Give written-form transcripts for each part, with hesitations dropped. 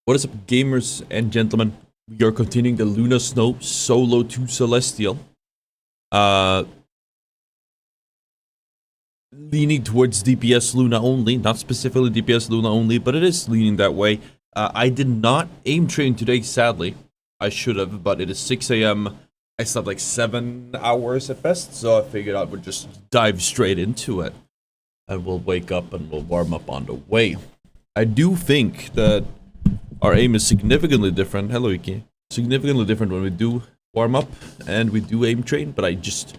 What is up, gamers and gentlemen? We are continuing the Luna Snow solo to Celestial. Leaning towards DPS Luna only, not specifically DPS Luna only, but it is leaning that way. I did not aim train today, sadly. I should have, but it is 6 AM. I slept like 7 hours at best, so I figured I would just dive straight into it. And we'll wake up and we'll warm up on the way. I do think that our aim is significantly different. Hello, Iki. Significantly different when we do warm up and we do aim train, but I just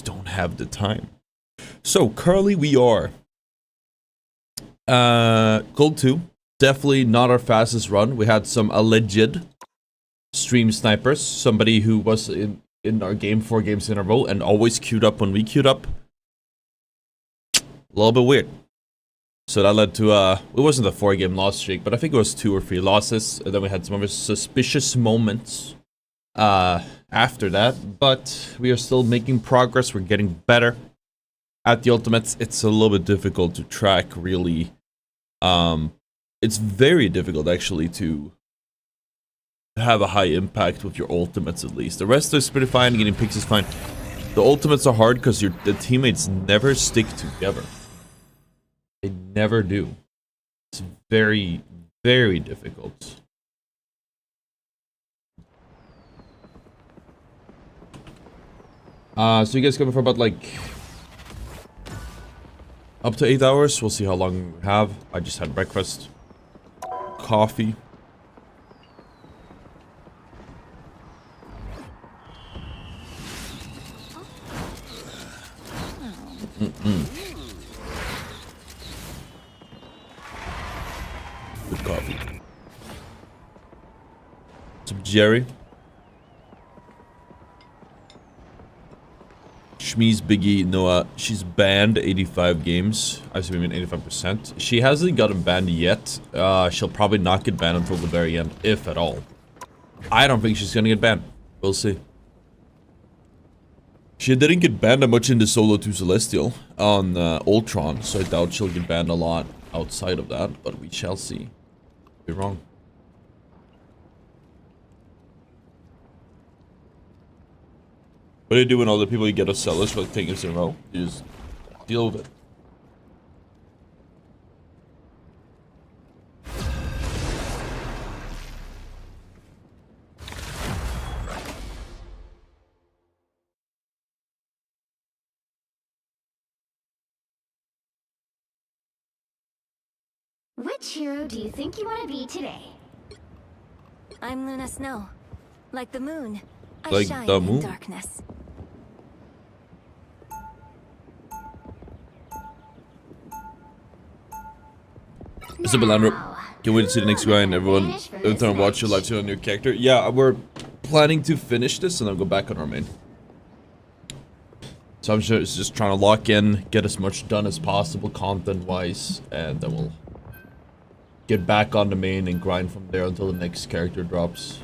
don't have the time. So currently we are Gold 2. Definitely not our fastest run. We had some alleged stream snipers. Somebody who was in our game 4 games in a row and always queued up when we queued up. A little bit weird. So that led to it wasn't a 4-game loss streak, but I think it was 2 or 3 losses. And then we had some other suspicious moments after that. But we are still making progress. We're getting better at the ultimates. It's a little bit difficult to track, really. It's very difficult, actually, to have a high impact with your ultimates, at least. The rest is pretty fine. Getting picks is fine. The ultimates are hard because the teammates never stick together. They never do. It's very, very difficult. So you guys coming for about like up to 8 hours. We'll see how long we have. I just had breakfast, coffee. Good coffee. Some Jerry. Shmee's Biggie Noah. She's banned 85 games. I assume you mean 85%. She hasn't gotten banned yet. She'll probably not get banned until the very end, if at all. I don't think she's gonna get banned. We'll see. She didn't get banned that much in the solo to Celestial on Ultron, so I doubt she'll get banned a lot outside of that, but we shall see. Be wrong. What do you do when all the people you get are sellers for like 10 games in a row? You just deal with it. Which hero do you think you want to be today? I'm Luna Snow. Like the moon. I Like shine the moon? in darkness. What's up, Landro? Can't wait to see the next grind. Everyone, every time I watch your live stream on your character. Yeah, we're planning to finish this and then go back on our main. So I'm sure it's just trying to lock in, get as much done as possible content-wise, and then we'll get back on the main and grind from there until the next character drops.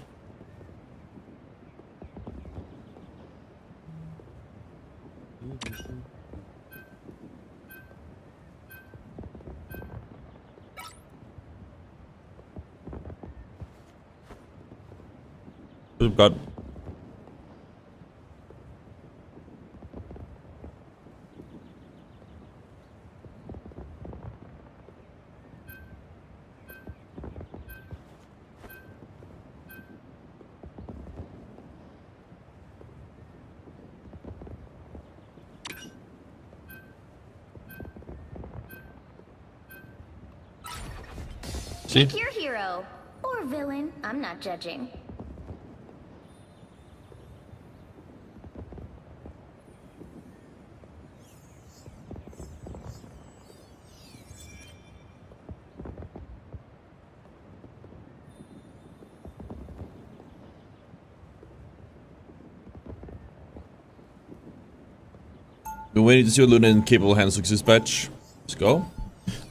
We've got Pick your hero. Or villain. I'm not judging. been waiting to see what Luna in capable hands looks dispatch. Let's go.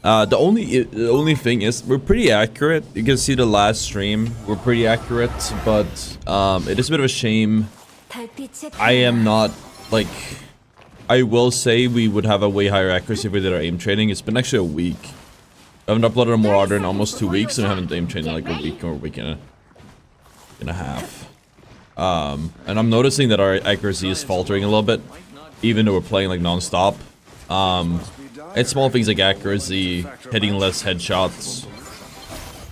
The only thing is we're pretty accurate. You can see the last stream. We're pretty accurate, but it is a bit of a shame. I am not like. I will say we would have a way higher accuracy if we did our aim training. It's been actually a week I haven't uploaded more Ottr in almost 2 weeks, and I haven't game changed in like a week or a week and a half. And I'm noticing that our accuracy is faltering a little bit, even though we're playing like non-stop. It's small things like accuracy, hitting less headshots.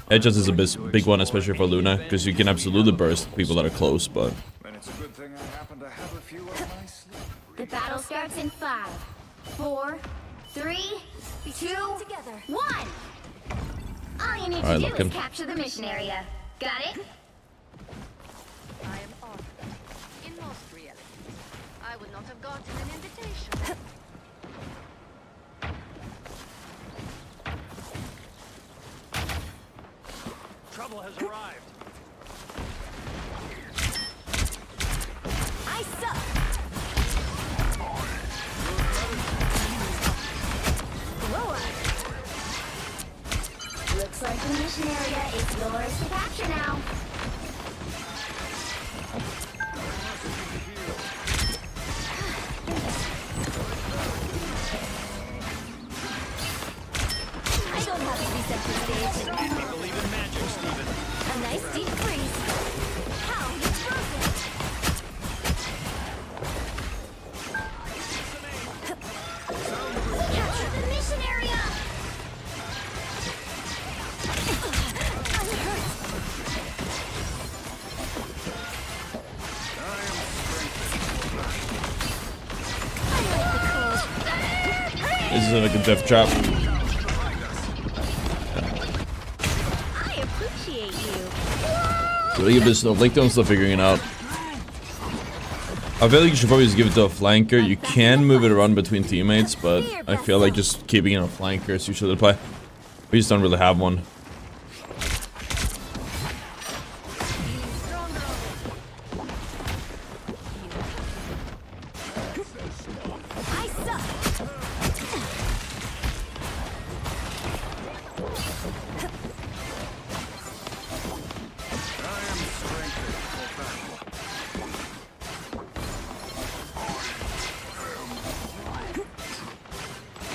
Headshots is a big one, especially for Luna, because you can absolutely burst people that are close, but... The battle starts in 5, 4, 3, 2, 1! All you need to do is capture the mission area. Got it? I am honored. In most realities, I would not have gotten an invitation. Trouble has arrived. I suck. Looks like the mission area is yours to capture now. I don't have to reset the stage. I believe in magic, Steven. A nice deep freeze. How you frozen? Capture the mission area! This is like a death trap. I appreciate you. So they give this snowflake, I'm still figuring it out. I feel like you should probably just give it to a flanker. You can move it around between teammates, but I feel like just keeping it a flanker is usually the play. We just don't really have one. I suck.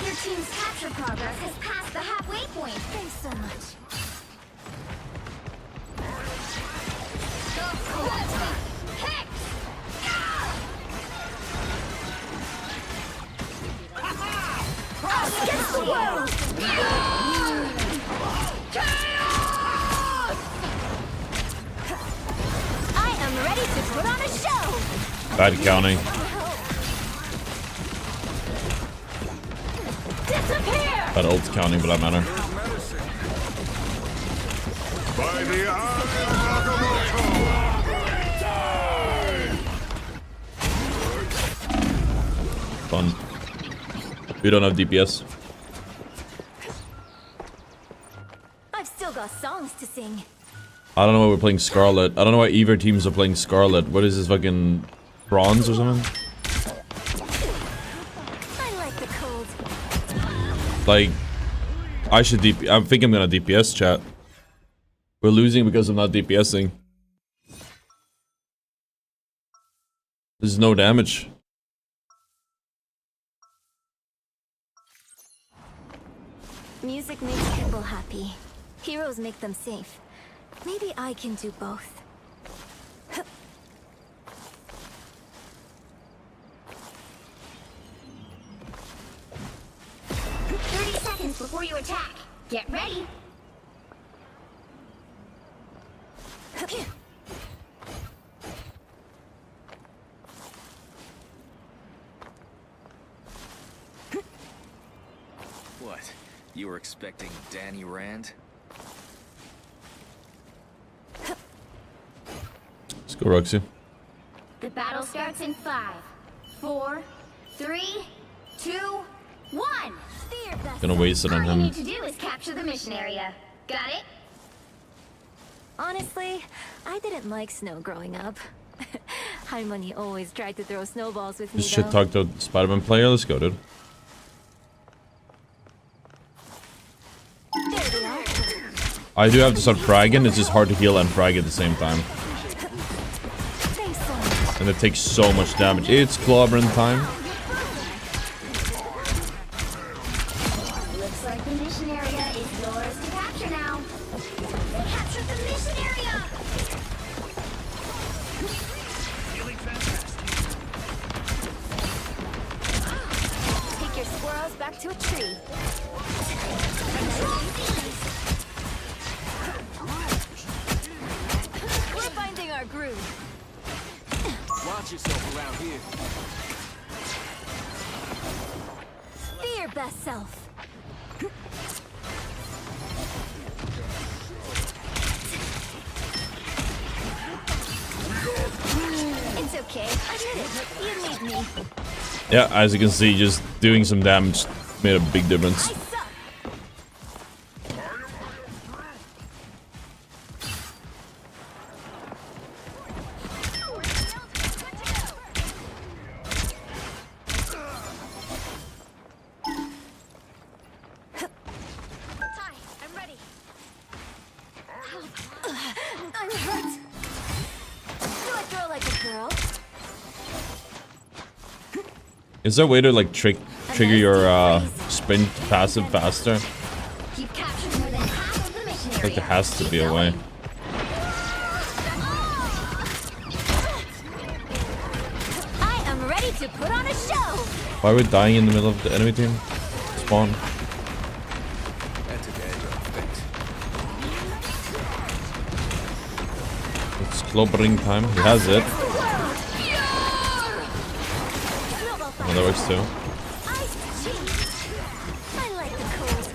Your team's capture progress has passed the halfway point. Thanks so much. Against the world! I am ready to put on a show. Bad counting. Disappear. Bad ult counting for that matter. By the eye of Fun. We don't have DPS. I've still got songs to sing. I don't know why we're playing Scarlet. I don't know why either teams are playing Scarlet. What is this, fucking bronze or something? I like the cold. Like, I should I think I'm gonna DPS, chat. We're losing because I'm not DPSing. There's no damage. Music makes people happy. Heroes make them safe. Maybe I can do both. 30 seconds before you attack. Get ready. What? You were expecting Danny Rand? Let's go, Roxy. The battle starts in 5, 4, 3, 2, 1. Gonna waste it on All you him. need to do is capture the mission area. Got it? Honestly, I didn't like snow growing up. Harmony always tried to throw snowballs with me, Just shit though. talk to Spider-Man player. Let's go, dude. There they are. I do have to start fragging. It's just hard to heal and frag at the same time. Thanks so much. And it takes so much damage. It's clobbering time. Looks like the mission area is yours Lose yourself around here. Be your best self. It's okay. I did it. You need me. Yeah, as you can see, just doing some damage made a big difference. I suck. I'm ready. I'm hurt. Do I throw like a girl? Is there a way to like trigger your sprint passive faster? You've captured more than half of the mission area. Like there has to be a way. I am ready to put on a show. Why are we dying in the middle of the enemy team? Spawn. That took edge off things. It's clobbering time. He has it. Oh, that works too. Ice cheese. I like the cold.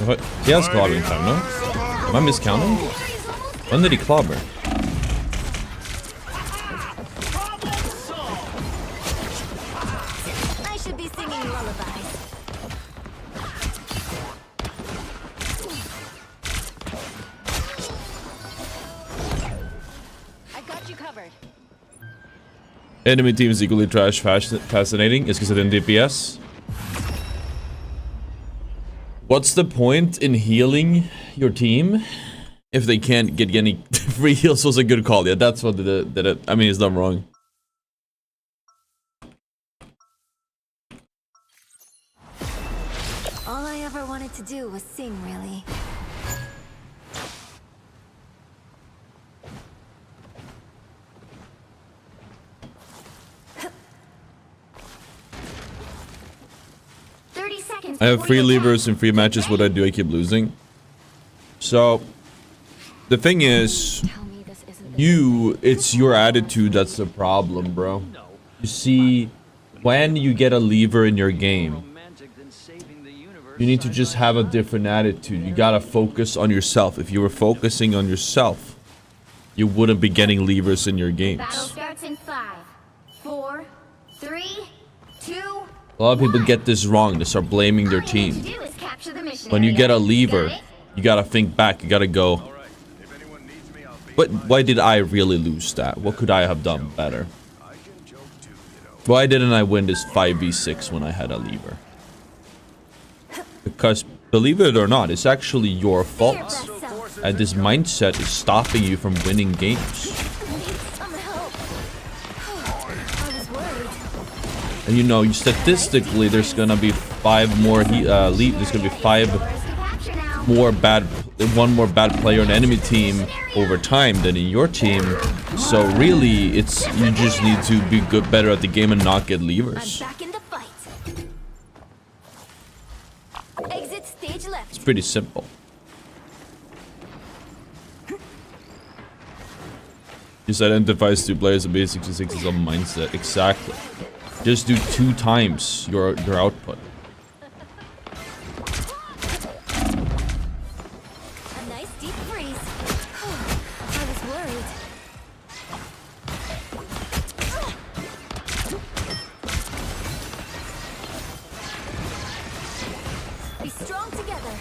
What? He has clobbering time, no? Am I miscounting? When did he clobber? I should be singing lullabies. I got you covered. Enemy team is equally trash fascinating. Is because in DPS. What's the point in healing your team if they can't get any free heals? Was a good call. Yeah, that's what did it. I mean, it's not wrong. All I ever wanted to do was sing, really. Seconds I have before free you attack. levers in free matches. What I do, I keep losing. So, the thing is, Tell me this isn't the it's your attitude that's the problem, bro. You see, when you get a lever in your game, Romantic than saving the universe. you need to just have a different attitude. You gotta focus on yourself. If you were focusing on yourself, you wouldn't be getting levers in your Battle games. starts in 5, 4, 3, 2. A lot of people get this wrong. They start blaming their team. When you get a lever, you gotta think back. You gotta go, but why did I really lose that? What could I have done better? Why didn't I win this 5v6 when I had a lever? Because, believe it or not, it's actually your fault. self. And this mindset is stopping you from winning games. Some help. I was worried. And you know, statistically, there's gonna be 5 more there's gonna be 5 more one more bad player on enemy team over time than in your team. So really, you just need to be better at the game and not get I'm levers. back in the fight. Exit stage left. It's pretty simple. Just identifies 2 players and B66 is a mindset. Exactly. Just do 2 times your output. A nice deep freeze. I was worried. Be strong together.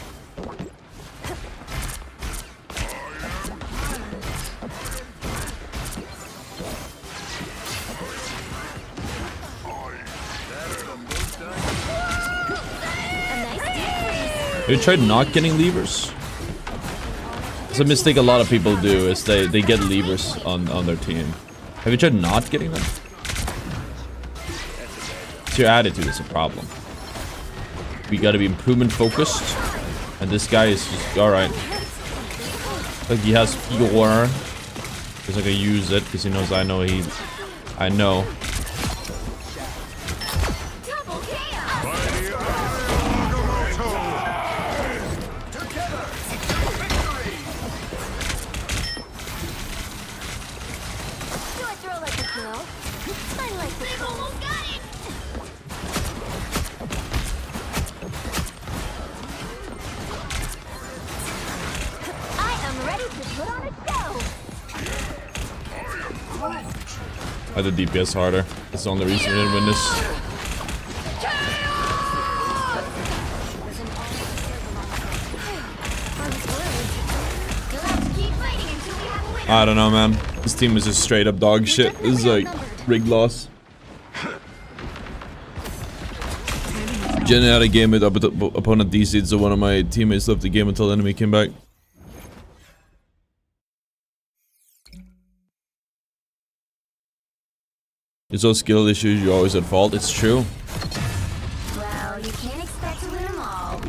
A nice deep freeze. Have you tried not getting levers? It's a mistake a lot of people do, is they get levers on their team. Have you tried not getting them? It's your attitude that's a problem. We gotta be improvement focused. And this guy is just alright. Like he has P.O.R. He's not gonna use it because he knows I know. Double chaos. I did DPS harder. That's the only reason we didn't win this. I don't know, man. This team is just straight up dog shit. This is like rigged loss. Jenny had a game with opponent DC, so one of my teammates left the game until the enemy came back. It's all skill issues, you're always at fault. It's true. Well, you can't expect to win them all.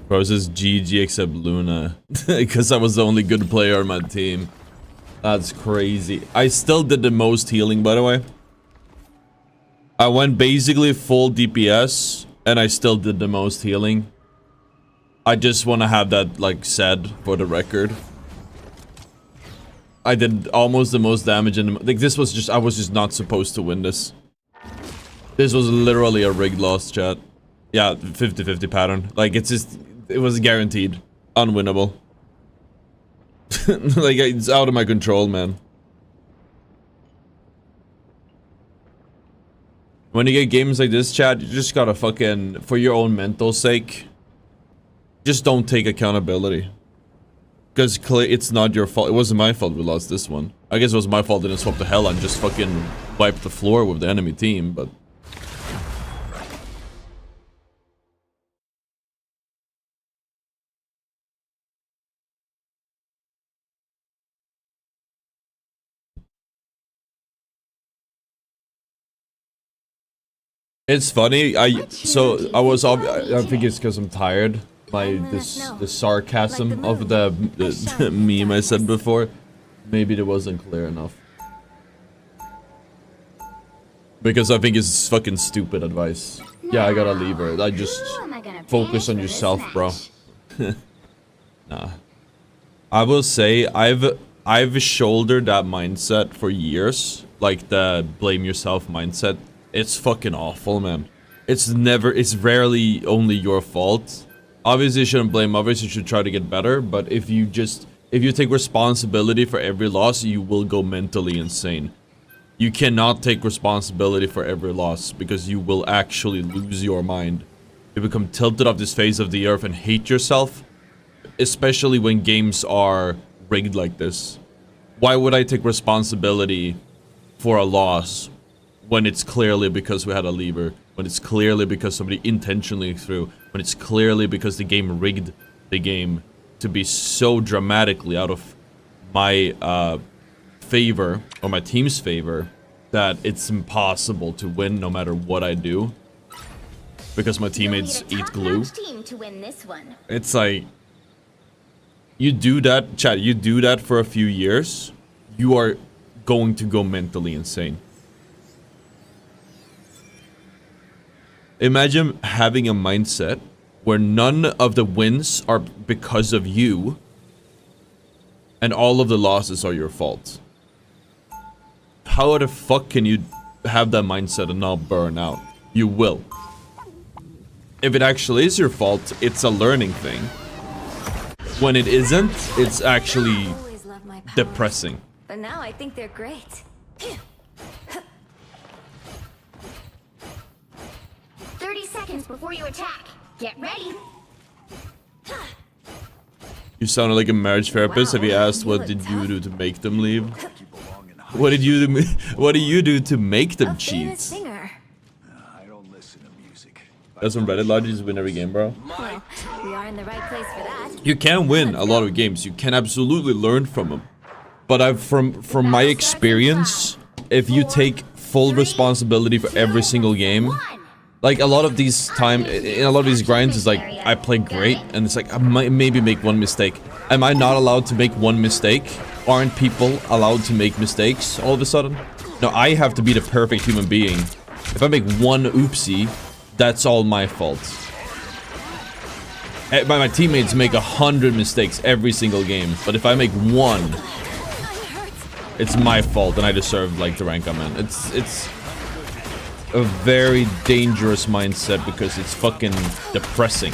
Bro, it's just GG except Luna. Because I was the only good player on my team. That's crazy. I still did the most healing, by the way. I went basically full DPS, and I still did the most healing. I just want to have that, like, said for the record. I did almost the most damage, and like, this was just, I was just not supposed to win this. This was literally a rigged loss, chat. Yeah, 50-50 pattern. Like, it's just, it was guaranteed unwinnable. Like, it's out of my control, man. When you get games like this, chat, you just gotta fucking, for your own mental sake, just don't take accountability. Because it's not your fault. It wasn't my fault we lost this one. I guess it was my fault I didn't swap to hell and just fucking wipe the floor with the enemy team, but... It's funny, I think it's because I'm tired by the sarcasm of the meme I said before. Maybe it wasn't clear enough. Because I think it's fucking stupid advice. Yeah, I gotta leave her. I just focus on yourself, bro. Nah. I will say I've shouldered that mindset for years, like the blame yourself mindset. It's fucking awful, man. It's rarely only your fault. Obviously you shouldn't blame others, you should try to get better, but if you take responsibility for every loss, you will go mentally insane. You cannot take responsibility for every loss, because you will actually lose your mind. You become tilted off this face of the earth and hate yourself, especially when games are rigged like this. Why would I take responsibility for a loss when it's clearly because we had a lever, when it's clearly because somebody intentionally threw, when it's clearly because the game rigged the game to be so dramatically out of my favor, or my team's favor, that it's impossible to win no matter what I do, because my teammates eat glue. It's like, you do that, chat, you do that for a few years, you are going to go mentally insane. Imagine having a mindset where none of the wins are because of you, and all of the losses are your fault. How the fuck can you have that mindset and not burn out? You will. If it actually is your fault, it's a learning thing. When it isn't, it's actually depressing. But now I think they're great. 30 seconds before you attack. Get ready. You sounded like a marriage therapist. Have you asked what did you do to make them leave? What did you do? What do you do to make them cheat? I don't listen to music. That's when Reddit lodges win every game, bro. Well, we are in the right place for that. You can win a lot of games. You can absolutely learn from them. But from my experience, if you take full responsibility for every single game, like a lot of these in a lot of these grinds is like, I play great, and it's like, I might maybe make one mistake. Am I not allowed to make one mistake? Aren't people allowed to make mistakes all of a sudden? No, I have to be the perfect human being. If I make one oopsie, that's all my fault. My teammates make 100 mistakes every single game, but if I make one, it's my fault, and I deserve like the rank I'm in. a very dangerous mindset because it's fucking depressing.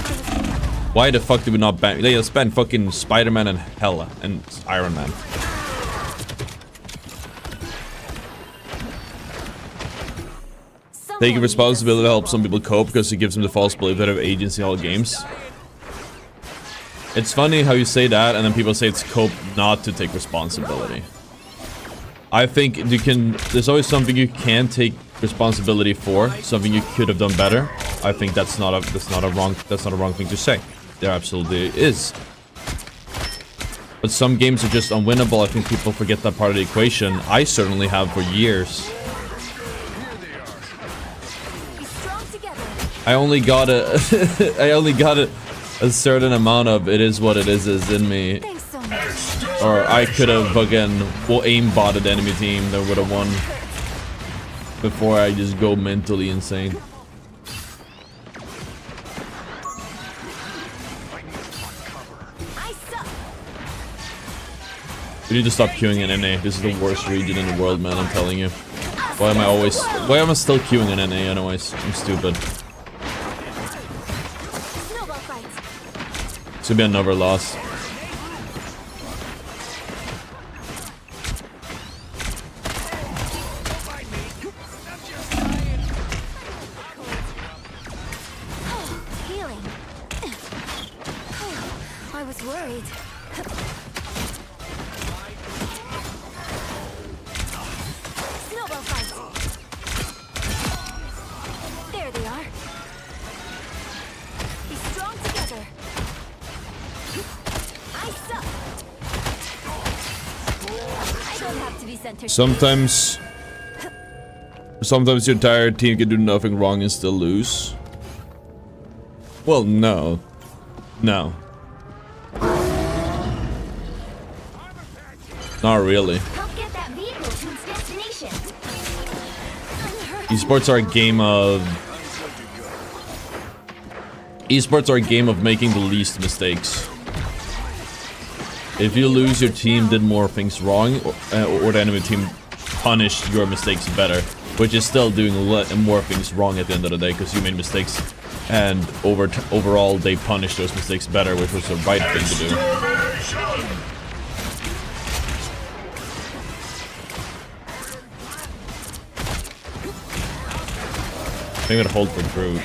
Why the fuck did we not ban? Let's ban fucking Spider-Man and Hela and Iron Man. Taking responsibility to help some people cope because it gives them the false belief that they have agency in all games. It's funny how you say that and then people say it's cope not to take responsibility. I think you can, there's always something you can take responsibility for, something you could have done better. I think that's not a wrong thing to say. There absolutely is. But some games are just unwinnable. I think people forget that part of the equation. I certainly have for years. I only got a a certain amount of it is what it is in me. Or I could have fucking aimbotted the enemy team that would have won before I just go mentally insane. We need to stop queuing in NA. This is the worst region in the world, man, I'm telling you. Why am I still queuing in NA anyways? I'm stupid. It's gonna be another loss. Healing. I was worried. Snowball fight. There they are. Be strong together. Sometimes your entire team can do nothing wrong and still lose. Well, no. No. Not really. Esports are a game of... Esports are a game of making the least mistakes. If you lose, your team did more things wrong, or the enemy team punished your mistakes better, which is still doing more things wrong at the end of the day, because you made mistakes, and overall they punished those mistakes better, which was the right thing to do. I think I'd hold for Groot.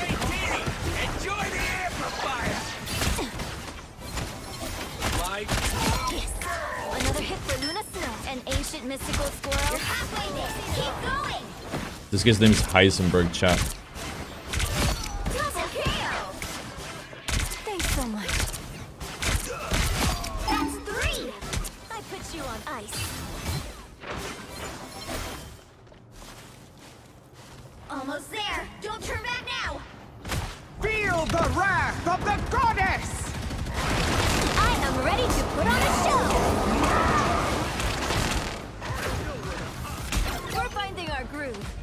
Mystical squirrel. You're halfway there. Keep going. This guy's name is Heisenberg, chat. Double kill. Thanks so much. That's 3. I put you on ice. Almost there. Don't turn back now. Feel the wrath of the goddess. I am ready to put on a show.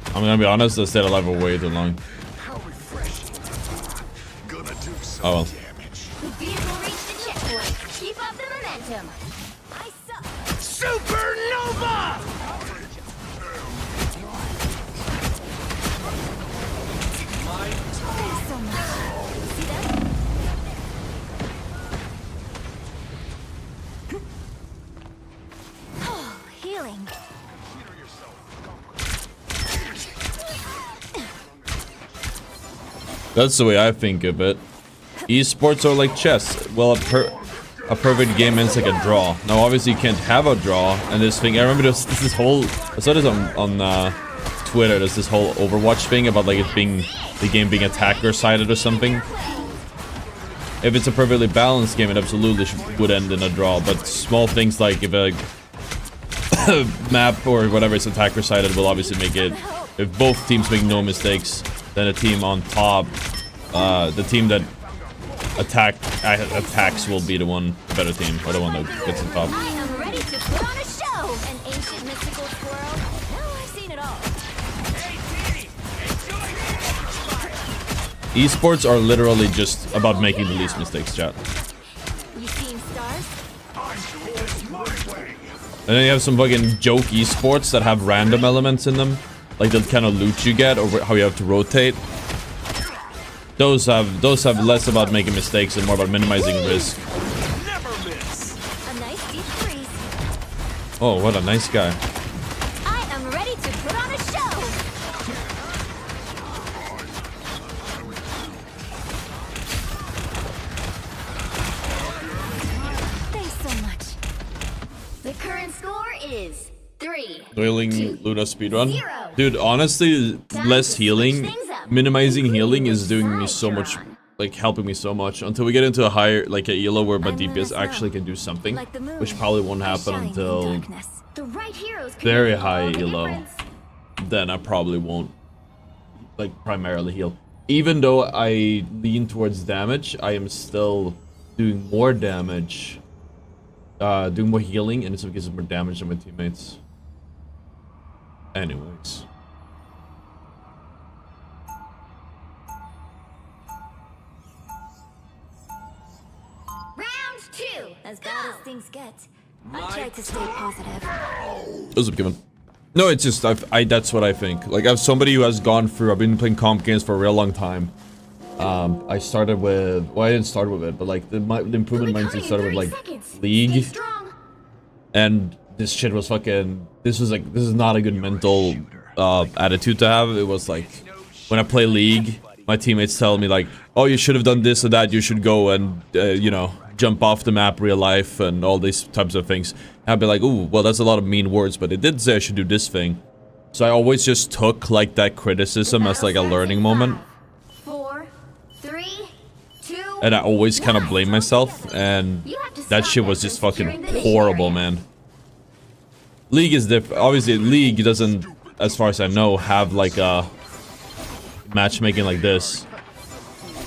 I'm gonna be honest, I stayed alive for way too long. Oh well. The vehicle reached the checkpoint. Keep up the momentum. I suck. Supernova! Thanks so much. See that? Oh, healing. That's the way I think of it. Esports are like chess. Well, a perfect game ends like a draw. Now, obviously, you can't have a draw. And this thing, I remember this whole. I saw this on Twitter. There's this whole Overwatch thing about like it being the game being attacker-sided or something. If it's a perfectly balanced game, it absolutely would end in a draw. But small things like if a map or whatever is attacker-sided will obviously make it. If both teams make no mistakes, then a team on top, the team that attacks will be the better team, or the one that gets on top. I am ready to put on a show. An ancient mystical squirrel. Now I've seen it all. Esports are literally just about making the least mistakes, chat. You seen stars? And then you have some fucking joke esports that have random elements in them. like the kind of loot you get, or how you have to rotate. Those have less about making mistakes and more about minimizing risk. Never miss. A nice deep freeze. Oh, what a nice guy. I am ready to put on a show. Thanks so much. The current score is 3. Doiling Luna speedrun. 0. Dude, honestly, less healing, minimizing healing is doing me so much, like helping me so much until we get into a higher, like a elo where my DPS actually can do something, Like the moon, which probably won't happen shine in until darkness. The right heroes can very make all high the elo. difference. Then I probably won't, like, primarily heal. Even though I lean towards damage, I am still doing more damage, doing more healing, and in some cases more damage than my teammates. Anyways. Round 2. As bad as things get, I try to stay positive. Those are given. No, it's just that's what I think. Like, as somebody who has gone through, I've been playing comp games for a real long time. I started with, well, I didn't start with it, but like the improvement mindset started with like League, and this shit was fucking. This was like, this is not a good mental attitude to have. It was like, when I play League, my teammates tell me like, oh, you should have done this or that. You should go and you know, jump off the map real life and all these types of things. And I'd be like, ooh, well, that's a lot of mean words, but it did say I should do this thing. So I always just took like that criticism as like a learning moment. 4, 3, 2, And I always kind of blame myself, and that shit was just fucking horrible, man. League is different. Obviously, League doesn't, as far as I know, have like a matchmaking like this.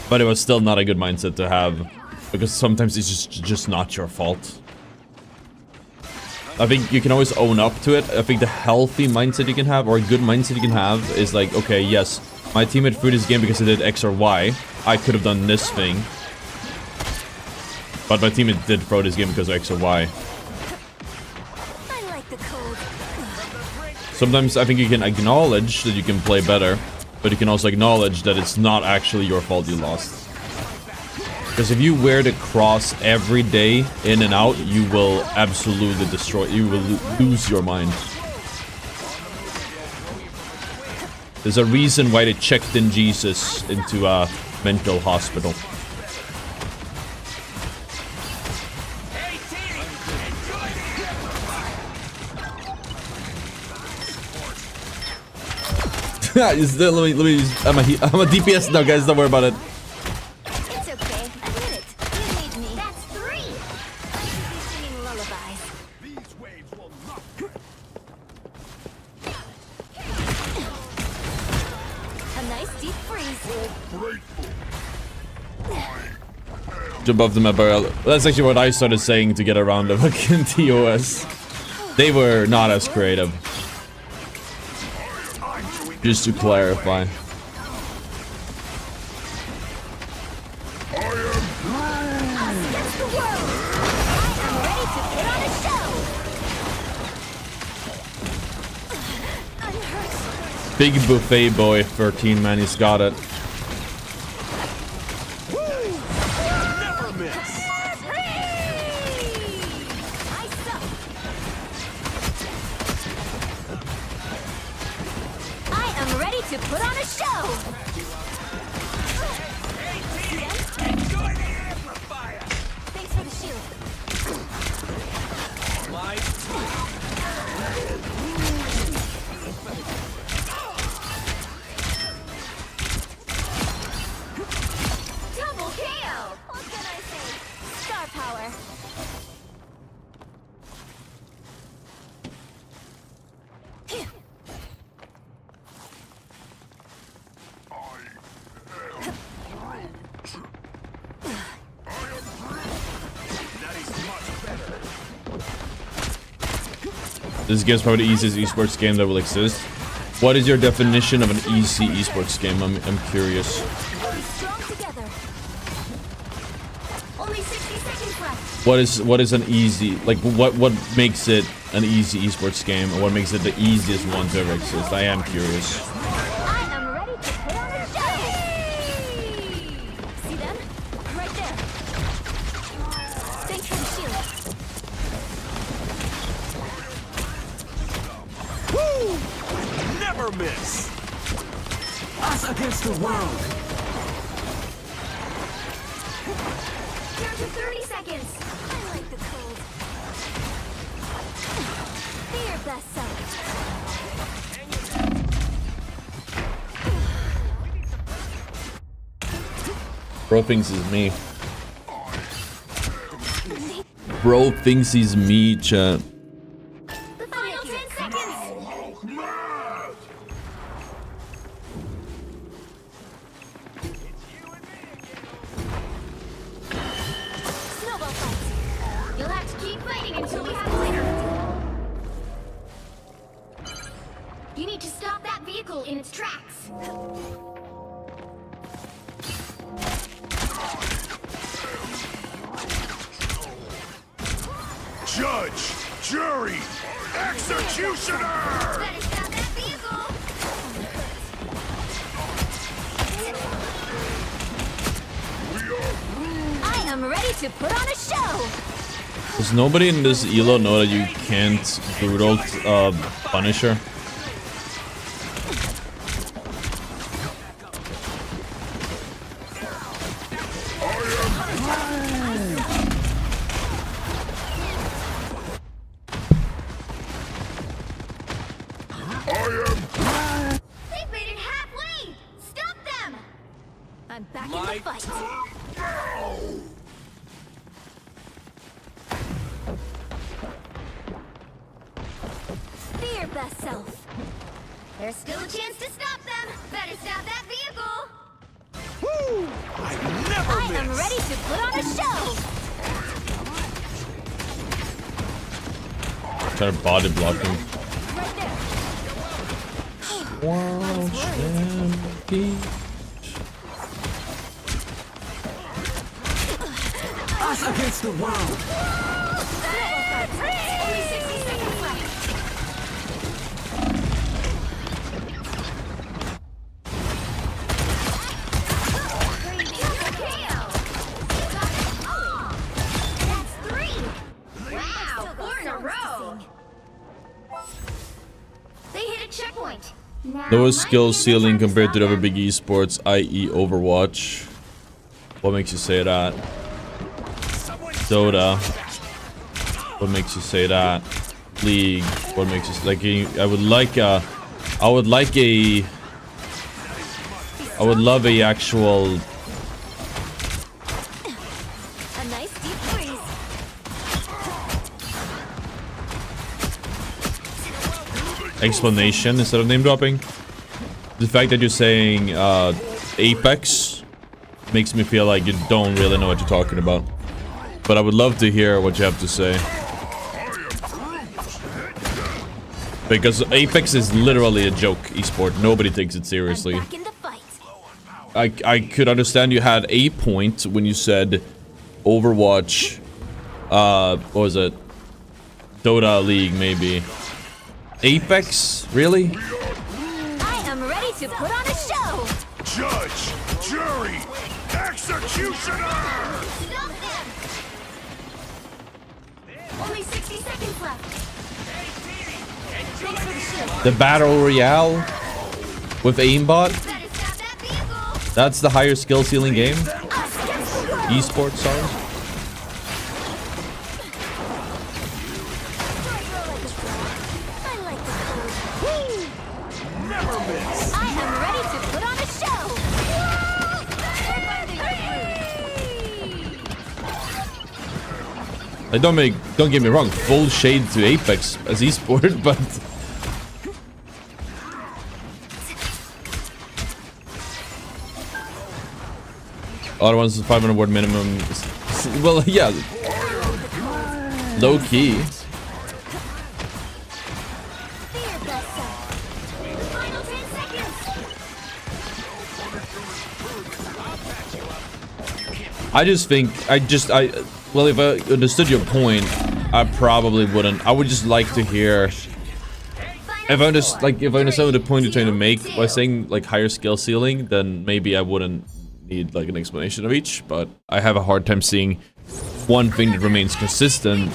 But it was still not a good mindset to have, because sometimes it's just not your fault. I think you can always own up to it. I think the healthy mindset you can have, or a good mindset you can have, is like, okay, yes, my teammate threw this game because they did X or Y. I could have done this thing. But my teammate did throw this game because of X or Y. I like the cold. Sometimes I think you can acknowledge that you can play better, but you can also acknowledge that it's not actually your fault you lost. Because if you wear the cross every day, in and out, you will absolutely destroy, you will lose your mind. There's a reason why they checked in Jesus into a mental hospital. Let me, I'm a DPS now, guys, don't worry about it. It's okay. Admit it. You need me. That's 3. You should be singing lullabies. These waves will not. A nice deep freeze. Jump off the map barrel. That's actually what I started saying to get around the fucking TOS. They were not as creative. Just to clarify. Against the world. I am ready to put on a show. I'm hurt. Big buffet boy, 13 man, he's got it. Never miss. I suck. I am ready to put on a show. Enjoy the amplifier. Thanks for the shield. Double KO. What can I say? Star power. This game's probably the easiest esports game that will exist. What is your definition of an easy esports game? I'm curious. We'll be strong together. Only 60 seconds left. what is an easy, like what makes it an easy esports game, or what makes it the easiest one to ever exist? I am curious. I am ready to put on a show. See them? Right there. Thanks for the shield. Woo! Never miss. Us against the world. Down to 30 seconds. I like the cold. Be your best self. Bro thinks he's me. Bro thinks he's me, chat. The final 10 seconds. Snowball fight. You'll have to keep fighting until we have a winner. You need to stop that vehicle in its tracks. Judge, jury, executioner. Better stop that vehicle. I am ready to put on a show. Does nobody in this elo know that you can't brutal Punisher? They've made it halfway. Stop them. I'm back in the fight. Be your best self. There's still a chance to stop them. Better stop that vehicle. Woo! I never I miss. am ready to put on a show. Try to body block him. Right there. World champion. Us against the world. Only 60 seconds left. That's 3. Wow, 4 in a row. They hit a checkpoint. Now Lowest might skill be the ceiling time to compared to the stop other big esports, i.e. Overwatch. What makes you say that? Dota. What makes you say that? League. What makes you like? I would love a actual A nice deep freeze. explanation instead of name dropping. The fact that you're saying Apex makes me feel like you don't really know what you're talking about. But I would love to hear what you have to say. Because Apex is literally a joke esport. Nobody takes it seriously. I'm back in the fight. I could understand you had a point when you said Overwatch, what was it? Dota League, maybe. Apex? Really? I am ready to put on a show. Judge, jury, executioner. Stop them! Only 60 seconds left. Thanks for the shield. The Battle Royale with aimbot? Better stop that vehicle. That's the higher skill ceiling game? Us against the world. Esports, sorry? I like the cold. Never miss. I am ready to put on a show. Like, don't get me wrong, full shade to Apex as esport, but other ones is 500 word minimum. Well, yeah, low key. Be your best self. Final 10 seconds. I just think Well, if I understood your point, I probably wouldn't. I would just like to hear. If I understand the point you're trying to make by saying like higher skill ceiling, then maybe I wouldn't need like an explanation of each. But I have a hard time seeing one thing that remains consistent.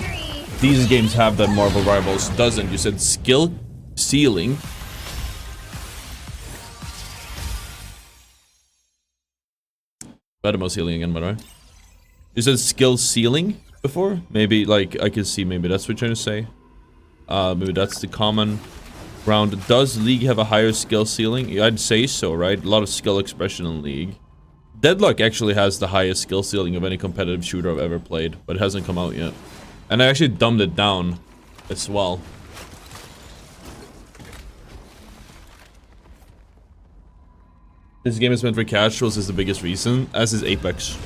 These games have that Marvel Rivals doesn't. You said skill ceiling. Battle ceiling again, by the way. You said skill ceiling before? Maybe, like, I could see maybe that's what you're trying to say. Maybe that's the common ground. Does League have a higher skill ceiling? Yeah, I'd say so, right? A lot of skill expression in League. Deadlock actually has the highest skill ceiling of any competitive shooter I've ever played, but it hasn't come out yet. And I actually dumbed it down as well. This game is meant for casuals is the biggest reason, as is Apex.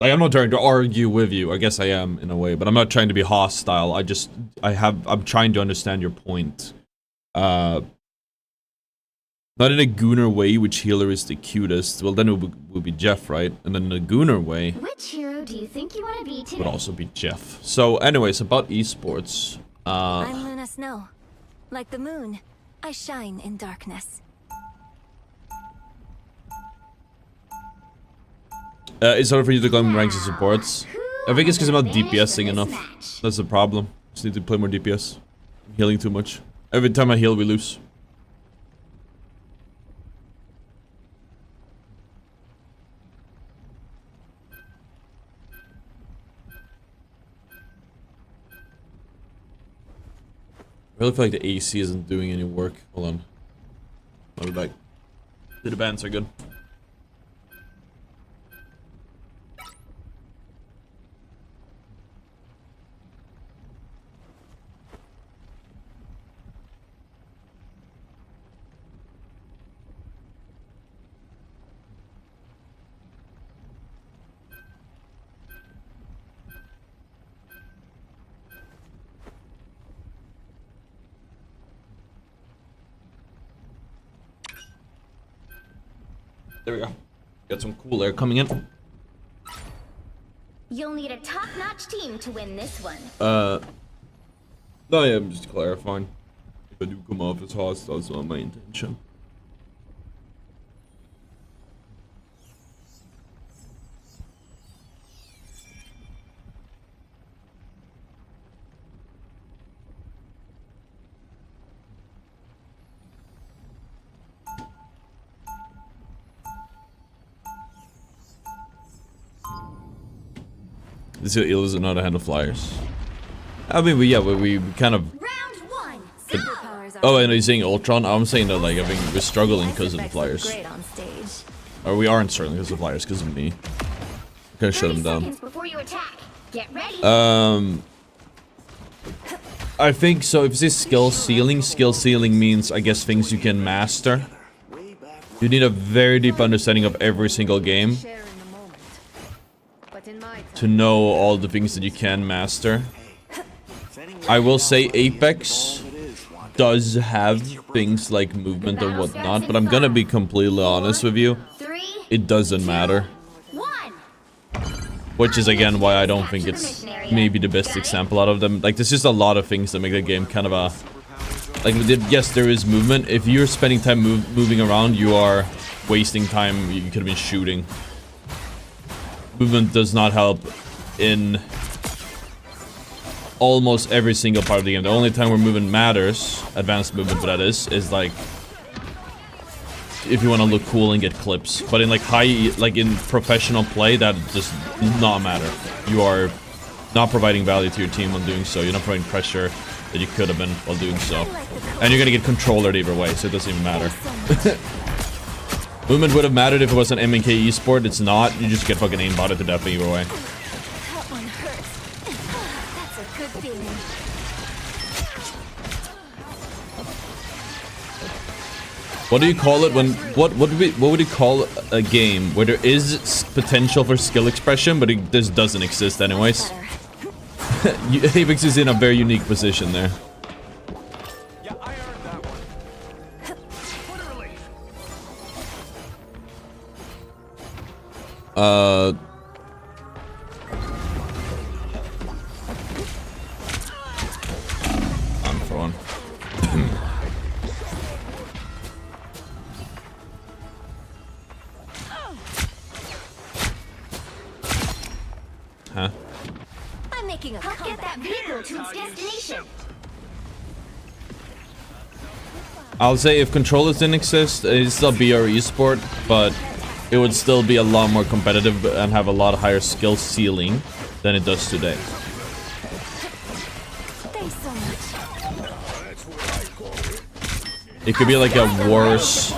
Like, I'm not trying to argue with you. I guess I am in a way, but I'm not trying to be hostile. I'm trying to understand your point. Not in a Gooner way, which healer is the cutest. Well, then it would be Jeff, right? And then in a Gooner way, Which hero do you think you want to be today? would also be Jeff. So, anyways, about esports. I'm Luna Snow. Like the moon, I shine in darkness. It's hard for you to climb ranks and supports. I think it's because I'm not DPSing enough. That's the problem. Just need to play more DPS. I'm healing too much. Every time I heal, we lose. I really feel like the AC isn't doing any work. Hold on. I'll be back. The bands are good. There we go. Got some cool air coming in. You'll need a top-notch team to win this one. No, yeah, I'm just clarifying. If I do come off as hostile, that's not my intention. This is not a handle flyers. I mean, we kind of. Round one. Oh, and are you saying Ultron? I'm saying that like I think we're struggling because of the flyers. Great on stage. Or we aren't struggling because of the flyers, because of me. I'm gonna shut them down. Before you attack. Get ready. I think so. If it's skill ceiling means I guess things you can master. You need a very deep understanding of every single game Share in the moment. But in my to know all the things that you can master. I will say Apex does have things like movement and whatnot, but I'm gonna be completely honest with you. It doesn't matter. Which is again why I don't think it's maybe the best example out of them. Like, there's just a lot of things that make the game kind of a... Like, yes, there is movement. If you're spending time moving around, you are wasting time. You could have been shooting. Movement does not help in almost every single part of the game. The only time where movement matters, advanced movement, but that is like if you want to look cool and get clips. But in like in professional play, that does not matter. You are not providing value to your team while doing so. You're not providing pressure that you could have been while doing so. And you're gonna get controllered either way, so it doesn't even matter. Movement would have mattered if it was an MNK esport. It's not. You just get fucking aimbotted to death either way. That one hurts. That's a good feeling. What do you call it when what would you call a game where there is potential for skill expression, but this doesn't exist anyways? Apex is in a very unique position there. Yeah, I earned that one. I'm for one. Huh? I'm making a Help get that comeback. vehicle to its destination. I'll say if controllers didn't exist, it'd still be our esport, but it would still be a lot more competitive and have a lot higher skill ceiling than it does today. Thanks so much. It could be like a worse...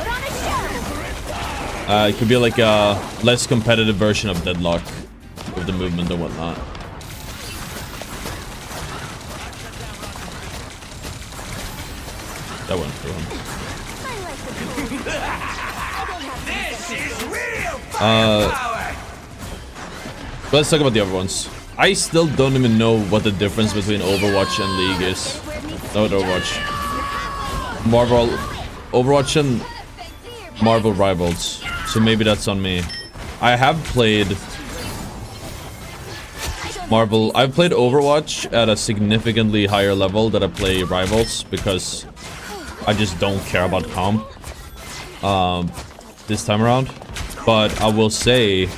it could be like a less competitive version of Deadlock with the movement and whatnot. That went through him. Let's talk about the other ones. I still don't even know what the difference between Overwatch and League is. No, Overwatch. Overwatch and Marvel Rivals. So maybe that's on me. I have played I've played Overwatch at a significantly higher level than I play Rivals because I just don't care about comp this time around. But I will say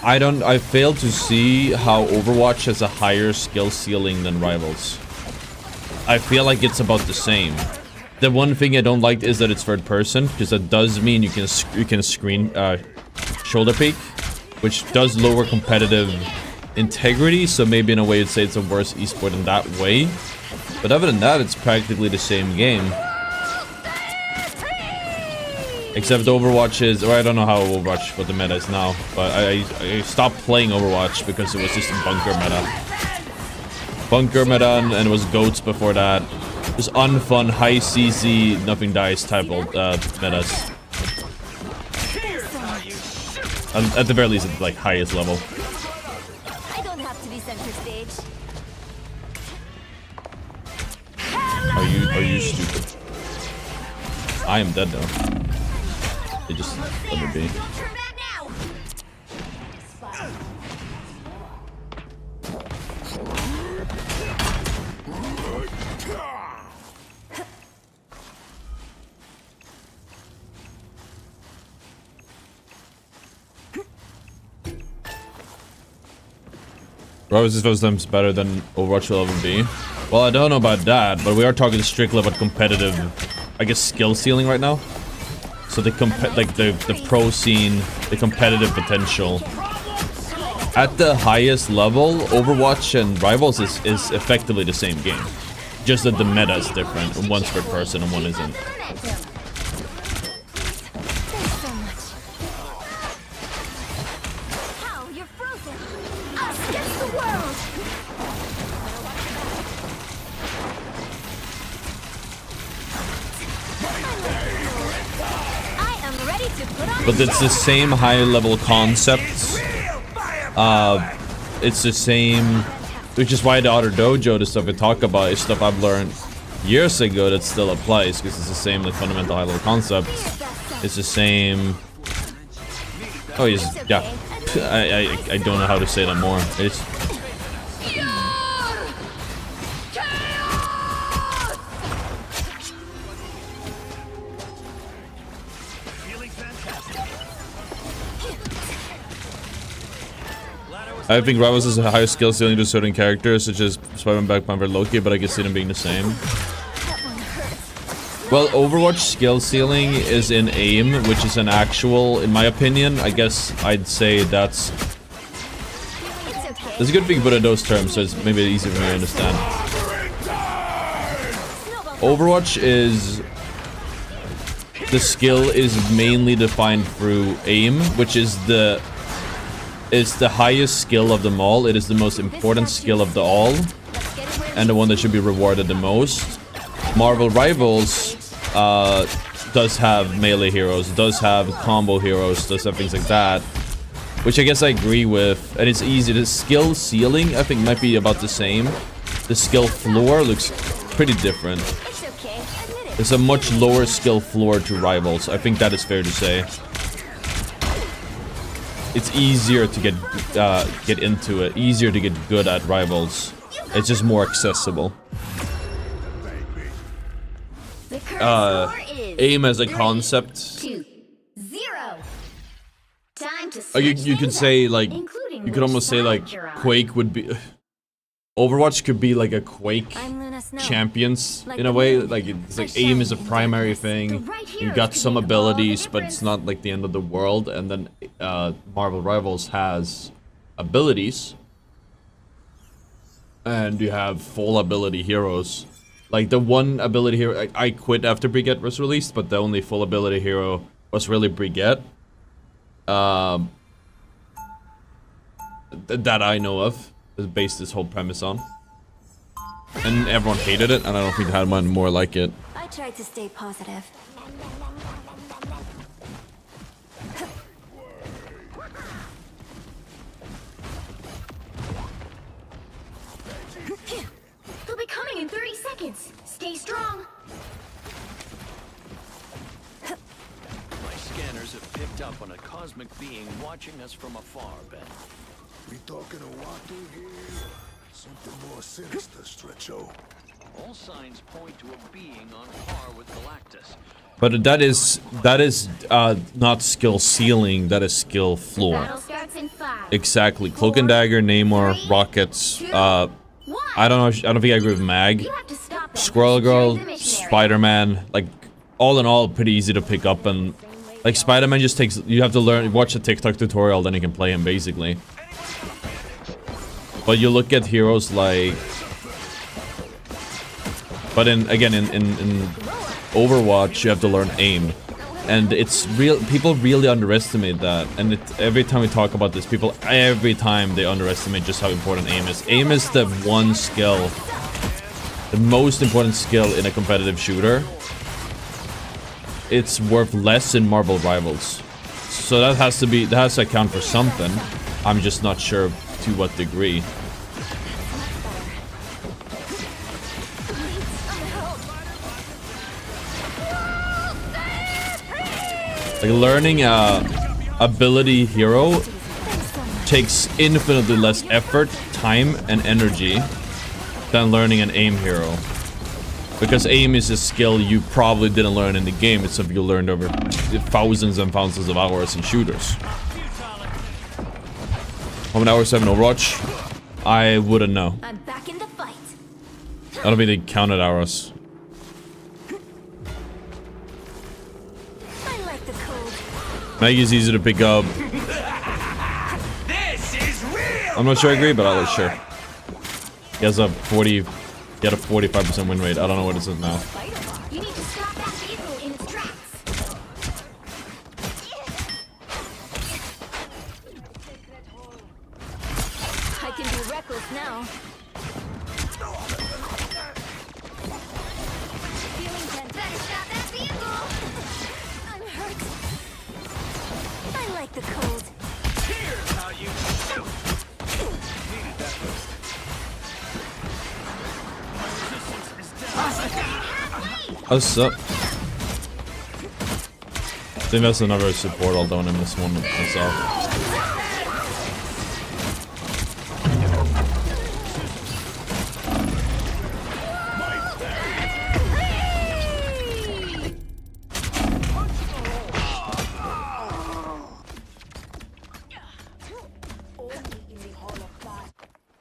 I fail to see how Overwatch has a higher skill ceiling than Rivals. I feel like it's about the same. The one thing I don't like is that it's third person, because that does mean you can screen shoulder peek, which does lower competitive integrity. So maybe in a way you'd say it's a worse esport in that way. But other than that, it's practically the same game. Except Overwatch is, or I don't know how Overwatch, what the meta is now, but I stopped playing Overwatch because it was just a bunker meta. Bunker meta, and it was goats before that. Just unfun, high CC, nothing dies type of metas. At the very least, at like highest level. I don't have to be center stage. Are you stupid? I am dead though. They just let me be. Rivals is those times better than Overwatch will ever be. Well, I don't know about that, but we are talking strictly about competitive, I guess, skill ceiling right now. So the pro scene, the competitive potential. At the highest level, Overwatch and Rivals is effectively the same game. Just that the meta is different. One's third person and one isn't. Thanks so much. How? You're frozen. Us against the world. I am ready to put on. But it's the same high level concepts. It's the same, which is why the Ottr Dojo, the stuff we talk about, is stuff I've learned years ago that still applies, because it's the same like fundamental high level concepts. It's the same. Oh, yeah. I don't know how to say that more. It's. I think Rivals has a higher skill ceiling to certain characters, such as Spider-Man, Black Panther, Loki, but I can see them being the same. Well, Overwatch skill ceiling is in aim, which is an actual, in my opinion, I guess I'd say that's a good thing to put in those terms, so it's maybe easier for me to understand. Overwatch is, the skill is mainly defined through aim, which is the highest skill of them all. It is the most important skill of the all, and the one that should be rewarded the most. Marvel Rivals does have melee heroes, does have combo heroes, does have things like that, which I guess I agree with, and it's easy. The skill ceiling, I think, might be about the same. The skill floor looks pretty different. There's a much lower skill floor to Rivals. I think that is fair to say. it's easier to get into it, easier to get good at rivals. It's just more accessible. The current score is Aim as a 3, concept. 2, 0. Time to You switch could things say up, like, including you could which almost say side like you're on. Quake would be, Overwatch could be like a Quake I'm Luna Snow. champions Like in a the way. moon. Like it's like I aim shine is a in primary darkness. thing. The right You heroes got could some make all the abilities, but it's difference. not like the end of the world. And then Marvel Rivals has abilities, and you have full ability heroes. Like the one ability hero, I quit after Brigitte was released, but the only full ability hero was really Brigitte. That I know of, is based this whole premise on. And everyone hated it, and I don't think they had one more like it. I tried to stay positive. They'll be coming in 30 seconds. Stay strong. My scanners have picked up on a cosmic being watching us from afar, Ben. We talking to Ottr here? Something more sinister, Stretcho. All signs point to a being on par with Galactus. But that is not skill ceiling, that is skill floor. Battle starts in 5. Exactly. Cloak and Dagger, Namor, Rockets, I don't know, I don't think I agree with Mag. You have to stop them. Squirrel Secure Girl, the missionary. Spider-Man, like, all in all, pretty easy to pick up, and, like, Spider-Man just takes, you have to learn, watch a TikTok tutorial, then you can play him, basically. But you look at heroes like... But in Overwatch, you have to learn aim. And it's real, people really underestimate that. And every time we talk about this, every time they underestimate just how important aim is. Aim is the one skill, the most important skill in a competitive shooter. It's worth less in Marvel Rivals. So that has to account for something. I'm just not sure to what degree. Like learning a ability hero takes infinitely less effort, time, and energy than learning an aim hero. Because aim is a skill you probably didn't learn in the game, it's something you learned over thousands and thousands of hours in shooters. How many hours 7 Overwatch? I wouldn't know. I'm back in the fight. I don't think they counted hours. I like the cold. Maggie's easy to pick up. This is real. I'm not sure I agree, but I'll sure. He has a 45% win rate. I don't know what it is now. You need to stop that vehicle in its tracks. I can be reckless now. Feeling tense. Better stop that vehicle. I'm hurt. I like the cold. Here's how you shoot. Needed that boost. My resistance is down. What's up? I think that's another support, although I missed one myself.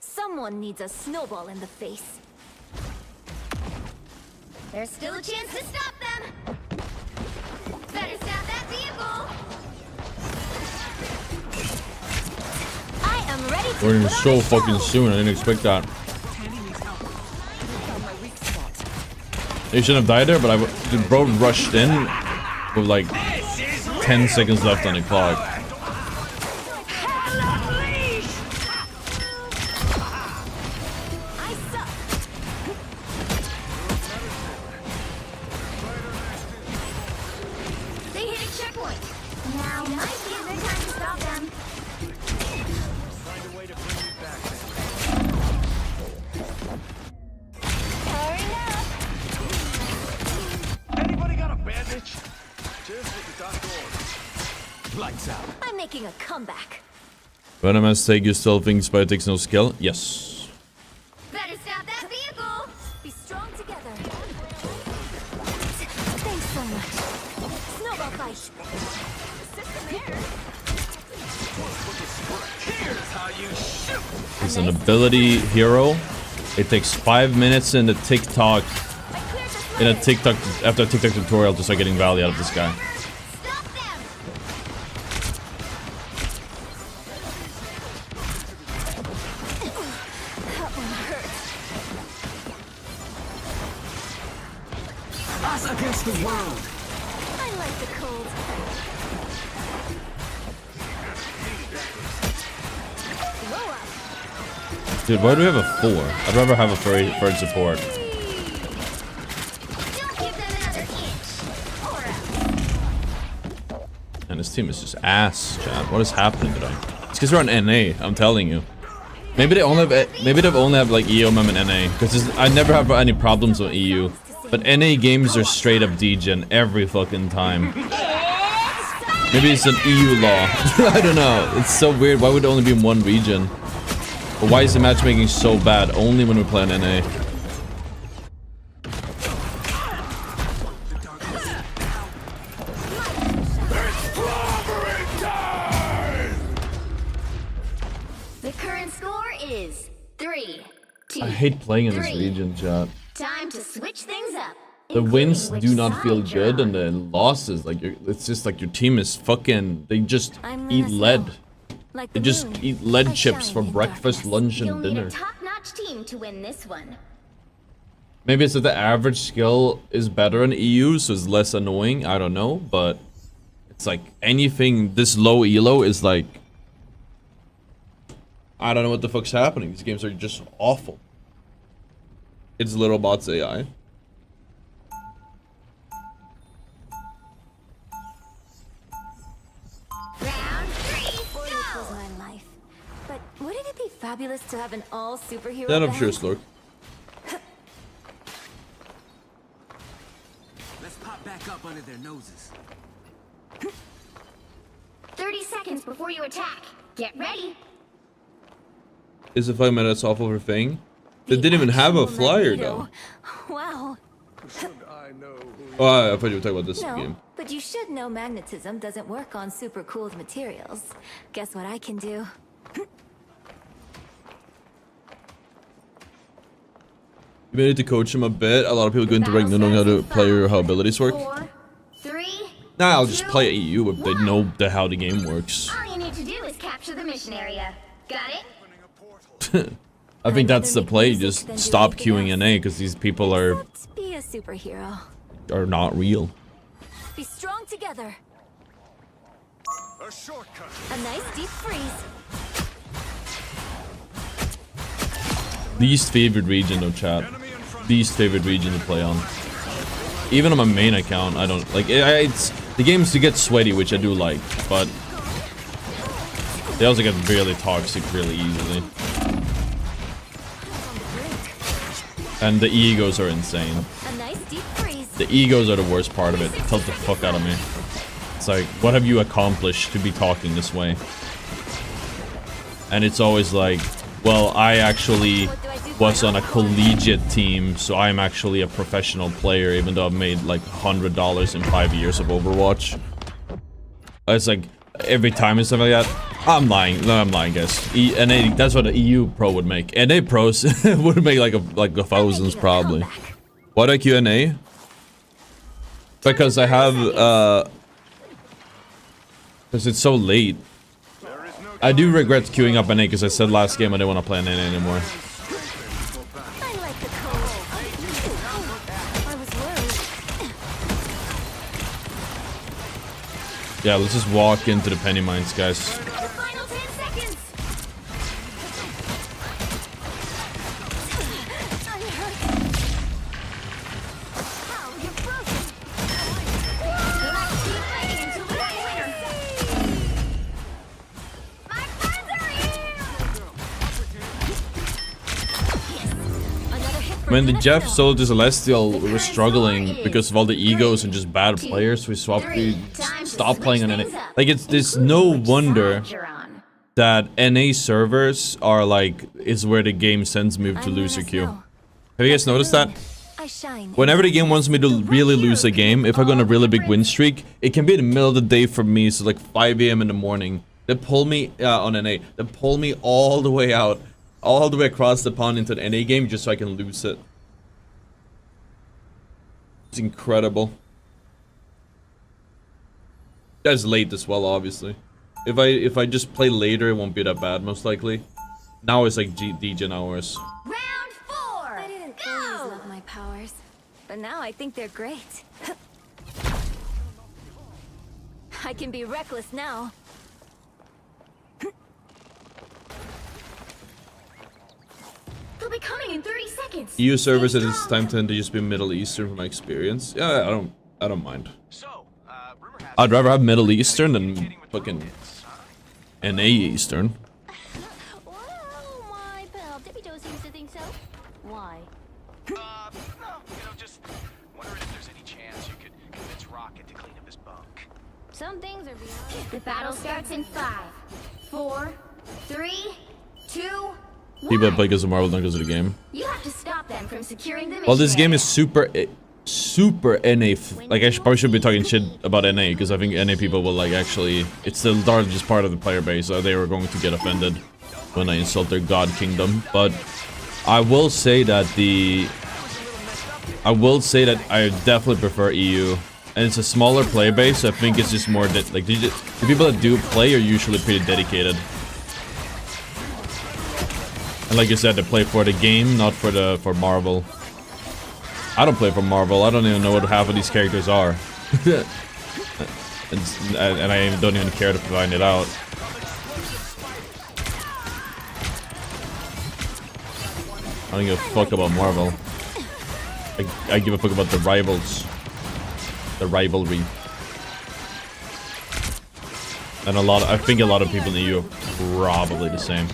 Someone needs a snowball in the face. There's still a chance to stop them. Better stop that vehicle. I am ready to We're in put on so a fucking show. soon, I didn't expect that. They shouldn't have died there, but the bro rushed in with like 10 seconds left on the clock. I suck. They hit a checkpoint. Now might be a good time to stop them. Find a way to bring me back then. Hurry up. Anybody got a bandage? Just what the doctor ordered. Lights out. I'm making a comeback. When I must take, you still think Spider takes no skill? Yes. Better stop that vehicle! Be strong together. Thanks so much. Snowball fight. System there. Here's how you shoot. He's an ability hero. It takes 5 minutes in the TikTok, after a TikTok tutorial to start getting value out of this guy. Stop them! That one hurt. Us against the world. I like the cold. Blow up. Dude, why do we have a 4? I'd rather have a third support. Don't give them another inch! Or else. And this team is just ass, chat. What is happening today? It's because we're on NA, I'm telling you. Maybe they only have like EO mem and NA. Because I never have any problems with EU. But NA games are straight up degen every fucking time. Maybe it's an EU law. I don't know. It's so weird. Why would it only be in one region? But why is the matchmaking so bad only when we play on NA? The current score is 3, 2, I hate playing in this 3. region, chat. Time to switch things up. The wins including do which not feel side you're good, and on. the losses, like, it's just like your team is fucking. They just I'm eat gonna lead. snow. Like They the just moon. eat lead I chips shine for in breakfast, darkness. lunch, You'll and need dinner. a top-notch team to win this one. Maybe it's that the average skill is better in EU, so it's less annoying. I don't know, but it's like anything this low elo is like. I don't know what the fuck's happening. These games are just awful. It's little bots AI. Round 3, Before this was my life. But wouldn't it be fabulous to have an all superhero That I'm band? sure, Slurk. Let's pop back up under their noses. 30 seconds before you attack. Get ready. Is the 5 minutes awful for thing? They The didn't even have a actual flyer Magneto. though. Wow. Should I know who Oh, I thought you were talking about this No, game. but you should know magnetism doesn't work on super cooled materials. Guess what I can do? You may need to coach him a bit. A lot of people go into rank not knowing how to play or how abilities work. 4, 3. Nah, I'll just 2, play EU if they 1. know how the game works. All you need to do is capture the mission area. Got it? I think I'd that's the rather make play. music Just than do stop anything queuing else. NA because these people are Except be a superhero. not real. Be strong together. a shortcut. A nice deep freeze. Least favorite region though, chat. Least favorite region to play on. Even on my main account, I don't like. It's the games to get sweaty, which I do like, but they also get really toxic really easily. And the egos are insane. A nice deep freeze. The egos are the worst part of it. It tells the fuck out of me. It's like, what have you accomplished to be talking this way? And it's always like, well, I actually was on a collegiate team, so I'm actually a professional player, even though I've made like $100 in 5 years of Overwatch. It's like, every time and stuff like that. I'm lying. No, I'm lying, guys. NA, that's what an EU pro would make. NA pros would make like a thousands probably. Why do I queue NA? Because I have because it's so late. I do regret queuing up NA because I said last game I didn't want to play NA anymore. I like the cold. I was worried. Yeah, let's just walk into the penny mines, guys. The final 10 seconds. I'm hurt. Ow, you're frozen. Let's keep fighting until we get a winner. My friends are here. Another hit for When the Minnesota. Jeff sold to Celestial, we were struggling because of all the egos and just bad players. We stopped playing on NA. Like, there's no wonder. You're on. that NA servers are like, is where the game sends me to lose a queue. Have you guys noticed that? I shine. Whenever the game wants me to really lose a game, if I go on a really big win streak, it can be in the middle of the day for me, so like 5 AM in the morning. They pull me on NA. They pull me all the way out, all the way across the pond into the NA game just so I can lose it. It's incredible. That's late as well, obviously. If I just play later, it won't be that bad, most likely. Now it's like degen hours. Round 4. I didn't always love my powers, but now I think they're great. I can be reckless now. They'll be coming in 30 seconds. EU servers at this time tend to just be Middle Eastern from my experience. Yeah, I don't mind. So, rumor has I'd rather have Middle Eastern than fucking NA Eastern. Well, my pal Tippy Toe seems to think so. Why? no, just wondering if there's any chance you could convince Rocket to clean up his bunk. Some things are beyond. The battle starts in 5, 4, 3, 2, 1. People that play because of Marvel don't go to the game. You have to stop them from securing the mission. Well, this game is super NA. Like, I probably should be talking shit about NA because I think NA people will like actually. It's the largest part of the player base, so they were going to get offended when I insult their god kingdom. But I will say that I definitely prefer EU, and it's a smaller player base. So I think it's just more that like the people that do play are usually pretty dedicated. And like you said, they play for the game, not for Marvel. I don't play for Marvel. I don't even know what half of these characters are. and I don't even care to find it out. I don't give a fuck about Marvel. I give a fuck about the rivals. The rivalry. And I think a lot of people in the EU are probably the same.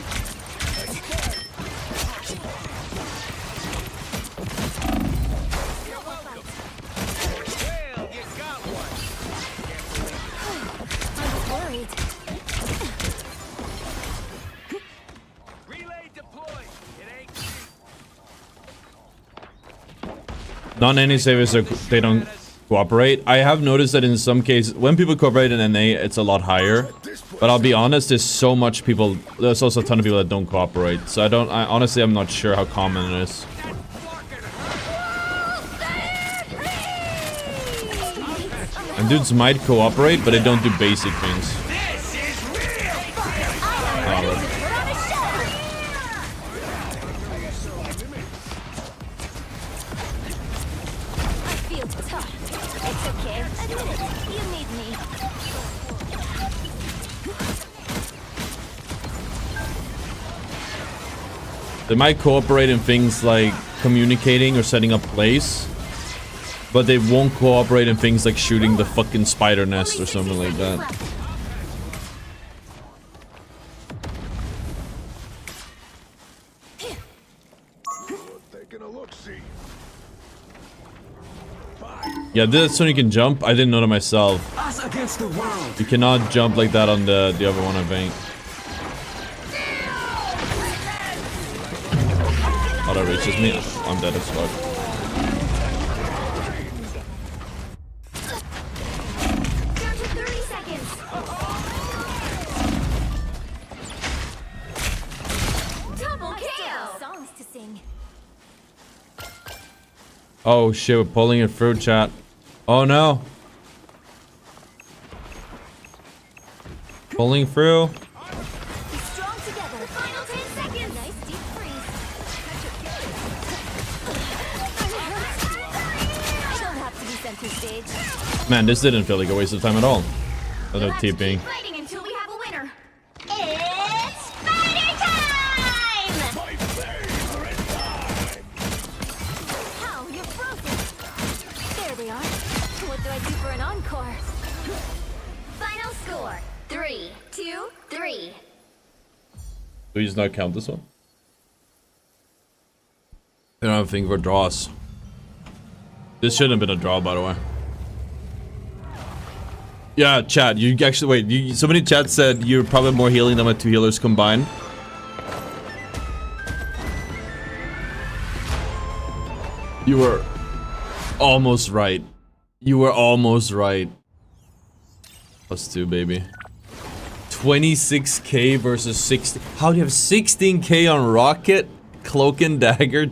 Non-NA savers they don't cooperate. I have noticed that in some cases, when people cooperate in NA, it's a lot higher. But I'll be honest, there's so much people. There's also a ton of people that don't cooperate. So honestly, I'm not sure how common it is. And dudes might cooperate, but they don't do basic things. They might cooperate in things like communicating or setting up plays, but they won't cooperate in things like shooting the fucking spider nest or something like that. Yeah, this one you can jump. I didn't know that myself. You cannot jump like that on the other one, I think. Oh, that reaches me. I'm dead as fuck. Down to 30 seconds. Double kill. Songs to sing. Oh shit, we're pulling it through, chat. Oh no. Pulling through. Strong together. Final 10 seconds. Nice deep freeze. I don't have to be center stage. Man, this didn't feel like a waste of time at all. You'll Another have to keep TPing. fighting until we have a winner. It's fighting time! My favorite time! How? You're frozen. There they are. What do I do for an encore? Final score 3-2-3. Do we just not count this one? I don't have a thing for draws. This shouldn't have been a draw, by the way. Yeah, chat. You actually wait. Somebody in chat said you're probably more healing than my 2 healers combined. You were almost right. You were almost right. +2, baby. 26k versus 60. How do you have 16k on Rocket? Cloak and Dagger?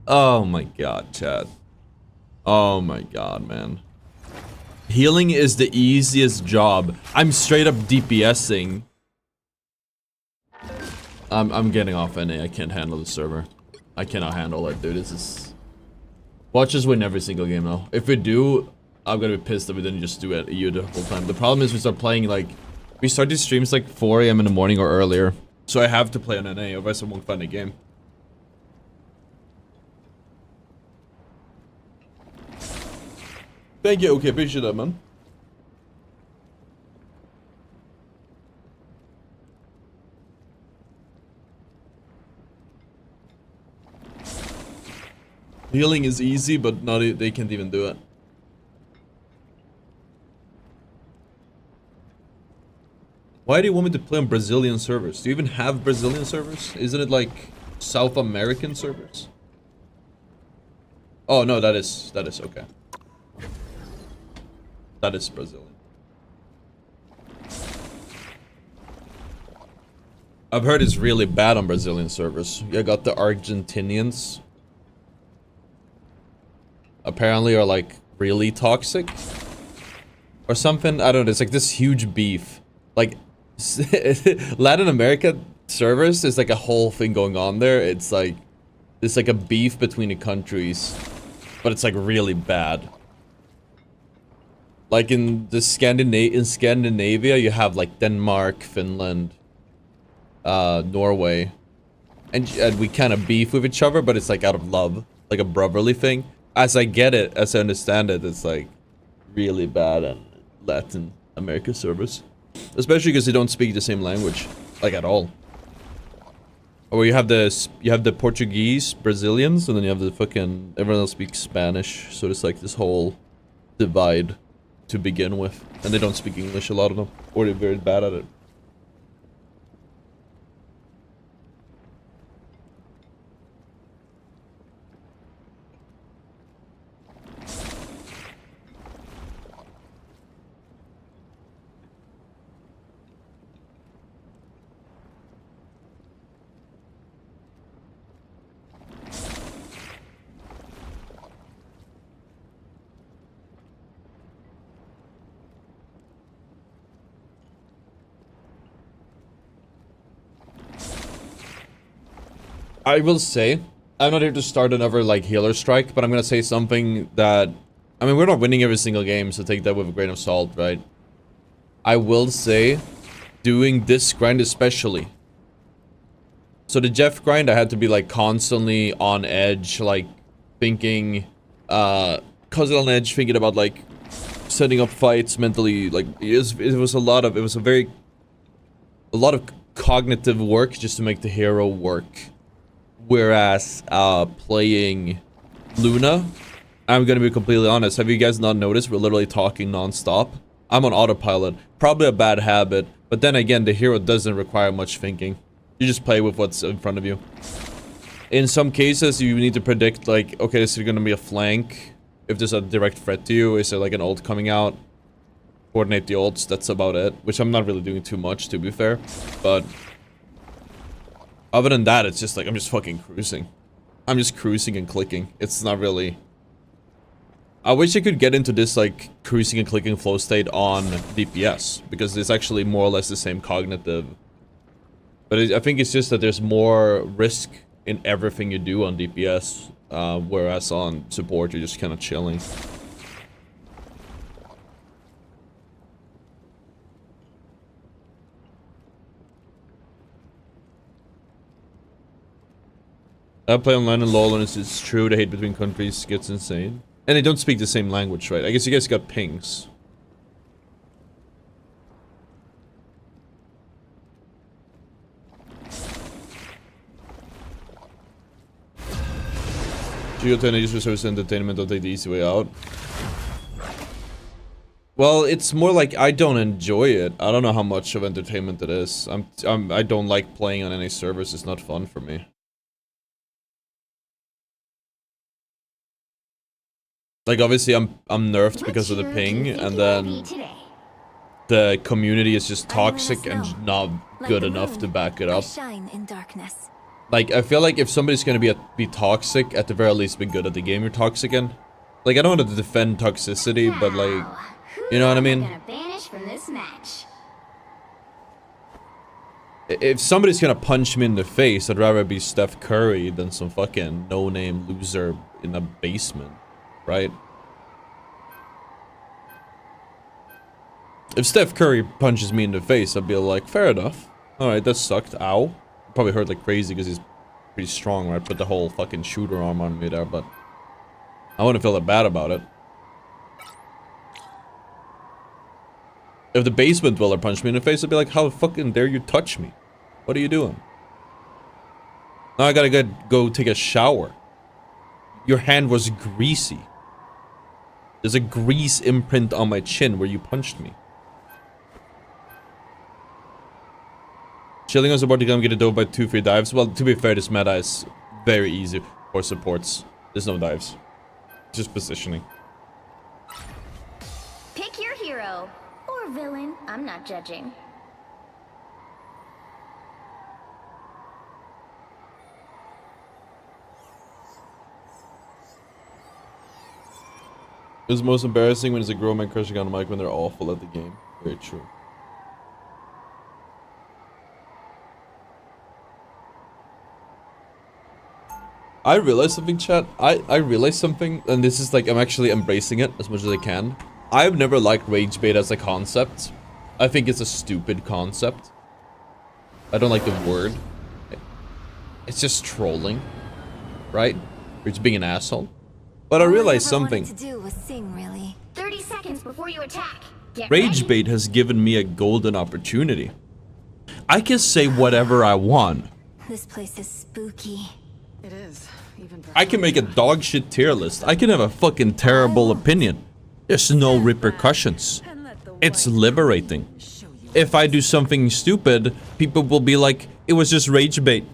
Oh my god, chat. Oh my god, man. Healing is the easiest job. I'm straight up DPSing. I'm getting off NA. I can't handle the server. I cannot handle it, dude. This is... Watch us win every single game now. If we do, I'm gonna be pissed that we didn't just do it EU the whole time. The problem is we start playing like... We start these streams like 4 AM in the morning or earlier. So I have to play on NA, otherwise I won't find a game. Thank you, okay, appreciate that, man. Healing is easy, but not they can't even do it. Why do you want me to play on Brazilian servers? Do you even have Brazilian servers? Isn't it like South American servers? Oh no, that is okay. That is Brazilian. I've heard it's really bad on Brazilian servers. You got the Argentinians. Apparently are like really toxic. Or something. I don't know. It's like this huge beef. Like Latin America servers is like a whole thing going on there. It's like a beef between the countries. But it's like really bad. Like in the Scandinavia, you have like Denmark, Finland, Norway, and we kind of beef with each other, but it's like out of love, like a brotherly thing. As I get it, as I understand it, it's like really bad on Latin America servers, especially because they don't speak the same language, like at all. Or you have the Portuguese Brazilians, and then you have the fucking everyone else speaks Spanish, so it's like this whole divide to begin with, and they don't speak English, a lot of them, or they're very bad at it. I will say, I'm not here to start another like healer strike, but I'm gonna say something that, I mean, we're not winning every single game, so take that with a grain of salt, right? I will say, doing this grind especially. So the Jeff grind, I had to be like constantly on edge, like thinking, constantly on edge, thinking about like setting up fights mentally. Like it was a lot of cognitive work just to make the hero work. Whereas playing Luna, I'm gonna be completely honest, have you guys not noticed we're literally talking non-stop? I'm on autopilot, probably a bad habit, but then again, the hero doesn't require much thinking. You just play with what's in front of you. In some cases, you need to predict like, okay, this is gonna be a flank. If there's a direct threat to you, is there like an ult coming out? Coordinate the ults, that's about it. Which I'm not really doing too much, to be fair, but other than that, it's just like, I'm just fucking cruising. I'm just cruising and clicking. It's not really... I wish I could get into this, like, cruising and clicking flow state on DPS. Because it's actually more or less the same cognitive. But I think it's just that there's more risk in everything you do on DPS. Whereas on support, you're just kind of chilling. I play online and LoL, and it's true, the hate between countries gets insane. And they don't speak the same language, right? I guess you guys got pings. Geotech used for service entertainment, don't take the easy way out. Well, it's more like I don't enjoy it. I don't know how much of entertainment it is. I don't like playing on any servers. It's not fun for me. Like obviously I'm nerfed because of the ping, and then the community is just toxic and not good enough to back it up. Like I feel like if somebody's gonna be toxic, at the very least be good at the game you're toxic in. Like I don't want to defend toxicity, but like, you know what I mean? If somebody's gonna punch me in the face, I'd rather be Steph Curry than some fucking no-name loser in a basement, right? If Steph Curry punches me in the face, I'd be like, fair enough. Alright, that sucked. Ow. Probably hurt like crazy because he's pretty strong, right? Put the whole fucking shooter arm on me there, but I wouldn't feel that bad about it. If the basement dweller punched me in the face, I'd be like, how fucking dare you touch me? What are you doing? Now I gotta go take a shower. Your hand was greasy. There's a grease imprint on my chin where you punched me. Chilling was about to come get a dope by 2 free dives. Well, to be fair, this meta is very easy for supports. There's no dives. It's just positioning. Pick your hero. Or villain. I'm not judging. It was most embarrassing when it's a grown man crushing on a mic when they're awful at the game. Very true. I realized something, chat. I realized something, and this is like, I'm actually embracing it as much as I can. I've never liked rage bait as a concept. I think it's a stupid concept. I don't like the word. It's just trolling, right? Or just being an asshole. But I realized something. 30 seconds before you attack. Rage bait has given me a golden opportunity. I can say whatever I want. This place is spooky. It is. Even I can make a dog shit tier list. I can have a fucking terrible opinion. There's no repercussions. It's liberating. If I do something stupid, people will be like, it was just rage bait.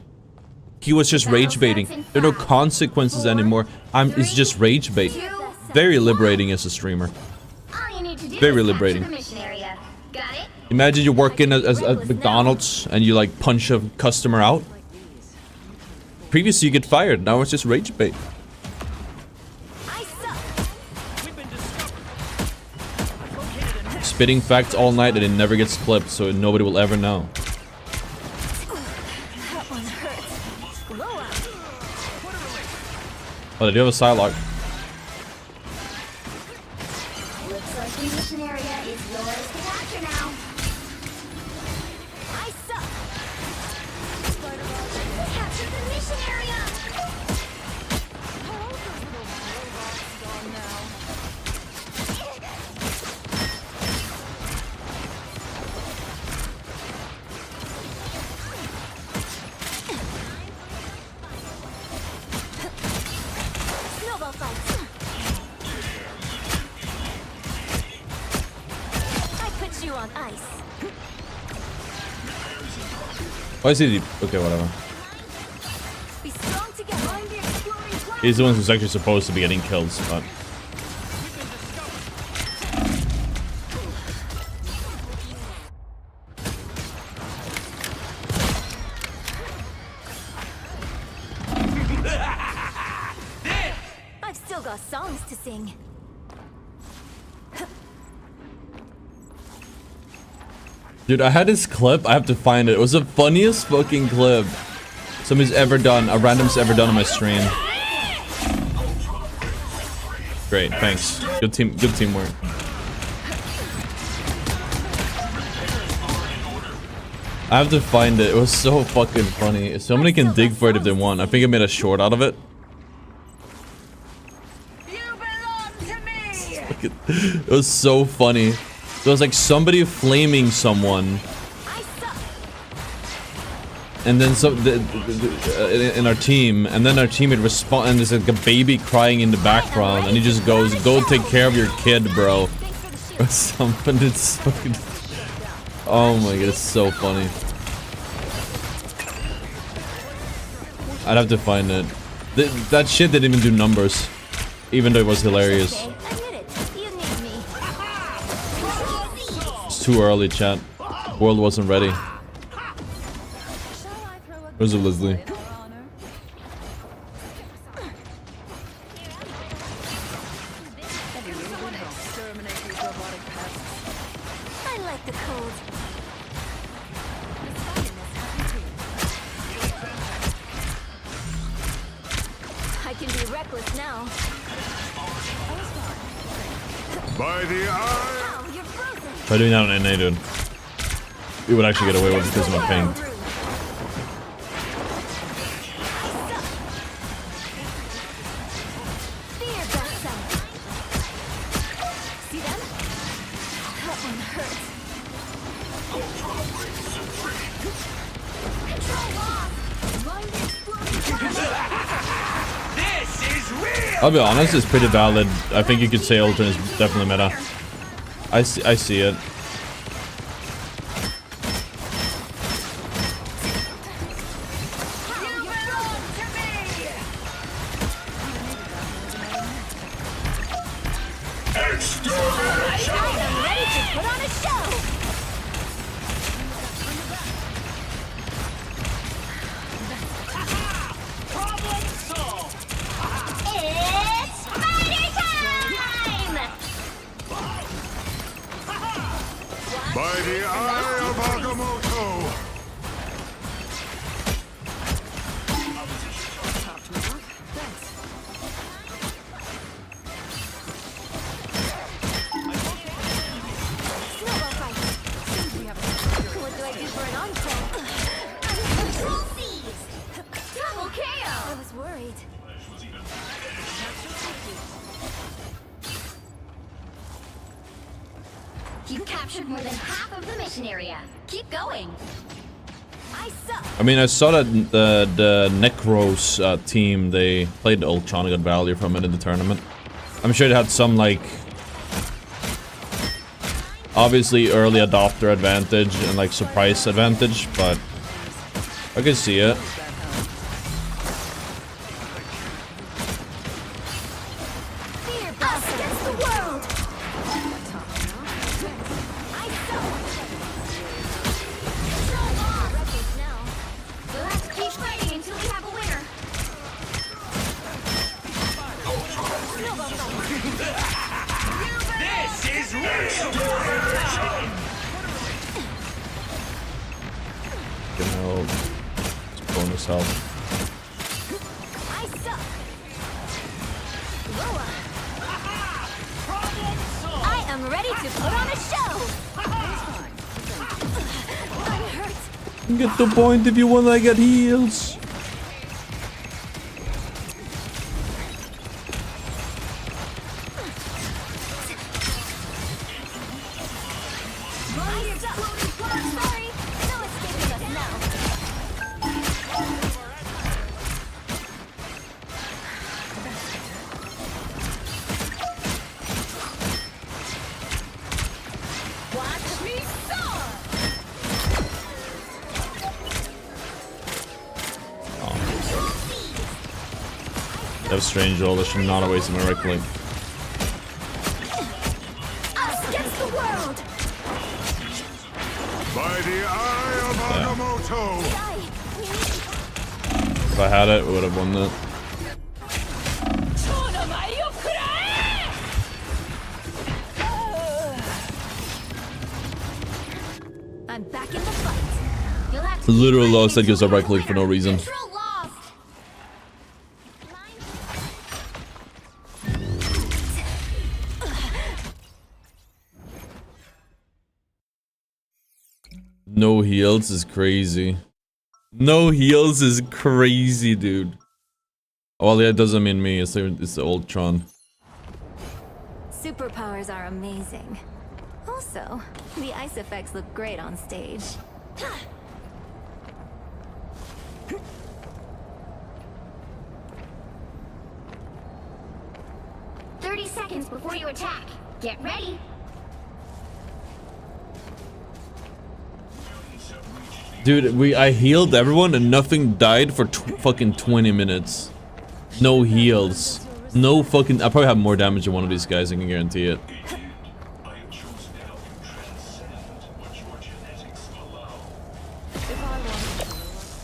He was just rage baiting. There are no consequences anymore. It's just rage bait. Very liberating as a streamer. Very liberating. Imagine you work in at McDonald's and you like punch a customer out. Previously you get fired, now it's just rage bait. Spitting facts all night and it never gets clipped, so nobody will ever know. Oh, they do have a Psylocke. Looks like the mission area is yours to capture now. I suck. Capture the mission area. Snowball fight. I put you on ice. Why is he? Okay, whatever. Be strong together. He's the one who's actually supposed to be getting kills, but. I've still got songs to sing. Dude, I had this clip. I have to find it. It was the funniest fucking clip somebody's ever done. A random's ever done on my stream. Great, thanks. Good teamwork. I have to find it. It was so fucking funny. Somebody can dig for it if they want. I think I made a short out of it. You belong to me. It was so funny. So it was like somebody flaming someone, and then in our team, and then our teammate respond, and there's like a baby crying in the background, and he just goes, "Go take care of your kid, bro." Something it's fucking. Oh my god, it's so funny. I'd have to find it. That shit didn't even do numbers, even though it was hilarious. Okay, admit it. You need me. It's too early, chat. World wasn't ready. Where's the Leslie? I like the cold. I can be reckless now. By the eye. Ow, you're frozen. If I do that on NA, dude, we would actually get away with it because of my ping. Fear blossom. See them? That one hurts. I'll be honest, it's pretty valid. I think you could say Ottr is definitely meta. I see it. I'm ready to put on a show. It's spider time! By the eye of Agamotto. Snowball fight. What do I do for an encore? Control thieves! Double KO! I was worried. You've captured more than half of the mission area. Keep going. I suck. I mean, I saw that the Necros team, they played Ultron and got value from it in the tournament. I'm sure they had some, like, obviously early adopter advantage and, like, surprise advantage, but I can see it. Fear blossom against the world. I suck. Reckless now. We'll have to keep fighting until we have a winner. Snowball fight. You know, it's bonus health. I suck. Loa. I am ready to put on a show. I'm hurt. Get the point if you wanna get heals. I suck. Sorry. No escaping us now. Watch me soar! That was strange, all. I should not have wasted my right click. Us against the world. By the eye of Agamotto. If I had it, we would have won that. I'm back in the fight. You'll have to Literal keep lost that fighting gives a until we right click for no have a winner. reason. Control lost. No heals is crazy. No heals is crazy, dude. Well, yeah, it doesn't mean me. It's the Ultron. Superpowers are amazing. Also, the ice effects look great on stage. 30 seconds before you attack. Get ready. Dude, I healed everyone and nothing died for fucking 20 minutes. No heals. No fucking... I probably have more damage than one of these guys, I can guarantee it.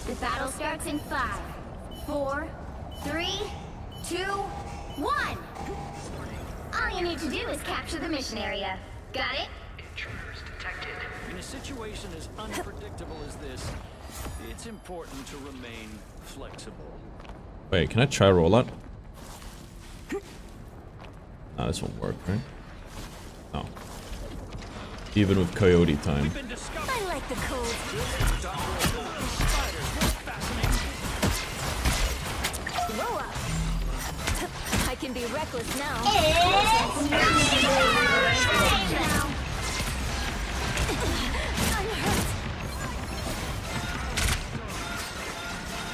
The battle starts in 5, 4, 3, 2, 1. All you need to do is capture the mission area. Got it? Intruders detected. In a situation as unpredictable as this, it's important to remain flexible. Wait, can I try rollout? Nah, this won't work, right? No. Even with coyote time. I like the cold. Grow up. I can be reckless now.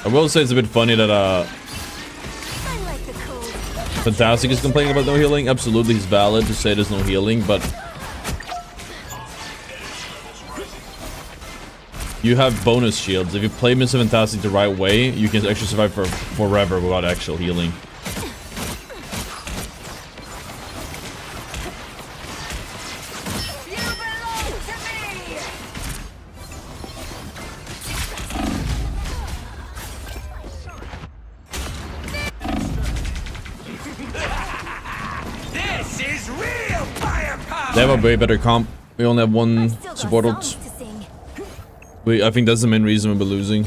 I will say it's a bit funny that I like the cold. Fantastic is complaining about no healing. Absolutely, he's valid to say there's no healing, but you have bonus shields. If you play Mr. Fantastic the right way, you can actually survive for forever without actual healing. They have a way better comp. We only have one support ult. I think that's the main reason we'll be losing.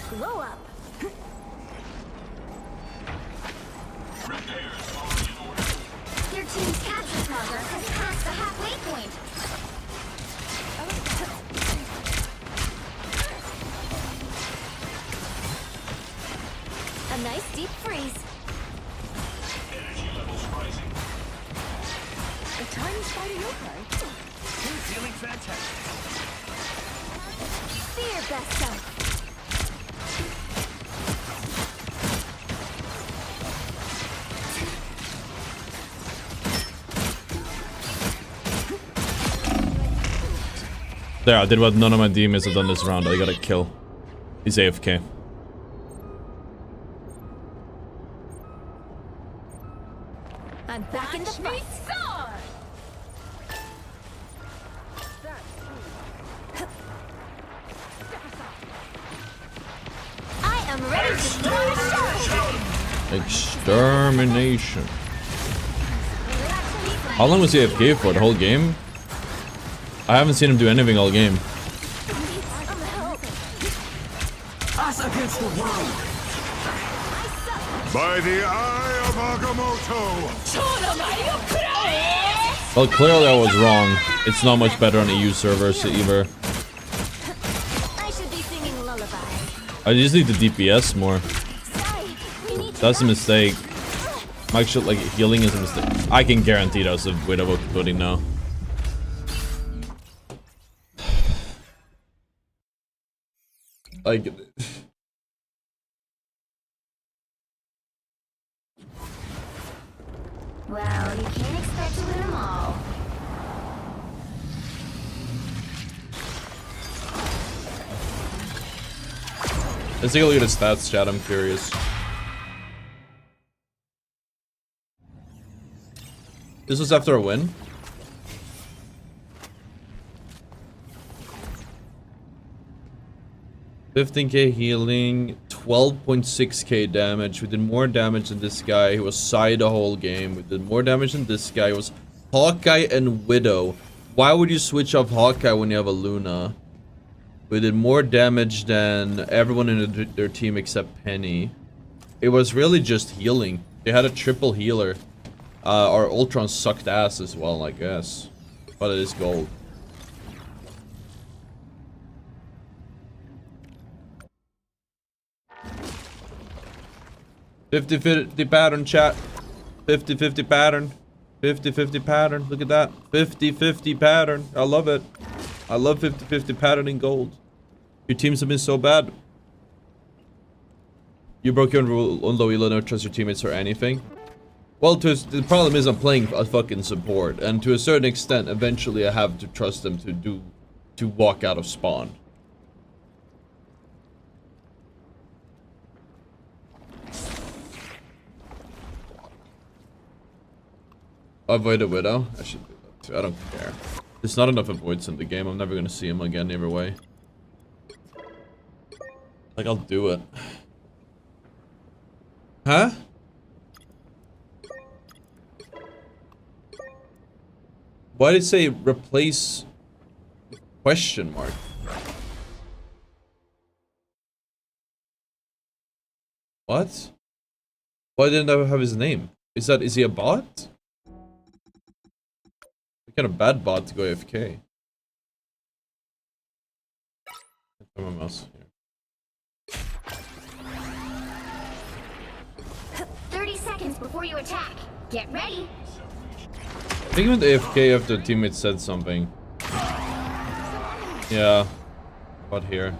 Grow up. Your team's capture progress has passed the halfway point. A nice deep freeze. A tiny spider yokai. Feeling fantastic. Be your best self. There, I did what none of my demons have done this round. I got a kill. He's AFK. I'm back in the fight. I am ready to throw a shot. Extermination. How long was he AFK for? The whole game? I haven't seen him do anything all game. By the eye of Agamotto! Well, clearly I was wrong. It's not much better on EU servers either. I should be singing lullabies. I just need the DPS more. Sorry, we need to That's a mistake. Actually, like, healing is a mistake. I can guarantee that's a way of putting now. Like... Well, you can't expect to win them all. Let's take a look at his stats, chat. I'm curious. This was after a win. 15k healing, 12.6k damage. We did more damage than this guy who was Psy the whole game. We did more damage than this guy. It was Hawkeye and Widow. Why would you switch off Hawkeye when you have a Luna? We did more damage than everyone in their team except Penny. It was really just healing. They had a triple healer. Our Ultron sucked ass as well, I guess. But it is gold. "50-50 pattern, chat. 50-50 pattern. 50-50 pattern. Look at that. 50-50 pattern. I love it. I love 50-50 pattern in gold. Your teams have been so bad. You broke your rule on low elo, don't trust your teammates or anything. Well, the problem is I'm playing a fucking support, and to a certain extent, eventually I have to trust them to walk out of spawn. Avoid a widow? I should do that too. I don't care. There's not enough avoids in the game. I'm never gonna see him again either way. Like, I'll do it. Huh? Why did it say replace question mark? What? Why didn't I have his name? Is he a bot? What kind of bad bot to go AFK? Put my mouse here. 30 seconds before you attack. Get ready. I think he went AFK after the teammate said something. Yeah. But here.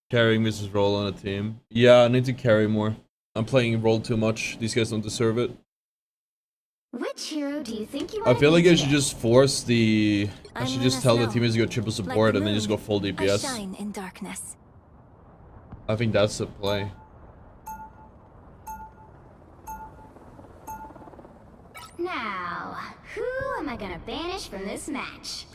Carrying Mrs. Roll on a team. Yeah, I need to carry more. I'm playing role too much. These guys don't deserve it. Which hero do you think you I want feel to like be I should just force the... I should just tell the Snow, teammates to go triple support like and then just go full a DPS. shine in darkness. I think that's the play. Now, who am I gonna banish from this match?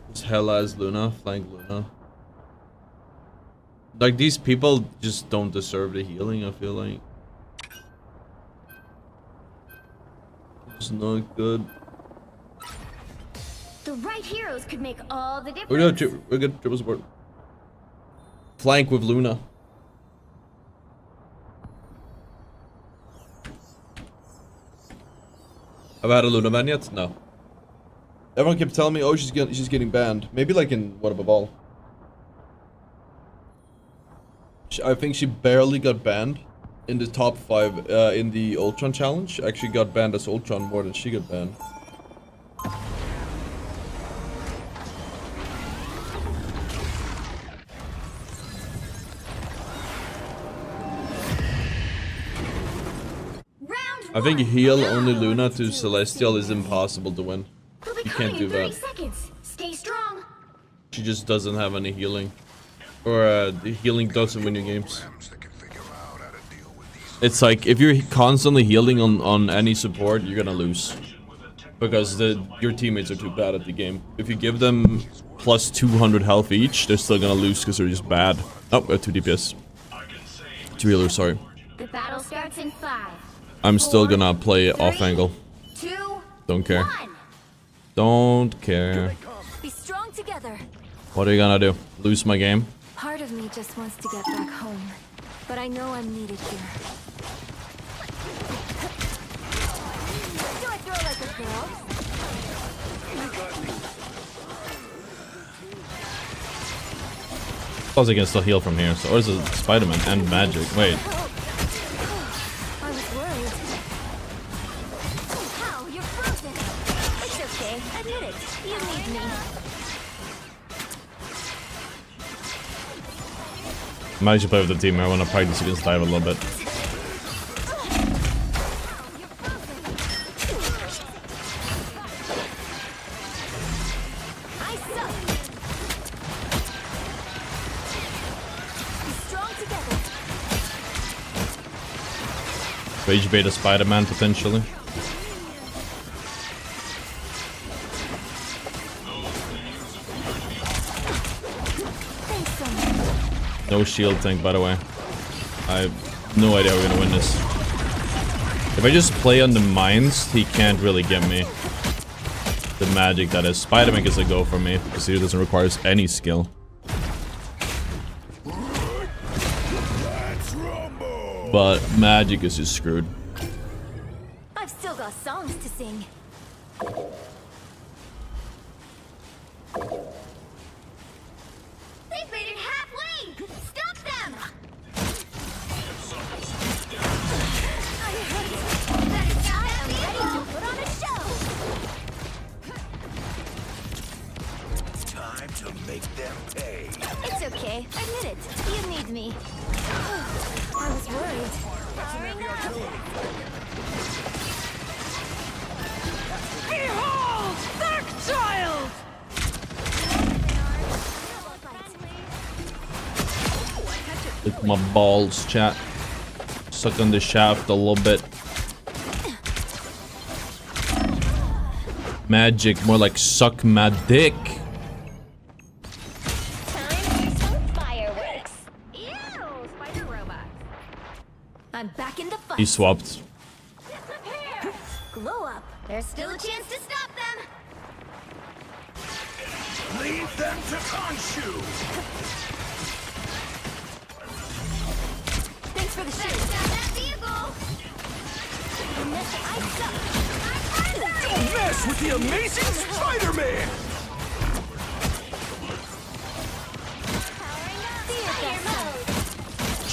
It's hella as Luna, flank Luna. Like, these people just don't deserve the healing, I feel like. It's not good. The right heroes could make all the difference. We're good, triple support. Flank with Luna. Have I had a Luna ban yet? No. Everyone kept telling me, oh, she's getting banned. Maybe like in What Above All. I think she barely got banned in the top 5 in the Ultron challenge. Actually got banned as Ultron more than she got banned. I think heal only Luna to Celestial is impossible to win. You can't do that. Stay strong. She just doesn't have any healing. Or the healing doesn't win you games. It's like if you're constantly healing on any support, you're gonna lose. Because your teammates are too bad at the game. If you give them plus 200 health each, they're still gonna lose because they're just bad. Oh, we have 2 DPS. 2 healers, sorry. The battle starts in 5. I'm still gonna play off angle. 2, Don't care. 1. Don't care. Be strong together. What are you gonna do? Lose my game? Part of me just wants to get back home, but I know I'm needed here. Do I throw like a girl? Plus I can still heal from here, so or is it Spider-Man and magic? Wait. I was You need me. Might actually play with the team. I want to practice against dive a little bit. I suck. Be strong together. Rage bait a Spider-Man potentially. Thanks so much. No shield tank, by the way. I have no idea how we're gonna win this. If I just play on the mines, he can't really get me. The magic that is. Spider-Man gets a go for me because he doesn't require any skill. But magic is just screwed. I've still got songs to sing. They've made it halfway! Stop them! I am ready to put on a show. Time to make them pay. It's okay. Admit it. You need me. I was worried. Powering up. Behold! Dark child! Lick my balls, chat. Suck on the shaft a little bit. Magic, more like suck my dick. Time for some fireworks. Ew! Spider robots. I'm back in the fight. He swapped. Glow up. There's still a chance to stop them. Leave them to Khonshu. Thanks for the Better shield. stop that vehicle. I suck. Don't mess with the amazing Spider-Man.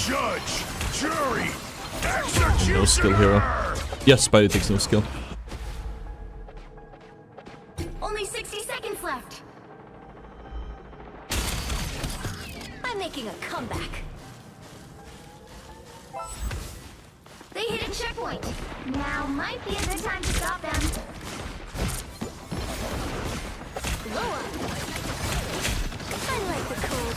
Judge, jury, executioner. No skill hero. Yes, Spidey takes no skill. Only 60 seconds left. I'm making a comeback. They hit a checkpoint. Now might be a good time to stop them. Glow up. I like the cold.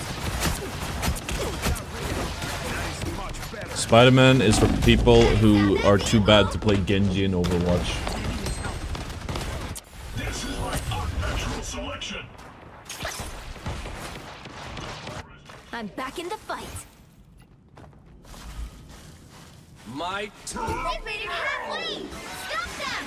Spider-Man is for people who are too bad to play Genji in Overwatch. This is my unnatural selection. I'm back in the fight. My turn. They've made it halfway. Stop them.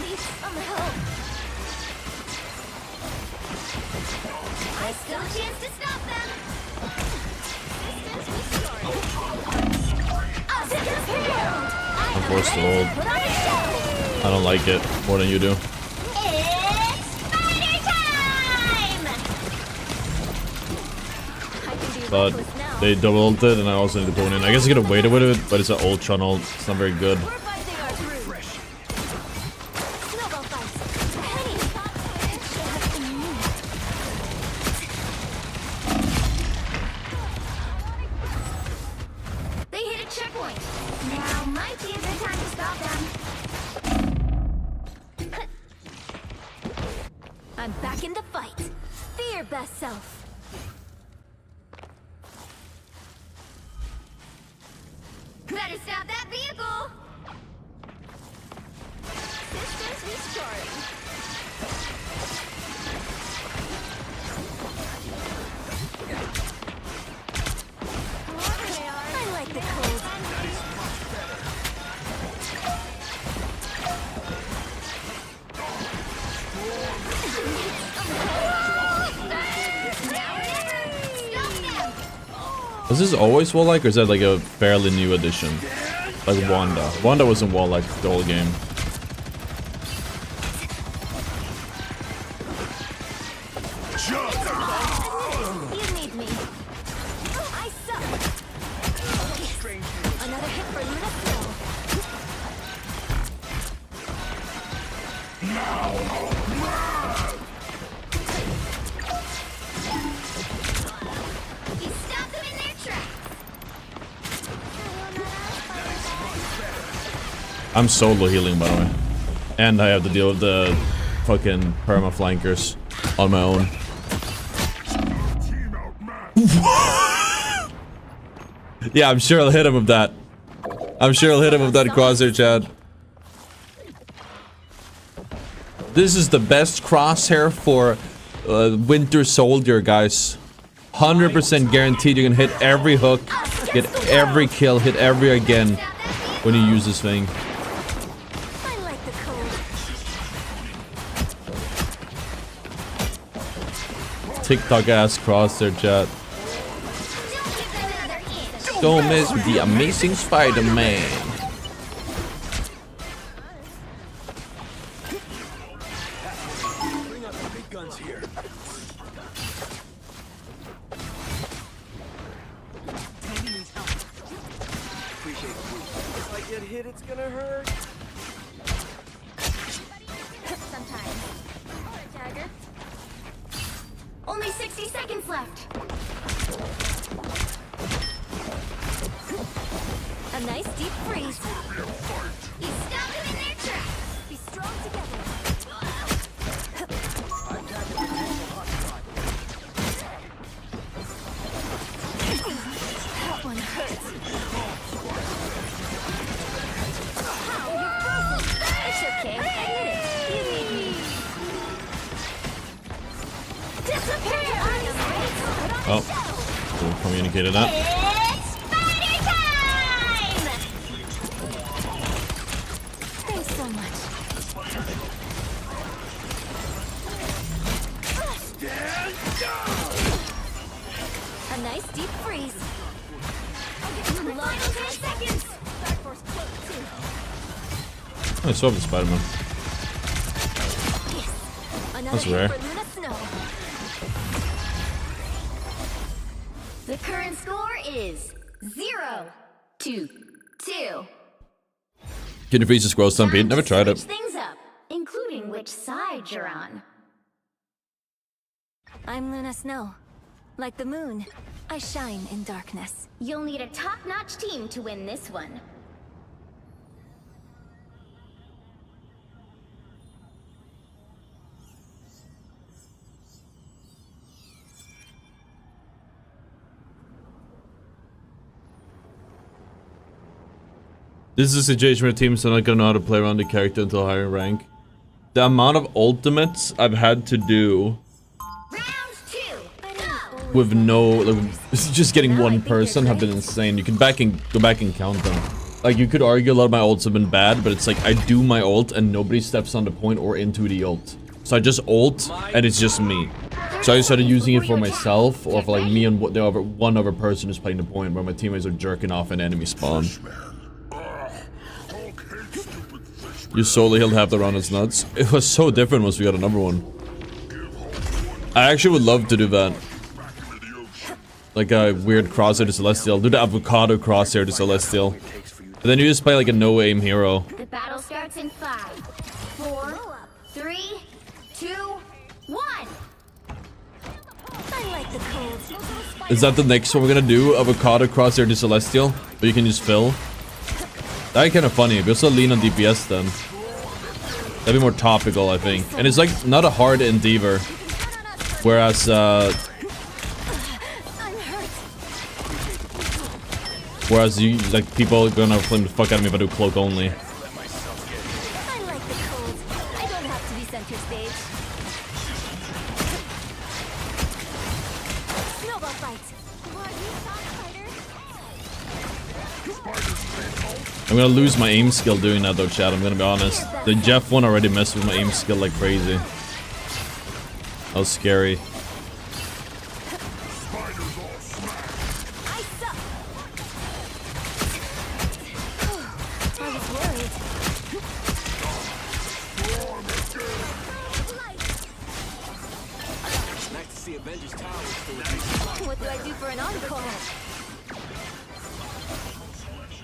Need some help. There's still a chance to stop them. I'm forced to hold. Put on a show. I don't like it more than you do. It's spider time! I can be But reckless now. they double ulted and I also need to pull in. I guess I could have waited with it, but it's an Ultron ult. It's not very good. We're fighting our through. Snowball fight. Penny. They hit a checkpoint. Now might be a good time to stop them. I'm back in the fight. Be your best self. Better stop that vehicle. Systems restoring. I like the cold. Is this always wall-like, or is that like a fairly new addition? Like Wanda. Wanda wasn't wall-like the whole game. Judge, Another hit for Luna Snow. You stopped them in their tracks. I'm solo healing, by the way. And I have to deal with the fucking perma flankers on my own. Yeah, I'm sure I'll hit him with that. I'm sure I'll hit him with that crosshair, Chad. This is the best crosshair for Winter Soldier, guys. 100% guaranteed you can hit every hook, get every kill, hit every again when you use this thing. I like the cold. TikTok ass crosshair, chat. Don't miss the Amazing Spider-Man. Bring up the big guns here. Appreciate the boost. If I get hit, it's gonna hurt. Sometimes. Dagger. Only 60 seconds left. A nice deep freeze. You stopped them in their tracks. Be strong together. That one hurts. How you frozen? It's okay. I did it. You need me. Disappear! Oh, we communicated that. It's spider time! Thanks so much. A nice deep freeze. Final 10 seconds! I saw the Spider-Man. Another That's hit rare. for Luna Snow. The current score is 0-2. Can you freeze the scroll stampede? Never tried it. Switch things up, including which side you're on. I'm Luna Snow. Like the moon, I shine in darkness. You'll need a top-notch team to win this one. This is a situation where teams are not gonna know how to play around the character until higher rank. The amount of ultimates I've had to do Round 2, go! with no, like, just getting one person have been insane. You can go back and count them. Like, you could argue a lot of my ults have been bad, but it's like I do my ult and nobody steps on the point or into the ult. So I just ult and it's just me. So I started using it for myself or for like me and one other person who's playing the point where my teammates are jerking off an enemy spawn. You solo healed half the round, it's nuts. It was so different once we got another one. I actually would love to do that. Like a weird crosshair to Celestial. Do the avocado crosshair to Celestial. And then you just play like a no-aim hero. The battle starts in 5, 4, 3, 2, 1. I like the cold. Is that the next one we're gonna do? Avocado crosshair to Celestial? But you can just fill? That'd be kind of funny. We also lean on DPS then. That'd be more topical, I think. And it's like not a hard endeavor. Whereas you like people are gonna flame the fuck out of me if I do cloak only. I like the cold. I don't have to be center stage. Snowball fight. Why you fighter? I'm gonna lose my aim skill doing that though, chat. I'm gonna be honest. The Jeff one already messed with my aim skill like crazy. That was scary. I suck. I was worried. Nice to see Avengers Tower. What do I do for an encore?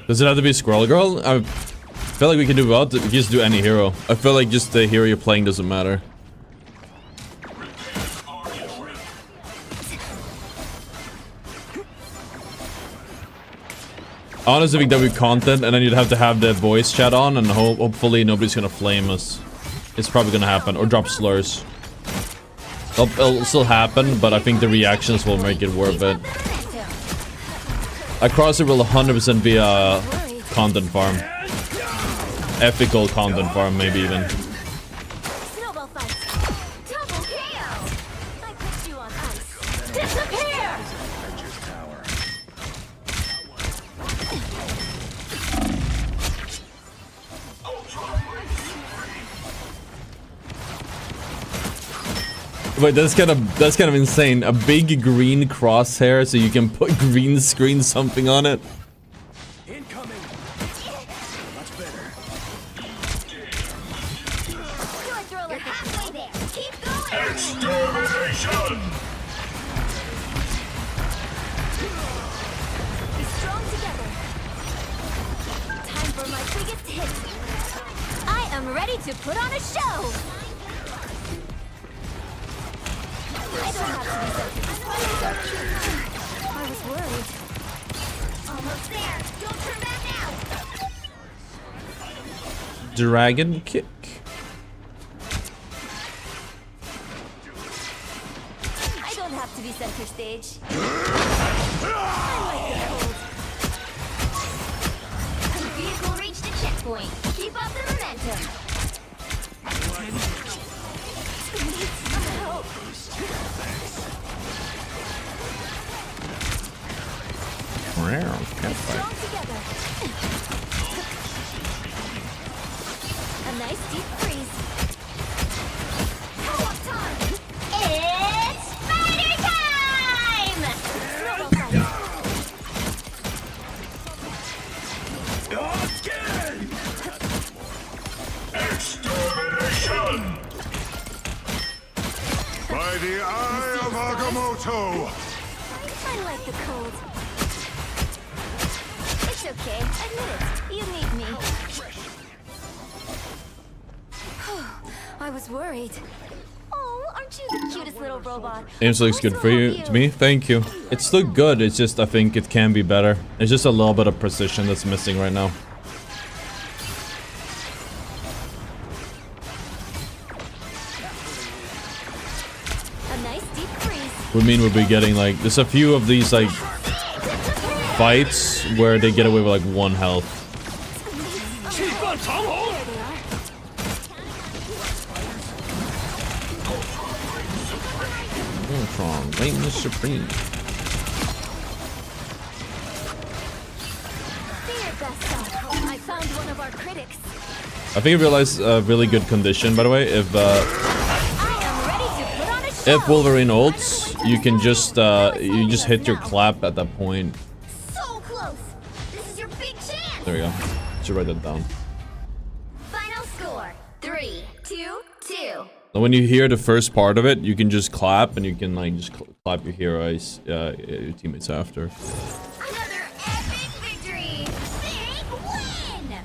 Does it have to be Squirrel Girl? I feel like we can do both. We can just do any hero. I feel like just the hero you're playing doesn't matter. Honestly, think that we content and then you'd have to have the voice chat on and hopefully nobody's gonna flame us. It's probably gonna happen. Or drop slurs. It'll still happen, but I think the reactions will make it worth it. A crosser will 100% be a content farm. Ethical content farm, maybe even. Snowball fight. Double KO. I put you on ice. Disappear. Wait, that's kind of insane. A big green crosshair so you can put green screen something on it. Incoming. Much better. You're halfway there. Keep going. Extermination. Be strong together. Time for my biggest hit. I am ready to put on a show. I don't have to be so I was worried. Almost there. Don't turn back now. Dragon kick. I don't have to be center stage. I like the cold. The vehicle reached a checkpoint. Keep up the momentum. Need some help. Strong together. A nice deep freeze. Co-op time. It's spider time. Snowball fight. Again. Extermination. By the eye of Agamotto. I like the cold. It's okay. Admit it. You need me. I was worried. Oh, aren't you the cutest little robot? Aims looks good for you. To me, thank you. It's still good. It's just I think it can be better. It's just a little bit of precision that's missing right now. A nice deep freeze. Would mean we'll be getting like there's a few of these like fights where they get away with like 1 health. There they are. Ultron, reign supreme. Be your best self. I found one of our critics. I think I realized a really good condition by the way. If I am ready to put on a show. if Wolverine ults, you can just you just hit your clap at that point. So close. This is your big chance. There we go. Should write that down. Final score. 3, 2, 2. So when you hear the first part of it, you can just clap and you can like just clap your heroes, your teammates after. Another epic victory. Big win.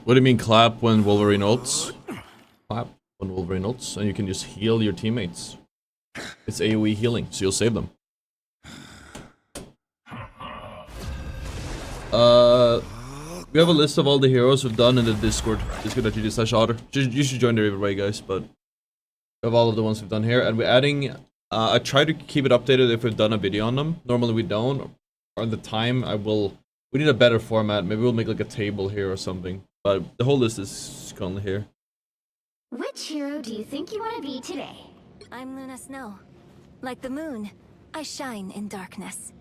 What do you mean clap when Wolverine ults? Clap when Wolverine ults, and you can just heal your teammates. It's AoE healing, so you'll save them. We have a list of all the heroes we've done in the Discord.gg/Ottr. You should join there either way, guys, but we have all of the ones we've done here, and we're adding, I try to keep it updated if we've done a video on them. Normally we don't, or at the time we need a better format. Maybe we'll make like a table here or something. But the whole list is currently here. Which hero do you think you want to be today? I'm Luna Snow. Like the moon, I shine in darkness.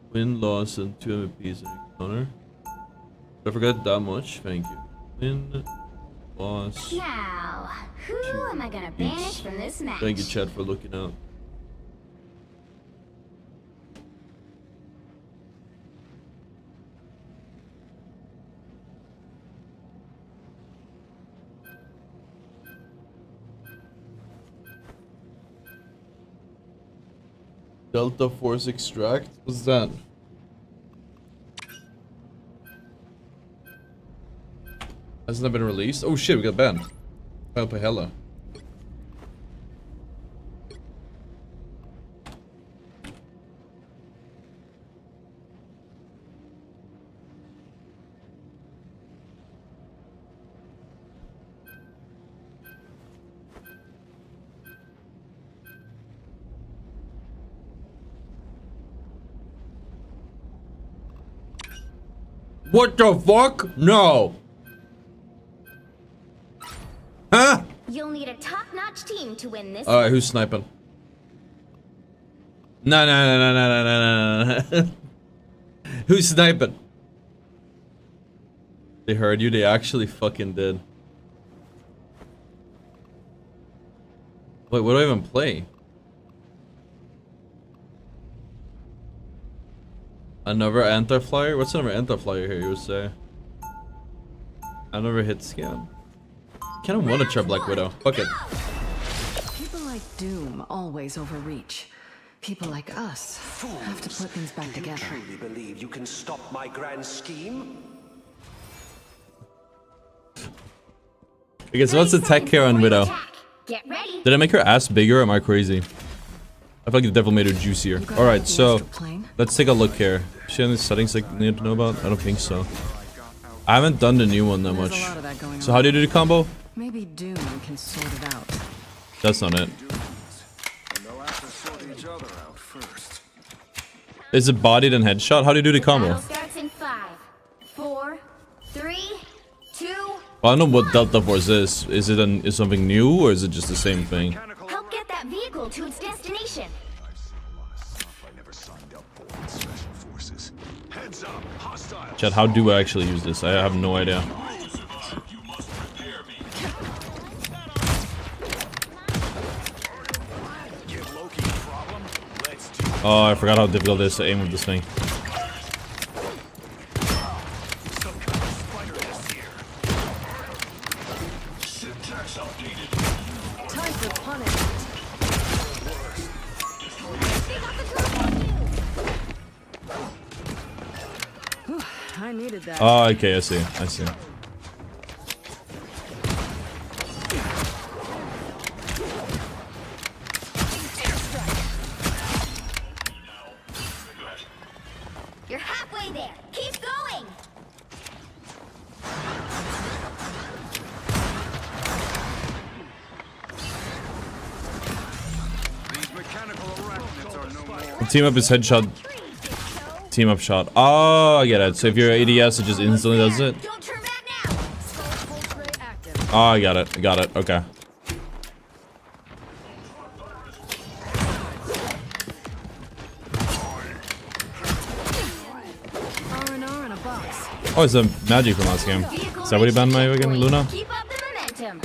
Win, loss, and 2 MVPs in encounter. I forgot that much. Thank you. Win, loss. Now, who am I gonna banish from this match? Thank you, chat, for looking out. Delta Force Extract? What's that? Hasn't that been released? Oh shit, we got banned. I'll play hella. What the fuck? No. Huh? You'll need a top-notch team to win this. Alright, who's sniping? No. Who's sniping? They heard you, they actually fucking did. Wait, what do I even play? Another anti-flyer? What's another anti-flyer here, you would say? Another hit scan. Kinda wanna try Black Widow. Fuck it. People like Doom always overreach. People like us have to put things back together. Do you truly believe you can stop my grand scheme? Okay, so what's the tech here on Widow? Get ready. Did I make her ass bigger or am I crazy? I feel like it definitely made her juicier. Alright, so let's take a look here. Is she have any settings I need to know about? I don't think so. I haven't done the new one that much. So how do you do the combo? Maybe Doom can sort it out. That's not it. Is it body then headshot? How do you do the combo? Battle starts in 5, 4, 3, 2. Well, I don't know what Delta Force is. Is it something new or is it just the same thing? Help get that vehicle to its destination. Chat, how do I actually use this? I have no idea. Oh, I forgot how difficult it is to aim with this thing. I needed that. Oh, okay, I see. You're halfway there. Keep going. Team up is headshot. Team up shot. Oh, I get it. So if you're ADS, it just instantly does it. Oh, I got it. Okay. Oh, it's a magic from last game. Is that what he banned my again, Luna? Keep up the momentum.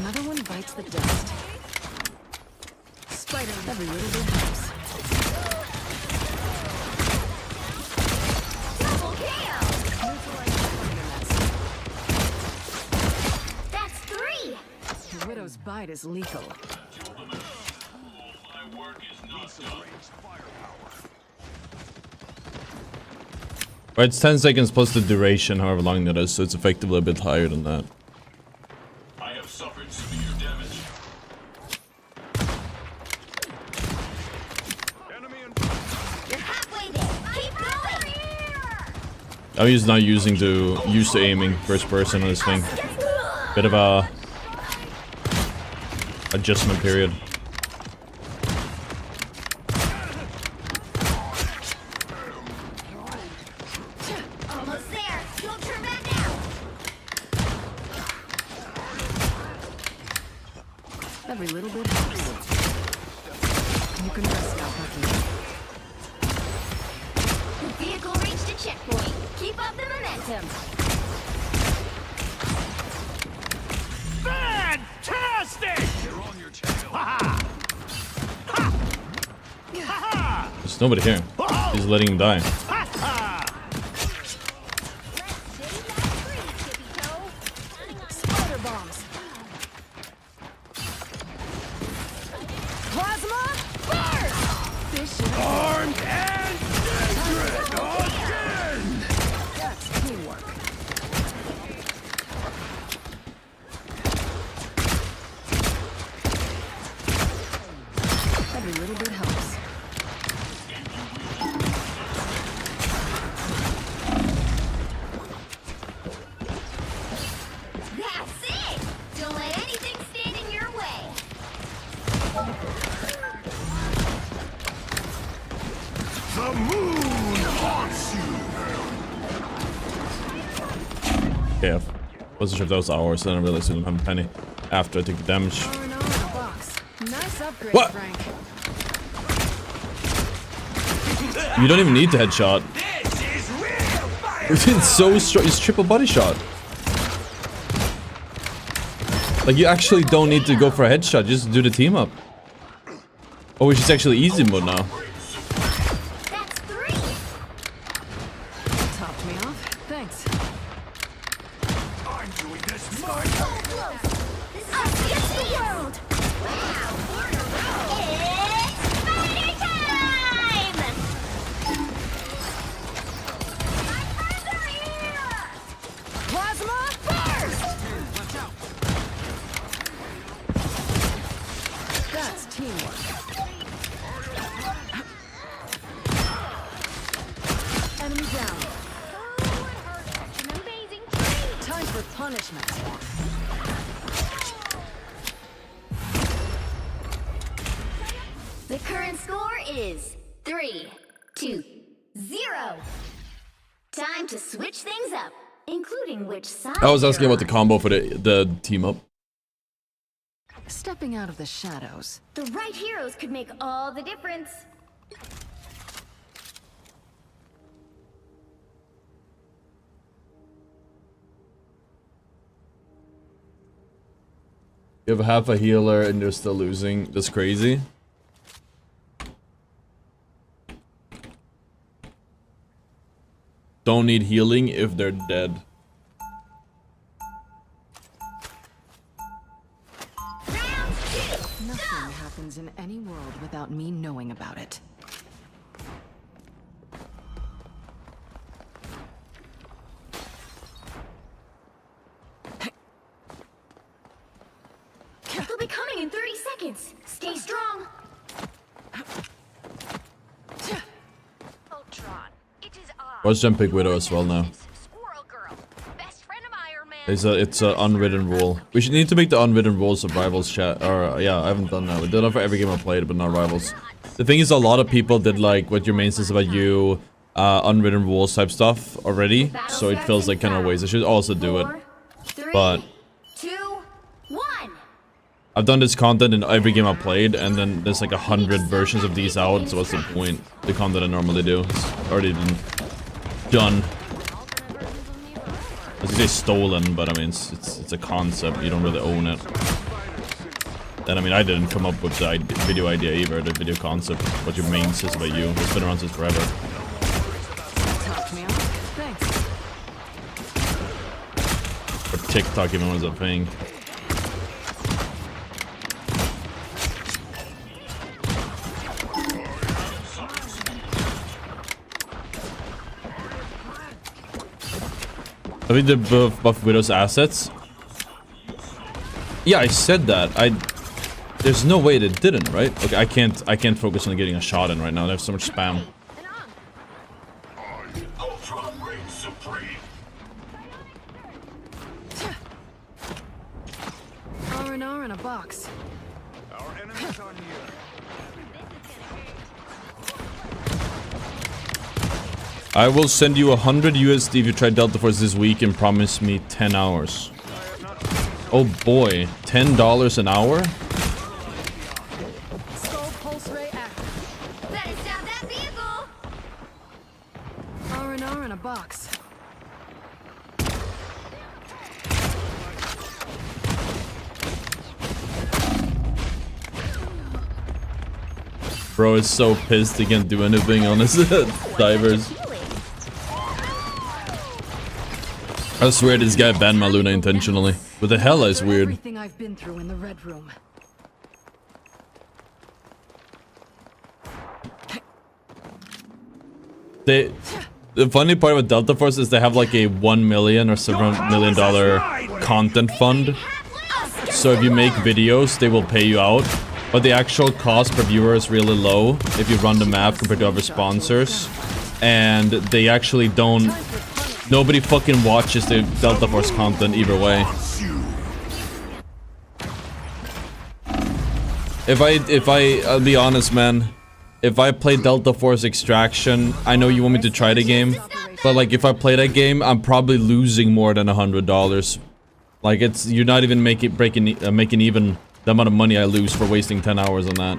Another one bites the dust. Spider, every little bit helps. Double kill. That's 3. The Widow's bite is lethal. Right, it's 10 seconds plus the duration, however long that is, so it's effectively a bit higher than that. I have suffered severe damage. You're halfway there. Keep going. I'm just not used to aiming first person on this thing. Bit of a adjustment period. Every little bit helps. You can rest now, Bucky. The vehicle reached a checkpoint. Keep up the momentum. Fantastic! You're on your channel. Ha ha! There's nobody here. He's letting him die. Spider bombs. Plasma burst. Fish Armed and dangerous again! That's teamwork. Every little bit helps. That's it! Don't let anything stand in your way. The moon haunts you! Yeah. Wasn't sure if that was ours, then I realized I didn't have a penny after I took the damage. R&R in a box. Nice upgrade, What? Frank. You don't even need the headshot. This is real fire! It's so strong. It's triple body shot. Like, you actually don't need to go for a headshot. Just do the team up. Oh, which is actually easy mode now. That's 3. Topped me off. Thanks. I'm doing this So close. This is against the world. Wow. It's fighter time! My friends are here! Plasma burst. That's teamwork. Enemy down. Oh, it hurts. An amazing treat. Time for punishment. The current score is 3-2-0. Time to switch things up, including which side. I was asking you're about the on. combo for the team up. Stepping out of the shadows. The right heroes could make all the difference. You have half a healer and you're still losing. That's crazy. Don't need healing if they're dead. Round 2. Nothing happens in any world without me knowing about it. They'll be coming in 30 seconds. Stay strong. Ottr, it is I. Let's jump pick Widow as well now. Squirrel Girl, best friend of Iron Man. It's a unwritten rule. We should need to make the unwritten rules of Rivals chat. Or yeah, I haven't done that. We did that for every game I played, but not Rivals. The thing is, a lot of people did like what your main says about you, unwritten rules type stuff already. So it feels like kind of ways. I should also do it. 4, 3, But 2, 1. I've done this content in every game I played, and then there's like 100 versions of these out. So what's the point? The content I normally do is already been done. I was gonna say stolen, but I mean it's a concept. You don't really own it. And I mean I didn't come up with the video idea either. The video concept, what your main says about you. It's been around since forever. Topped me off. Thanks. Or TikTok even was a thing. I think they buff Widow's assets. Yeah, I said that. There's no way they didn't, right? Okay, I can't focus on getting a shot in right now. There's so much spam. Ultron reigns supreme. R&R in a box. Our enemies are near. I will send you 100 USD if you try Delta Force this week and promise me 10 hours. Oh boy, $10 an hour? Bro is so pissed he can't do anything on his divers. I swear this guy banned my Luna intentionally. What the hell is weird? Everything I've been through in the Red Room. The funny part with Delta Force is they have like a $1 million or several $1 million content fund. So if you make videos, they will pay you out. But the actual cost per viewer is really low if you run the math compared to other sponsors. And they actually don't... Nobody fucking watches the Delta Force content either way. I'll be honest, man. If I play Delta Force Extraction, I know you want me to try the game, but like if I play that game, I'm probably losing more than $100. Like you're not even making even the amount of money I lose for wasting 10 hours on that.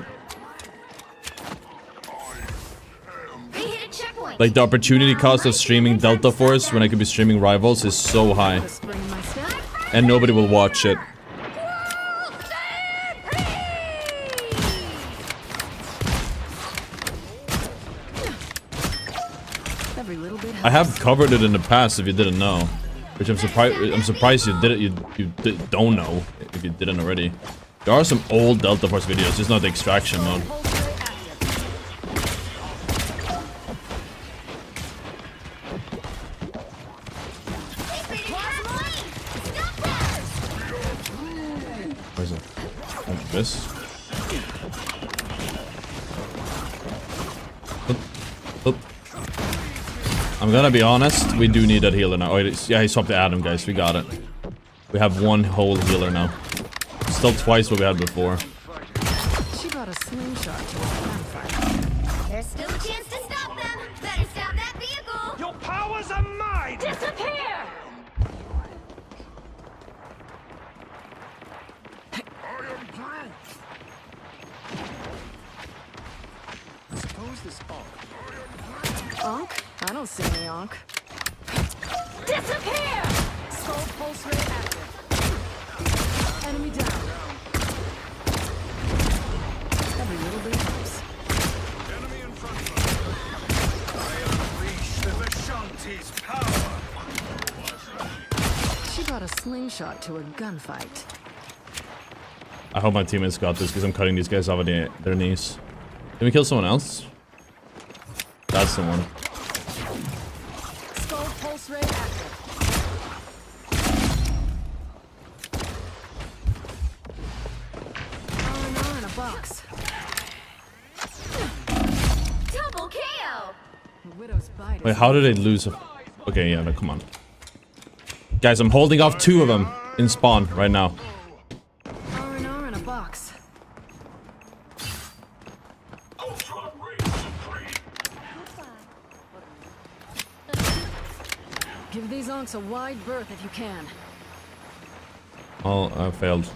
Like the opportunity cost of streaming Delta Force when I could be streaming Rivals is so high, and nobody will watch it. I have covered it in the past if you didn't know, which I'm surprised you did it. You don't know if you didn't already. There are some old Delta Force videos, just not the extraction mode. Where's it? Oh, this. Oop. I'm gonna be honest, we do need that healer now. Oh, yeah, he swapped to Adam, guys. We got it. We have one whole healer now. Still twice what we had before. She got a slingshot to a campfire. There's still a chance to stop them. Better stop that vehicle. Your powers are mine! Disappear! Suppose this Onk? I don't see any onk. Disappear! Skull pulse ray active. Enemy down. Every little bit helps. Enemy in front of us. I unleash the Vishanti's power. She got a slingshot to a gunfight. I hope my teammates got this because I'm cutting these guys off of their knees. Can we kill someone else? That's the one. Skull pulse ray active. R&R in a box. Double KO! The widow's bite. Wait, how did they lose? Okay, yeah, no, come on. Guys, I'm holding off 2 of them in spawn right now. R&R in a box. Ultra Raid Supreme. Give these onks a wide berth if you can. Oh, I failed.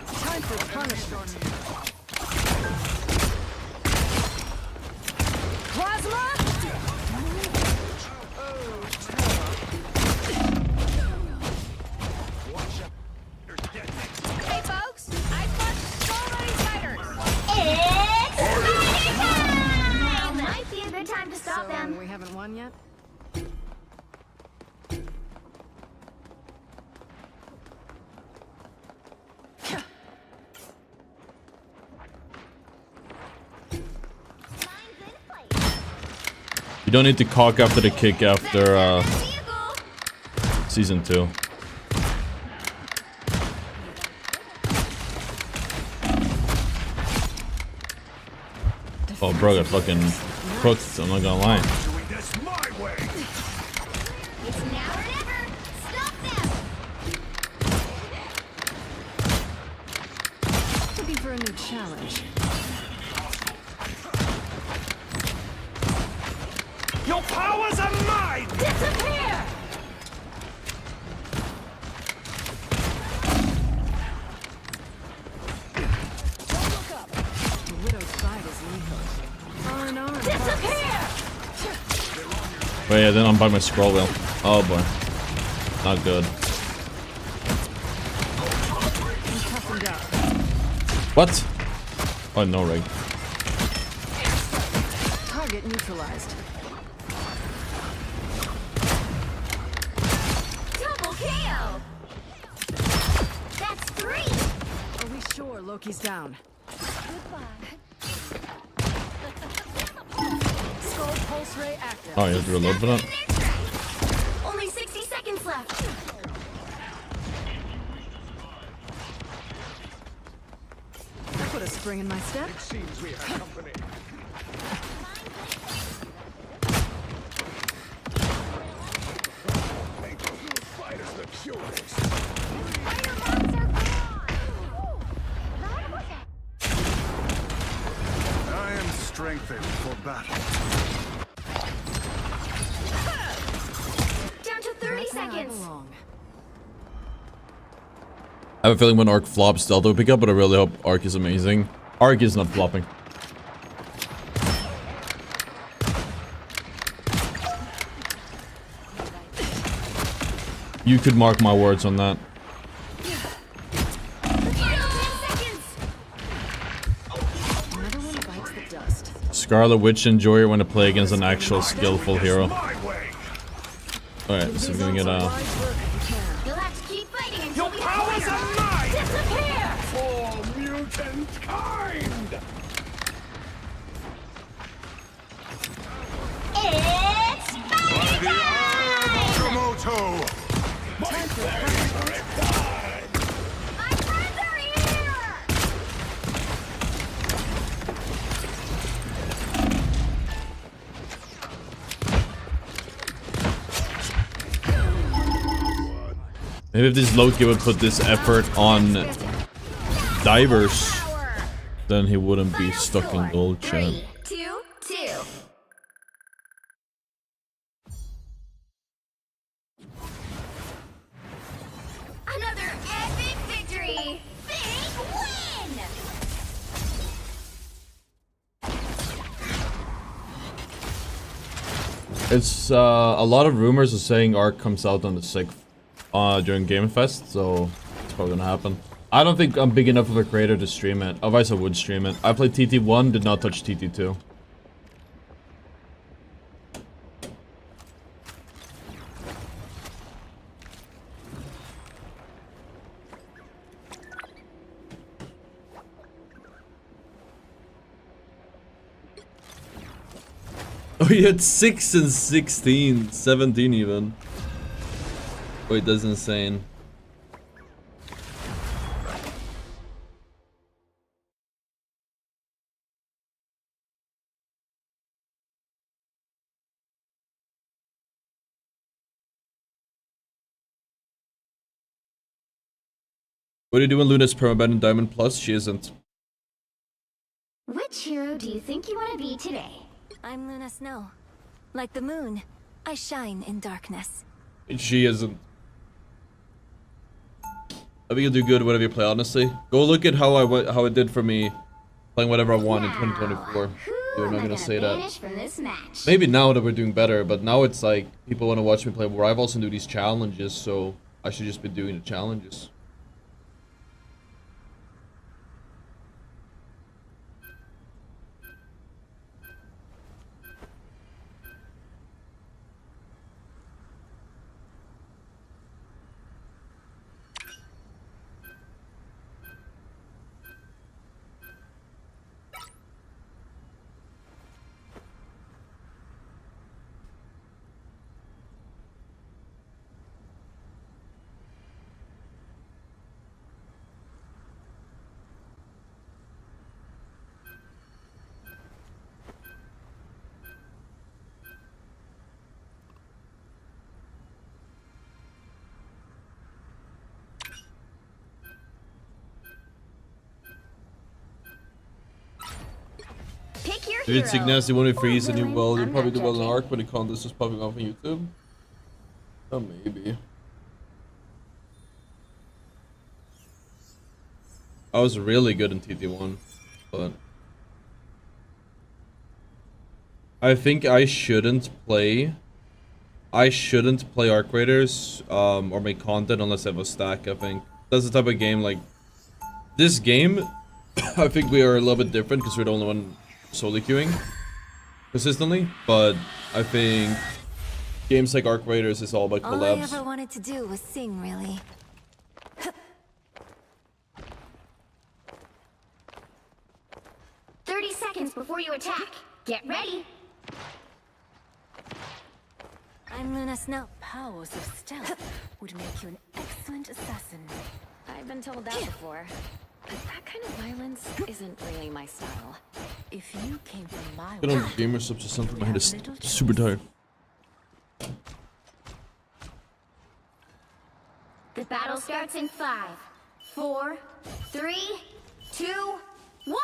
Time for punishment. Plasma! Hey folks, I punched so many spiders. It's time! Might be a good time to stop So, them. we haven't won yet? You don't need to cock after the kick after season 2. Oh, bro got fucking cooked, I'm not gonna lie. Doing this my way. It's now or never. Stop them! Looking for a new challenge. Your powers are mine! Disappear! The widow's bite is lethal. R&R in a box. Disappear! Wait, yeah, then I'm by my scroll wheel. Oh boy. Not good. What? Oh, no, right. Target neutralized. Double KO. That's 3. Are we sure Loki's down? Skull pulse ray active. Oh, you have to reload for that? Only 60 seconds left. That put a spring in my step. It seems we have company. Make those little fighters the cutest. I am strengthened for battle. Down to 30 That's where I seconds. belong. I have a feeling when Arc flops, Stealth will pick up, but I really hope Arc is amazing. Arc is not flopping. You could mark my words on that. 10 seconds. Another one bites the dust. Scarlet Witch enjoy it when I play against an actual skillful hero. My way. Alright, so we're gonna get You'll have to keep fighting until Your we powers have are mine! Disappear! For mutant kind! It's By the eye of Okamoto! My My friends are here! Maybe if this Loki would put this effort on divers, then he wouldn't be stuck in gold, chat. 3, 2, 2. Another epic victory! Big win! It's a lot of rumors are saying Arc comes out on the 6th during Game Fest, so it's probably gonna happen. I don't think I'm big enough of a creator to stream it, otherwise I would stream it. I played TT1, did not touch TT2. Oh, you had 6 and 16, 17 even. Wait, that's insane. What are you doing, Luna's permaban in Diamond Plus? She isn't. Which hero do you think you want to be today? I'm Luna Snow. Like the moon, I shine in darkness. She isn't. I think you'll do good whatever you play, honestly. Go look at how it did for me playing whatever I want in 2024. You're not gonna say that. From this match? Maybe now that we're doing better, but now it's like people want to watch me play more. I've also do these challenges, so I should just be doing the challenges. Pick your If it's hero. Ignacy when we freeze and you villain, well, you I'm probably not do well in judging. Arc, but the contest is popping off on YouTube. Oh, maybe. I was really good in TT1, but I think I shouldn't play Arc Raiders or make content unless I have a stack. I think that's the type of game, like this game I think we are a little bit different because we're the only one solo queuing consistently, but I think games like Arc Raiders is all about collabs. All I ever wanted to do was sing, really. 30 seconds before you attack. Get ready. I'm Luna Snow. Powers of stealth would make you an excellent assassin. I've been told that before. But that kind of violence isn't really my style. If you came from my Get on gamer subs or something. My head is super tired. The battle starts in 5, 4, 3, 2, 1.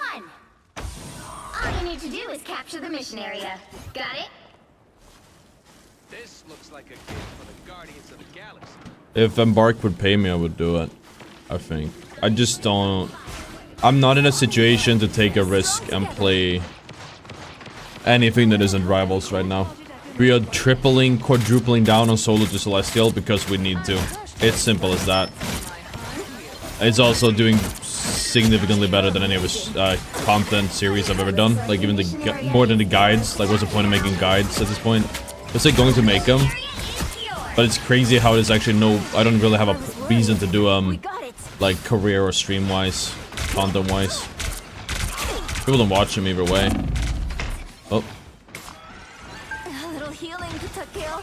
All you need to do is capture the mission area. Got it? This looks like a game for the Guardians of the Galaxy. If Embark would pay me, I would do it. I think. I just don't... I'm not in a situation to take a risk and play anything that isn't Rivals right now. We are tripling, quadrupling down on Solo to Celestial because we need to. It's simple as that. It's also doing significantly better than any of his content series I've ever done. Like even the more than the guides. Like what's the point of making guides at this point? It's like going to make them. But it's crazy how there's actually no... I don't really have a reason to do like career or stream wise, content wise. People don't watch him either way. Oh. A little healing to Takeo.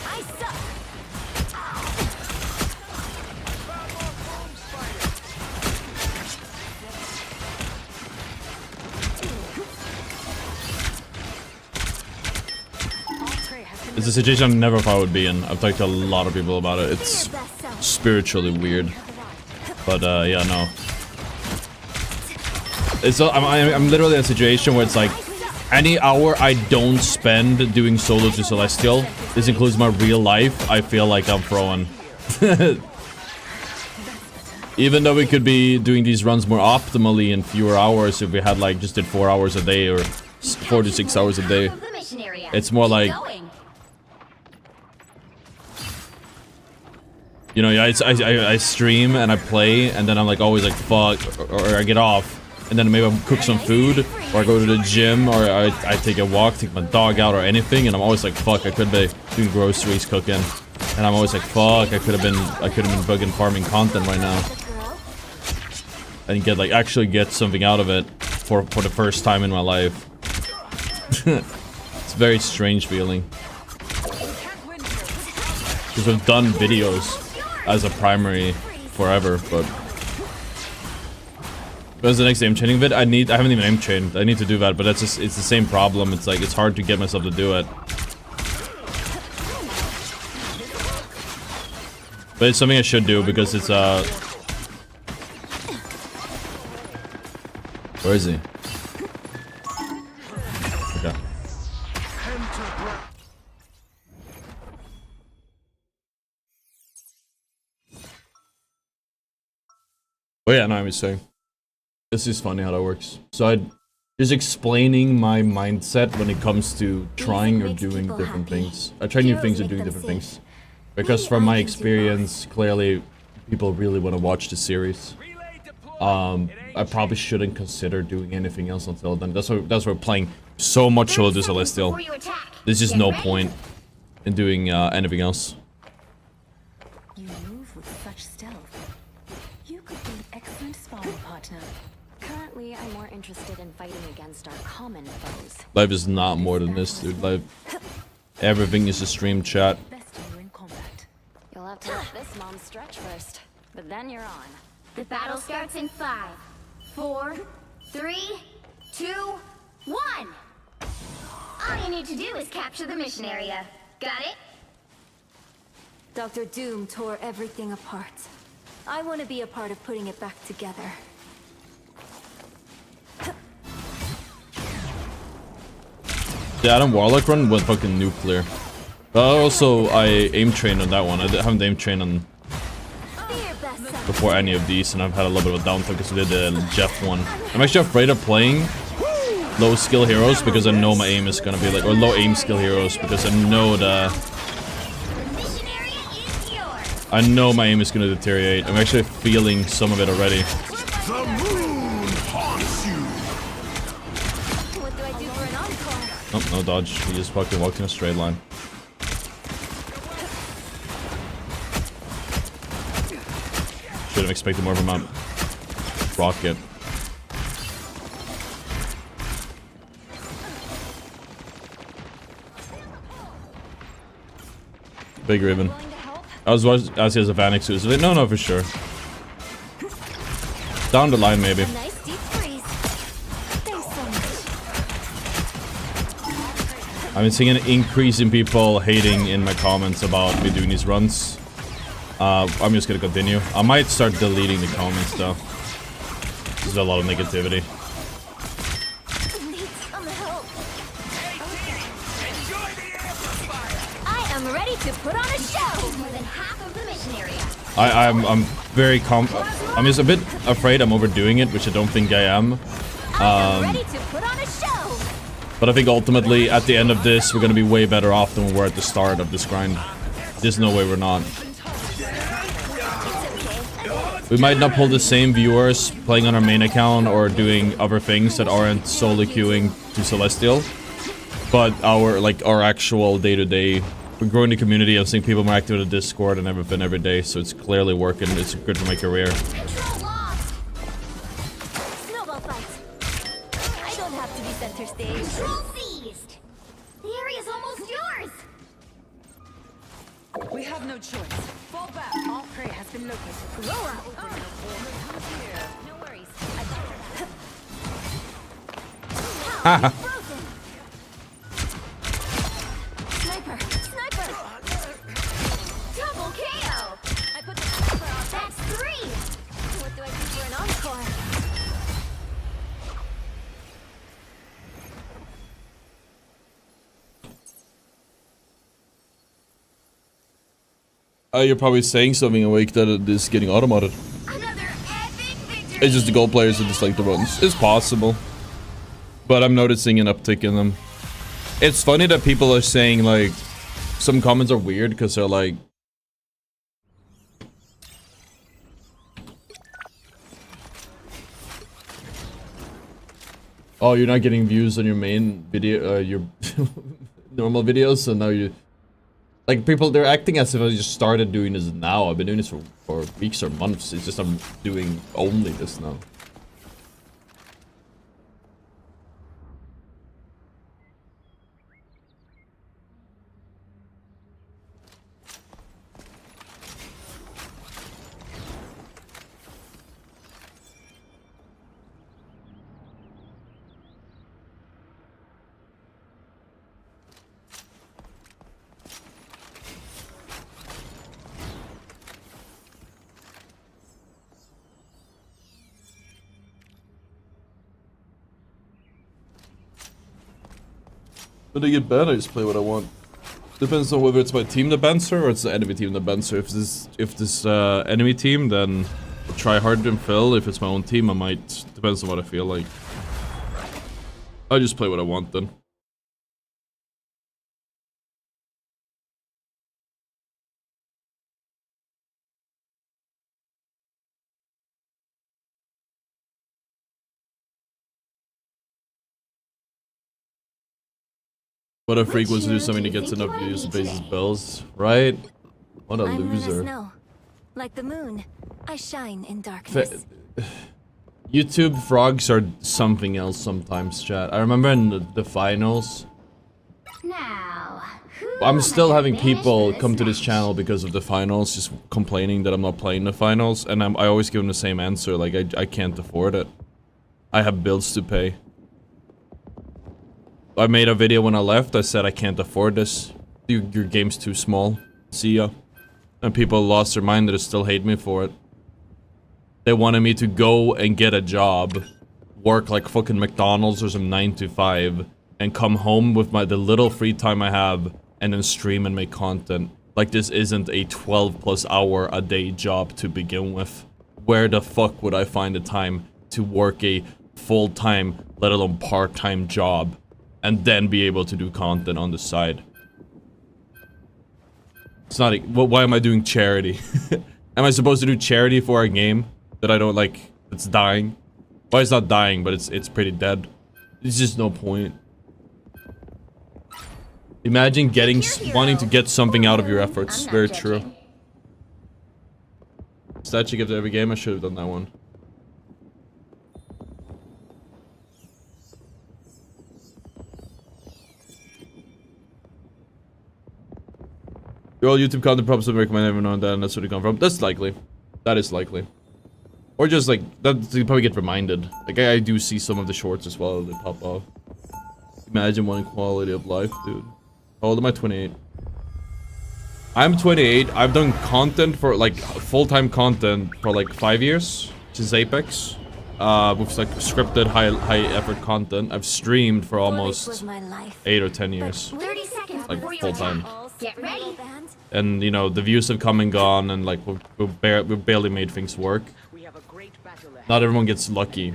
I suck. It's a situation I never thought I would be in. I've talked to a lot of people about it. It's spiritually weird. But yeah, no. It's I'm literally in a situation where it's like any hour I don't spend doing Solo to Celestial, this includes my real life, I feel like I'm throwing. Even though we could be doing these runs more optimally in fewer hours if we had like just did 4 hours a day or 4 to 6 hours a day. It's more like, you know, I stream and I play and then I'm like always like fuck, or I get off and then maybe I'll cook some food or I go to the gym or I take a walk, take my dog out or anything, and I'm always like fuck, I could be doing groceries, cooking, and I'm always like fuck, I could have been bugging farming content right now and actually get something out of it for the first time in my life. It's a very strange feeling because we've done videos as a primary forever, but when's the next aim training vid? I haven't even aim trained. I need to do that, but it's the same problem. It's like it's hard to get myself to do it. But it's something I should do because it's where is he? Okay. Oh yeah, no, I'm just saying. This is funny how that works. So just explaining my mindset when it comes to trying or doing different things. I try new things and doing different things. Because from my experience, clearly people really want to watch the series. I probably shouldn't consider doing anything else until then. That's why we're playing so much Solo to Celestial. There's just no point in doing anything else. You move with such stealth. You could be an excellent sparring partner. Currently, I'm more interested in fighting against our common foes. Life is not more than this, dude. Life, everything is a stream chat. You'll have to let this mom stretch first, but then you're on. The battle starts in 5, 4, 3, 2, 1. All you need to do is capture the mission area. Got it? Dr. Doom tore everything apart. I want to be a part of putting it back together. The Adam Warlock run went fucking nuclear. Also, I aim trained on that one. I haven't aim trained on before any of these, and I've had a little bit of a downtime because we did the Jeff one. I'm actually afraid of playing low skill heroes because I know my aim is gonna be like, or low aim skill heroes because I know the I know my aim is gonna deteriorate. I'm actually feeling some of it already. The moon haunts you. What do I do for an encore? Oh, no dodge. He just fucking walked in a straight line. Should have expected more from him. Rocket. Big ribbon. I was as he has a Vanek suit. No, for sure. Down the line, maybe. Nice deep freeze. Thanks so much. I've been seeing an increase in people hating in my comments about me doing these runs. I'm just gonna continue. I might start deleting the comments though. There's a lot of negativity. I am ready to put on a show. More than half of the mission area. I'm very I'm just a bit afraid I'm overdoing it, which I don't think I am. Ready to put on a show. But I think ultimately, at the end of this, we're gonna be way better off than we were at the start of this grind. There's no way we're not. We might not pull the same viewers playing on our main account or doing other things that aren't solely queuing to Celestial. But our actual day-to-day, we're growing the community. I'm seeing people more active in the Discord and everything every day, so it's clearly working. It's good for my career. Snowball fight. I don't have to be center stage. Control seized. The area's almost yours. We have no choice. Fall back. All prey has been located. Grow up. No worries. I got her. Frozen. Sniper. Sniper. Double KO. I put the sniper on. That's 3. What do I do for an encore? You're probably saying something awake that it is getting automated. Another epic victory. It's just the gold players who dislike the runs. It's possible. But I'm noticing an uptick in them. It's funny that people are saying, like, some comments are weird because they're like, oh, you're not getting views on your main video, your normal videos, so now you... Like, people, they're acting as if I just started doing this now. I've been doing this for weeks or months. It's just I'm doing only this now. When I get banned, I just play what I want. Depends on whether it's my team that bans her or it's the enemy team that bans her. If this enemy team, then I'll try hard and fill. If it's my own team, I might. Depends on what I feel like. I just play what I want then. What a freak was to do something to get enough views to pay his bills, right? What a loser. Snow. Like the moon, I shine in darkness. YouTube frogs are something else sometimes, chat. I remember in the finals. Now, I'm still having people come to this channel because of the finals, just complaining that I'm not playing the finals, and I always give them the same answer, like I can't afford it. I have bills to pay. I made a video when I left, I said I can't afford this. Your game's too small. See ya. And people lost their mind that still hate me for it. They wanted me to go and get a job, work like fucking McDonald's or some 9 to 5, and come home with the little free time I have, and then stream and make content. Like this isn't a 12+ hour a day job to begin with. Where the fuck would I find the time to work a full-time, let alone part-time job, and then be able to do content on the side? It's not. Why am I doing charity? Am I supposed to do charity for a game that I don't like? It's dying. Well, it's not dying, but it's pretty dead. There's just no point. Imagine wanting to get something out of your efforts. Very true. Statue gives every game. I should have done that one. Your all YouTube content probably recommend every now and then. That's where they come from. That's likely. That is likely. Or just like that, you probably get reminded. Like I do see some of the shorts as well. They pop off. Imagine wanting quality of life, dude. How old am I? 28. I'm 28. I've done content for like full-time content for like 5 years since Apex. With like scripted high effort content. I've streamed for almost 8 or 10 years. 30 seconds like full-time. Get ready. And you know the views have come and gone, and like we've barely made things work. Not everyone gets lucky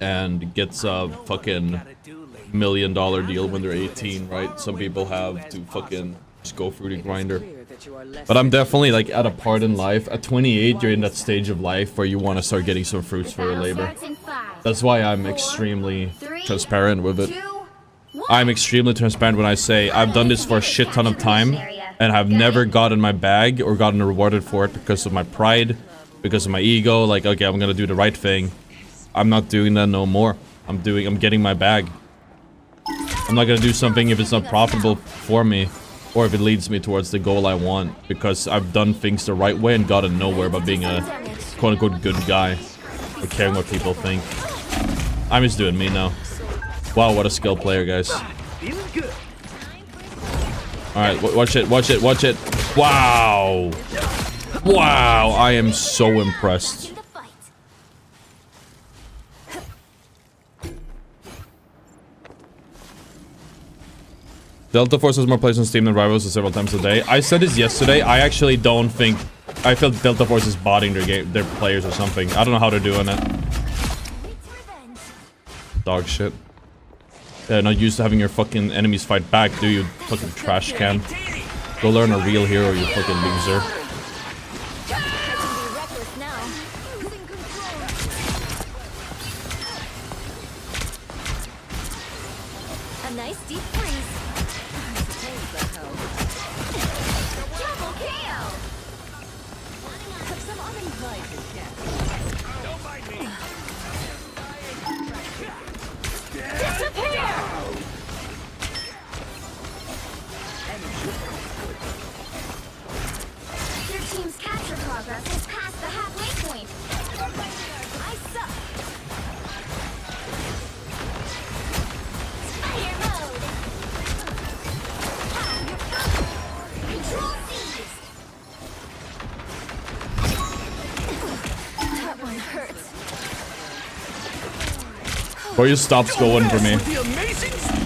and gets a fucking $1 million deal when they're 18, right? Some people have to fucking just go through the grinder. But I'm definitely like at a part in life. At 28, you're in that stage of life where you want to start getting some fruits for your labor. That's why I'm extremely transparent with it. I'm extremely transparent when I say I've done this for a shit ton of time and I've never gotten my bag or gotten rewarded for it because of my pride, because of my ego. Like, okay, I'm gonna do the right thing. I'm not doing that no more. I'm getting my bag. I'm not gonna do something if it's not profitable for me or if it leads me towards the goal I want, because I've done things the right way and gotten nowhere by being a quote-unquote good guy or caring what people think. I'm just doing me now. Wow, what a skilled player, guys. Alright, watch it, watch it, watch it. Wow. Wow, I am so impressed. Delta Force has more plays on Steam than Rivals several times a day. I said this yesterday. I actually don't think... I feel Delta Force is botting their players or something. I don't know how they're doing it. Dog shit. Yeah, not used to having your fucking enemies fight back, do you? Fucking trash can. Go learn a real hero, you fucking loser. A nice deep freeze. Double KO. Some uninvited guests. Don't mind me. Disappear! Your team's capture progress has passed the halfway point. I suck. Fire mode. Control seized. That one hurts. Bro, you stopped going for me.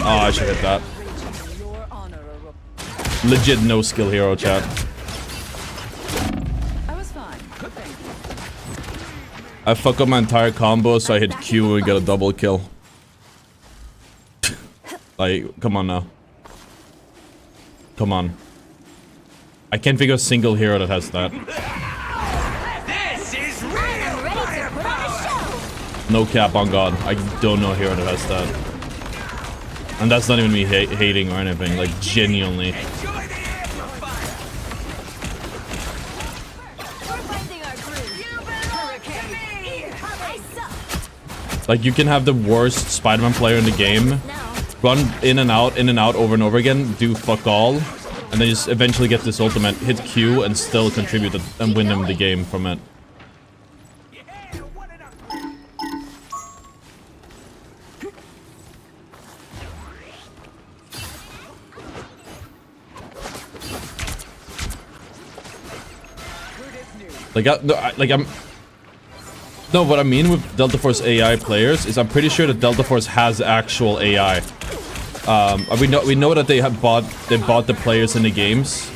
Oh, I should hit that. Legit no skill hero, chat. I fuck up my entire combo, so I hit Q and get a double kill. Like, come on now. Come on. I can't figure a single hero that has that. No cap on God. I don't know a hero that has that. And that's not even me hating or anything. Like, genuinely. Like, you can have the worst Spider-Man player in the game, run in and out over and over again, do fuck all, and then just eventually get this ultimate, hit Q, and still contribute and win them the game from it. No, what I mean with Delta Force AI players is I'm pretty sure that Delta Force has actual AI. We know that they bought the players in the games.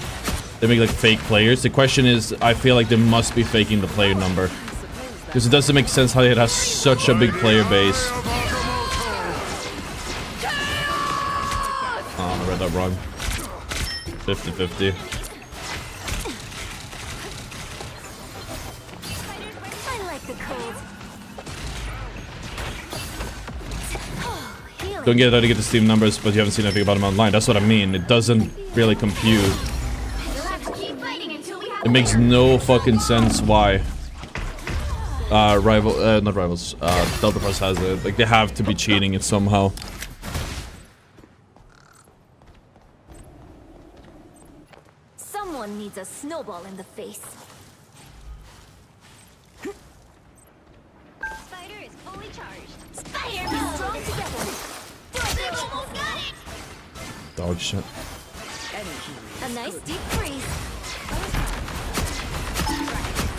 They make like fake players. The question is, I feel like they must be faking the player number, because it doesn't make sense how it has such a big player base. Oh, I read that wrong. 50-50. Don't get that to get the Steam numbers, but you haven't seen anything about them online. That's what I mean. It doesn't really compute. It makes no fucking sense why not rivals, Delta Force has it. Like, they have to be cheating it somehow. Someone needs a snowball in the face. Spider is fully charged. Spider mode! Strong together! They almost got it! Dog shit. A nice deep freeze.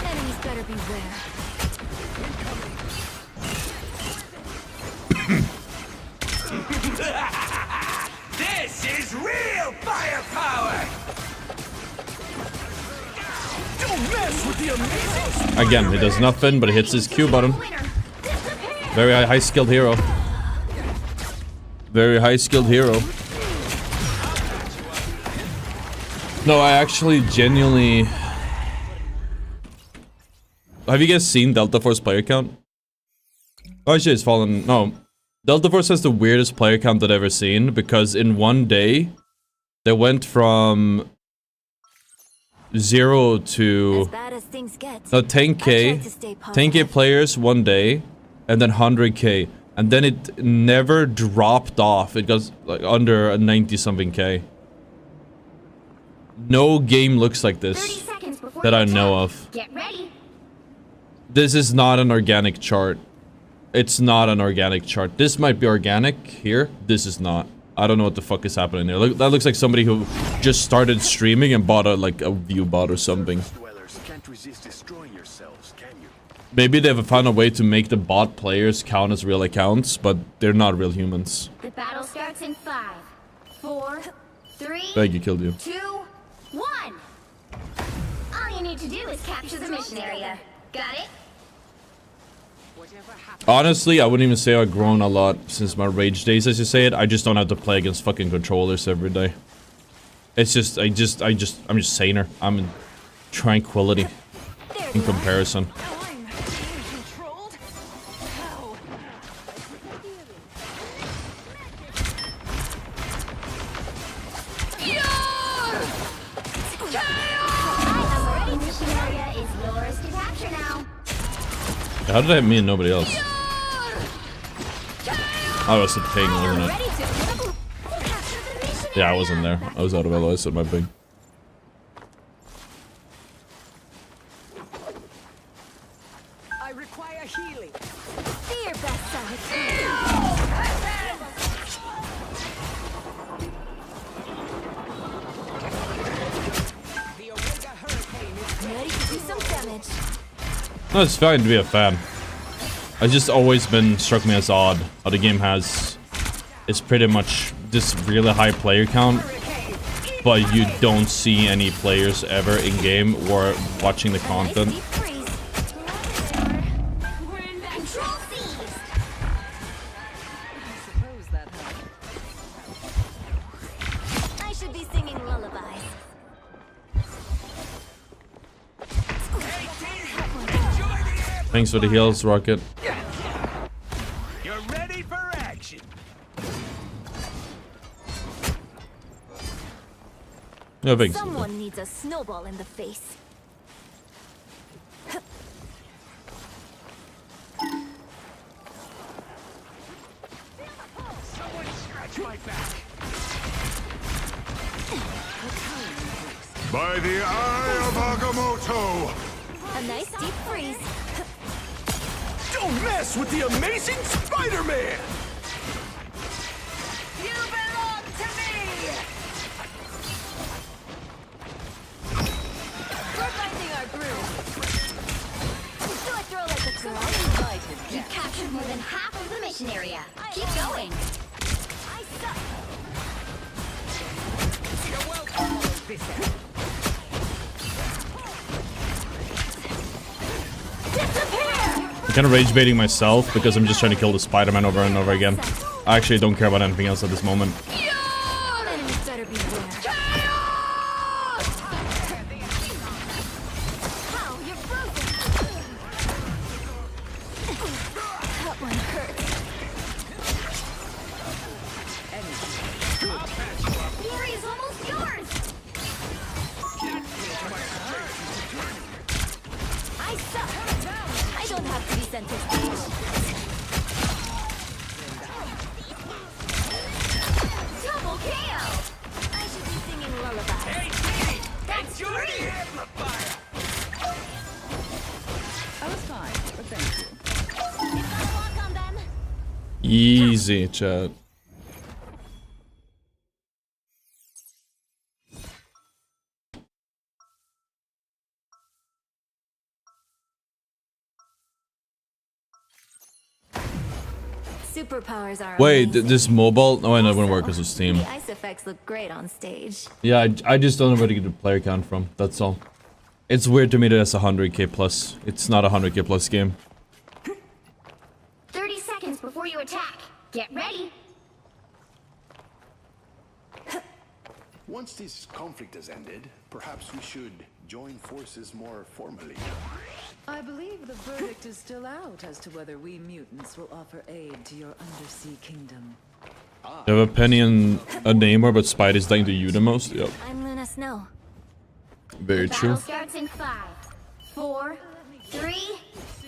Enemies better beware. This is real firepower! Don't mess with the amazing... Again, he does nothing, but he hits his Q button. Very high skilled hero. Very high skilled hero. No, I actually genuinely... Have you guys seen Delta Force player count? Oh shit, it's fallen. No. Delta Force has the weirdest player count I've ever seen, because in one day, they went from 0 to... No, 10k. 10k players one day, and then 100k. And then it never dropped off. It goes like under a 90-something k. No game looks like this that I know of. Get ready. This is not an organic chart. It's not an organic chart. This might be organic here. This is not. I don't know what the fuck is happening there. Look, that looks like somebody who just started streaming and bought a view bot or something. Maybe they have found a way to make the bot players count as real accounts, but they're not real humans. The battle starts in 5, 4, 3, Thank you, killed you. 2, 1. All you need to do is capture the mission area. Got it? Honestly, I wouldn't even say I've grown a lot since my rage days, as you say it. I just don't have to play against fucking controllers every day. It's just, I'm just saner. I'm in tranquility in comparison. How did I have me and nobody else? Oh, it was a ping, wasn't it? Yeah, I wasn't there. I was out of LOS at my ping. I require healing. Be your best self. The Omega Hurricane is ready to do some damage. No, it's fine to be a fan. It's just always been struck me as odd how the game has is pretty much this really high player count, but you don't see any players ever in game or watching the content. I should be singing lullabies. Thanks for the heals, Rocket. You're ready for action. No thanks. Someone needs a snowball in the face. Someone scratch my back. By the eye of Agamotto! A nice deep freeze. Don't mess with the amazing Spider-Man! You belong to me! We're finding our groove. Do a throw like a girl. You've captured more than half of the mission area. Keep going. I suck. You're welcome. I'm kind of rage baiting myself because I'm just trying to kill the Spider-Man over and over again. I actually don't care about anything else at this moment. Enemies better beware. Ow, you're frozen. That one hurt. Easy, chat. Superpowers are Wait, amazing. this mobile? Oh, I know it wouldn't work because of Steam. The ice effects look great on stage. Yeah, I just don't know where to get the player count from. That's all. It's weird to me that it's 100k plus. It's not a 100k plus game. 30 seconds before you attack. Get ready. Once this conflict has ended, perhaps we should join forces more formally. I believe the verdict is still out as to whether we mutants will offer aid to your undersea kingdom. You have a penny and a name but Spidey's dying to you the most? Yep. I'm Luna Snow. Very The true. battle starts in 5, 4, 3,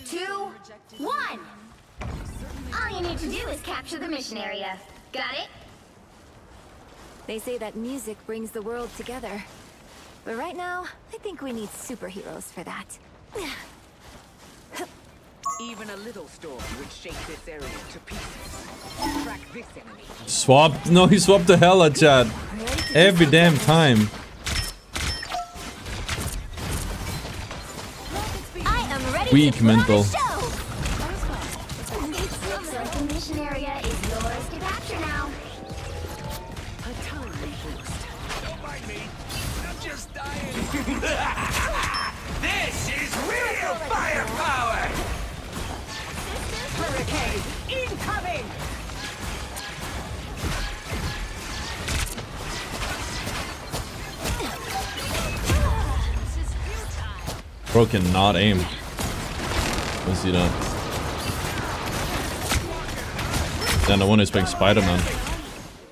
2, 1. All you need to do is capture the mission area. Got it? They say that music brings the world together. But right now, I think we need superheroes for that. Even a little storm would shake this area to pieces. Track this enemy. Swapped? No, he swapped the hell out, chat. Every damn time. I am ready Weak to put on a mental. show. Looks like the mission area is yours to capture now. A tiny boost. Don't mind me. I'm just dying. This is real firepower! Hurricane incoming! Bro cannot aim. Let's see that. Yeah, no one is playing Spider-Man.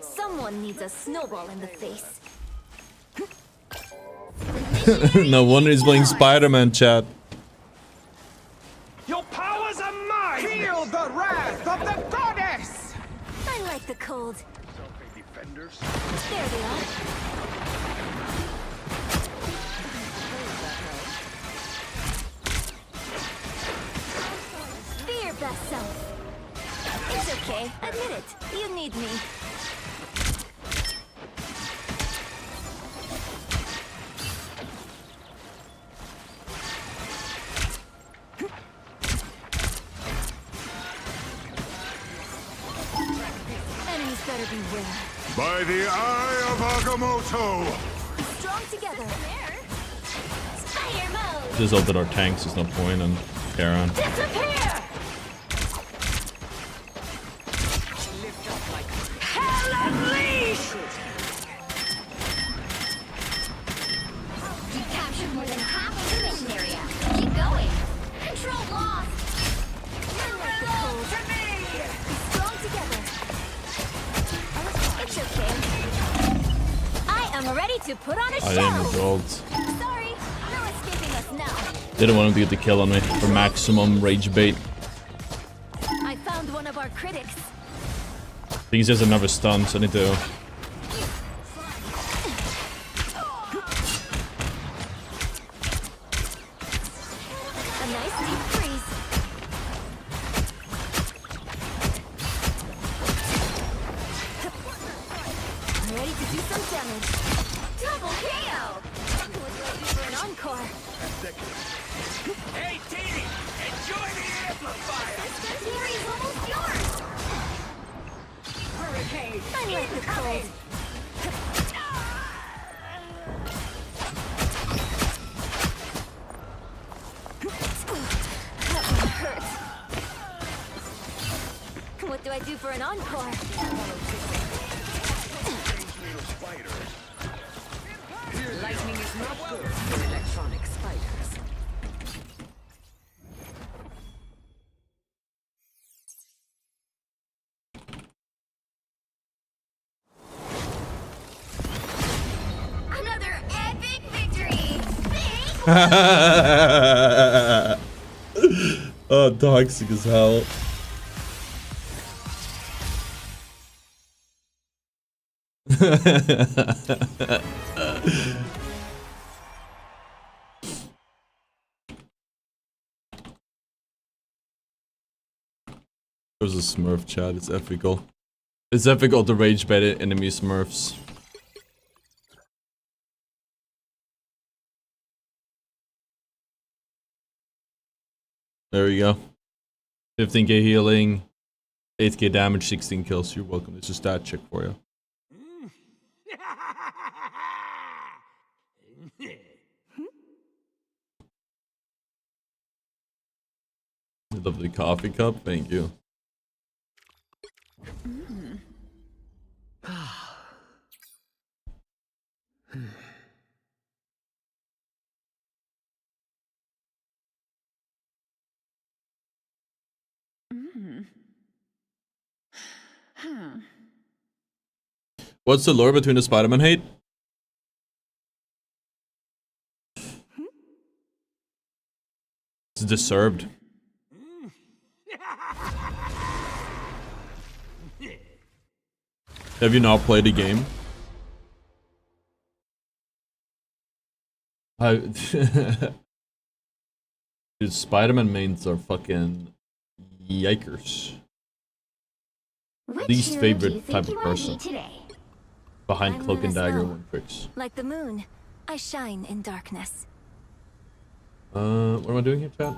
Someone needs a snowball in the face. No wonder he's playing Spider-Man, chat. Your powers are mine! Feel the wrath of the goddess! I like the cold. Defenders? There they are. Be your best self. It's okay. Admit it. You need me. Enemies better beware. By the eye of Agamotto! Strong together. Fire mode. Just hope that our tanks is no point and carry on. Disappear. Lift up like Hell unleashed. You captured more than half of the mission area. Keep going. Control lost. To me. Strong together. It's okay. I am ready to put on a I show. am rolled. Sorry, no escaping us now. Didn't want him to get the kill on me for maximum rage bait. I found one of our critics. I think he has another stun, so I need to. A nice deep freeze. I'm ready to do some damage. Double KO. What do I do for an encore? Hey, Teeny! Enjoy the amplifier! This area is almost yours. hurricane I like the cold. That one hurts. What do I do for an encore? lightning is not good for electronic spiders. Another epic victory. Oh, toxic as hell. There's a Smurf chat. It's ethical. It's ethical to rage bait enemy Smurfs. There we go. 15k healing, 8k damage, 16 kills. You're welcome. It's a stat check for you. Lovely coffee cup. Thank you. What's the lore between the Spider-Man hate? It's deserved. Have you not played the game? Dude, Spider-Man mains are fucking yikers. Least favorite type of person. Behind cloak and dagger one tricks. Like the moon, I shine in darkness. What am I doing here, chat?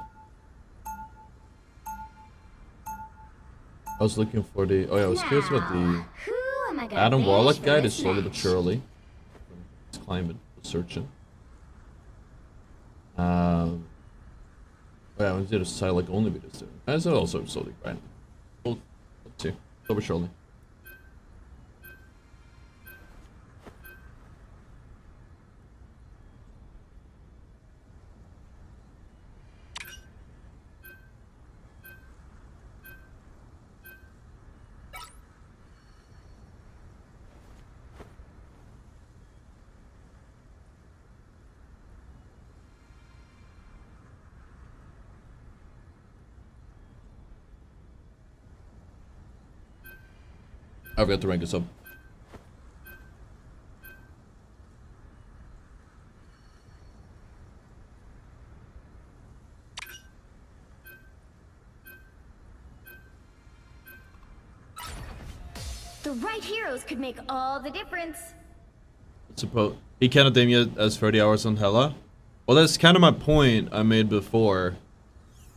I was looking for the. Oh yeah, I was curious about the Adam Warlock guide. Is slowly but surely. It's climbing, searching. Oh yeah, I was there to side like only videos too. As also slowly grinding. Well, let's see. Slowly but surely. I've got to rank this up. The right heroes could make all the difference. Suppose he cannot aim yet as 30 hours on Hela. Well, that's kind of my point I made before.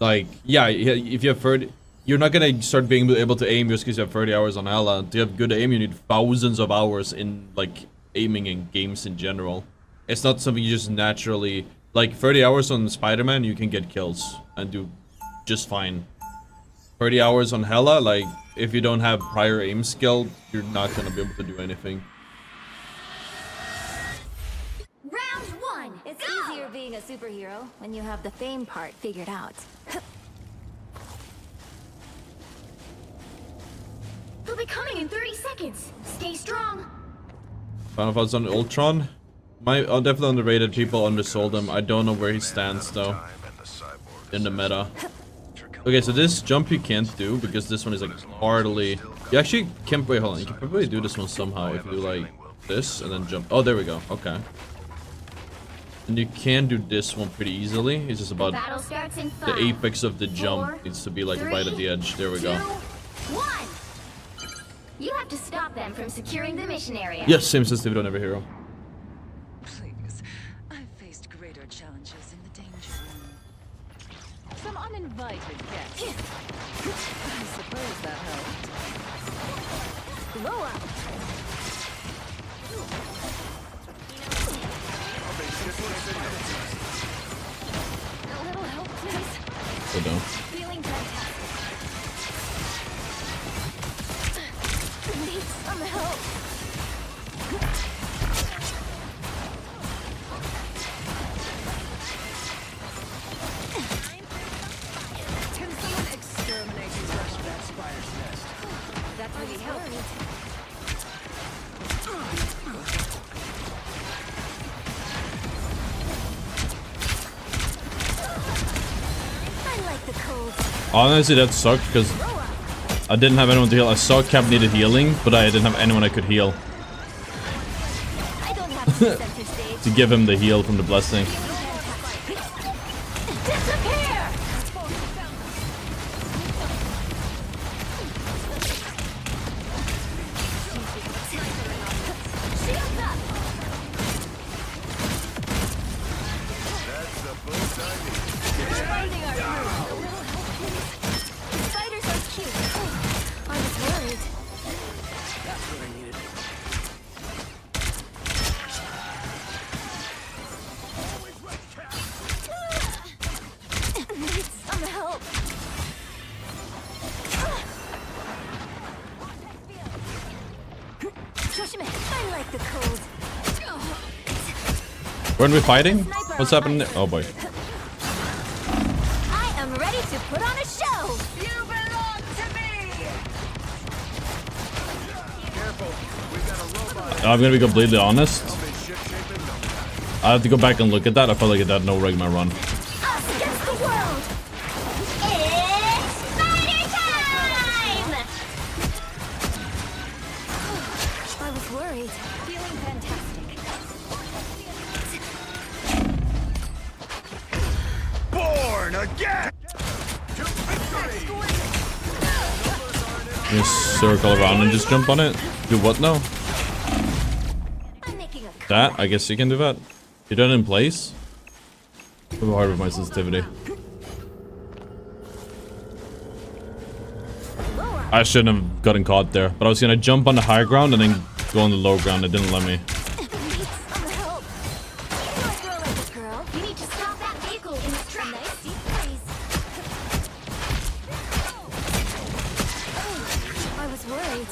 Like, yeah, if you have 30, you're not gonna start being able to aim just because you have 30 hours on Hela. To have good aim, you need thousands of hours in like aiming in games in general. It's not something you just naturally like. 30 hours on Spider-Man, you can get kills and do just fine. 30 hours on Hela, like if you don't have prior aim skill, you're not gonna be able to do anything. Round one. It's easier being a superhero when you have the fame part figured out. They'll be coming in 30 seconds. Stay strong. Final thoughts on Ultron? Definitely underrated. People undersold him. I don't know where he stands though in the meta. Okay, so this jump you can't do because this one is like hardly. You actually can't. Wait, hold on. You can probably do this one somehow if you do like this and then jump. Oh, there we go. Okay. And you can do this one pretty easily. It's just about the apex of the jump needs to be like right at the edge. There we go. 1. You have to stop them from securing the mission area. Yes, same sensitivity on every hero. Please, I've faced greater challenges in the danger room. Some uninvited guests. I suppose that helped. Blow up. A little help, please. So don't. Feeling fantastic. Need some help. Can someone exterminate and rush that spider's nest? That really helped. I like the cold. Honestly, that sucked because I didn't have anyone to heal. I saw Cap needed healing, but I didn't have anyone I could heal. I don't have to center stage. To give him the heal from the blessing. Disappear! I like the cold. Weren't we fighting? What's happening there? Oh boy. I am ready to put on a show. You belong to me! Careful, we've got a robot. I'm gonna be completely honest. I have to go back and look at that. I felt like it had no rig my run. Us against the world. It's fighter time! I was worried. Feeling fantastic. Born again! Just circle around and just jump on it. Do what now? That? I guess you can do that. You done in place? A little hard with my sensitivity. I shouldn't have gotten caught there, but I was gonna jump on the high ground and then go on the low ground. It didn't let me. You need to stop that vehicle in its tracks. I was worried.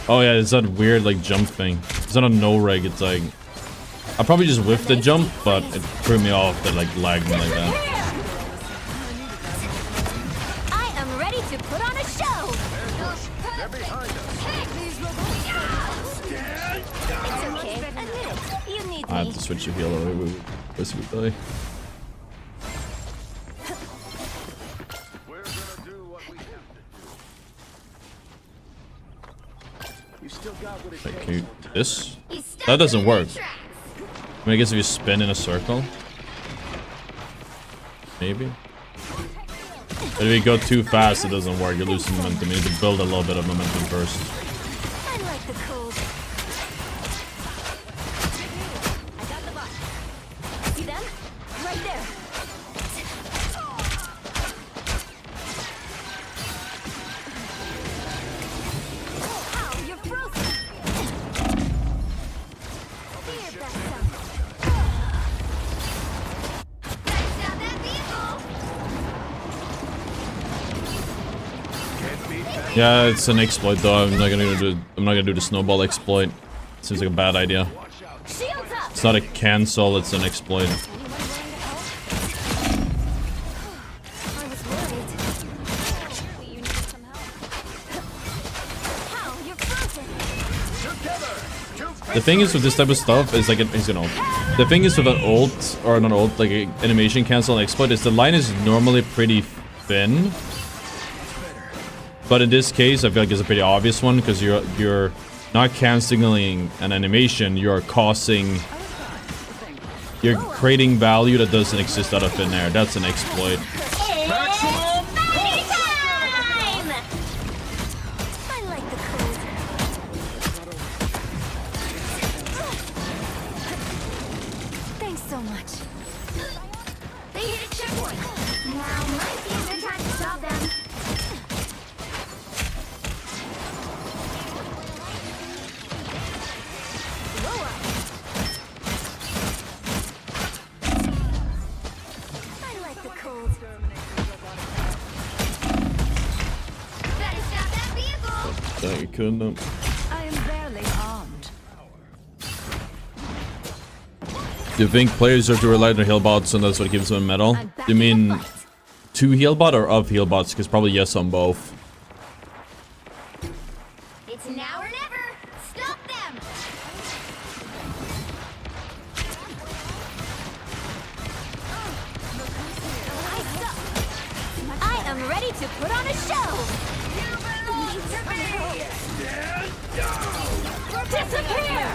Oh yeah, it's that weird like jump thing. It's not a no rig, it's like I probably just whiffed the jump, but it threw me off that like lagged me like that. I am ready to put on a show. They're behind us. It's okay. Admit it. You need I have me. to switch your heal away with this would die. We're gonna do what we have to do. You still got what it Like, takes. can you, this? That doesn't work. I mean, I guess if you spin in a circle. Maybe. But if you go too fast, it doesn't work. You're losing momentum. You need to build a little bit of momentum first. I like the cold. I got the bot. See them? Right there. Ow, you're frozen. Fear that sound. Stop that vehicle. Yeah, it's an exploit though. I'm not gonna do the snowball exploit. Seems like a bad idea. Shields up. It's not a cancel, it's an exploit. I was worried. You need some help. How? You're frozen. The thing is with this type of stuff is like he's gonna ult. The thing is with an ult or not ult, like a animation cancel and exploit, is the line is normally pretty thin. But in this case, I feel like it's a pretty obvious one because you're not canceling an animation, you're creating value that doesn't exist out of thin air. That's an exploit. Maximum party time! I like the cold. Thanks so much. They hit a checkpoint. Now might be a good time to stop them. I like the cold. Better stop that vehicle. That you couldn't. I am barely armed. Do you think players are to rely on their heal bots and that's what gives them a medal? Do you mean to heal bot or of heal bots? Because probably yes on both. It's now or never. Stop them. I am ready to put on a show. Disappear!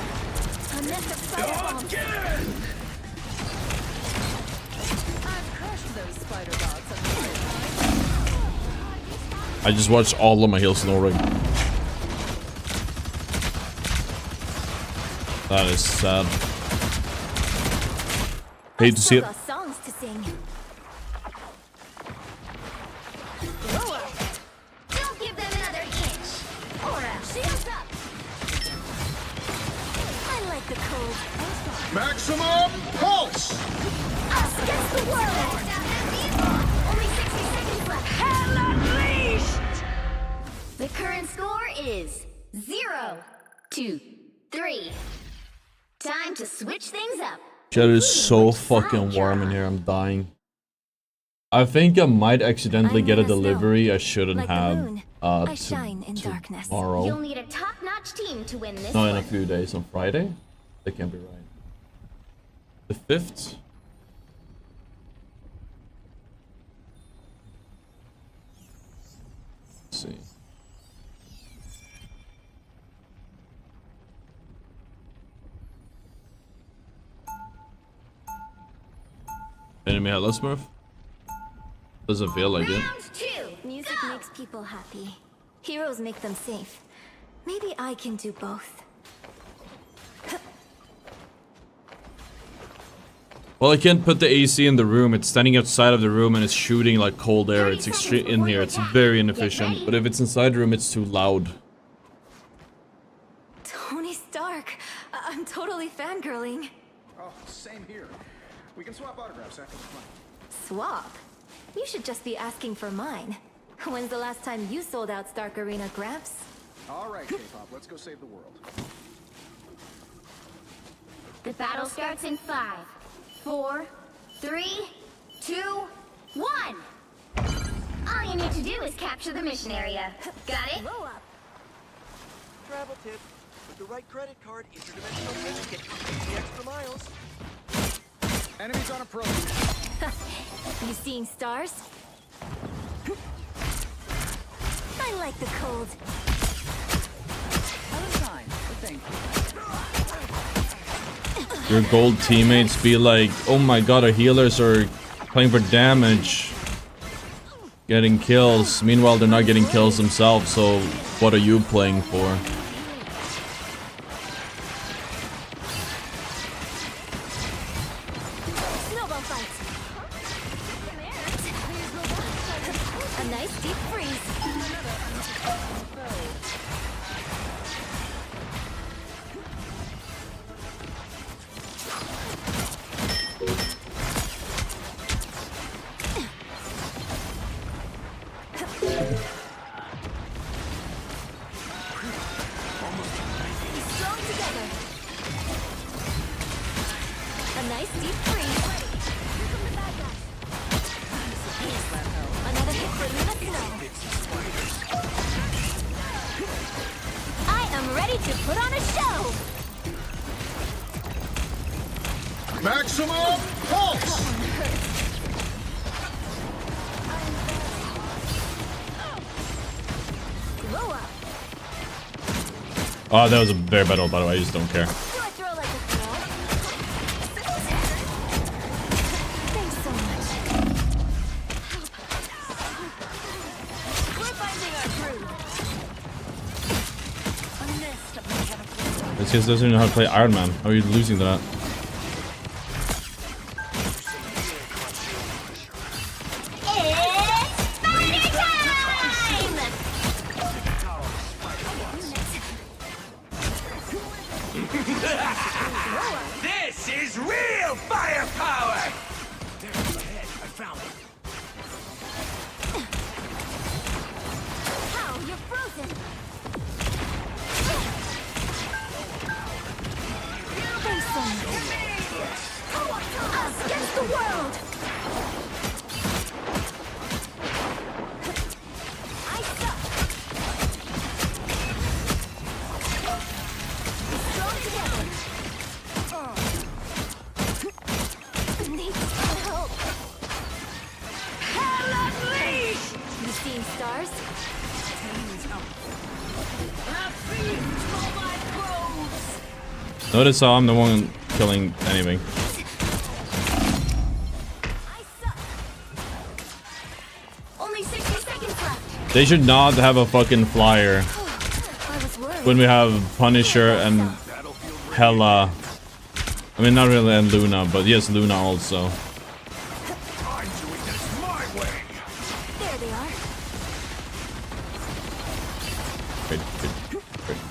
A nest of spider bombs. I've crushed those spider bots at the I just watched all of my heals no rig. That is sad. Hate to see it. Songs to sing. is 0, 2, 3. Time to switch things up. Shit is so fucking warm in here. I'm dying. I think I might accidentally get a delivery I shouldn't have tomorrow. You'll need a top-notch team to win this No, one. in a few days. On Friday? That can't be right. The 5th? Let's see. Enemy headless Smurf? Doesn't feel like it. Music makes people happy. Heroes make them safe. Maybe I can do both. Well, I can't put the AC in the room. It's standing outside of the room and it's shooting like cold air. It's extreme in here. It's very inefficient. But if it's inside the room, it's too loud. Tony Stark. I'm totally fangirling. Oh, same here. We can swap autographs after the fight. Swap? You should just be asking for mine. When's the last time you sold out Stark Arena, Gramps? All right, K-pop, let's go save the world. The battle starts in 5, 4, 3, 2, 1. All you need to do is capture the mission area. Got it? Travel tip. With the right credit card, interdimensional trips get you the extra miles. Enemies on approach. You seeing stars? I like the cold. Your gold teammates be like, oh my god, our healers are playing for damage, getting kills. Meanwhile, they're not getting kills themselves, so what are you playing for? Snowball fight. A nice deep freeze. Maximum pulse! Oh, that was a very bad ult, by the way. I just don't care. This guy doesn't know how to play Iron Man. How are you losing to that? This is real firepower! There's the head. I found it. How? You're frozen. Us against the world. I suck. Strong together. Need some help. Hell unleashed! You seeing stars? Notice how I'm the one killing anything. Only 60 seconds left. They should not have a fucking flyer when we have Punisher and Hela. I mean, not really, and Luna, but yes, Luna also. I'm doing this my way. There they are. Wait.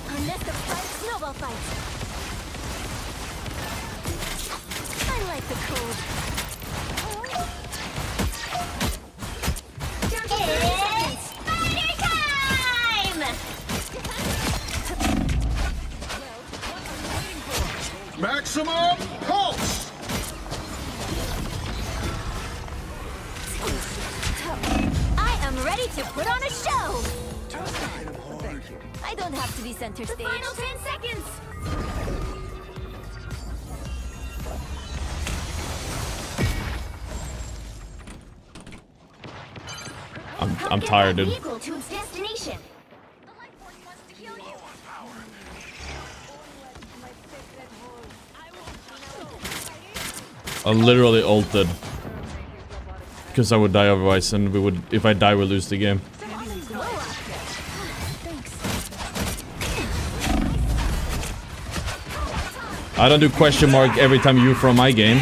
A nest of fight, snowball fight. I like the cold. It's fire time! ready to put on a show. Thank you. I don't have to be center stage. The final 10 seconds. I'm tired, dude. Vehicle to its destination. I literally ulted. Because I would die otherwise, and we would, if I die, we lose the game. I don't do question mark every time you from my game.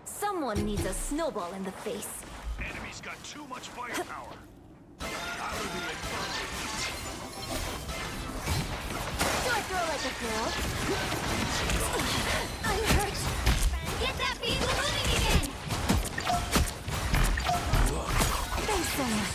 Someone needs a snowball in the face. Enemy's got too much firepower. Out of the advantage. Do I throw like a girl? I'm hurt. Get that vehicle moving again. Thanks so much.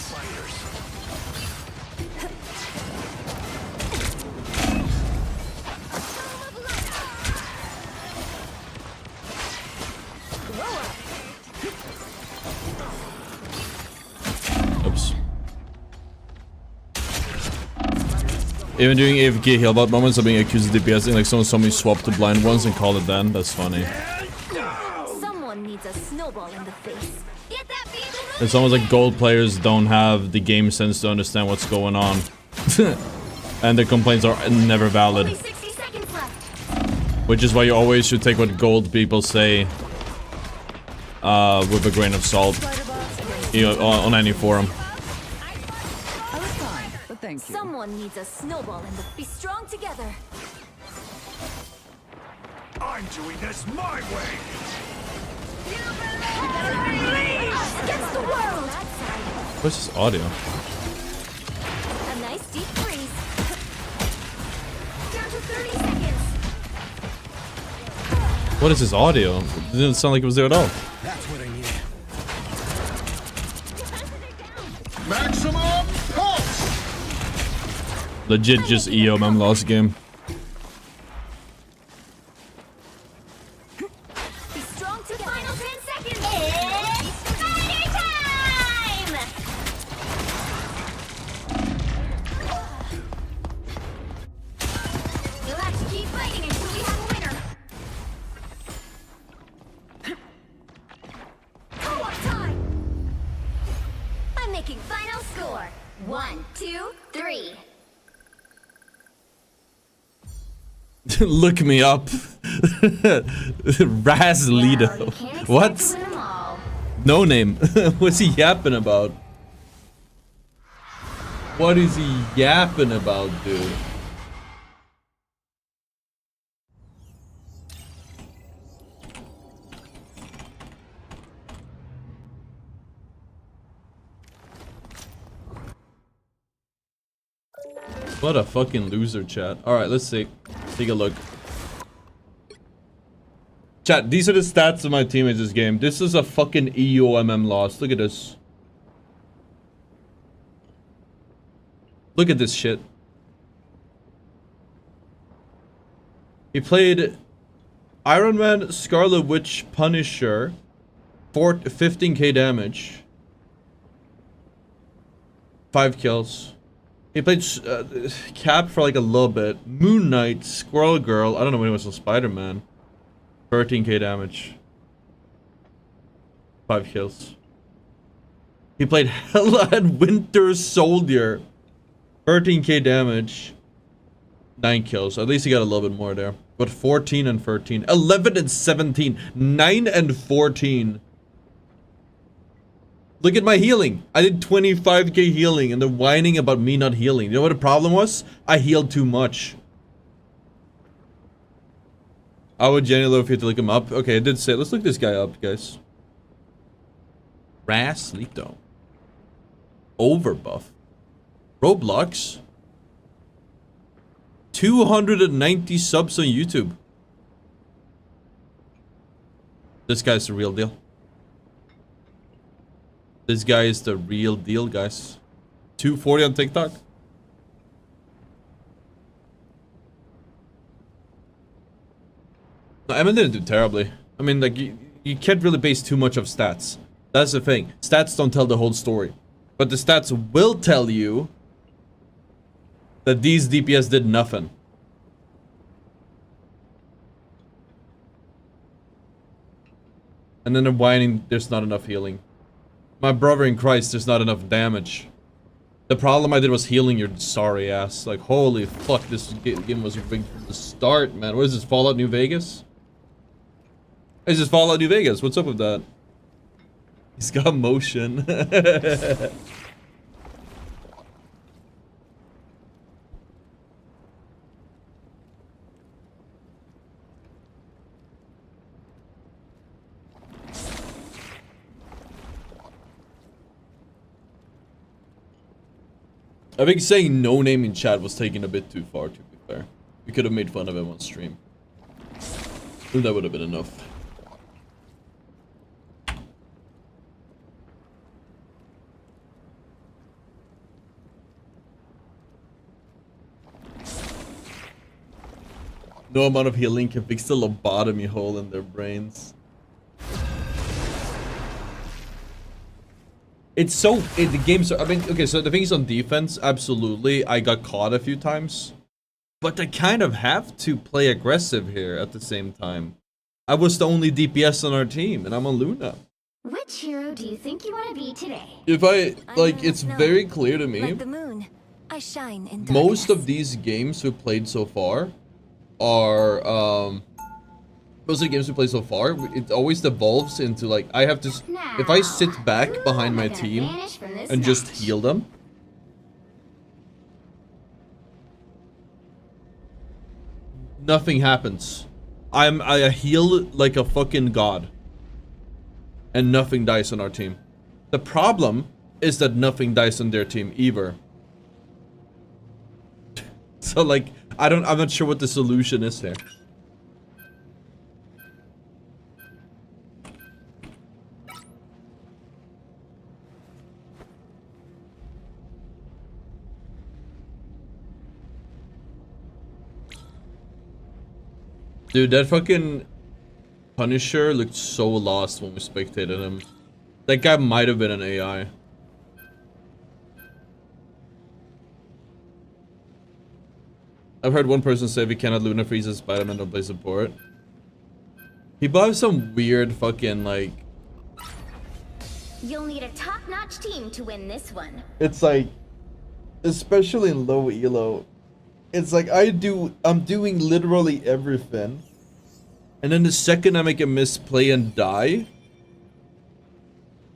Oops. Even doing AFK healbot moments of being accused of DPS, and like someone saw me swap to blind ones and call it then. That's funny. Someone needs a snowball in the face. Get that vehicle moving. It's almost like gold players don't have the game sense to understand what's going on. And their complaints are never valid. Only 60 seconds left. Which is why you always should take what gold people say with a grain of salt. You know, on any forum. I was fine, but thank you. Someone needs a snowball in the. Be strong together. I'm doing this my way. Against the world. What's this audio? A nice deep freeze. Down to 30 seconds. What is this audio? It didn't sound like it was there at all. That's what I needed. Maximum pulse! Legit just EOMM lost game. Be strong to the final 10 seconds. It's fighter time! You'll have to keep fighting until we have a winner. Co-op time! I'm making final score. 1, 2, 3. Look me up. Raz Lido. Well, you can't expect What? to win 'em all. No name. What's he yapping about? What is he yapping about, dude? What a fucking loser, chat. Alright, let's see. Take a look. Chat, these are the stats of my teammates this game. This is a fucking EOMM loss. Look at this. Look at this shit. He played Iron Man, Scarlet Witch, Punisher, 15k damage, 5 kills. He played Cap for like a little bit. Moon Knight, Squirrel Girl. I don't know when he was on Spider-Man. 13k damage. 5 kills. He played Hella and Winter Soldier. 13k damage. 9 kills. At least he got a little bit more there. But 14 and 13. 11 and 17. 9 and 14. Look at my healing. I did 25k healing and they're whining about me not healing. You know what the problem was? I healed too much. I would genuinely love if you had to look him up. Okay, I did say, let's look this guy up, guys. Raslito. Overbuff. Roblox. 290 subs on YouTube. This guy's the real deal. This guy is the real deal, guys. 240 on TikTok. Emma didn't do terribly. I mean, like, you can't really base too much of stats. That's the thing. Stats don't tell the whole story. But the stats will tell you that these DPS did nothing. And then they're whining, there's not enough healing. My brother in Christ, there's not enough damage. The problem I did was healing your sorry ass. Like, holy fuck, this game was rigged from the start, man. What is this, Fallout New Vegas? This is Fallout New Vegas. What's up with that? He's got motion. I think saying no name in chat was taken a bit too far, to be fair. We could have made fun of him on stream. That would have been enough. No amount of healing can fix the lobotomy hole in their brains. It's so... the game's... I mean, okay, so the thing is on defense, absolutely, I got caught a few times. But I kind of have to play aggressive here at the same time. I was the only DPS on our team, and I'm on Luna. Which hero do you think you want to be today? If I... like, it's very clear to me. Like the moon, I shine in darkness. Most of these games we played so far are... most of the games we play so far, it always devolves into like, I have to... if I sit back behind my team and just heal them... nothing happens. I heal like a fucking god. And nothing dies on our team. The problem is that nothing dies on their team either. So like, I'm not sure what the solution is here. Dude, that fucking Punisher looked so lost when we spectated him. That guy might have been an AI. I've heard one person say if he cannot Luna freeze his Spider-Man, don't play support. People have some weird fucking like... You'll need a top-notch team to win this one. It's like, especially in low elo, it's like I'm doing literally everything, and then the second I make a misplay and die,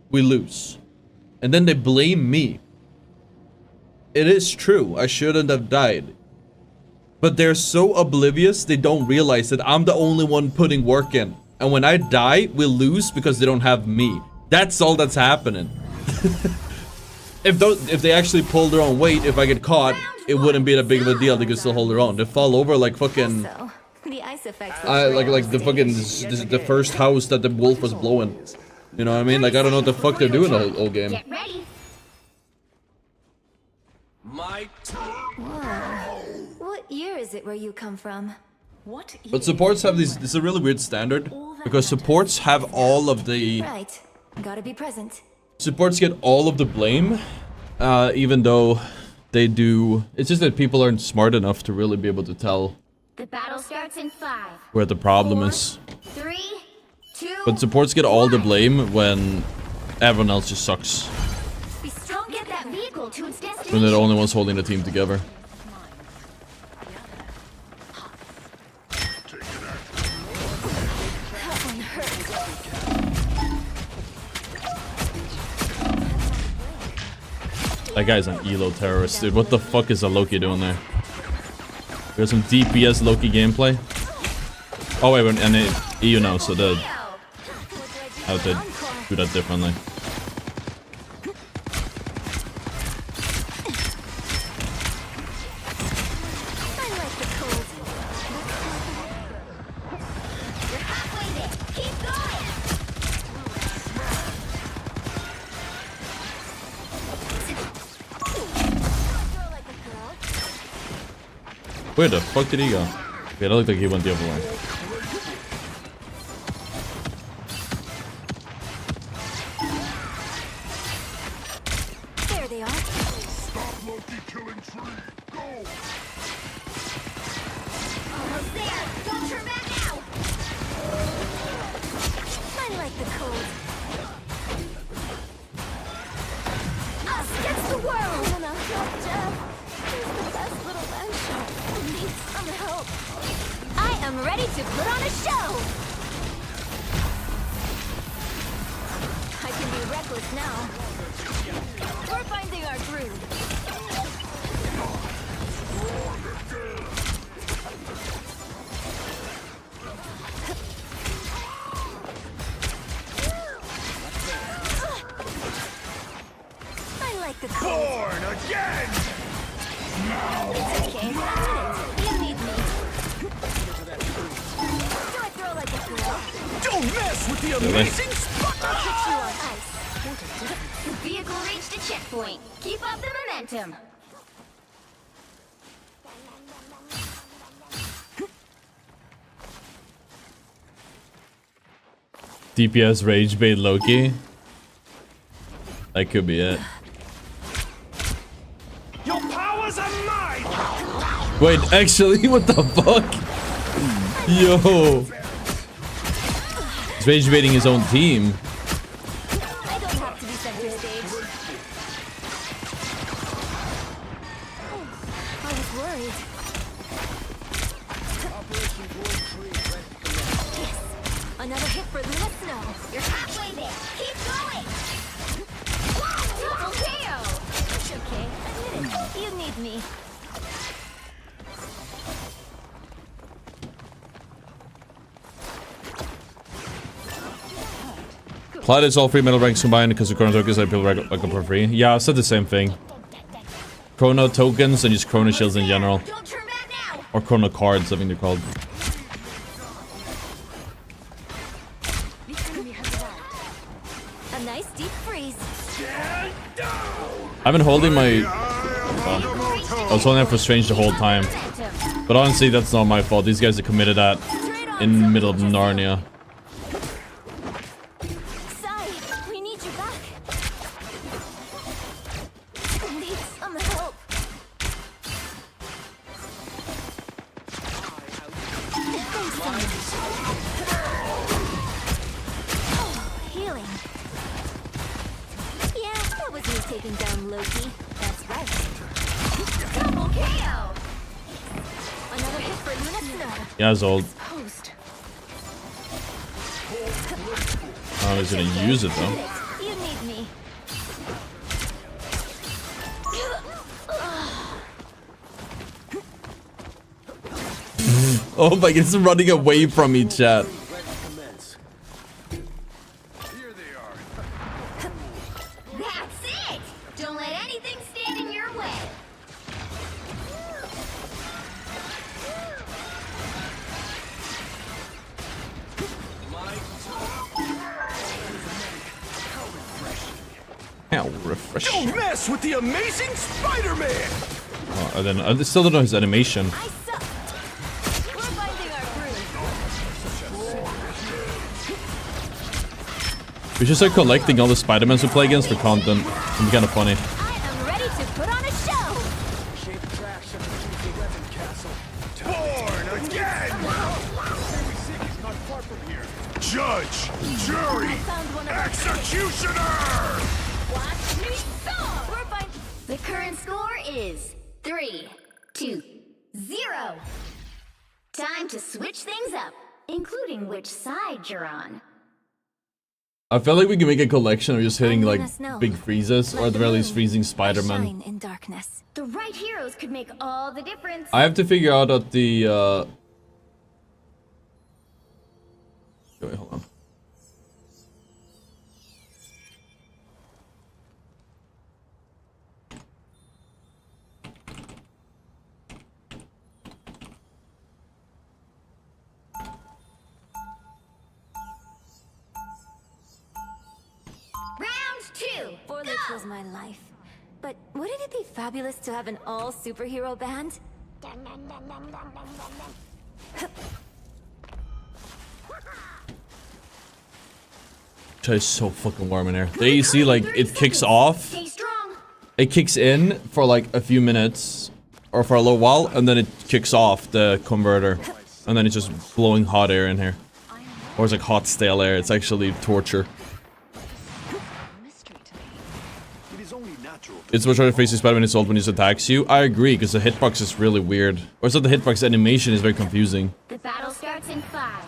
we lose, and then they blame me. It is true, I shouldn't have died, but they're so oblivious they don't realize that I'm the only one putting work in, and when I die, we lose because they don't have me. That's all that's happening. If they actually pull their own weight, if I get caught, it wouldn't be that big of a deal. They could still hold their own. They fall over like fucking... like the fucking... the first house that the wolf was blowing. You know what I mean? Like, I don't know what the fuck they're doing the whole game. Get ready. What year is it where you come from? What? But supports have this is a really weird standard. Because supports have all of the... Right. Gotta be present. Supports get all of the blame. Even though... they do. It's just that people aren't smart enough to really be able to tell The battle starts in 5. where the problem is. 3, 2. But supports get all the blame when everyone else just sucks. Be strong. Get that vehicle to its destination. When they're the only ones holding the team together. That guy's an elo terrorist, dude. What the fuck is a Loki doing there? There's some DPS Loki gameplay. Oh wait, we're in EU now, so the... how to do that differently. Where the fuck did he go? Okay, that looked like he went the other way. there! Don't turn back now! I like the cold. Us against the world! No, not Jeff. He's the best little bench. Needs some help. I am ready to put on a show! I can be reckless now. We're finding our groove. I like the cold. Born again! It's okay. I did it. You need me. Do I throw like a girl? Don't mess with the amazing spot! I'll put you on ice. The vehicle reached a checkpoint. Keep up the momentum. DPS rage bait Loki. That could be it. Your powers are mine! Wait, actually, what the fuck? Yo. He's rage baiting his own team. I don't have to be center stage. Oh, I was worried. Yes, another hit for Luna Snow. You're halfway there. Keep going! Double KO! It's okay. Admit it. You need me. Plat is all 3 metal ranks combined because of chrono tokens I people like for free. Yeah, I've said the same thing. Chrono tokens and just chrono shields in general. Don't turn back now! Or chrono cards, I think they're called. A nice deep freeze. I've been holding my... I was holding that for Strange the whole time. But honestly, that's not my fault. These guys are committed at in the middle of Narnia. Sai, we need you back. Need some help. Thanks so much. Oh, healing. Yeah, that was me taking down Loki. That's right. Double KO! Another hit for Luna Snow. Yeah, it's old. Post. Oh, he's gonna use it though. You need me. Oh my god, it's running away from me, chat. That's it! Don't let anything stand in your way. How refreshing. Don't mess with the amazing Spider-Man! Oh, and then I still don't know his animation. I suck. We're finding our groove. We should start collecting all the Spider-Mans we play against for content. It'd be kind of funny. I am ready to put on a show. Born again! Judge, jury, executioner! Watch me soar! We're fine. The current score is 3-2-0. Time to switch things up, including which side you're on. I feel like we can make a collection of just hitting like Let us know. big freezes, or at the very least freezing Spider-Man. Shine in darkness. The right heroes could make all the difference. I have to figure out at the wait, hold on. Round 2. Forlich was my life. But wouldn't it be fabulous to have an all-superhero band? It's so fucking warm in here. The AC, like, it kicks off. Stay strong. It kicks in for like a few minutes, or for a little while, and then it kicks off the converter. and then it's just blowing hot air in here. Or it's like hot stale air. It's actually torture. It's much harder to face this Spider-Man assault when he attacks you. I agree, because the hitbox is really weird. Or so the hitbox animation is very confusing. The battle starts in 5,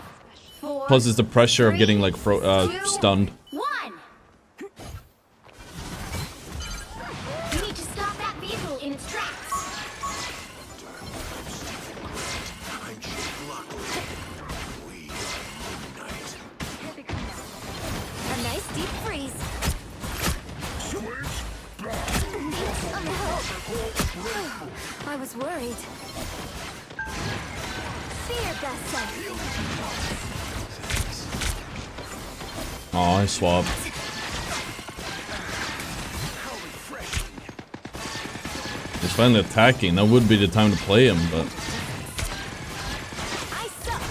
4. Plus it's the pressure of getting like stunned. 1. You need to stop that vehicle in its tracks. A nice deep freeze. I was worried. See your best self. Oh, I swapped. He's finally attacking. That would be the time to play him, but I suck.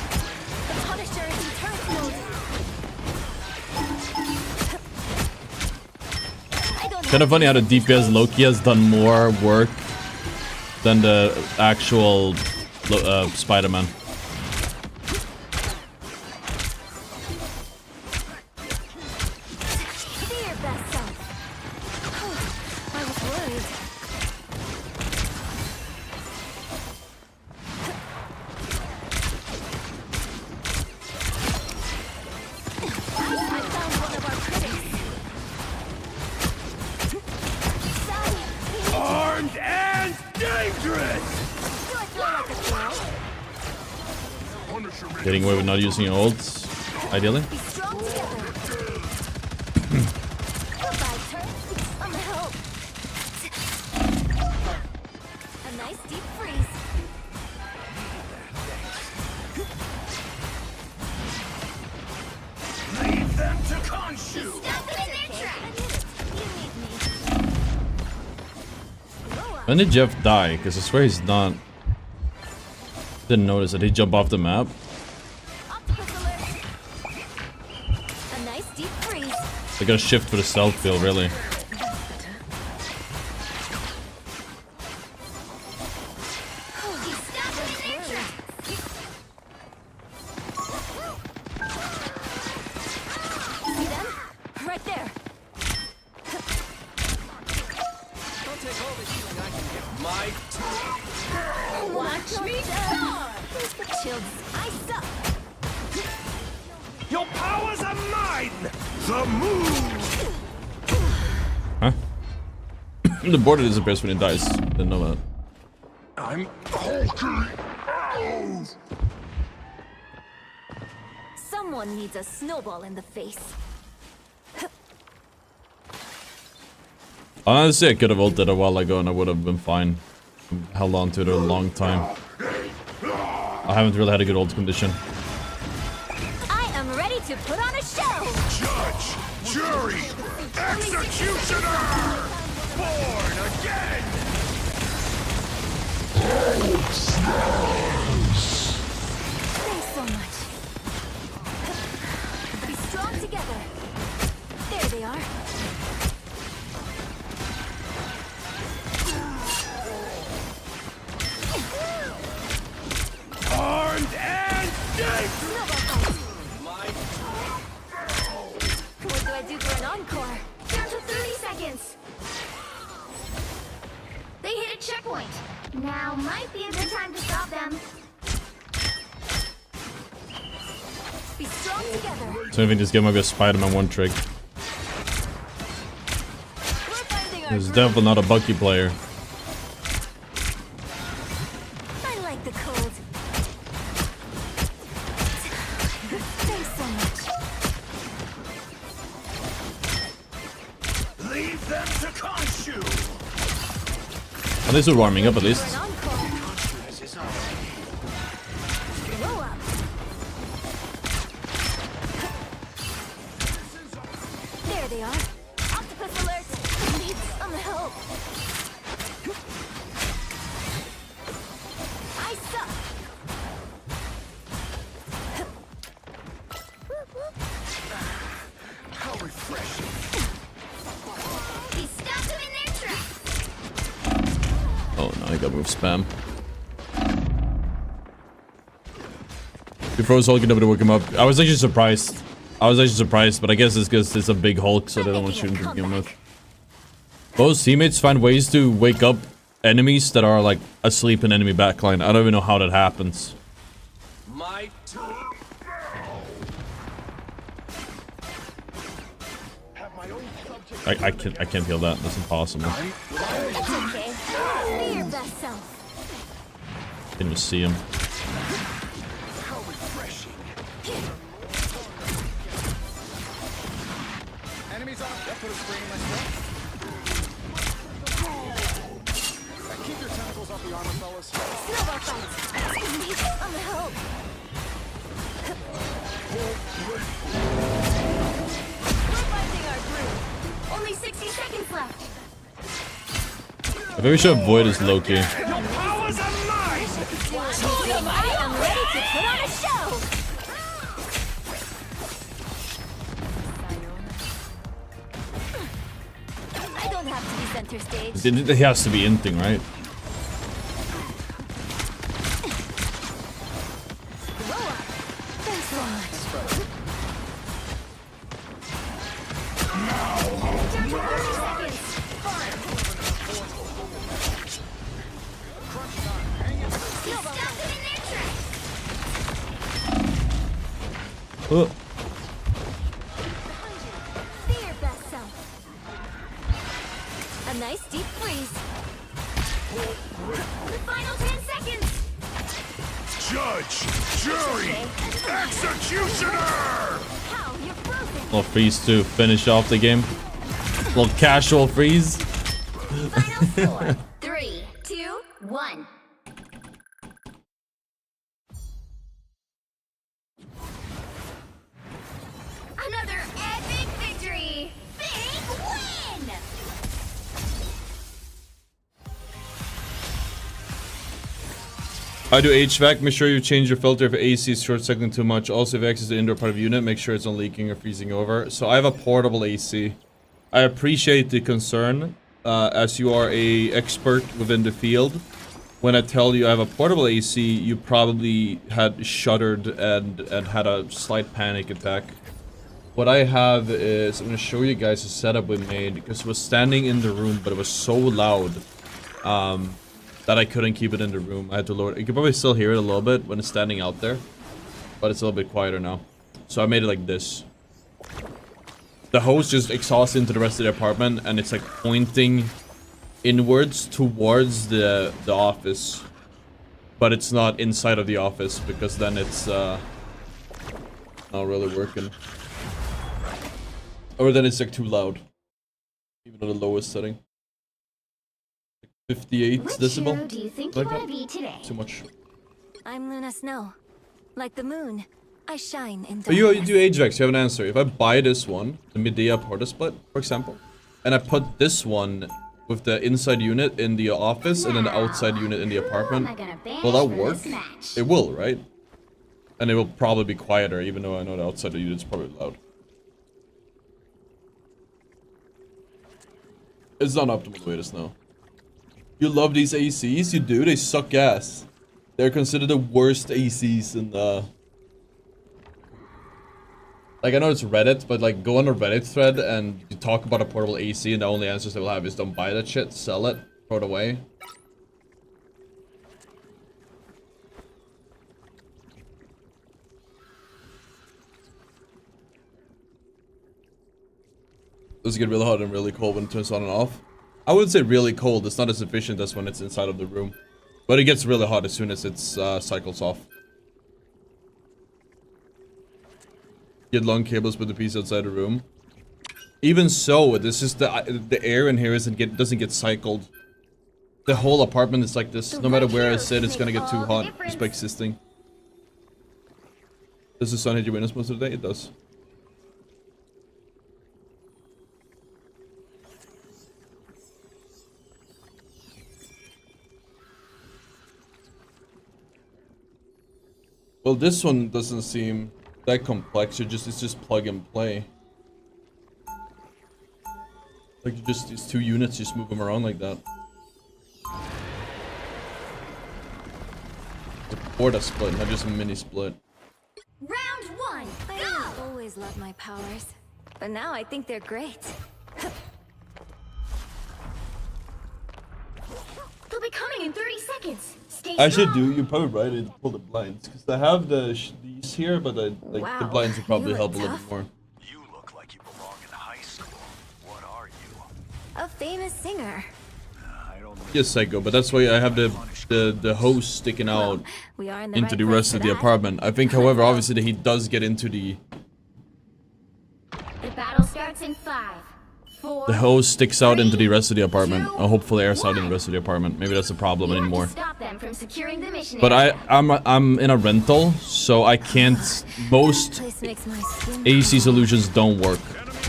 The Punisher is in turret mode. kind of funny how the DPS Loki has done more work than the actual Spider-Man. Be your best self. I was worried. I found one of our critics. Armed and dangerous! Do I feel like a throw? Getting away with not using your ults, ideally. Be strong together. Goodbye, turret. I'm help. A nice deep freeze. Leave them to Khonshu! Stop it in their tracks. You need me. When did Jeff die? Because I swear he's not. Didn't notice that he jumped off the map. Octopus alert. A nice deep freeze. They gotta shift for the stealth field, really. Stop it in their tracks. See them? Right there. I'll take all the healing I can get. My Watch me soar. Where's the chills? I suck. Your powers are mine! The move! Huh? The border disappears when it dies. Didn't know that. I'm hulking out! Someone needs a snowball in the face. Honestly, I could have ulted a while ago and I would have been fine. Held on to it a long time. I haven't really had a good ult condition. I am ready to put on a show. Judge! Jury! Executioner! Born again! Thanks so much. Be strong together. There they are. Armed and dangerous! What do I do for an encore? Down to 30 seconds. They hit a checkpoint. Now might be a good time to stop them. Be strong together. So I think this game might be a Spider-Man one trick. We're finding our He's groove. definitely not a Bucky player. I like the cold. Thanks so much. Leave them to Khonshu! At least we're warming up at least. An encore. Roll up. There they are. Octopus alert. I need some help. I suck. How refreshing! He stopped them in their tracks. Oh no, I gotta move spam. Before was Hulk, nobody woke him up. I was actually surprised. But I guess it's because it's a big Hulk, so they don't want to shoot him to begin with. Most teammates find ways to wake up enemies that are like asleep in enemy backline. I don't even know how that happens. My turn. I can't heal that. That's impossible. It's okay. Be your best self. Didn't even see him. How refreshing. Enemies off. That put a spring in my step. Keep your tentacles off the armor, fellas. Snowball fight. I'm gonna help. We're finding our groove. Only 60 seconds left. I think we should avoid his Loki. Your powers are mine! I am ready to put on a show. I don't have to be center stage. It has to be inting, right? Thanks so much. Down to 30 seconds. Stop them in their tracks. Be your best self. A nice deep freeze. The final 10 seconds. Judge, jury, executioner! How you're frozen. Little freeze to finish off the game. Little casual freeze. Final score. 3, 2, 1. Another epic victory! Big win! I do HVAC. Make sure you change your filter if AC is short circuiting too much. Also, if you access the indoor part of the unit, make sure it's not leaking or freezing over. So I have a portable AC. I appreciate the concern, as you are a expert within the field. When I tell you I have a portable AC, you probably had shuddered and had a slight panic attack. What I have is, I'm going to show you guys a setup we made, because it was standing in the room, but it was so loud that I couldn't keep it in the room. I had to lower it. You can probably still hear it a little bit when it's standing out there, but it's a little bit quieter now. So I made it like this. The hose just exhausts into the rest of the apartment, and it's like pointing inwards towards the office, but it's not inside of the office, because then it's not really working. Or then it's like too loud, even at the lowest setting. 58 Which decibel. hero do you think Like you want that? to be today? Too much. I'm Luna Snow. Like the moon, I shine in But you darkness. do HVAC, so you have an answer. If I buy this one, the Medea Porta Split, for example, and I put this one with the inside unit in the office and then the outside unit in the apartment, will that work? It will, right? And it will probably be quieter, even though I know the outside unit's probably loud. It's not optimal the way it is now. You love these ACs? You do? They suck ass. They're considered the worst ACs in the... Like, I know it's Reddit, but like, go on a Reddit thread and you talk about a portable AC and the only answers they will have is don't buy that shit, sell it, throw it away. Does it get really hot and really cold when it turns on and off? I would say really cold. It's not as efficient as when it's inside of the room. But it gets really hot as soon as it cycles off. Get long cables with the piece outside the room. Even so, this is the air in here doesn't get cycled. The whole apartment is like this. No matter where I sit, it's gonna get too hot just by existing. Does the sun hit your windows most of the day? It does. Well, this one doesn't seem that complex. It's just plug and play. Like these two units, just move them around like that. It's a Porta split, not just a mini split. always loved my powers, but now I think they're great. They'll be coming in 30 seconds. Stay I should strong. do. You're probably right. I need to pull the blinds because I have these here, but the Wow, blinds would probably you help a look little tough. bit more. You look like you belong in high school. What are you? A famous singer. I don't know. Yes, Psycho, but that's why I have the hose sticking out We are in the into right the place rest for of the that. apartment. I think, however, obviously that he does get into The battle starts in 5, 4. the hose sticks out into the rest of the apartment. Hopefully airs out in the rest of the apartment. Maybe that's a problem You have anymore. to stop them from securing the mission But area. I'm in a rental, so I can't. Most Place makes my skin AC solutions don't work.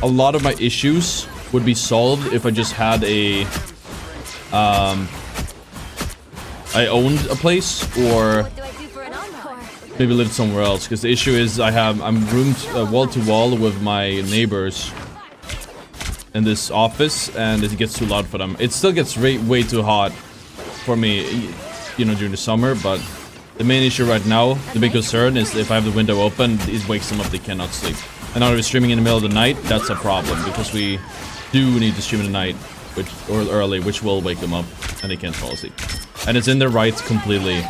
A lot of my issues would be solved if I just had a I owned a place or What do I do for an encore? maybe lived somewhere else. Because the issue is I'm roomed wall to wall with my neighbors in this office, and it gets too loud for them. It still gets way too hot for me, you know, during the summer. But the main issue right now, the big concern is if I have the window open, it wakes them up. They cannot sleep. And now we're streaming in the middle of the night. That's a problem because we do need to stream in the night, or early, which will wake them up, and they can't fall asleep. And it's in their rights completely,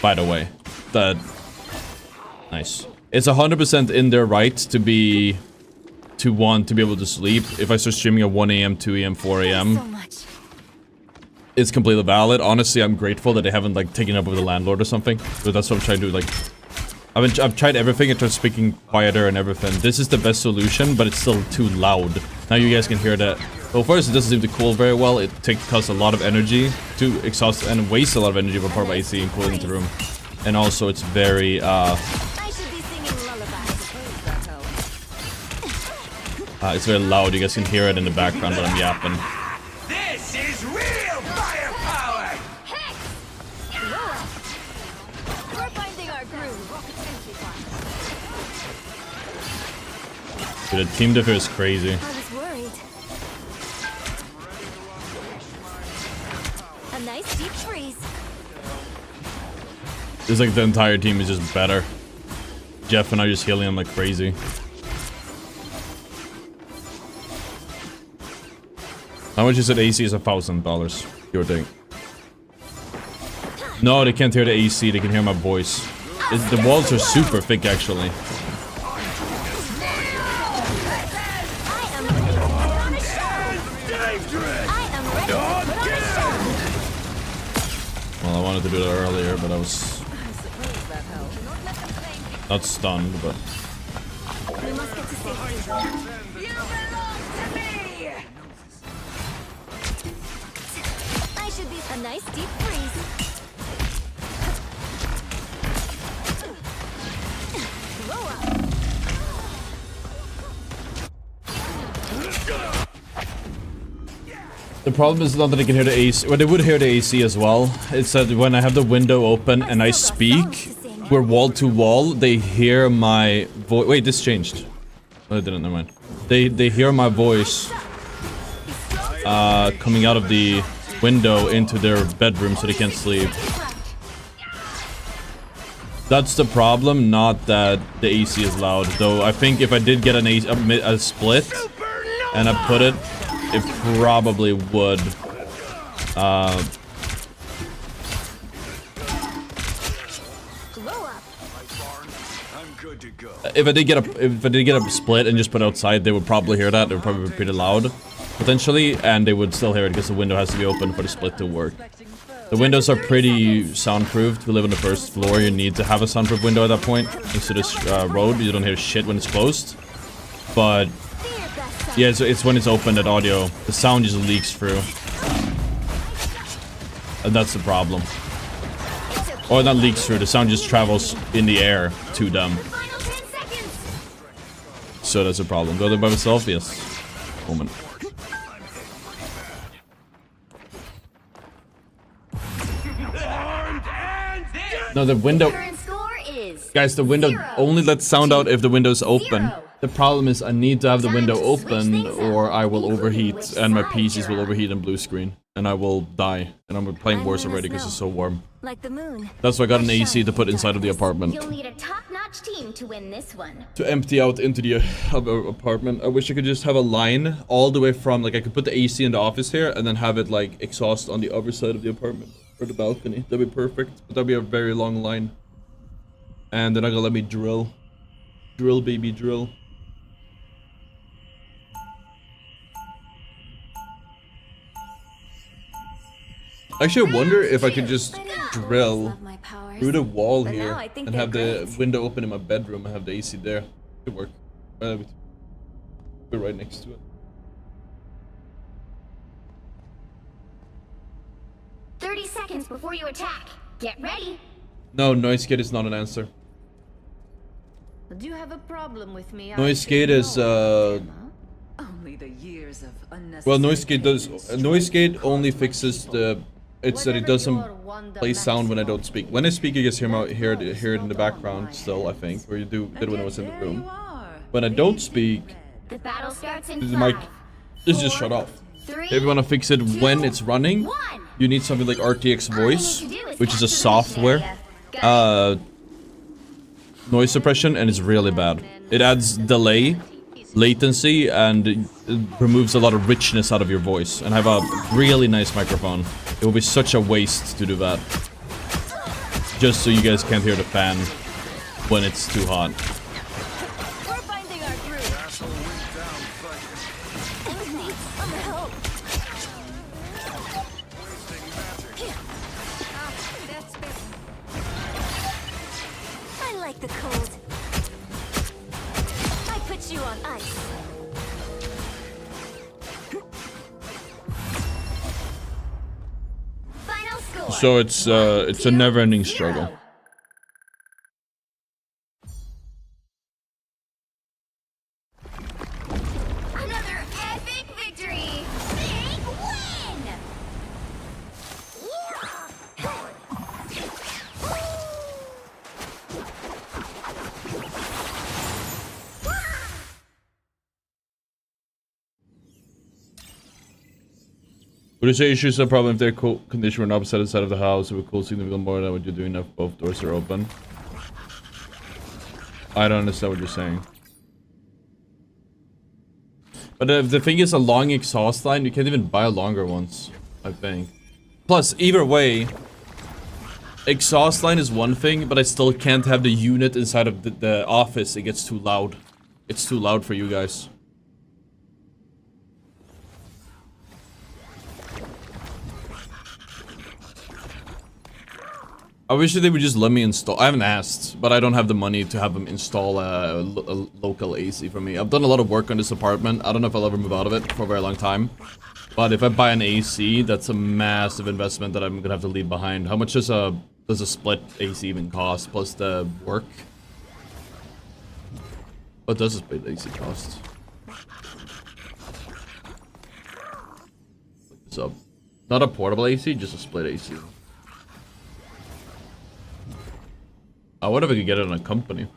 by the way. That nice. It's 100% in their right to want to be able to sleep. If I start streaming at 1 a.m., 2 a.m., 4 a.m., So much. it's completely valid. Honestly, I'm grateful that they haven't like taken up with the landlord or something. But that's what I'm trying to do. Like, I've tried everything. I tried speaking quieter and everything. This is the best solution, but it's still too loud. Now you guys can hear that. Well, first, it doesn't seem to cool very well. It costs a lot of energy to exhaust and waste a lot of energy for part of AC and cooling the room. And also, it's very I should be singing lullabies. it's very loud. You guys can hear it in the background when I'm yapping. This is real firepower! We're finding our groove. Dude, the team diff is crazy. I was worried. A nice deep freeze. It's like the entire team is just better. Jeff and I just healing them like crazy. How much is it? AC is $1,000. Your thing. No, they can't hear the AC. They can hear my voice. The walls are super thick, actually. I am ready to put on a show. I am ready to put on a show. Well, I wanted to do that earlier, but I was not stunned, but We must get to safety. You belong to me! I should be a nice deep freeze. Blow up. the problem is not that they can hear the AC. Well, they would hear the AC as well. It's that when I have the window open and I speak, we're wall to wall. They hear my voice. Wait, this changed. Oh, it didn't. Never mind. They hear my voice coming out of the window into their bedroom, so they can't sleep. That's the problem, not that the AC is loud. Though I think if I did get a split and I put it, it probably would. I'm good to go. If I did get a split and just put it outside, they would probably hear that. It would probably be pretty loud, potentially, and they would still hear it because the window has to be open for the split to work. The windows are pretty soundproofed. We live on the first floor. You need to have a soundproof window at that point. Next to this road, you don't hear shit when it's closed. But yeah, it's when it's open that audio, the sound just leaks through, and that's the problem. Or not leaks through, the sound just travels in the air to them. So that's a problem. Go there by myself? Yes. Moment. No, the window... Current score is Guys, the window 0 only lets sound out if the window's open. 0. The problem is I need to have the Time window to switch open things up, or I will including overheat which and my side PCs you're will on. overheat and blue screen. and I will die. And I'm playing worse already because it's so warm. Like the moon. That's why I got an AC to put inside of the apartment. You'll need a top-notch team to win this one. To empty out into the apartment. I wish I could just have a line all the way from, like, I could put the AC in the office here and then have it, like, exhaust on the other side of the apartment. Or the balcony. That'd be perfect. But that'd be a very long line. And they're not gonna let me drill. Drill, baby, drill. Actually, I wonder if I could just drill through the wall here and have the window open in my bedroom and have the AC there. Could work. We're right next to it. 30 seconds before you attack. Get ready. No, noise gate is not an answer. Do you have a problem with me? Noise gate is Only the years of unnecessary well, noise gate does. Noise gate only fixes the. It's that it doesn't play sound when I don't speak. When I speak, you guys hear it in the background still, I think, or you did when I was in the room. When I don't speak, The battle starts in the mic 5, is just shut off. 3, If you want to fix it when it's running, you need something like RTX Voice, which is a software noise suppression, and it's really bad. It adds delay, latency, and it removes a lot of richness out of your voice. And I have a really nice microphone. It will be such a waste to do that. Just so you guys can't hear the fan when it's too hot. We're finding our groove. I like the cold. I put you on ice. Final score. So it's a never-ending struggle. Another epic victory. Big win. Would you say issues are a problem if their condition were on opposite side of the house? It would cool significantly more than what you're doing if both doors are open. I don't understand what you're saying. But the thing is, a long exhaust line, you can't even buy longer ones, I think. Plus, either way, exhaust line is one thing, but I still can't have the unit inside of the office. It gets too loud. It's too loud for you guys. I wish they would just let me install. I haven't asked, but I don't have the money to have them install a local AC for me. I've done a lot of work on this apartment. I don't know if I'll ever move out of it for a very long time. But if I buy an AC, that's a massive investment that I'm gonna have to leave behind. How much does a split AC even cost, plus the work? What does a split AC cost? So, not a portable AC, just a split AC. I wonder if I could get it on a company.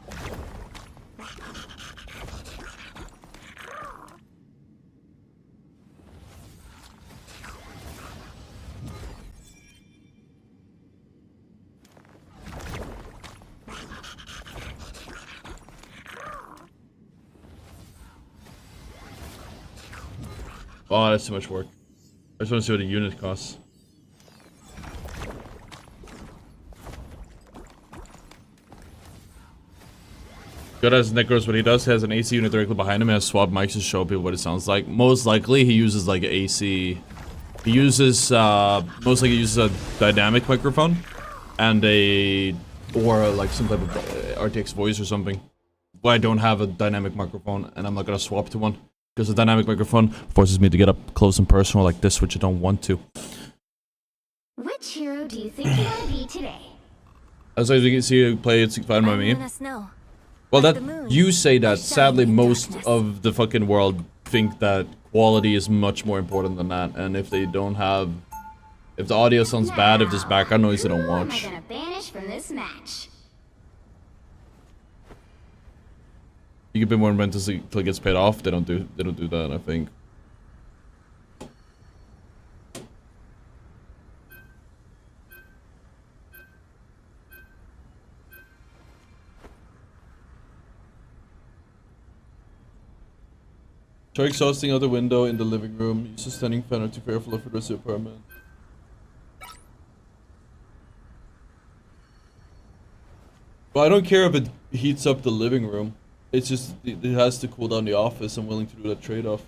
Oh, that's too much work. I just want to see what a unit costs. Good as Necros, what he does, he has an AC unit directly behind him and has swap mics to show people what it sounds like. Most likely, he uses like an AC. He uses, most likely he uses a dynamic microphone and or like some type of RTX voice or something. But I don't have a dynamic microphone and I'm not gonna swap to one because the dynamic microphone forces me to get up close and personal like this, which I don't want to. Which hero do you think you want to be today? As you can see, you play, it's fine by me. Well, that you say that. Sadly, most of the fucking world think that quality is much more important than that. And if they don't have, if the audio sounds bad, if there's background noise, they don't watch. Who am I gonna banish from this match? You can pay more rent until it gets paid off. They don't do that, I think. Try exhausting out the window in the living room. Use a standing fan or to prepare for the rest of the apartment. Well, I don't care if it heats up the living room. It's just, it has to cool down the office. I'm willing to do that trade-off.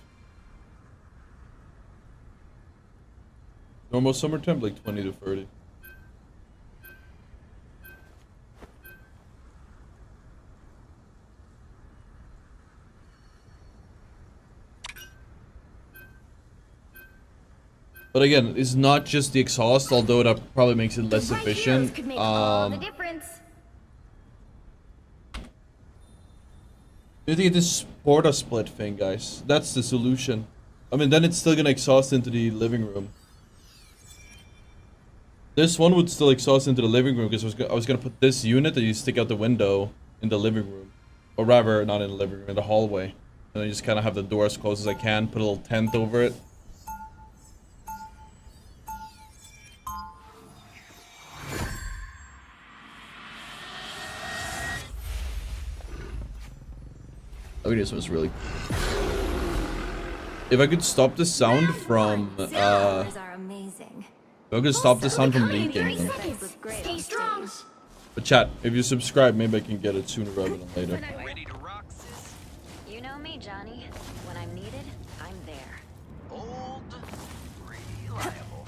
Normal summer temp, like 20 to 30. But again, it's not just the exhaust, although that probably makes it less efficient. Could make all the difference. You think this porta split thing, guys? That's the solution. I mean, then it's still gonna exhaust into the living room. This one would still exhaust into the living room because I was gonna put this unit that you stick out the window in the living room, or rather, not in the living room, in the hallway, and I just kind of have the door as close as I can. Put a little tent over it. Oh, this was really. If I could stop the sound from if I could stop the sound from leaking. Stay strong. But chat, if you subscribe, maybe I can get it sooner rather than later. Ready to rock, sis? You know me, Johnny. When I'm needed, I'm there. Old, reliable.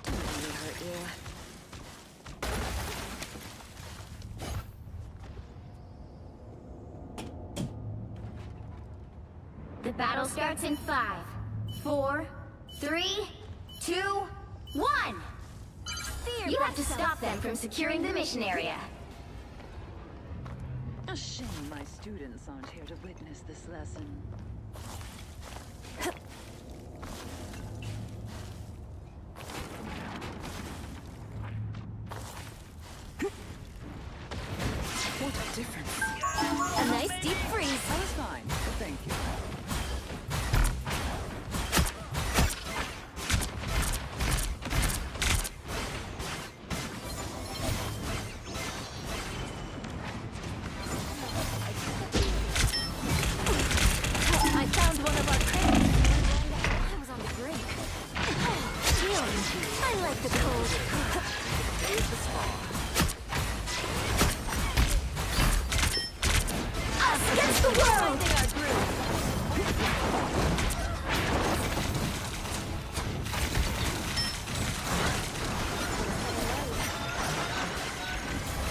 Let me hurt you. The battle starts in 5, 4, 3, 2, 1. You have to stop them from securing the mission area. A shame my students aren't here to witness this lesson. What a difference. A nice deep freeze. I was fine, but thank you. I found one of our crates. I was on the brink. I like the cold. Us against the world!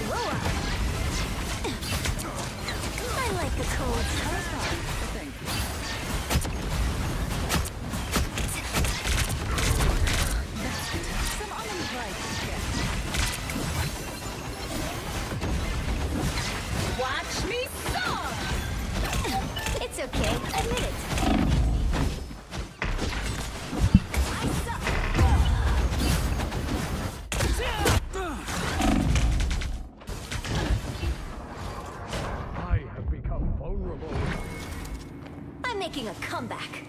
Whoa. I like the cold. Thank you. Some uninvited guests. Watch me soar! It's okay, admit it. I have become vulnerable. I'm making a comeback.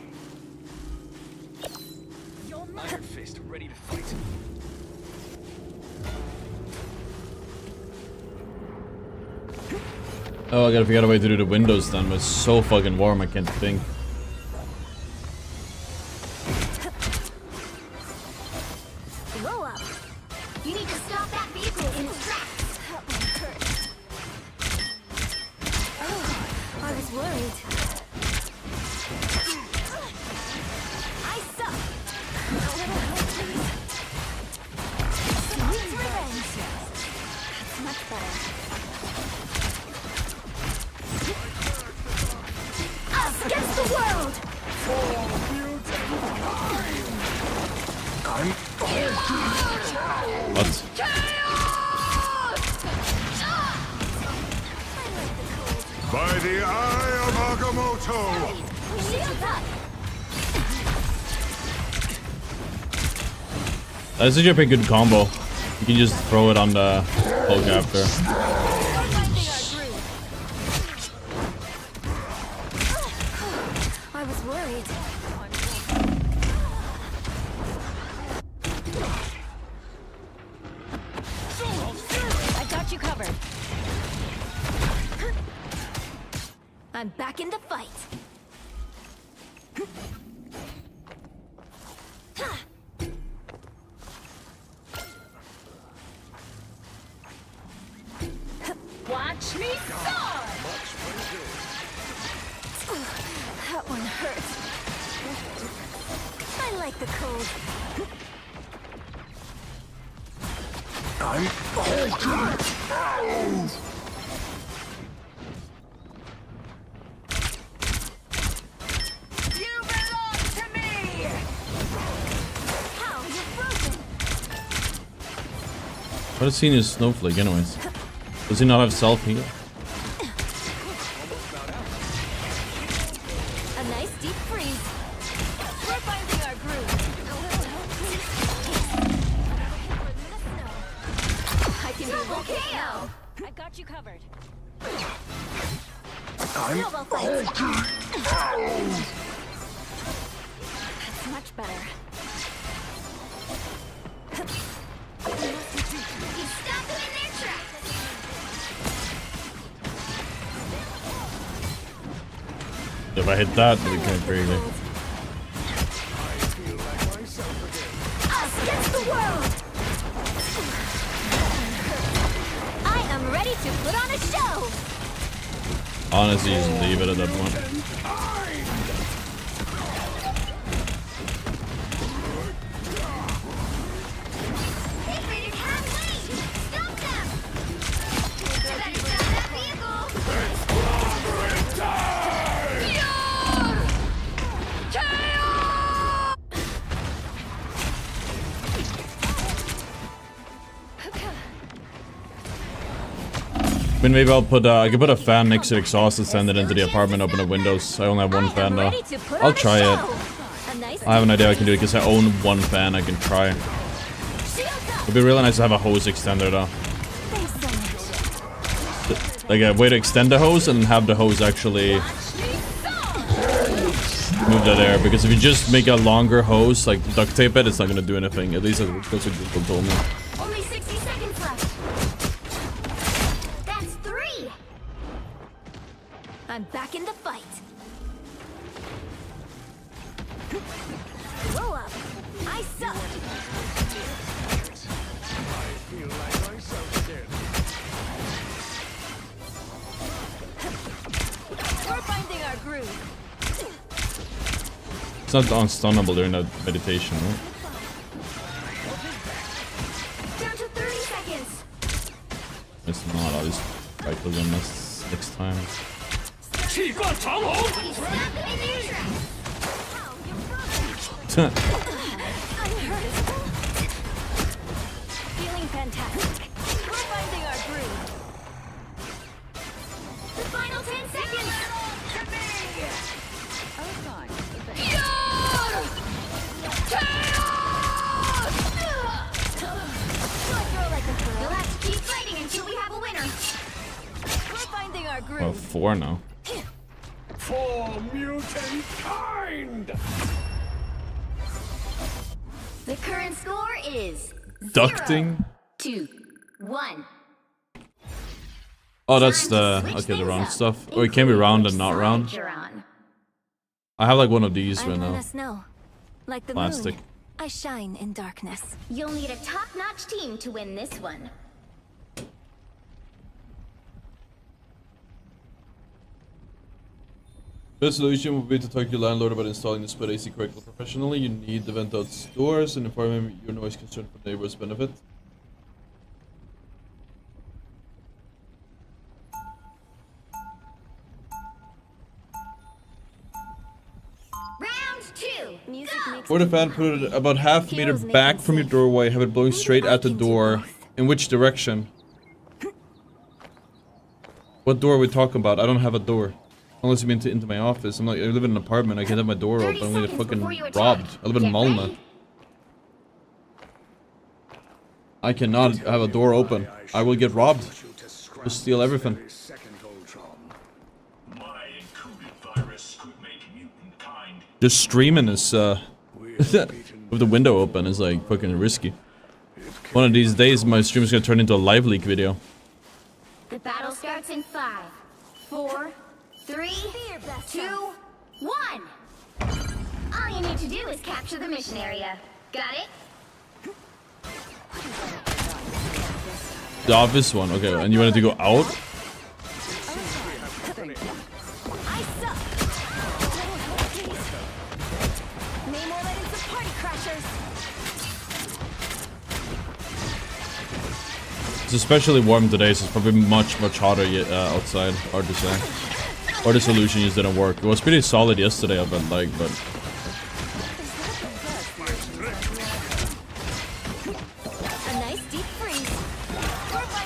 Iron Fist, ready to fight. Oh, I gotta figure out a way to do the windows then, but it's so fucking warm I can't think. Roll up. You need to stop that vehicle in its tracks. I was worried. I suck. A little help, please. Sweet revenge. That's much better. Us against the world! What? By the eye of Agamotto! Shield up! That's actually a pretty good combo. You can just throw it on the Hulk after. I was worried. I got you covered. I'm back in the fight. Watch me soar! That one hurts. I like the cold. I'm Ottr. You belong to me! How you're broken! What is he in his snowflake anyways? Does he not have self-heal? A nice deep freeze. We're finding our groove. A little help, please. I can be lucky now. I've got you covered. I'm Snowball fight. Ottr. That's much better. You stop them in their tracks. If I hit that, we can't crazy. I feel like myself again. Us against the world! I am ready to put on a show! Honestly, just leave it at that point. Rated halfway! Stop them! Better stop that vehicle! I mean, maybe I'll put, I could put a fan next to the exhaust and send it into the apartment, open the windows. I only have one fan though. I'll try it. I have an idea I can do it because I own one fan I can try. It'd be really nice to have a hose extender though. Like a way to extend the hose and have the hose actually move that air. Because if you just make a longer hose, like duct tape it, it's not gonna do anything. At least that's what people told me. Only 60 seconds left. That's 3. I'm back in the fight. Roll up. I suck. I feel like myself again. We're finding our groove. It's not unstunnable during that meditation, right? Down to 30 seconds. It's not. I'll just cycle them next time. You stop them in their tracks. How you're broken. I'm hurt. Feeling fantastic. We're finding our groove. The final 10 seconds. To me. Oh, fine. You'll have to keep fighting until we have a winner. We're finding our groove. Well, 4 now. For mutant kind! The current score is Ducting? 2, 1. Oh, that's the okay, the round stuff. Or it can be round and not round. You're on. I have like one of these I'm right now. gonna snow. Like the Plastic. moon. I shine in darkness. You'll need a top-notch team to win this one. Best solution would be to talk to your landlord about installing the split AC correctly professionally. You need to vent out doors and inform him your noise concern for neighbors' benefit. Round 2. Music makes For the fan, put it about half meter back from your doorway. Have it blowing straight at the door. In which direction? What door are we talking about? I don't have a door. Unless you mean into my office. I live in an apartment. I can't have my door open. I'm gonna get fucking robbed. I live in Malmö. I cannot have a door open. I will get robbed. They'll steal everything. Just streaming is with the window open is like fucking risky. One of these days my stream is gonna turn into a live leak video. The battle starts in 5, 4, 3, 2, 1. All you need to do is capture the mission area. Got it? The office one. Okay, and you wanted to go out? I suck. Name more legends of party crashers. It's especially warm today, so it's probably much hotter outside. Hard to say. Or the solution just didn't work. It was pretty solid yesterday, I felt like, but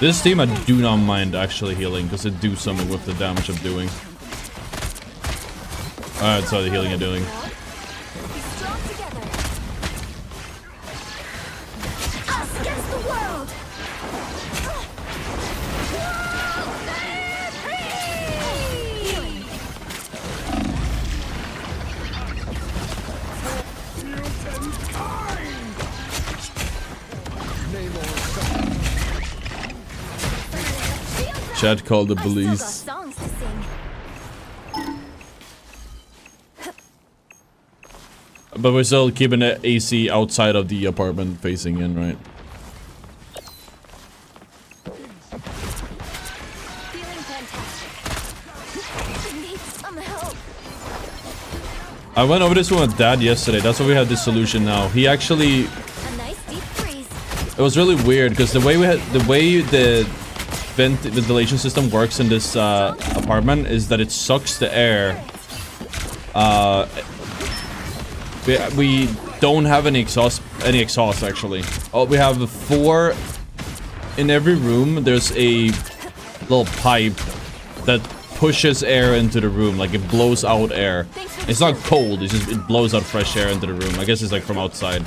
this team I do not mind actually healing because it do something with the damage I'm doing. Alright, so the healing I'm doing. Chad called the police. But we're still keeping the AC outside of the apartment facing in, right? I went over this one with Dad yesterday. That's why we had this solution now. He actually... It was really weird because the way the ventilation system works in this apartment is that it sucks the air. We don't have any exhaust actually. Oh, we have 4 in every room. There's a little pipe that pushes air into the room, like it blows out air. It's not cold, it's just it blows out fresh air into the room. I guess it's like from outside.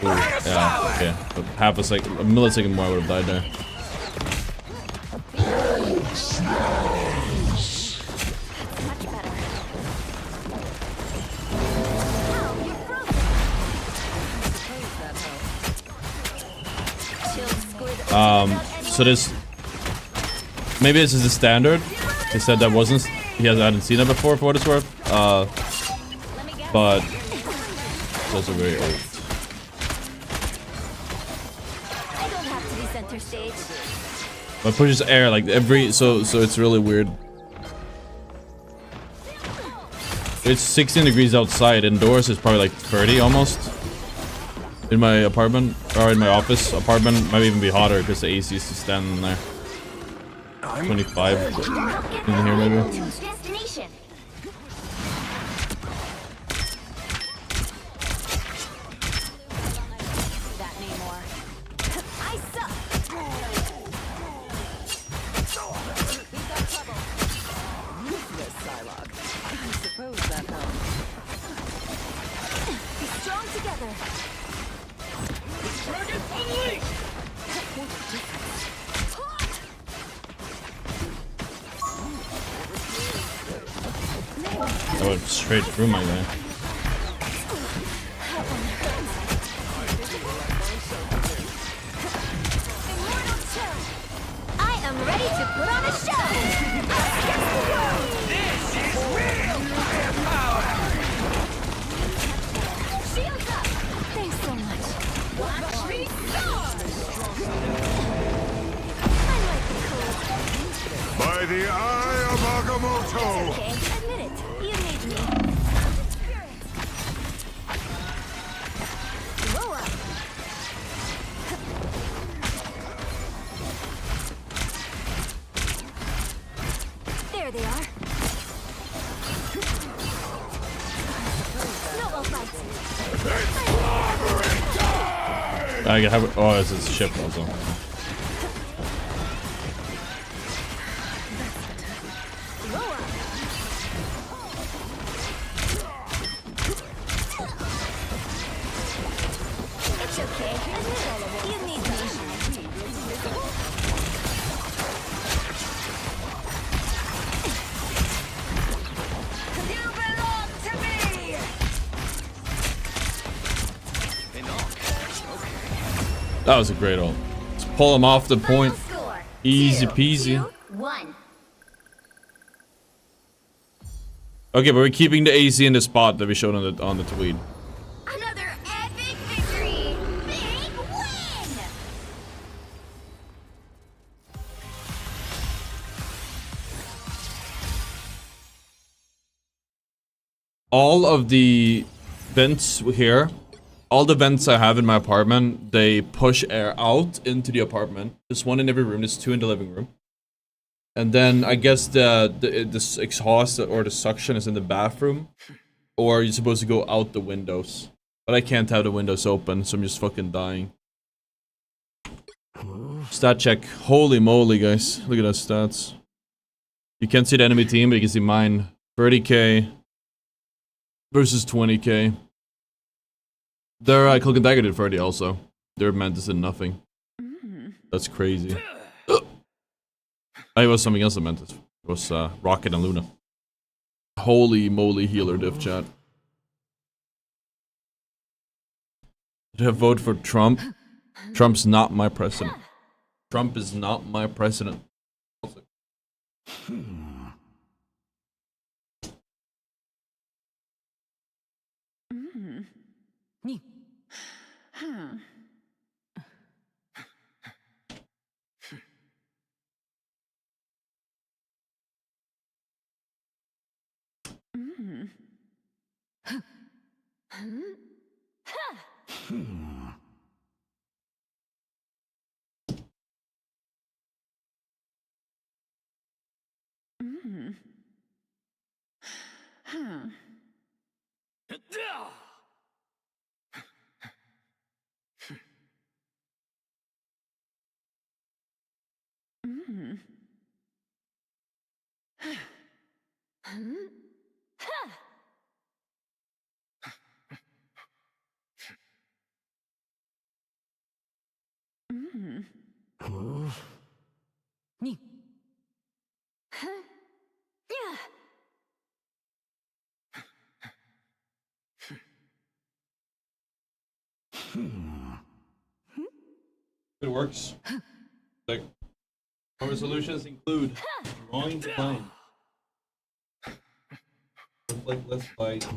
Ooh, yeah, okay. But half a millisecond more I would have died there. So this, maybe this is the standard. He said that wasn't, he hadn't seen it before for what it's worth. But it's also very old. But it pushes air like every, so it's really weird. It's 16 degrees outside. Indoors it's probably like 30 almost. In my apartment, or in my office apartment, might even be hotter because the AC is just standing there. 25 in here maybe. I went straight through my guy. I am ready to put on a show. This is real power. Shields up. Thanks so much. Watch me go. I like the cool. By the eye of Agamotto. Okay, admit it. You need me. Blow up. There they are. Snowball fight. I can have it. Oh, it's a ship also. It's okay. You need me. You belong to me. That was a great ult. Just pull him off the point. Score, Easy 2, peasy. 2, 1. Okay, but we're keeping the AC in the spot that we showed on the tweet. Another epic victory! Big win! All of the vents here, all the vents I have in my apartment, they push air out into the apartment. There's one in every room. There's 2 in the living room. And then I guess this exhaust or the suction is in the bathroom. Or you're supposed to go out the windows. But I can't have the windows open, so I'm just fucking dying. Stat check. Holy moly, guys. Look at those stats. You can't see the enemy team, but you can see mine. 30k versus 20k. Their Cloak and Dagger did 30 also. Their Mantis did nothing. That's crazy. It was something else that Mantis. It was Rocket and Luna. Holy moly, healer diff chat. Did I vote for Trump? Trump's not my president. Trump is not my president. It works. Like, our solutions include drawing the line. Like, let's fight.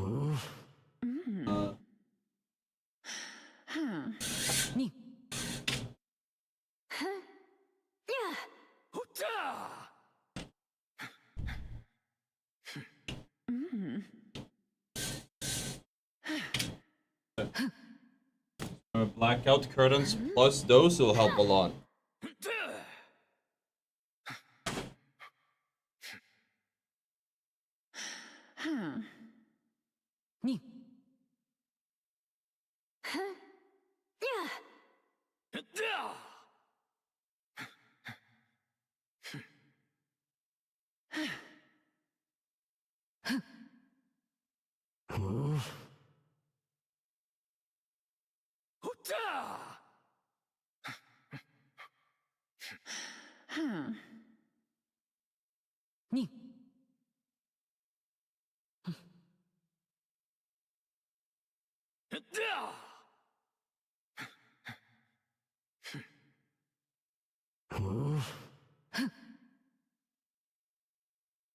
Blackout curtains plus those will help a lot.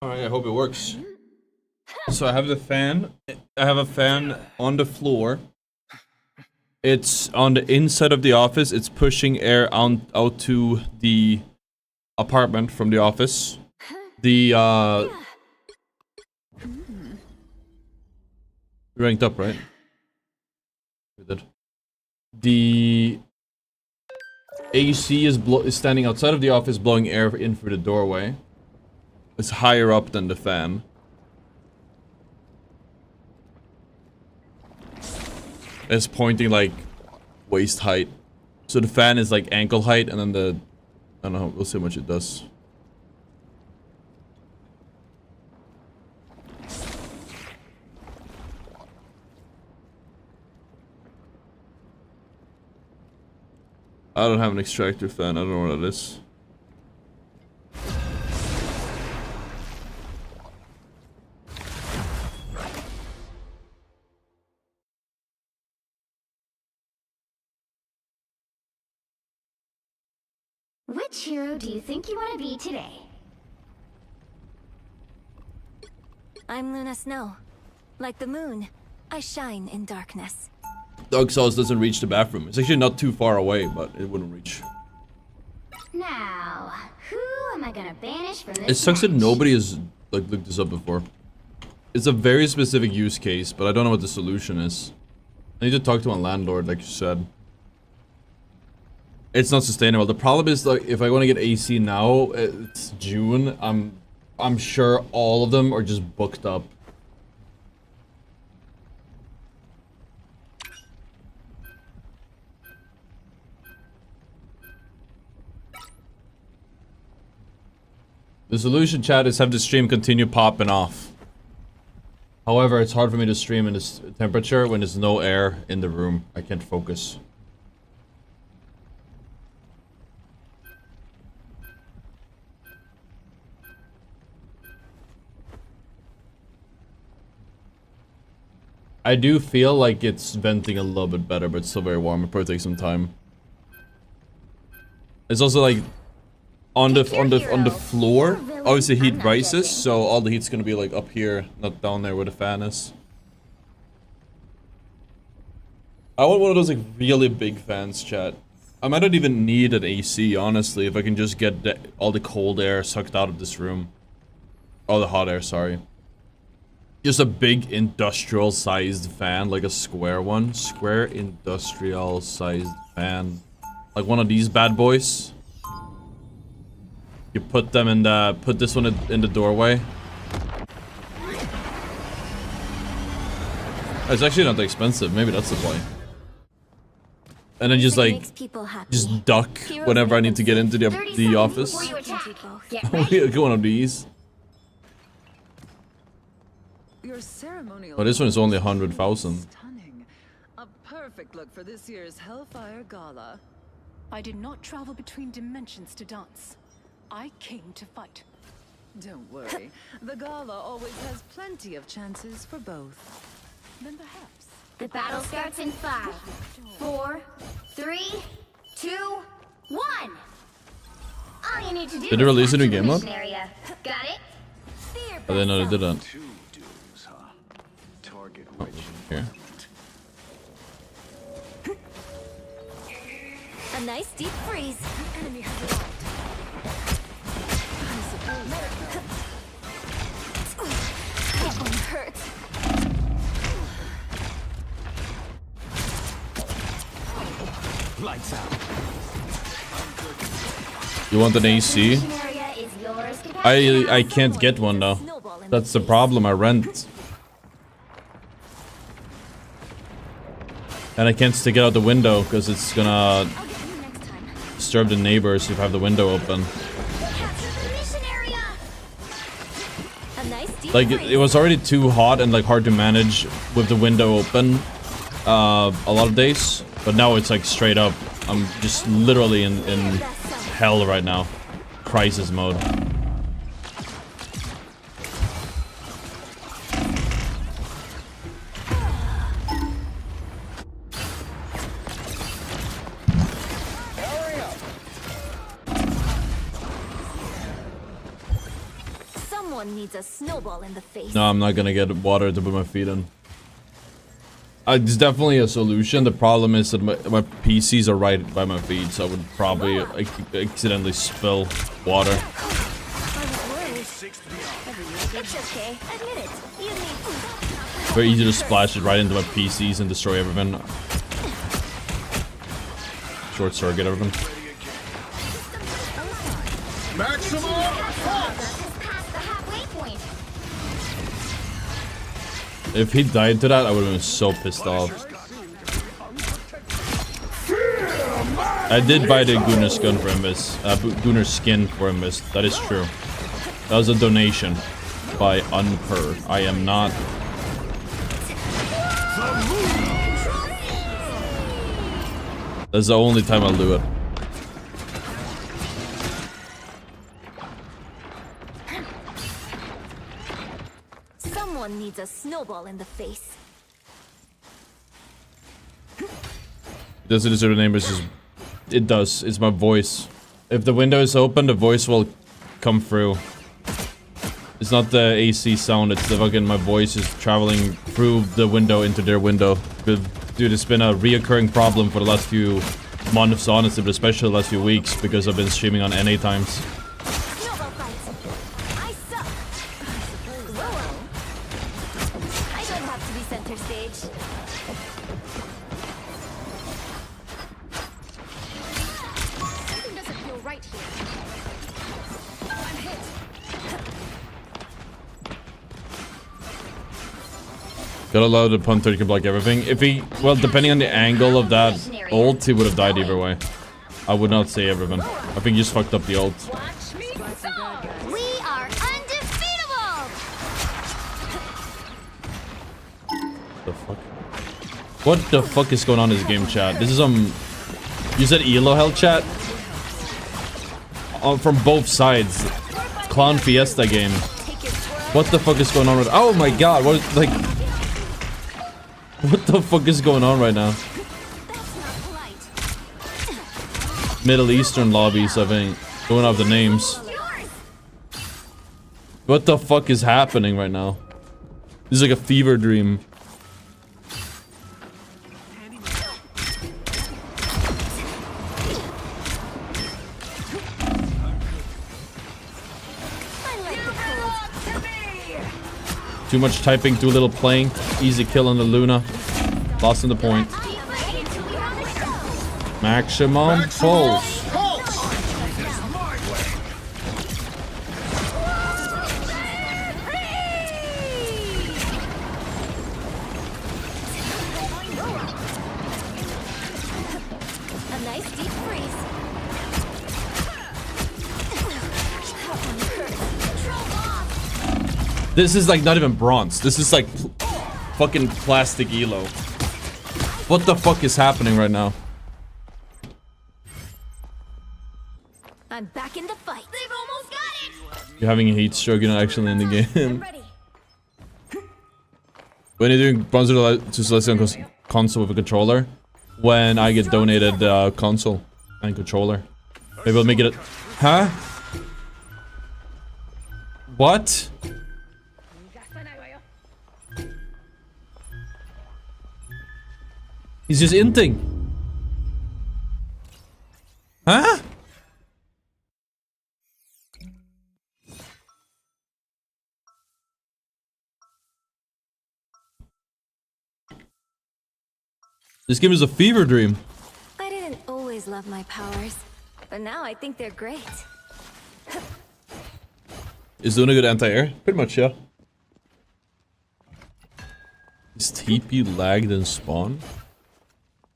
Alright, I hope it works. So I have the fan. I have a fan on the floor. It's on the inside of the office. It's pushing air out to the apartment from the office. The we ranked up, right? We did. The AC is standing outside of the office, blowing air in through the doorway. It's higher up than the fan. It's pointing like waist height. So the fan is like ankle height, and then the... I don't know, we'll see how much it does. I don't have an extractor fan, I don't know what that is. Which hero do you think you want to be today? I'm Luna Snow. Like the moon, I shine in darkness. Dog Sauce doesn't reach the bathroom. It's actually not too far away, but it wouldn't reach. Now, who am I gonna banish from this? It sucks that match? nobody has like looked this up before. It's a very specific use case, but I don't know what the solution is. I need to talk to a landlord, like you said. It's not sustainable. The problem is, like, if I want to get AC now, it's June. I'm sure all of them are just booked up. The solution, chat, is have the stream continue popping off. However, it's hard for me to stream in this temperature when there's no air in the room. I can't focus. I do feel like it's venting a little bit better, but it's still very warm. It'll probably take some time. It's also like on the floor, obviously heat rises, so all the heat's gonna be like up here, not down there where the fan is. I want one of those like really big fans, chat. I might not even need an AC, honestly, if I can just get all the cold air sucked out of this room. All the hot air, sorry. Just a big industrial sized fan, like a square one. Square industrial sized fan. Like one of these bad boys. You put them in the, put this one in the doorway. It's actually not that expensive, maybe that's the point. And then just like, just duck whenever I need to get into the office. Get one of these. Oh, this one is only 100,000. A perfect look for this year's Hellfire Gala. I did not travel between dimensions to dance. I came to fight. Don't worry. The gala always has plenty of chances for both. Then perhaps. The battle starts in 5, 4, 3, 2, 1. All you need to do Did they release a new game mode? Got it? Oh, they no, they didn't. Here. A nice deep freeze. Enemy has arrived. That one hurts. Lights out. You want an AC? I can't get one though. That's the problem. I rent. And I can't stick it out the window because it's gonna disturb the neighbors if I have the window open. Like it was already too hot and like hard to manage with the window open a lot of days, but now it's like straight up. I'm just literally in hell right now. Crisis mode. Someone needs a snowball in the face. No, I'm not gonna get water to put my feet in. It's definitely a solution. The problem is that my PCs are right by my feet, so I would probably accidentally spill water. It's okay. Admit it. You need Very easy to splash it right into my PCs and destroy everything. Short circuit everything. If he died to that, I would have been so pissed off. I did buy the Gunnar skin for him, Gunnar skin for him. That is true. That was a donation by Unper. I am not. That's the only time I'll do it. Someone needs a snowball in the face. Does it deserve a name? It does. It's my voice. If the window is open, the voice will come through. It's not the AC sound, it's the fucking my voice is traveling through the window into their window. Dude, it's been a reoccurring problem for the last few months, honestly, but especially the last few weeks because I've been streaming on NA times. Gotta love the punter, you can block everything. If he, well, depending on the angle of that ult, he would have died either way. I would not say everyone. I think he just fucked up the ult. We are undefeatable. The fuck? What the fuck is going on in this game, chat? This is you said ELO hell, chat? From both sides. Clown Fiesta game. What the fuck is going on with? Oh my god! What like? What the fuck is going on right now? Middle Eastern lobbies, I think. Going off the names. What the fuck is happening right now? This is like a fever dream. Too much typing, too little playing. Easy kill on the Luna. Lost in the point. Maximum pulse. This is like not even bronze. This is like fucking plastic elo. What the fuck is happening right now? I'm back in the fight. They've almost got it. You're having a heat stroke, you're not actually in the game. When you're doing bronze to Celestial console with a controller, when I get donated console and controller, maybe we'll make it a... Huh? What? He's just inting. Huh? This game is a fever dream. I didn't always love my powers, but now I think they're great. Is doing a good anti-air? Pretty much, yeah. Is TP lagged and spawn?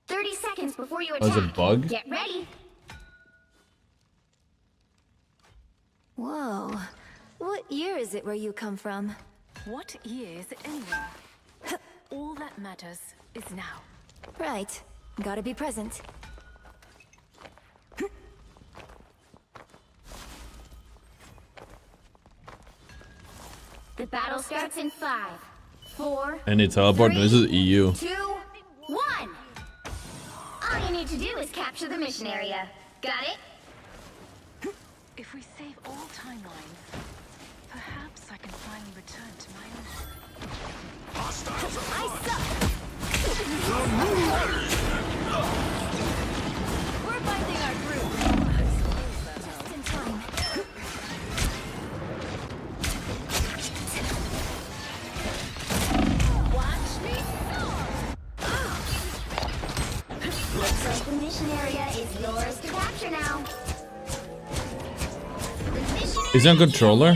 30 seconds before you That was a attack. bug? Get ready. Whoa. What year is it where you come from? What year is it anyway? All that matters is now. Right. Gotta be present. The battle starts in 5, 4, Any teleport? No, this is EU. 2, 1. All you need to do is capture the mission area. Got it? If we save all timelines, perhaps I can finally return to my own. I suck! We're finding our groove. Just in time. Watch me Looks like the mission area is yours to capture now. Is he on controller?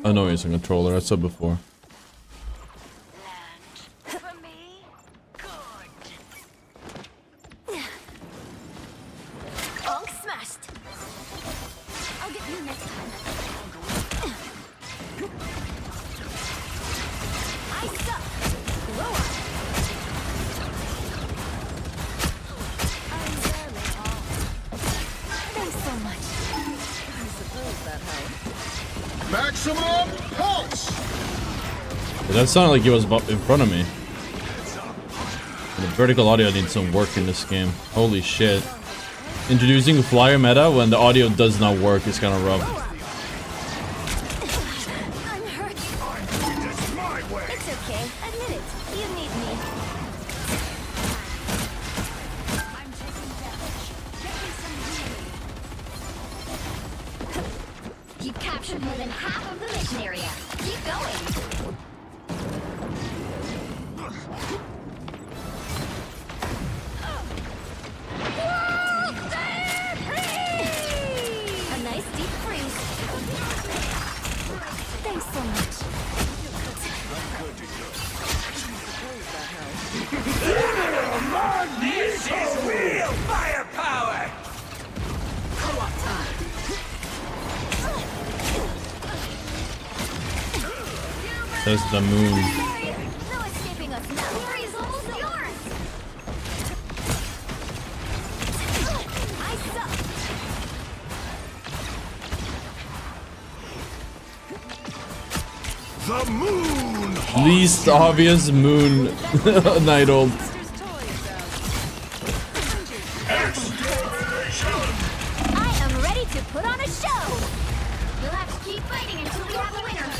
Oh no, he's on controller. I saw before. Bonk smashed. I'll get you next time. I suck. Blow up. I'm barely off. Thanks so much. I suppose that helps. Maximum pulse! That sounded like he was in front of me. The vertical audio needs some work in this game. Holy shit. Introducing flyer meta when the audio does not work is kind of rough. I'm hurt. captured more than half of the mission area. Keep going. A nice deep freeze. Thanks so much. This is real firepower! There's the moon. No escaping us now. Mary's almost yours. I suck. The moon! Least obvious moon night old. I am ready to put on a show. We'll have to keep fighting until we have a winner.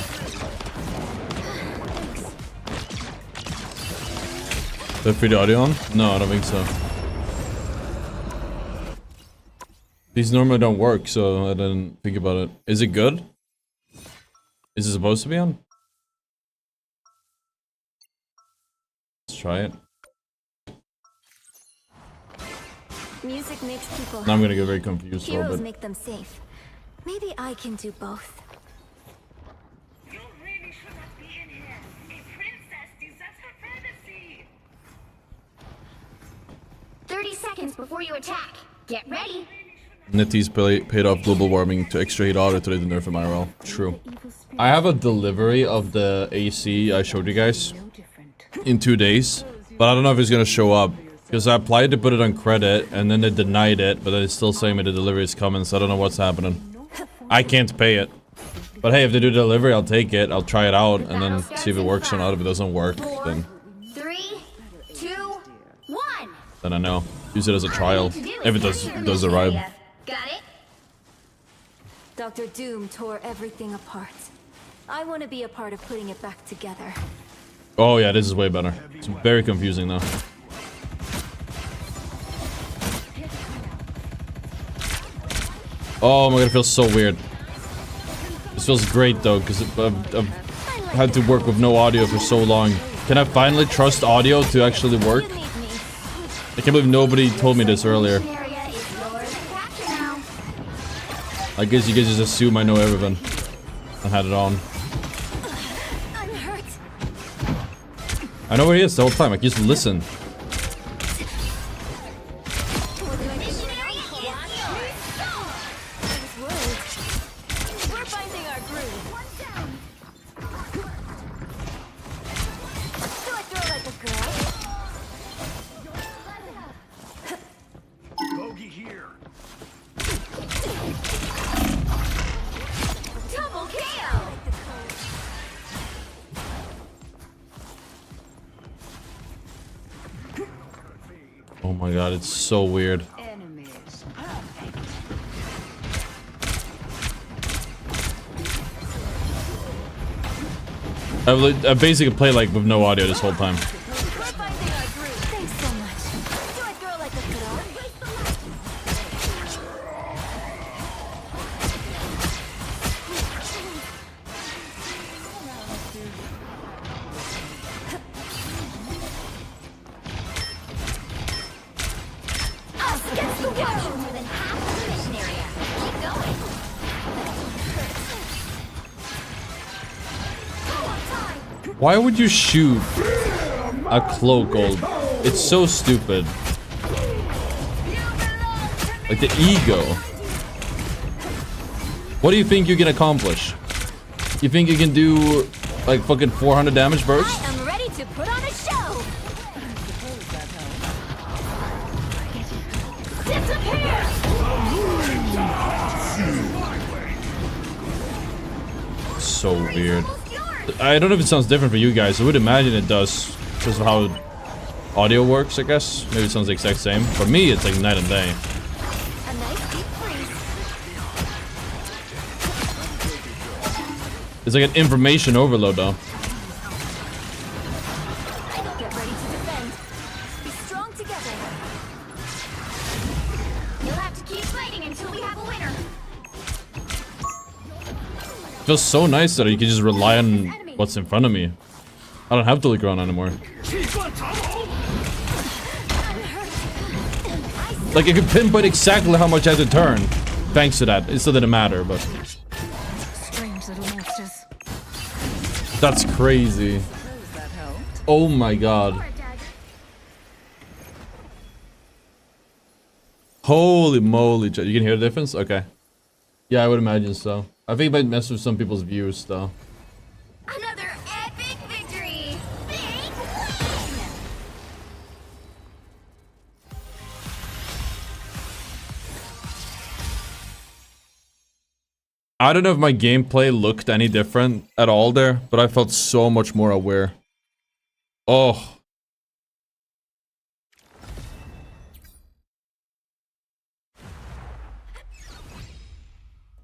Did I put the audio on? No, I don't think so. These normally don't work, so I didn't think about it. Is it good? Is it supposed to be on? Let's try it. Music makes people Now I'm gonna get very confused for a Heroes bit. make them safe. Maybe I can do both. You really should not be in here. A princess deserves her privacy. 30 seconds before you attack. Get ready. Nitty's paid off global warming to extra heat Ottr today to nerf him IRL. True. I have a delivery of the AC I showed you guys in 2 days, but I don't know if it's gonna show up because I applied to put it on credit and then they denied it, but they're still saying me the delivery is coming, so I don't know what's happening. I can't pay it, but hey, if they do delivery, I'll take it. I'll try it out and then see if it works or not. If it doesn't work, 4, 3, 2, 1. then I know. Use it as a trial if it does arrive. Got it? Dr. Doom tore everything apart. I want to be a part of putting it back together. Oh yeah, this is way better. It's very confusing though. Oh my god, it feels so weird. This feels great though, because I've had to work with no audio for so long. Can I finally trust audio to actually work? I can't believe nobody told me this earlier. I guess you guys just assume I know everything. I had it on. I know where he is the whole time, I can just listen. We're finding our groove. Do I throw like a girl? Bogey here. Double KO. Oh my god, it's so weird. I basically played like with no audio this whole time. We're finding our groove. Thanks so much. Do I throw like a girl? Us gets the capture more than half of the mission area. Keep going. Why would you shoot a cloak gold? It's so stupid. Like the ego. What do you think you can accomplish? You think you can do like fucking 400 damage burst? I am ready to put on a show. Disappear! So weird. I don't know if it sounds different for you guys. I would imagine it does because of how audio works, I guess. Maybe it sounds the exact same. For me, it's like night and day. A nice deep freeze. It's like an information overload though. Get ready to defend. Be strong together. You'll have to keep fighting until we have a winner. feels so nice that you can just rely on what's in front of me. I don't have to look around anymore. Like, I can pinpoint exactly how much I have to turn. Thanks to that. It still didn't matter, but... Strange little monsters. That's crazy. Oh my god. Holy moly. You can hear the difference? Okay. Yeah, I would imagine so. I think it might mess with some people's views, though. Another epic victory! Big win! I don't know if my gameplay looked any different at all there, but I felt so much more aware. Oh.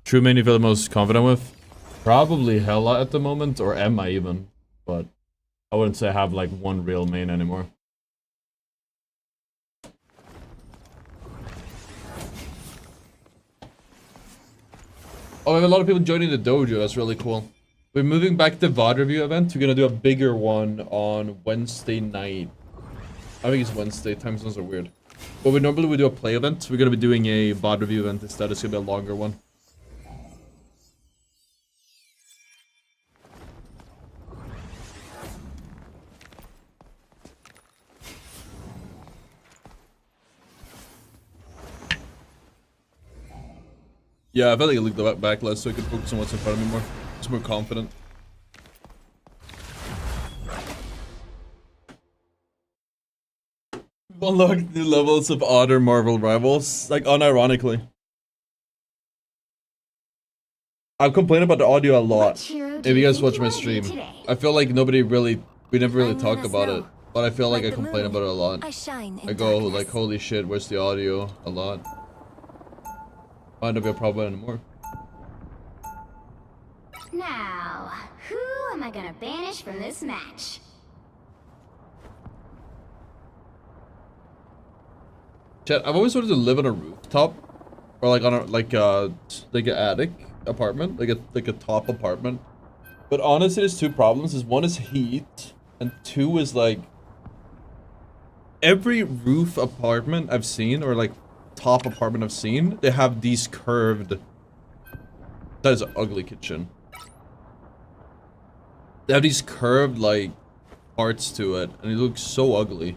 True main you feel the most confident with? Probably Hella at the moment, or Emma even. But I wouldn't say I have like one real main anymore. Oh, we have a lot of people joining the dojo. That's really cool. We're moving back to VOD review event. We're gonna do a bigger one on Wednesday night. I think it's Wednesday. Time zones are weird. But we normally do a play event. We're gonna be doing a VOD review event instead. It's gonna be a longer one. Yeah, I felt like I looked back less so I could focus on what's in front of me more. Just more confident. Unlocked new levels of Ottr Marvel Rivals, like unironically. I've complained about the audio a lot. If you guys watch my stream, I feel like we never really talk about it, but I feel like I complain about it a lot. I go like, holy shit, where's the audio? A lot. Might not be a problem anymore. Now, who am I gonna banish from this match? Chat, I've always wanted to live on a rooftop, or like on a like an attic apartment, like a top apartment. But honestly, there's two problems. Is one is heat, and two is like every roof apartment I've seen, or like top apartment I've seen, they have these curved. That is an ugly kitchen. They have these curved like parts to it, and it looks so ugly.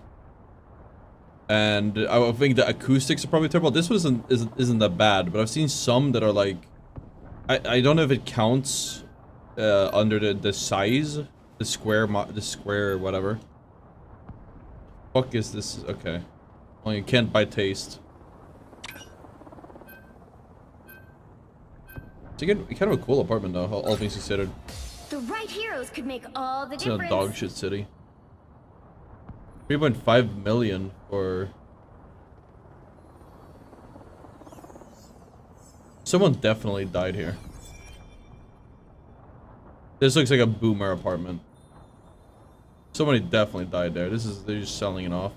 And I think the acoustics are probably terrible. This one isn't that bad, but I've seen some that are like, I don't know if it counts under the size, the square whatever. Fuck is this? Okay, well you can't buy taste. It's kind of a cool apartment though, all things considered. The right heroes could make all the It's in a difference. dog shit city. 3.5 million for... Someone definitely died here. This looks like a boomer apartment. Somebody definitely died there. They're just selling it off.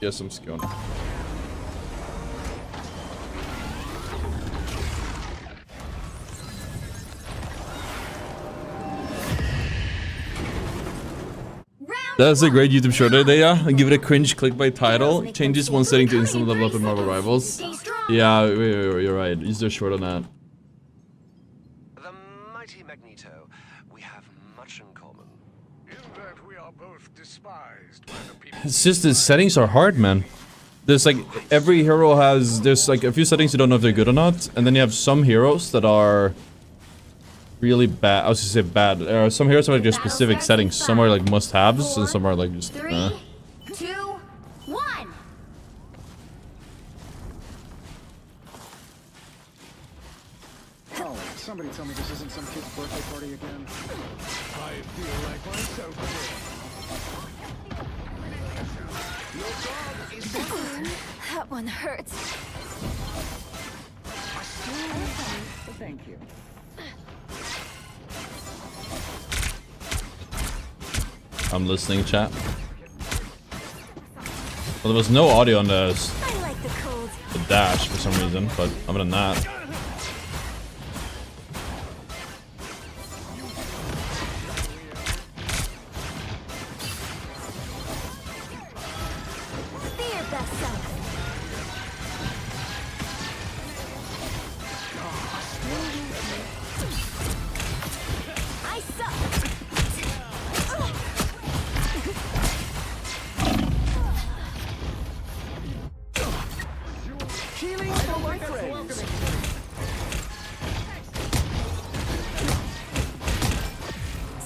Yes, I'm skilled. That's a great YouTube short idea. And give it a cringe clickbait title. Changes one setting to instantly level up in Marvel Rivals. Yeah, you're right. Use the short on that. The mighty Magneto, we have much in common. In that we are both despised by the people. It's just the settings are hard, man. There's like every hero has there's like a few settings you don't know if they're good or not, and then you have some heroes that are really bad. I was gonna say bad. There are some heroes that are just specific settings. Some are like must-haves, and some are like just. 3, 2, 1. Oh, somebody tell me this isn't some kid's birthday party again. I feel like myself. That one hurts. Thank you. I'm listening, chat. Well, there was no audio on the like the dash for some reason, but other than that.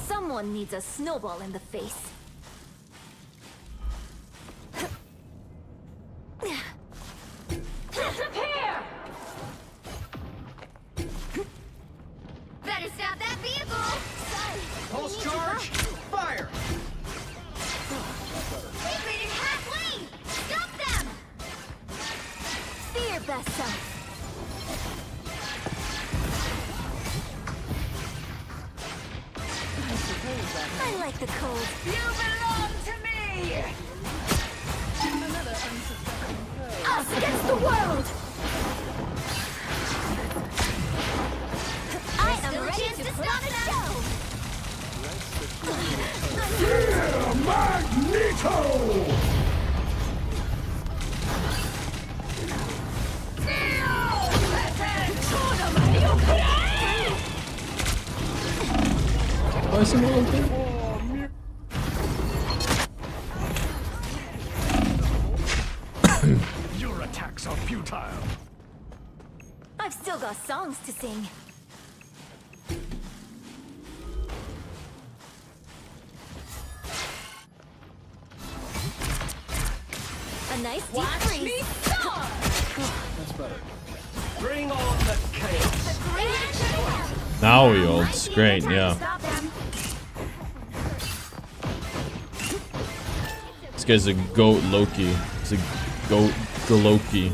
Someone needs a snowball in the face. Disappear! Better stop that vehicle! Pulse charge! Fire! They've made it halfway! Stop them! Be your best self. I like the cold. You belong to me! Another unsuspecting foe. Us against the world! I am ready to put on a show! Magneto! Your attacks are futile. I've still got songs to sing. A nice deep freeze. That's better. Bring on the chaos. Now he ults. Great, yeah. This guy's a goat Loki. He's a goat Loki.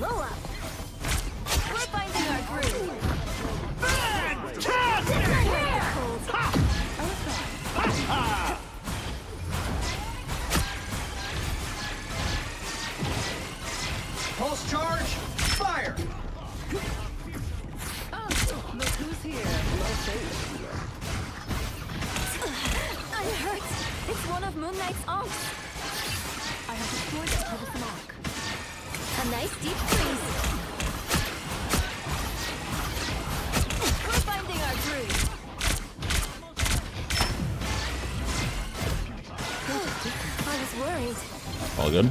Pulse charge! Fire! Look who's here. I'm hurt. It's one of Moon Knight's ults. I have destroyed the Purpose Mark. A nice deep freeze. We're finding our groove. I was worried. All good.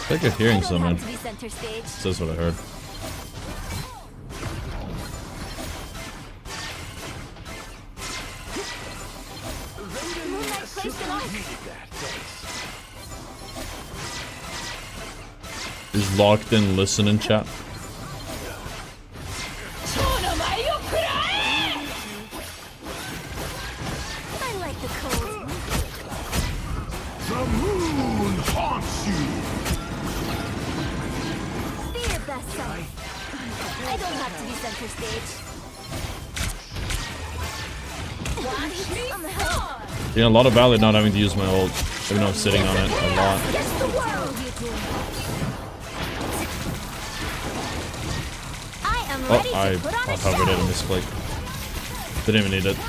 I think I'm hearing someone. That's what I heard. Is locked in listening chat. I like the cold. The moon haunts you. Be your best self. I don't have to be center stage. Watch me On the hill. Yeah, a lot of valid not having to use my ult, even though I'm sitting on it a lot. Against the world. I am ready Oh, I to put on a covered it show. in this click. Didn't even need it. We're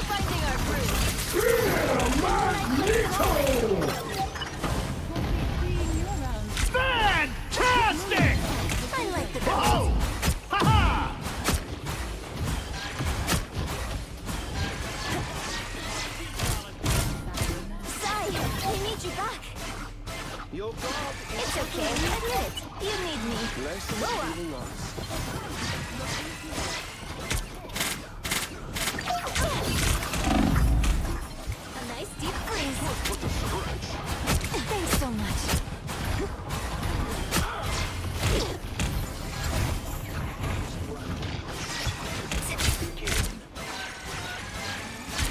finding our groove. Fantastic! I like the cold. Haha! Sai, we need you back. It's okay. Admit it. You need me. Loa. A nice deep freeze. Thanks so much.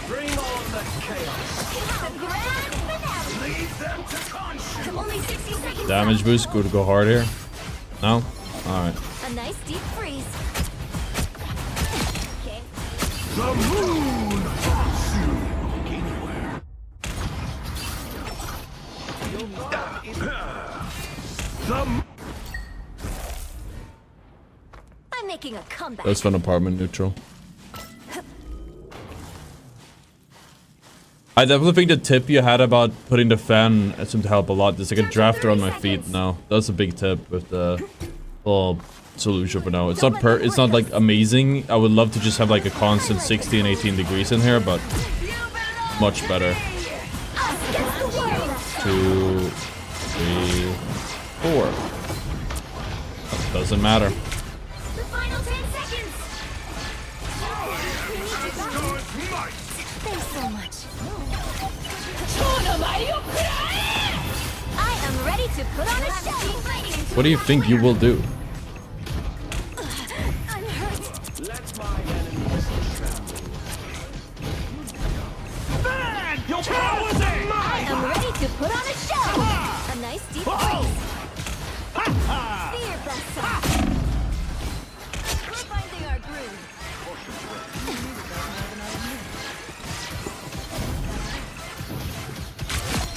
Bring on the chaos. It's the grand finale. Only 60 seconds. Damage boost, good to go hard here. No? Alright. A nice deep freeze. Okay. The moon haunts you. I'm making a comeback. That's fun apartment neutral. I definitely think the tip you had about putting the fan seemed to help a lot. There's like a drafter on my feet now. That's a big tip with the little solution for now. It's not like amazing. I would love to just have like a constant 60 and 18 degrees in here, but much better. 2, 3, 4. That doesn't matter. The final 10 seconds. Thanks so much. I am ready to put on a show. What do you think you will do? I'm hurt. I am ready to put on a show. A nice deep freeze. Fear blossom. We're finding our groove.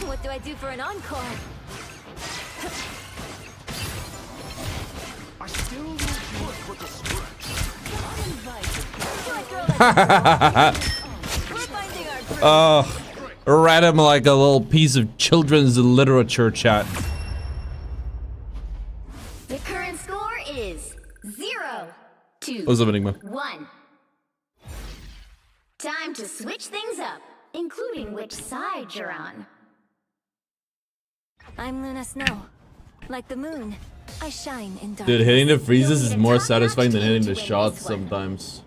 What do I do for an encore? I still work with the stretch. We're finding our groove. Oh, read him like a little piece of children's literature chat. The current score is 0-2. What's up, Enigma? 1. Time to switch things up, including which side you're on. I'm Luna Snow. Like the moon, I shine in darkness. Dude, hitting the freezes is more satisfying than hitting the shots sometimes.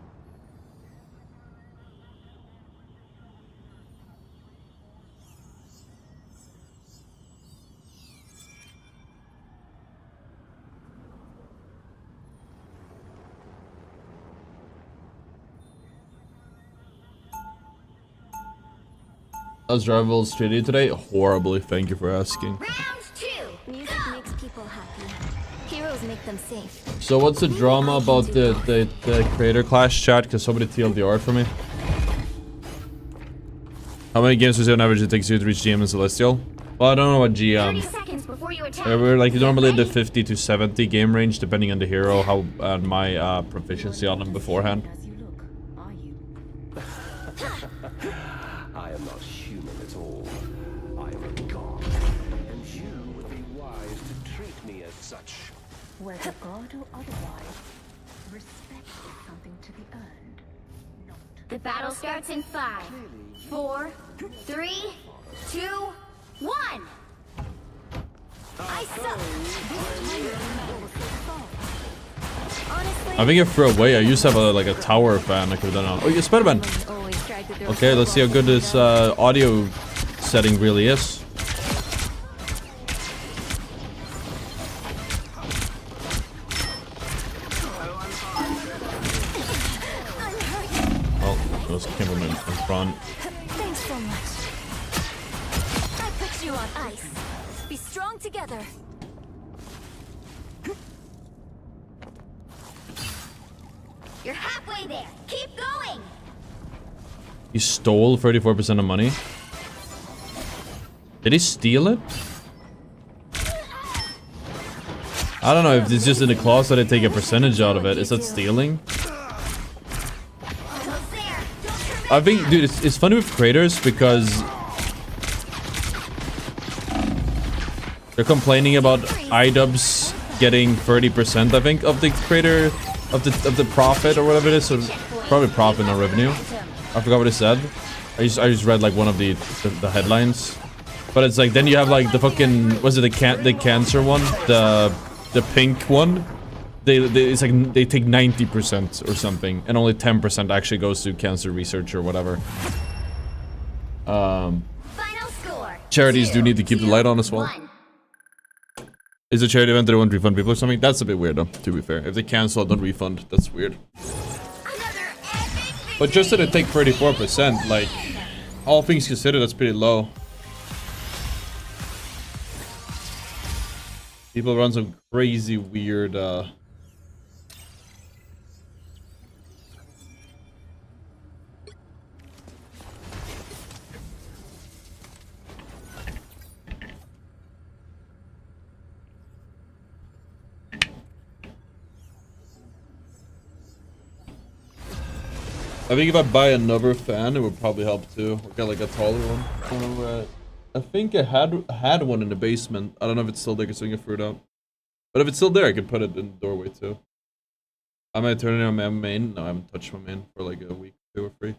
How's Rivals treated today? Horribly, thank you for asking. Round 2. Music makes people happy. Heroes make them safe. So what's the drama about the creator clash chat? Because somebody TLDR'd for me. How many games does it on average it takes you to reach GM and Celestial? Well, I don't know what 30 GM. seconds before you attack. We're like normally the 50 to 70 game range, depending on the hero, how my proficiency on them beforehand. I am not human at all. I am a god, and you would be wise to treat me as such. Whether God or otherwise, respect is something to be earned. The battle starts in 5, 4, 3, 2, 1. I suck. Honestly, I think I threw away. I used to have a tower fan I could have done on. Oh, yeah, Spider-Man. Okay, let's see how good this audio setting really is. Oh, those cameramen in front. Thanks so much. I put you on ice. Be strong together. You're halfway there. Keep going. He stole 34% of money. Did he steal it? I don't know if it's just in the clause that they take a percentage out of it. Is that stealing? I think, dude, it's funny with creators because they're complaining about iDubbbz getting 30%, I think, of the creator of the profit or whatever it is. So probably profit, not revenue. I forgot what it said. I just read like one of the headlines. But it's like then you have like the fucking, was it the cancer one, the pink one? It's like they take 90% or something, and only 10% actually goes to cancer research or whatever. Charities do need to keep the light on as well. Is a charity event that they won't refund people or something? That's a bit weird though, to be fair. If they cancel, don't refund. That's weird. But just that they take 34%, like, all things considered, that's pretty low. People run some crazy weird I think if I buy another fan, it would probably help too. Or get like a taller one. I think I had one in the basement. I don't know if it's still there because I can fruit out. But if it's still there, I could put it in the doorway too. I might turn it on my main. No, I haven't touched my main for like a week, 2 or 3.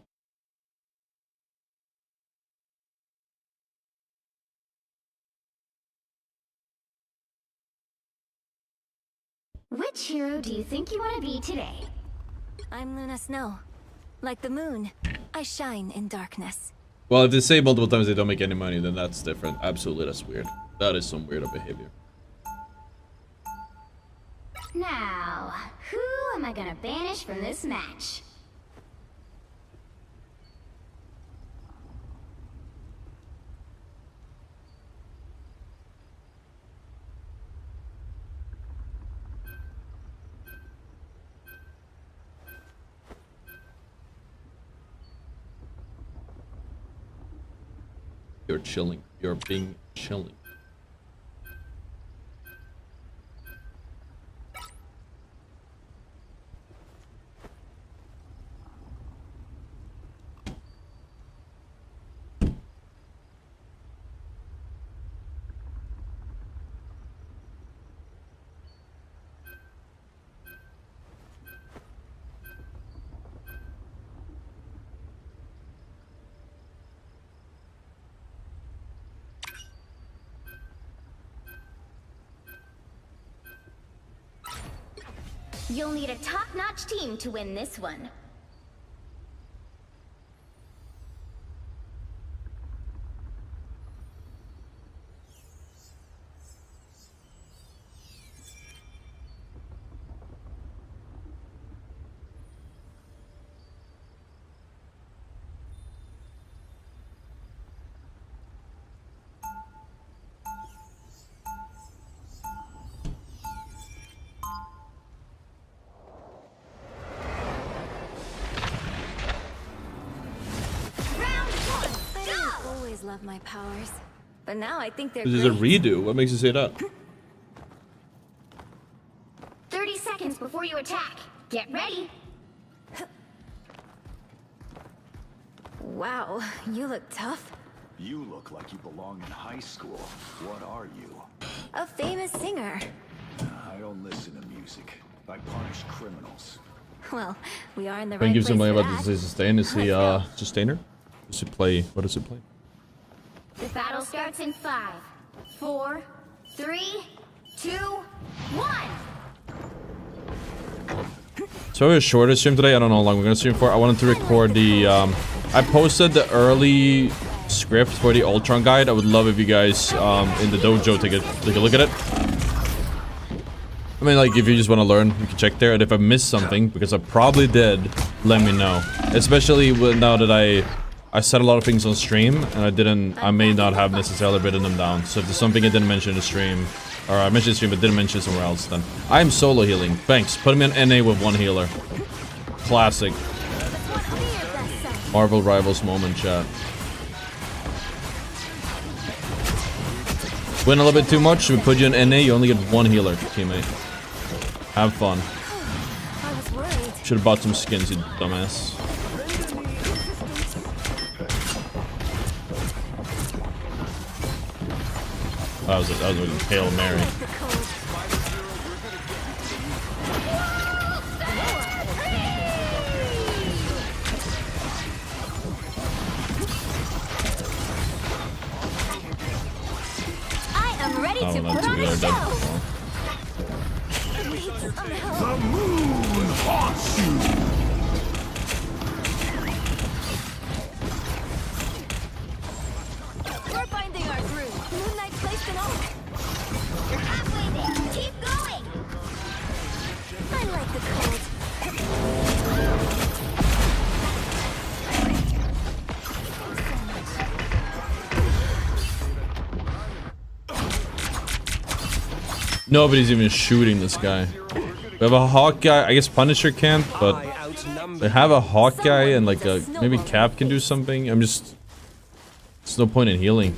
Which hero do you think you want to be today? I'm Luna Snow. Like the moon, I shine in darkness. Well, if they say multiple times they don't make any money, then that's different. Absolutely, that's weird. That is some weirdo behavior. Now, who am I gonna banish from this match? You're chilling. You're being chilling. You'll need a top-notch team to win this one. Love my powers, but now I think they're This is a redo. What makes you say that? 30 seconds before you attack. Get ready. Wow, you look tough. You look like you belong in high school. What are you? A famous singer. I don't listen to music. I punish criminals. Well, we are in the When right gives place him money for about that. the sustain, is he sustainer? Does it play? What does it play? The battle starts in 5, 4, 3, 2, 1. So a shorter stream today. I don't know how long we're gonna stream for. I wanted to record the I posted the early script for the Ultron guide. I would love if you guys in the dojo take a look at it. I mean, like, if you just want to learn, you can check there. And if I missed something, because I probably did, let me know. Especially now that I said a lot of things on stream, and I may not have necessarily written them down. So if there's something I didn't mention in the stream, or I mentioned in the stream but didn't mention somewhere else, then I am solo healing. Thanks. Put me on NA with 1 healer. Classic. Marvel Rivals moment, chat. Win a little bit too much, we put you in NA, you only get 1 healer, teammate. Have fun. Should have bought some skins, you dumbass. That was a Hail Mary. I am ready to put on a show. The moon haunts you! We're finding our groove. Moonlight placed an arc. You're halfway there. Keep going. I like the cold. Nobody's even shooting this guy. We have a Hawk guy. I guess Punisher can't, but they have a Hawk guy and like a maybe Cap can do something. I'm just. There's no point in healing.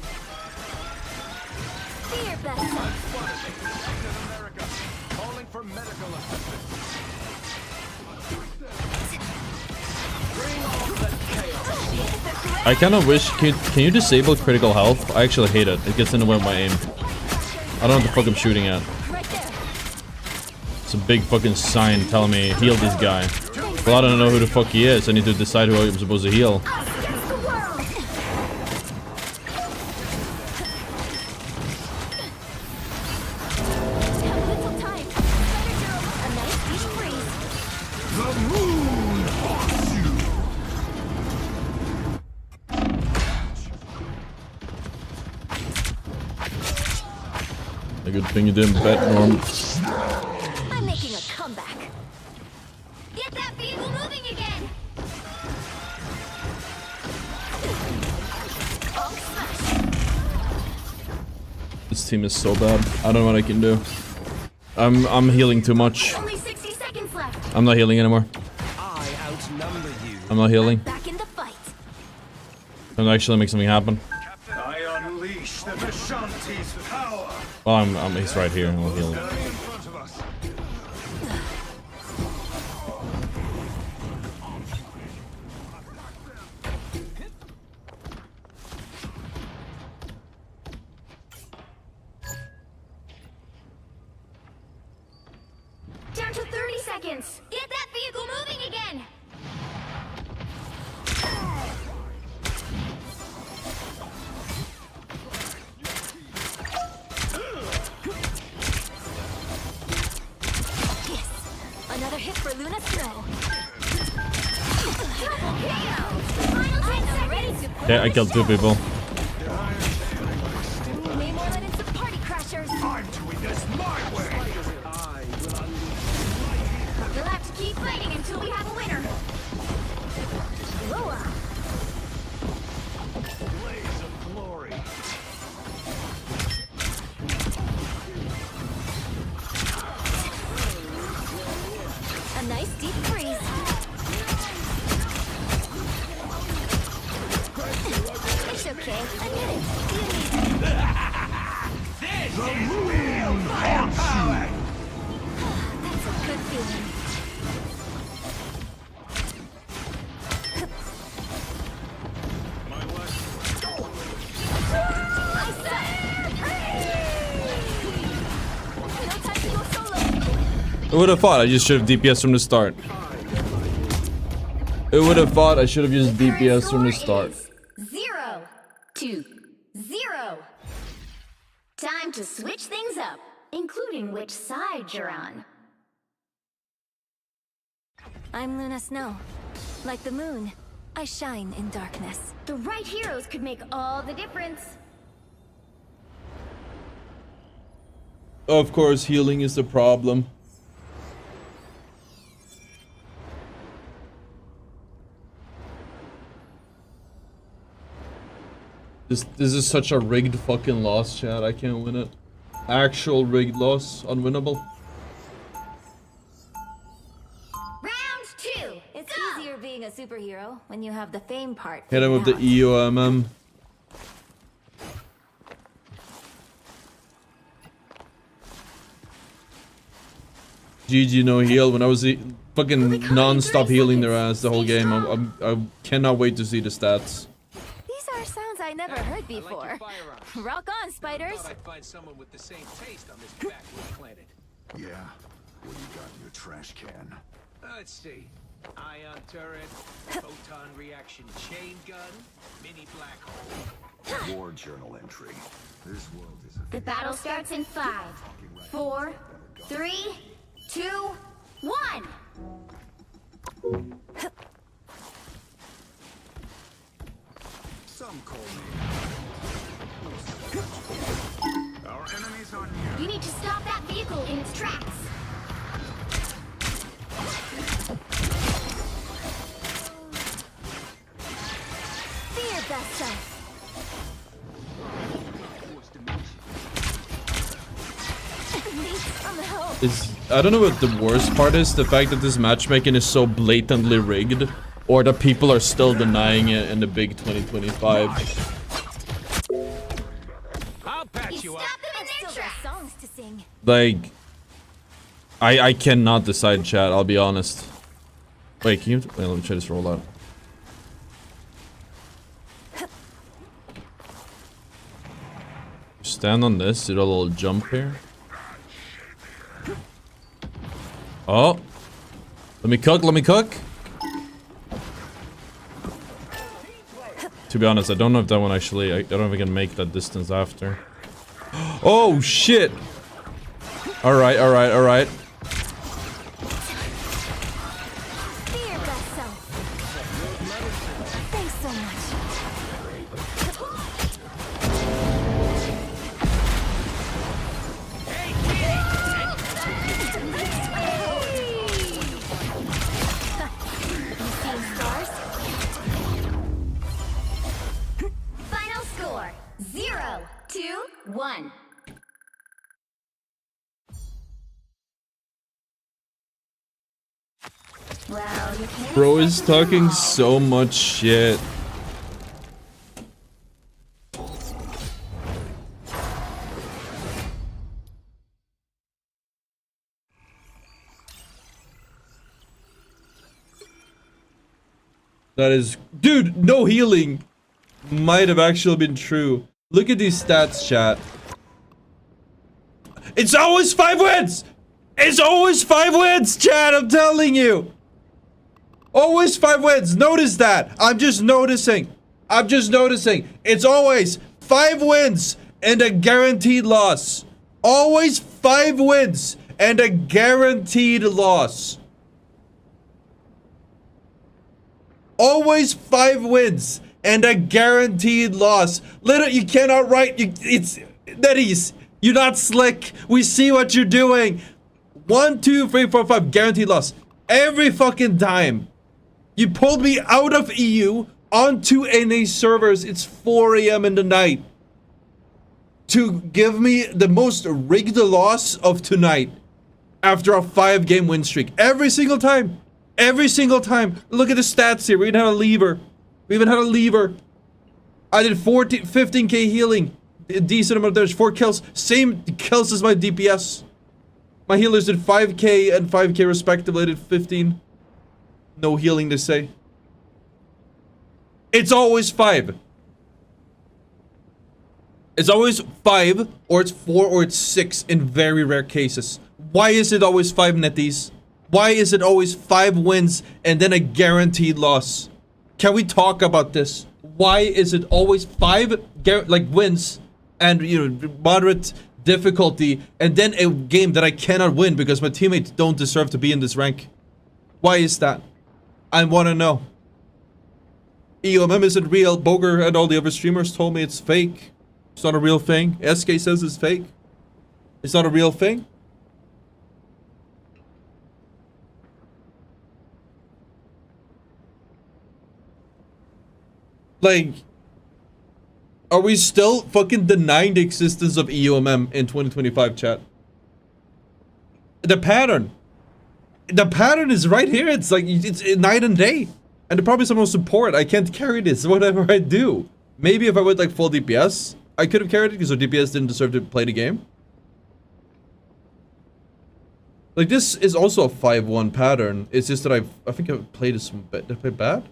I kind of wish. Can you disable critical health? I actually hate it. It gets in the way of my aim. I don't know what the fuck I'm shooting at. It's a big fucking sign telling me heal this guy. Well, I don't know who the fuck he is. I need to decide who I'm supposed to heal. A good thing you didn't bet, Norm. I'm making a comeback. Get that vehicle moving again. This team is so bad. I don't know what I can do. I'm healing too much. Only 60 seconds left. I'm not healing anymore. I outnumber you. I'm not healing. Back in the fight. I'm actually make something happen. I unleash the Vishanti's power. Well, he's right here. I'll heal him. Down to 30 seconds. Get that vehicle moving again. Another hit for Luna Snow. Okay, I killed 2 people. I'm doing this my way. You'll have to keep fighting until we have a winner. Loa. Blaze of glory. A nice deep freeze. It's okay. I get it. The moon haunts you. That's a good feeling. Who would have thought I just should have DPS from the start? Who would have thought I should have used DPS from the start? 0-0. Time to switch things up, including which side you're on. I'm Luna Snow. Like the moon, I shine in darkness. The right heroes could make all the difference. Of course, healing is the problem. This is such a rigged fucking loss, chat. I can't win it. Actual rigged loss. Unwinnable. Round 2. It's easier being a superhero when you have the fame part. Hit him with the EOMM. GG no heal. When I was fucking non-stop healing their ass the whole game, I cannot wait to see the stats. These are sounds I never heard before. Rock on, spiders. I'd find someone with the same taste on this backward planet. Yeah. What do you got in your trash can? Let's see. Ion turret, photon reaction chain gun, mini black hole. War journal entry. This world is a The battle starts in 5, 4, 3, 2, 1. Some call me. Our enemies on you. You need to stop that vehicle in its tracks. Fear best self. Need is, I don't know what the worst part is, the fact that this matchmaking is so blatantly rigged, or that people are still denying it in the big 2025. I'll patch you up. Songs to sing. Like, I cannot decide, chat, I'll be honest. Wait, can you, wait, let me try this roll out. Stand on this, do a little jump here. Oh. Let me cook, let me cook. To be honest, I don't know if that one actually, I don't know if I can make that distance after. Oh, shit. Alright, alright, alright. Thanks so much. Final score 0-1. Well, you can't Bro is expect them talking all. so much shit. That is, dude, no healing might have actually been true. Look at these stats, chat. It's always 5 wins. It's always 5 wins, chat. I'm telling you. Always 5 wins. Notice that. I'm just noticing. I'm just noticing. It's always 5 wins and a guaranteed loss. Always 5 wins and a guaranteed loss. Always 5 wins and a guaranteed loss. Literally, you cannot write. It's NetEase. You're not slick. We see what you're doing. 1, 2, 3, 4, 5. Guaranteed loss. Every fucking time. You pulled me out of EU onto NA servers. It's 4 a.m. in the night. To give me the most rigged loss of tonight. After a 5-game win streak. Every single time. Every single time. Look at the stats here. We even had a lever. We even had a lever. I did 15k healing. A decent amount of damage. 4 kills. Same kills as my DPS. My healers did 5k and 5k respectively. I did 15. No healing to say. It's always 5. It's always 5, or it's 4, or it's 6 in very rare cases. Why is it always 5, NetEase? Why is it always 5 wins and then a guaranteed loss? Can we talk about this? Why is it always 5 wins and, you know, moderate difficulty and then a game that I cannot win because my teammates don't deserve to be in this rank? Why is that? I want to know. EOMM isn't real. Boger and all the other streamers told me it's fake. It's not a real thing. SK says it's fake. It's not a real thing. Like, are we still fucking denying the existence of EOMM in 2025, chat? The pattern is right here. It's like, it's night and day. And the problem is I'm support. I can't carry this, whatever I do. Maybe if I went like full DPS, I could have carried it because our DPS didn't deserve to play the game. Like, this is also a 5-1 pattern. It's just that I think I played this one. Did I play bad?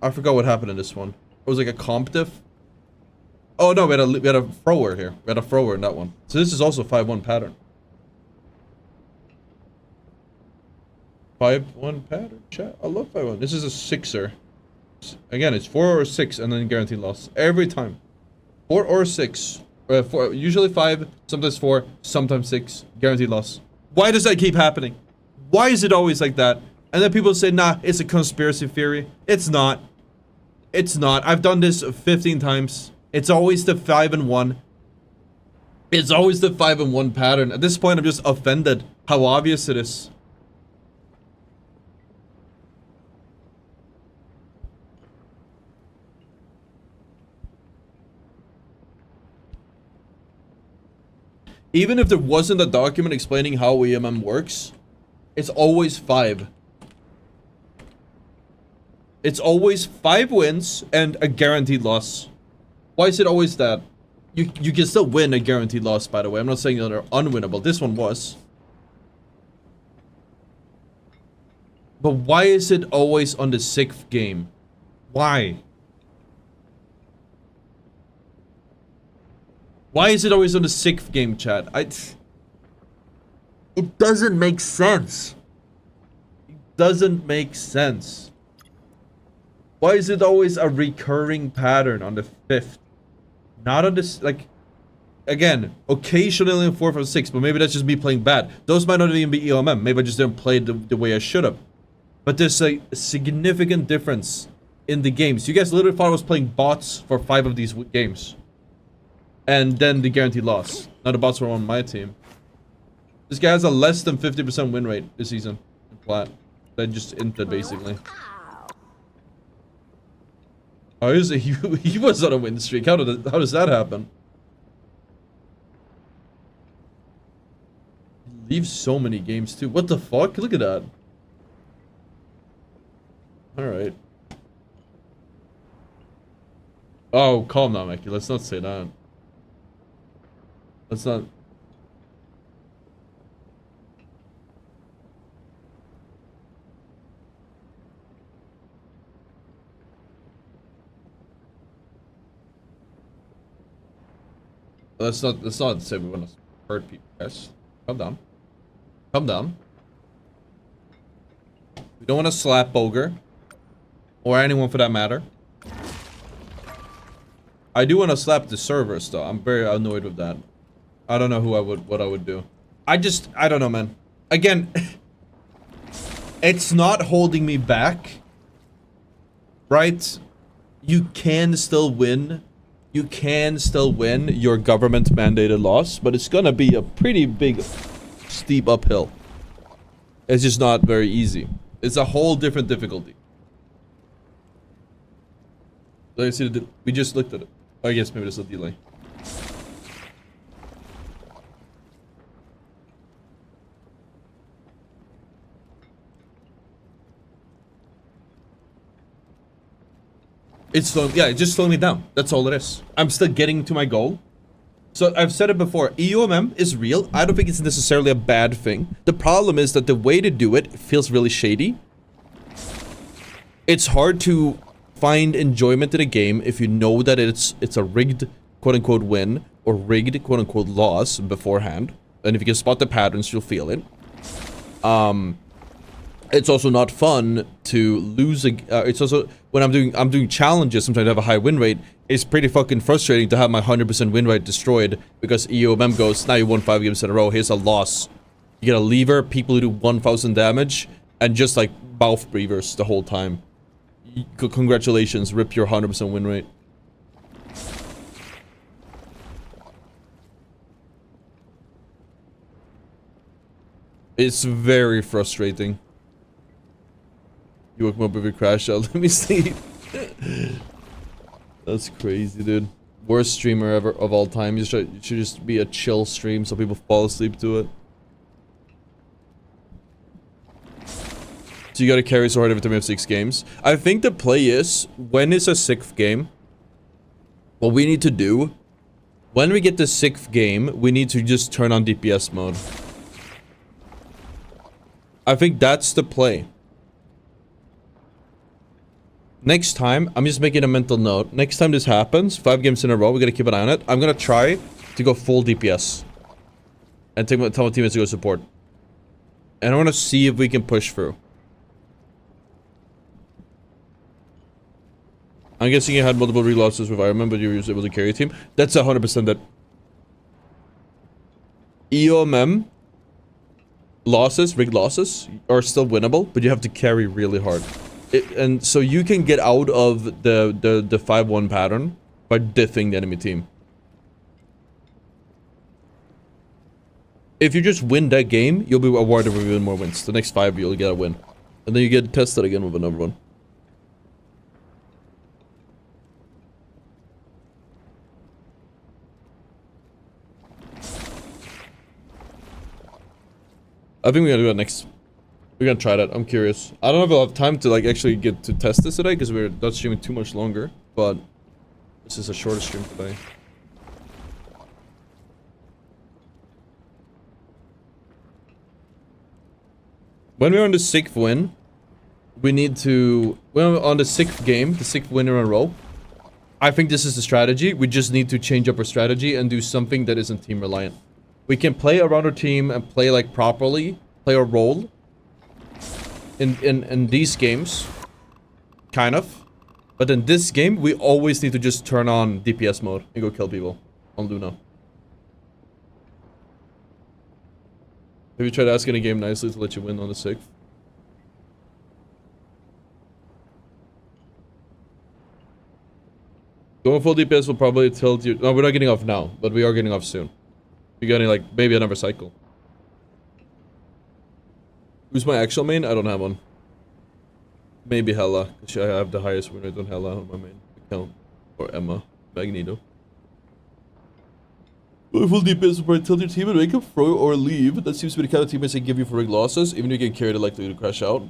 I forgot what happened in this one. It was like a comp diff. Oh no, we had a thrower here. We had a thrower in that one. So this is also a 5-1 pattern. 5-1 pattern, chat. I love 5-1. This is a 6er. Again, it's 4 or 6 and then guaranteed loss. Every time. 4 or 6. 4, usually 5, sometimes 4, sometimes 6. Guaranteed loss. Why does that keep happening? Why is it always like that? And then people say, nah, it's a conspiracy theory. It's not. It's not. I've done this 15 times. It's always the 5-1. It's always the 5-1 pattern. At this point, I'm just offended how obvious it is. Even if there wasn't a document explaining how EMM works, it's always 5. It's always 5 wins and a guaranteed loss. Why is it always that? You can still win a guaranteed loss, by the way. I'm not saying that they're unwinnable. This one was. But why is it always on the 6th game? Why? Why is it always on the 6th game, chat? It doesn't make sense. It doesn't make sense. Why is it always a recurring pattern on the 5th? Not on this, like, again, occasionally on 4th or 6th, but maybe that's just me playing bad. Those might not even be EOMM. Maybe I just didn't play the way I should have. But there's a significant difference in the games. You guys literally thought I was playing bots for 5 of these games. And then the guaranteed loss. Now the bots were on my team. This guy has a less than 50% win rate this season. In plat. That just inted, basically. Oh, he was on a win streak. How does that happen? He leaves so many games too. What the fuck? Look at that. Alright. Oh, calm down, Mackie. Let's not say that. Let's not. Let's not say we want to hurt people, guys. Calm down. Calm down. We don't want to slap Boger. Or anyone for that matter. I do want to slap the servers though. I'm very annoyed with that. I don't know what I would do. I don't know, man. Again, it's not holding me back. Right? You can still win. You can still win your government mandated loss, but it's gonna be a pretty big steep uphill. It's just not very easy. It's a whole different difficulty. Like I said, we just looked at it. I guess maybe there's a delay. It's slow, yeah, it just slowed me down. That's all it is. I'm still getting to my goal. So I've said it before, EOMM is real. I don't think it's necessarily a bad thing. The problem is that the way to do it feels really shady. It's hard to find enjoyment in a game if you know that it's a rigged quote-unquote win or rigged quote-unquote loss beforehand. And if you can spot the patterns, you'll feel it. It's also not fun to lose it's also when I'm doing challenges, sometimes I have a high win rate. It's pretty fucking frustrating to have my 100% win rate destroyed because EOMM goes, now you won 5 games in a row, here's a loss. You get a lever, people who do 1000 damage, and just like mouth breathers the whole time. Congratulations, rip your 100% win rate. It's very frustrating. You woke me up with your crash out. Let me see. That's crazy, dude. Worst streamer ever of all time. It should just be a chill stream so people fall asleep to it. So you gotta carry so hard every time you have 6 games. I think the play is, when it's a 6th game, what we need to do, when we get the 6th game, we need to just turn on DPS mode. I think that's the play. Next time, I'm just making a mental note. Next time this happens, 5 games in a row, we gotta keep an eye on it. I'm gonna try to go full DPS. And tell my teammates to go support. And I wanna see if we can push through. I'm guessing you had multiple relosses with Iron Man, but you were able to carry a team. That's 100% that. EOMM losses, rigged losses, are still winnable, but you have to carry really hard. And so you can get out of the 5-1 pattern by diffing the enemy team. If you just win that game, you'll be awarded with even more wins. The next 5 you'll get a win. And then you get tested again with another one. I think we're gonna do that next. We're gonna try that. I'm curious. I don't know if I'll have time to like actually get to test this today because we're not streaming too much longer. But this is a shorter stream today. When we're on the 6th win, we need to... When we're on the 6th game, the 6th win in a row, I think this is the strategy. We just need to change up our strategy and do something that isn't team reliant. We can play around our team and play like properly, play our role in these games, kind of. But in this game, we always need to just turn on DPS mode and go kill people on Luna. Have you tried asking a game nicely to let you win on the 6th? Going full DPS will probably tilt you. No, we're not getting off now, but we are getting off soon. We're getting like maybe another cycle. Who's my actual main? I don't have one. Maybe Hella, because I have the highest win rate on Hella on my main account. Or Emma. Magneto. Full DPS will tilt your team and make them throw or leave. That seems to be the kind of teammates they give you for rig losses. Even if you get carried, likely to crash out.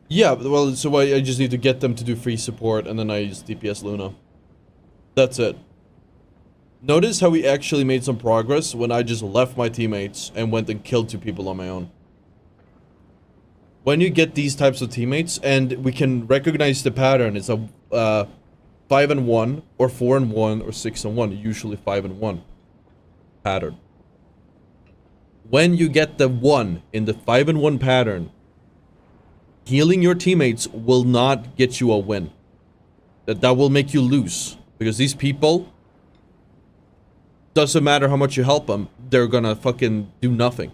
Yeah, well, so I just need to get them to do free support and then I use DPS Luna. That's it. Notice how we actually made some progress when I just left my teammates and went and killed 2 people on my own. When you get these types of teammates and we can recognize the pattern, it's a 5-1 or 4-1 or 6-1, usually 5-1 pattern. When you get the 1 in the 5-1 pattern, healing your teammates will not get you a win. That will make you lose because these people, doesn't matter how much you help them, they're gonna fucking do nothing.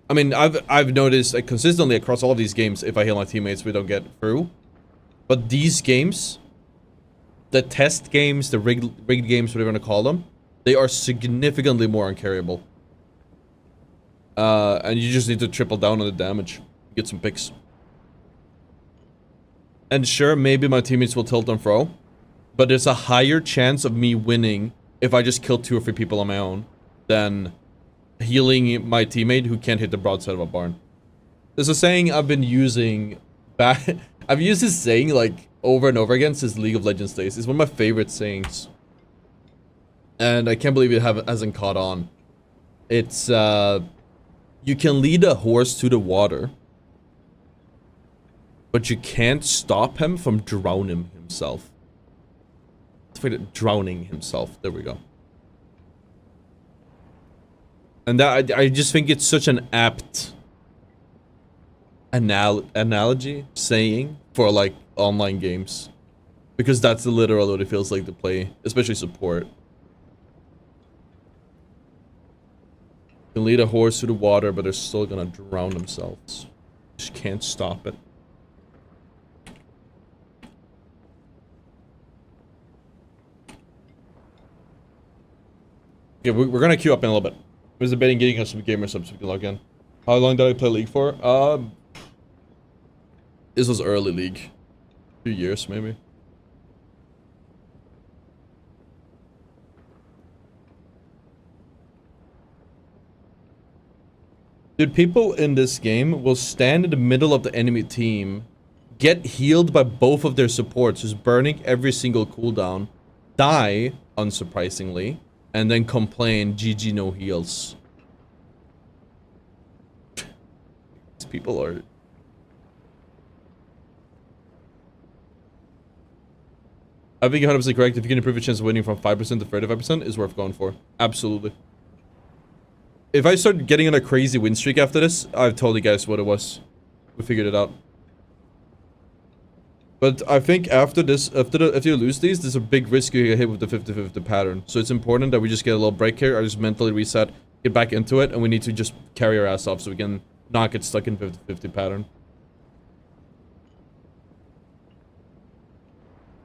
I mean, I've noticed like, consistently across all of these games, if I heal my teammates, we don't get through. But these games, the test games, the rigged games, whatever you want to call them, they are significantly more uncarryable. And you just need to triple down on the damage, get some picks. And sure, maybe my teammates will tilt and throw, but there's a higher chance of me winning if I just kill 2 or 3 people on my own than healing my teammate who can't hit the broadside of a barn. There's a saying I've been using back. I've used this saying like over and over again since League of Legends days. It's one of my favorite sayings, and I can't believe it hasn't caught on. It's you can lead a horse to the water, but you can't stop him from drowning himself. Drowning himself. There we go. And that I just think it's such an apt analogy saying for like online games, because that's literally what it feels like to play, especially support. You can lead a horse through the water, but they're still gonna drown themselves. Just can't stop it. Okay, we're gonna queue up in a little bit. I was debating getting us some gamer subs so we can log in. How long did I play League for? This was early League. 2 years, maybe. Dude, people in this game will stand in the middle of the enemy team, get healed by both of their supports, just burning every single cooldown, die, unsurprisingly, and then complain, GG no heals. These people are... I think you're 100% correct. If you can improve your chance of winning from 5% to 35%, is worth going for. Absolutely. If I start getting on a crazy win streak after this, I've told you guys what it was. We figured it out. But I think after this, if you lose these, there's a big risk you get hit with the 50-50 pattern. So it's important that we just get a little break here. I just mentally reset, get back into it, and we need to just carry our ass off so we can not get stuck in 50-50 pattern.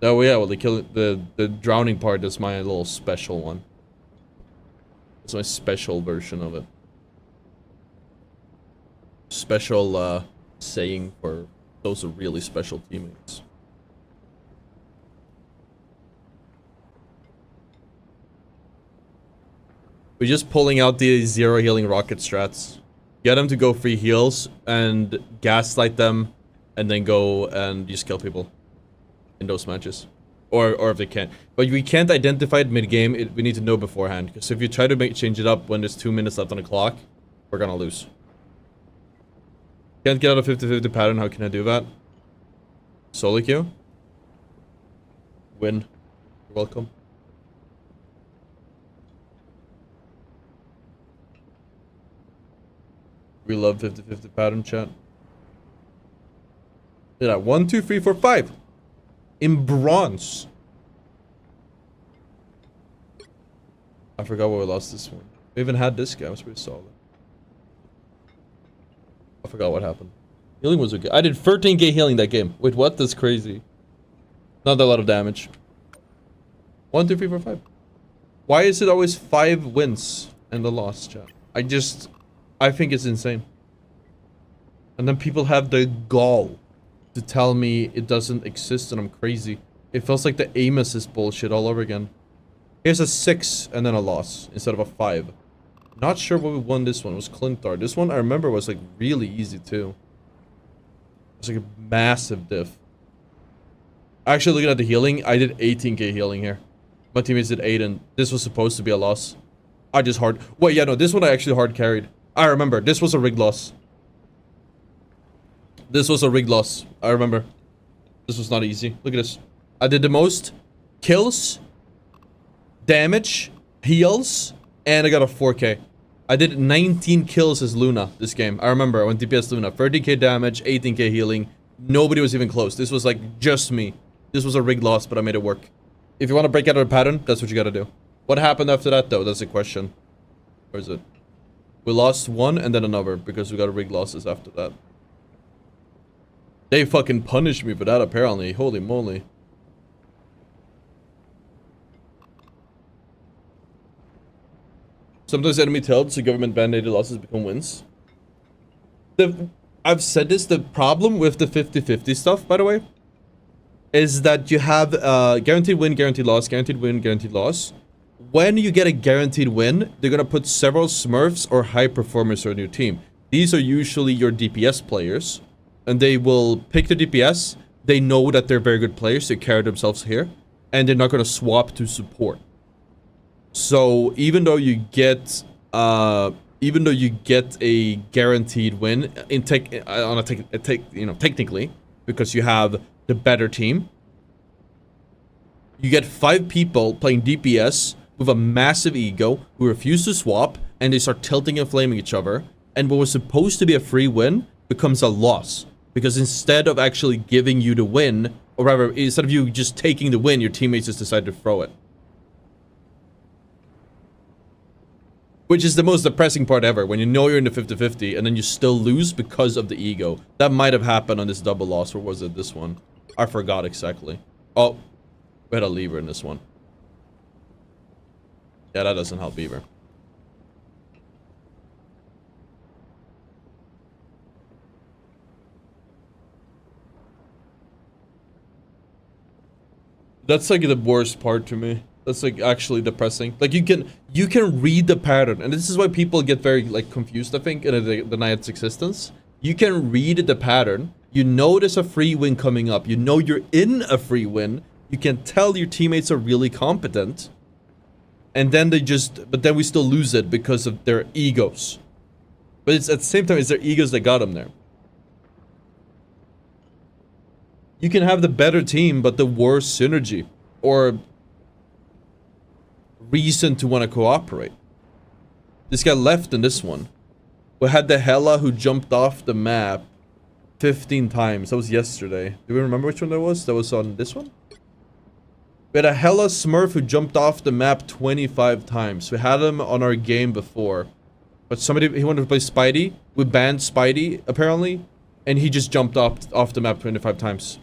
Oh yeah, well the drowning part is my little special one. It's my special version of it. Special saying for those are really special teammates. We're just pulling out the 0 healing rocket strats. Get them to go free heals and gaslight them, and then go and just kill people in those matches. Or if they can't. But we can't identify it mid-game. We need to know beforehand. Because if you try to change it up when there's 2 minutes left on the clock, we're gonna lose. Can't get out of 50-50 pattern. How can I do that? Solo queue. Win. You're welcome. We love 50-50 pattern, chat. Look at that. 1, 2, 3, 4, 5. In bronze. I forgot where we lost this one. We even had this guy. It was pretty solid. I forgot what happened. Healing was okay. I did 13k healing that game. Wait, what? That's crazy. Not a lot of damage. 1, 2, 3, 4, 5. Why is it always 5 wins and the loss, chat? I think it's insane. And then people have the gall to tell me it doesn't exist and I'm crazy. It feels like the aim assist bullshit all over again. Here's a 6 and then a loss instead of a 5. Not sure what we won this one. It was Clintar. This one I remember was like really easy too. It's like a massive diff. Actually, looking at the healing, I did 18k healing here. My teammates did 8 and this was supposed to be a loss. I just hard... Wait, yeah, no, this one I actually hard carried. I remember. This was a rigged loss. This was a rigged loss. I remember. This was not easy. Look at this. I did the most kills, damage, heals, and I got a 4k. I did 19 kills as Luna this game. I remember I went DPS Luna. 30k damage, 18k healing. Nobody was even close. This was like just me. This was a rigged loss, but I made it work. If you want to break out of a pattern, that's what you gotta do. What happened after that though? That's the question. Where is it? We lost one and then another because we got rigged losses after that. They fucking punished me for that apparently. Holy moly. Sometimes enemy tilts, so government band-aided losses become wins. I've said this, the problem with the 50-50 stuff, by the way, is that you have guaranteed win, guaranteed loss, guaranteed win, guaranteed loss. When you get a guaranteed win, they're gonna put several smurfs or high performers on your team. These are usually your DPS players, and they will pick the DPS. They know that they're very good players, they carry themselves here, and they're not gonna swap to support. So even though you get a guaranteed win technically, because you have the better team, you get 5 people playing DPS with a massive ego who refuse to swap, and they start tilting and flaming each other, and what was supposed to be a free win becomes a loss, because instead of actually giving you the win, or rather, instead of you just taking the win, your teammates just decide to throw it. Which is the most depressing part ever, when you know you're in the 50-50 and then you still lose because of the ego. That might have happened on this double loss, or was it this one? I forgot exactly. Oh, we had a lever in this one. Yeah, that doesn't help either. That's like the worst part to me. That's like actually depressing. Like you can read the pattern, and this is why people get very like confused, I think, and they deny its existence. You can read the pattern. You know there's a free win coming up. You know you're in a free win. You can tell your teammates are really competent. And then but then we still lose it because of their egos. But it's at the same time, it's their egos that got them there. You can have the better team, but the worse synergy. Or reason to want to cooperate. This guy left in this one. We had the Hella who jumped off the map 15 times. That was yesterday. Do we remember which one that was? That was on this one? We had a Hella Smurf who jumped off the map 25 times. We had him on our game before. But he wanted to play Spidey. We banned Spidey, apparently. And he just jumped off the map 25 times.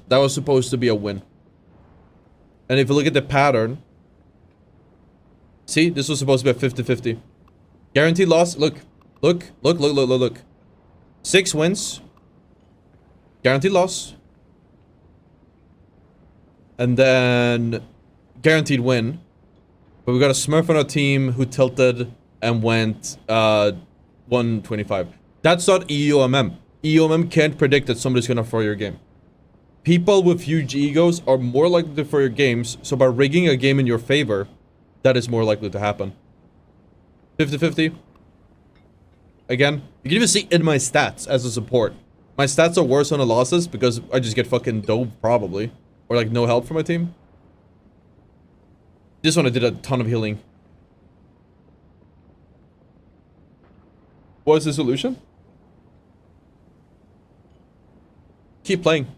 That was supposed to be a win. And if you look at the pattern... See, this was supposed to be a 50-50. Guaranteed loss. Look. 6 wins. Guaranteed loss. And then guaranteed win But we got a Smurf on our team who tilted and went 125. That's not EOMM. EOMM can't predict that somebody's gonna throw your game. People with huge egos are more likely to throw your games, so by rigging a game in your favor, that is more likely to happen. 50-50. Again, you can even see in my stats as a support. My stats are worse on the losses because I just get fucking dope probably. Or like no help from my team. This one I did a ton of healing. What is the solution? Keep playing.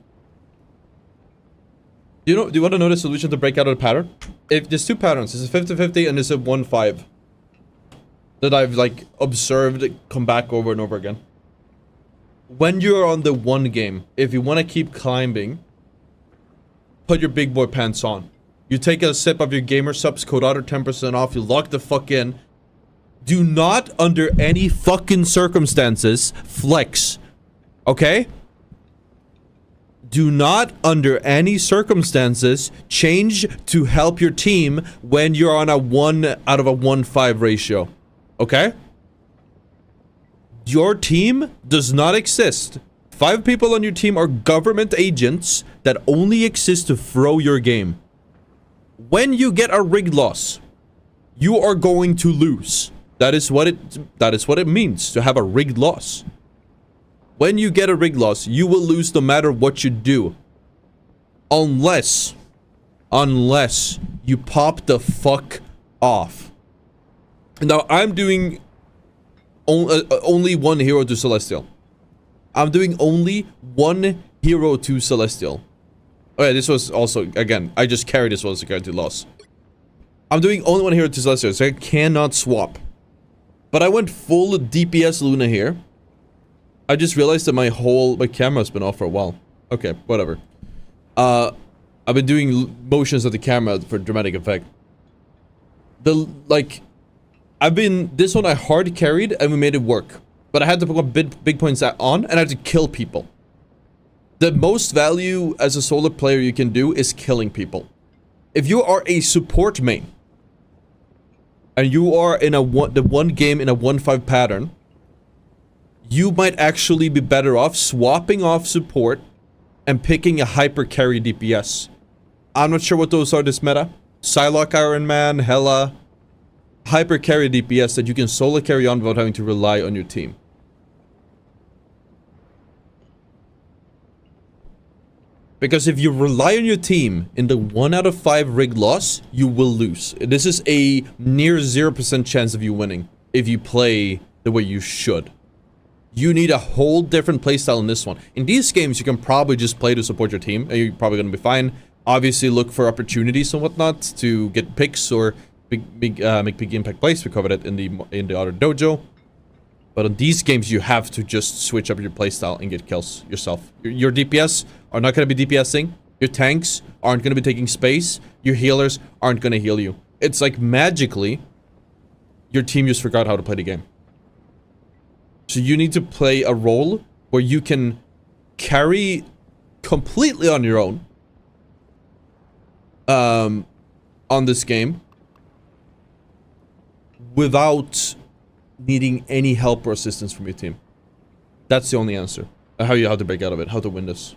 Do you want to know the solution to break out of the pattern? If there's two patterns, there's a 50-50 and there's a 1-5 that I've like observed come back over and over again. When you're on the one game, if you want to keep climbing, put your big boy pants on. You take a sip of your gamer subs, code Ottr 10% off, you lock the fuck in. Do not under any fucking circumstances flex. Okay? Do not under any circumstances change to help your team when you're on a 1 out of a 1-5 ratio. Okay? Your team does not exist. 5 people on your team are government agents that only exist to throw your game. When you get a rig loss, you are going to lose. That is what it means to have a rigged loss. When you get a rig loss, you will lose no matter what you do. Unless you pop the fuck off. Now, I'm doing only one hero to Celestial. I'm doing only one hero to Celestial. Oh yeah, this was also, again, I just carried this one as a guaranteed loss. I'm doing only one hero to Celestial, so I cannot swap. But I went full DPS Luna here. I just realized that my camera's been off for a while. Okay, whatever. I've been doing motions of the camera for dramatic effect. This one I hard carried and we made it work. But I had to put big points on and I had to kill people. The most value as a solo player you can do is killing people. If you are a support main and you are in the one game in a 1-5 pattern, you might actually be better off swapping off support and picking a hyper carry DPS. I'm not sure what those are this meta. Psylocke Iron Man, Hela, hyper carry DPS that you can solo carry on without having to rely on your team. Because if you rely on your team in the 1 out of 5 rig loss, you will lose. This is a near 0% chance of you winning if you play the way you should. You need a whole different playstyle in this one. In these games, you can probably just play to support your team, and you're probably going to be fine. Obviously, look for opportunities and whatnot to get picks or make big impact plays. We covered it in the Ottr dojo. But on these games, you have to just switch up your playstyle and get kills yourself. Your DPS are not going to be DPSing. Your tanks aren't going to be taking space. Your healers aren't going to heal you. It's like magically, your team just forgot how to play the game. So you need to play a role where you can carry completely on your own on this game without needing any help or assistance from your team. That's the only answer. How to break out of it, how to win this.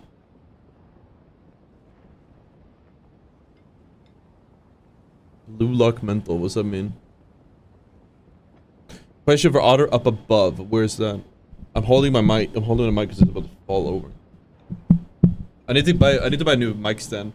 Blue lock mental, what's that mean? Question for Ottr up above. Where's that? I'm holding my mic. I'm holding the mic because it's about to fall over. I need to buy a new mic stand.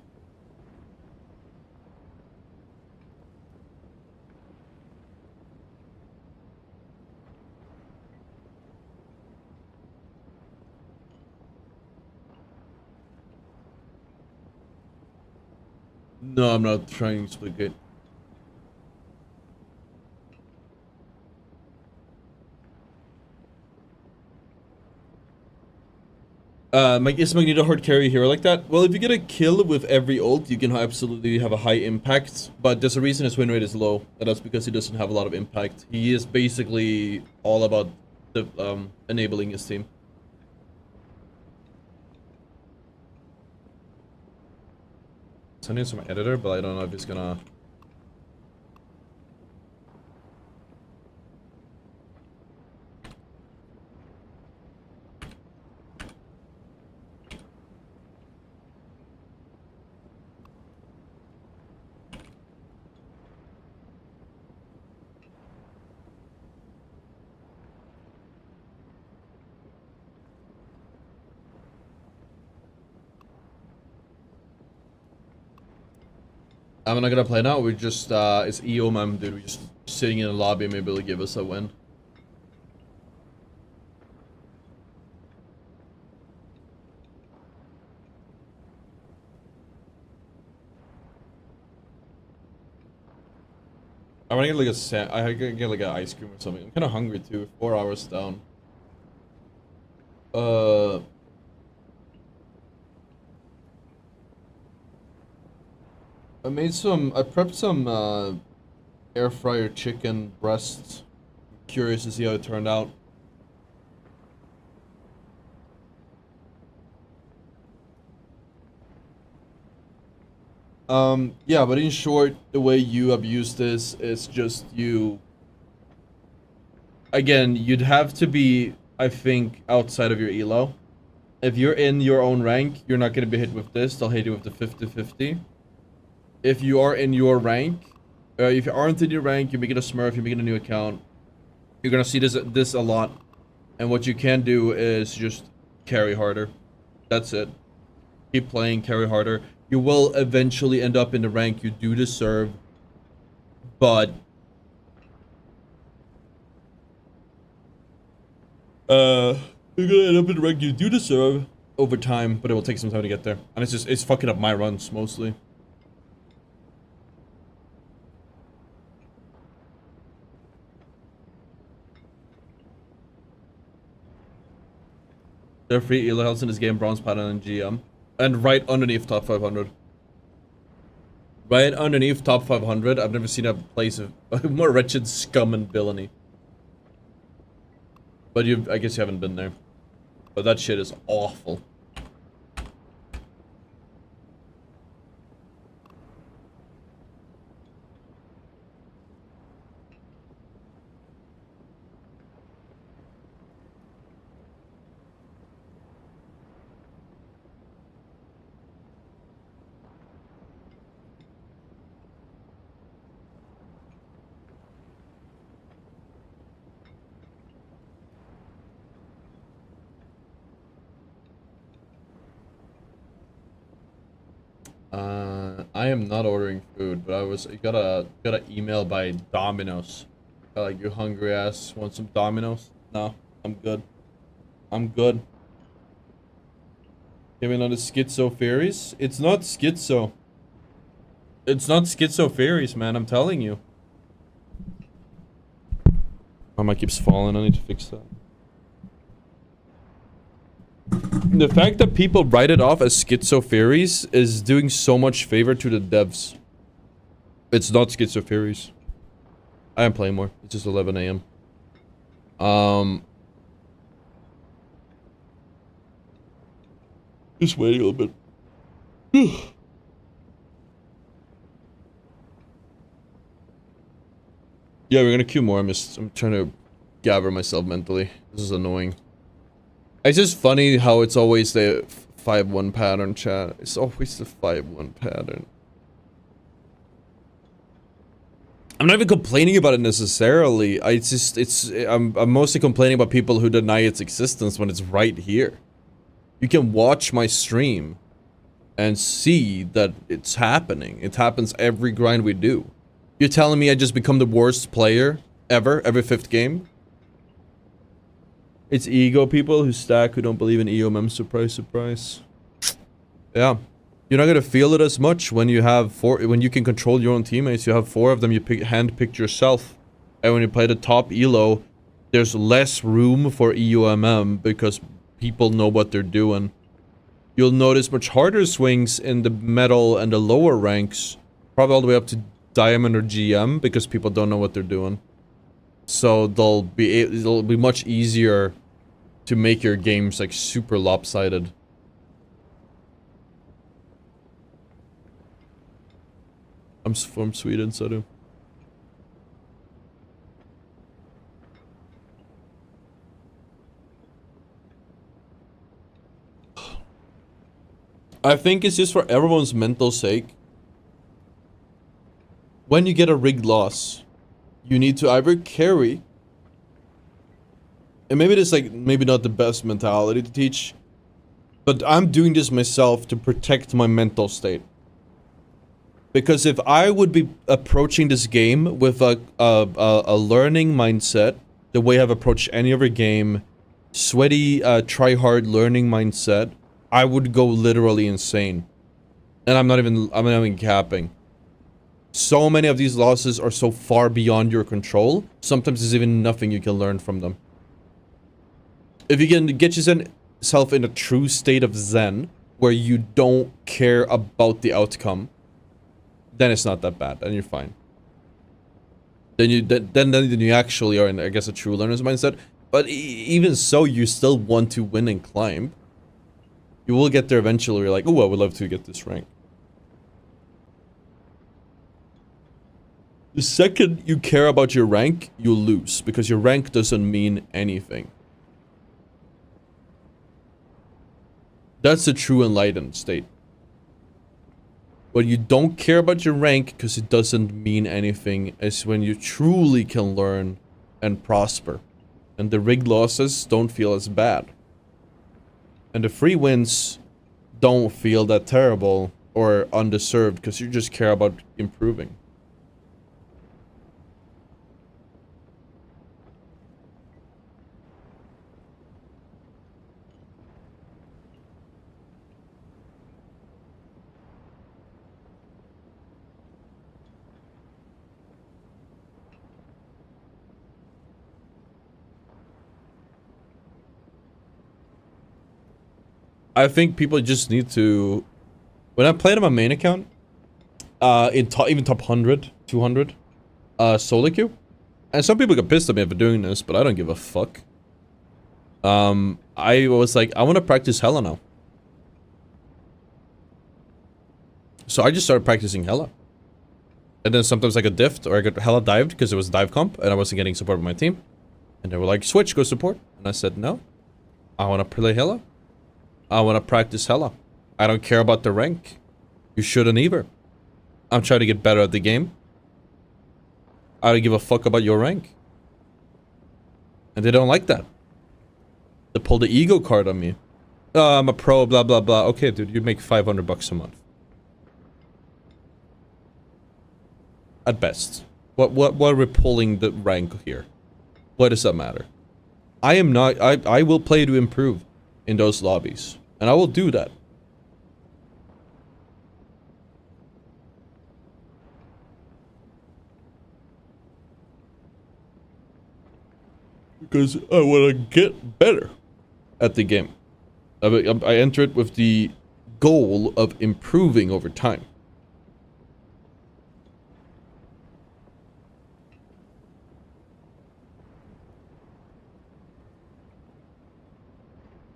No, I'm not trying to split it. Is Magneto hard carry hero like that? Well, if you get a kill with every ult, you can absolutely have a high impact. But there's a reason his win rate is low, and that's because he doesn't have a lot of impact. He is basically all about the enabling his team. Sending some editor, but I don't know if he's gonna I'm not gonna play now. We're just it's EO mem, dude. We're just sitting in a lobby, maybe it'll give us a win. I wanna get like I could get like an ice cream or something. I'm kinda hungry too. 4 hours down. I prepped some air fryer chicken breasts. Curious to see how it turned out. Yeah, but in short, the way you abuse this is just you. Again, you'd have to be, I think, outside of your elo. If you're in your own rank, you're not going to be hit with this. They'll hit you with the 50-50. If you are in your rank, if you aren't in your rank, you make it a smurf, you make it a new account, you're going to see this a lot. And what you can do is just carry harder. That's it. Keep playing, carry harder. You will eventually end up in the rank you do deserve, but you're gonna end up in the rank you do deserve over time, but it will take some time to get there. And it's fucking up my runs mostly. There are free elo healths in this game, bronze, pattern, and GM. And right underneath top 500. Right underneath top 500, I've never seen a place of more wretched scum and villainy. But I guess you haven't been there. But that shit is awful. I am not ordering food, but I got a email by Domino's. Like, you hungry ass want some Domino's? No, I'm good. I'm good. Came in on the schizo fairies? It's not schizo. It's not schizo fairies, man, I'm telling you. Oh, my keeps falling, I need to fix that. The fact that people write it off as schizo fairies is doing so much favor to the devs. It's not schizo fairies. I am playing more. It's just 11 a.m. Just waiting a little bit. Yeah, we're gonna queue more. I'm trying to gather myself mentally. This is annoying. It's just funny how it's always the 5-1 pattern, chat. It's always the 5-1 pattern. I'm not even complaining about it necessarily. I'm mostly complaining about people who deny its existence when it's right here. You can watch my stream and see that it's happening. It happens every grind we do. You're telling me I just become the worst player ever, every 5th game? It's ego people who stack, who don't believe in EOMM. Surprise, surprise. Yeah. You're not gonna feel it as much when you have when you can control your own teammates. You have 4 of them, you handpicked yourself. And when you play the top elo, there's less room for EOMM because people know what they're doing. You'll notice much harder swings in the metal and the lower ranks. Probably all the way up to Diamond or GM because people don't know what they're doing. So it'll be much easier to make your games like super lopsided. I'm from Sweden, so do. I think it's just for everyone's mental sake. When you get a rigged loss, you need to either carry, and maybe this like maybe not the best mentality to teach, but I'm doing this myself to protect my mental state. Because if I would be approaching this game with a learning mindset, the way I've approached any other game, sweaty, try-hard learning mindset, I would go literally insane. And I'm not even capping. So many of these losses are so far beyond your control, sometimes there's even nothing you can learn from them. If you can get yourself in a true state of zen, where you don't care about the outcome, then it's not that bad, and you're fine. Then you actually are in, I guess, a true learner's mindset. But even so, you still want to win and climb. You will get there eventually. You're like, oh, I would love to get this rank. The second you care about your rank, you lose, because your rank doesn't mean anything. That's the true enlightened state. When you don't care about your rank because it doesn't mean anything is when you truly can learn and prosper. And the rigged losses don't feel as bad. And the free wins don't feel that terrible or undeserved because you just care about improving. I think people just need to... When I played on my main account, in even top 100, 200, solo queue, and some people get pissed at me for doing this, but I don't give a fuck. I was like, I want to practice Hella now. So I just started practicing Hella. And then sometimes I got diffed, or I got Hella dived, because it was dive comp, and I wasn't getting support with my team. And they were like, switch, go support. And I said, no. I want to play Hella. I want to practice Hella. I don't care about the rank. You shouldn't either. I'm trying to get better at the game. I don't give a fuck about your rank. And they don't like that. They pull the ego card on me. Oh, I'm a pro, blah, blah, blah. Okay, dude, you make 500 bucks a month. At best. What are we pulling the rank here? What does that matter? I am not... I will play to improve in those lobbies. And I will do that. Because I want to get better at the game. I enter it with the goal of improving over time.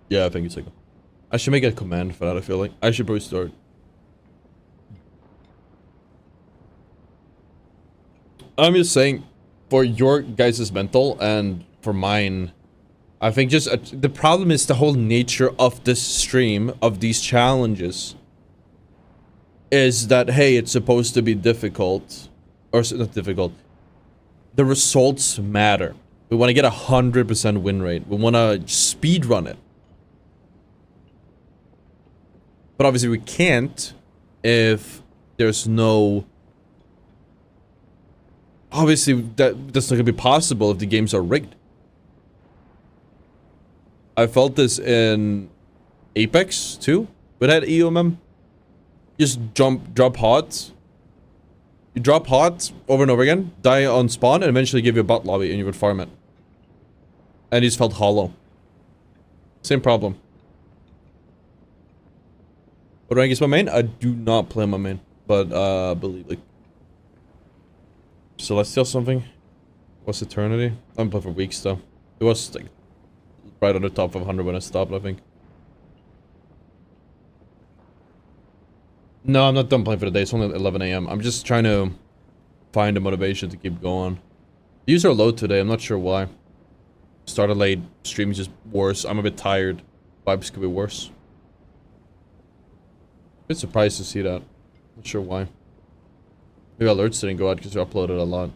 Yeah, thank you, Sigma. I should make a command for that, I feel like. I should probably start. I'm just saying, for your guys' mental and for mine, I think just the problem is the whole nature of this stream, of these challenges, is that, hey, it's supposed to be difficult. Or not difficult. The results matter. We want to get 100% win rate. We want to speed run it. But obviously we can't if there's no... Obviously that's not going to be possible if the games are rigged. I felt this in Apex too. With that EOMM. Just drop hot. You drop hot over and over again, die on spawn, and eventually give you a bot lobby and you would farm it. And you just felt hollow. Same problem. What rank is my main? I do not play my main, but believe it. Celestial something? What's Eternity? I haven't played for weeks though. It was like right on the top of 100 when I stopped, I think. No, I'm not done playing for the day. It's only 11 AM. I'm just trying to find the motivation to keep going. Views are low today. I'm not sure why. Started late. Stream is just worse. I'm a bit tired. Vibes could be worse. A bit surprised to see that. Not sure why. Maybe alerts didn't go out because we uploaded a lot.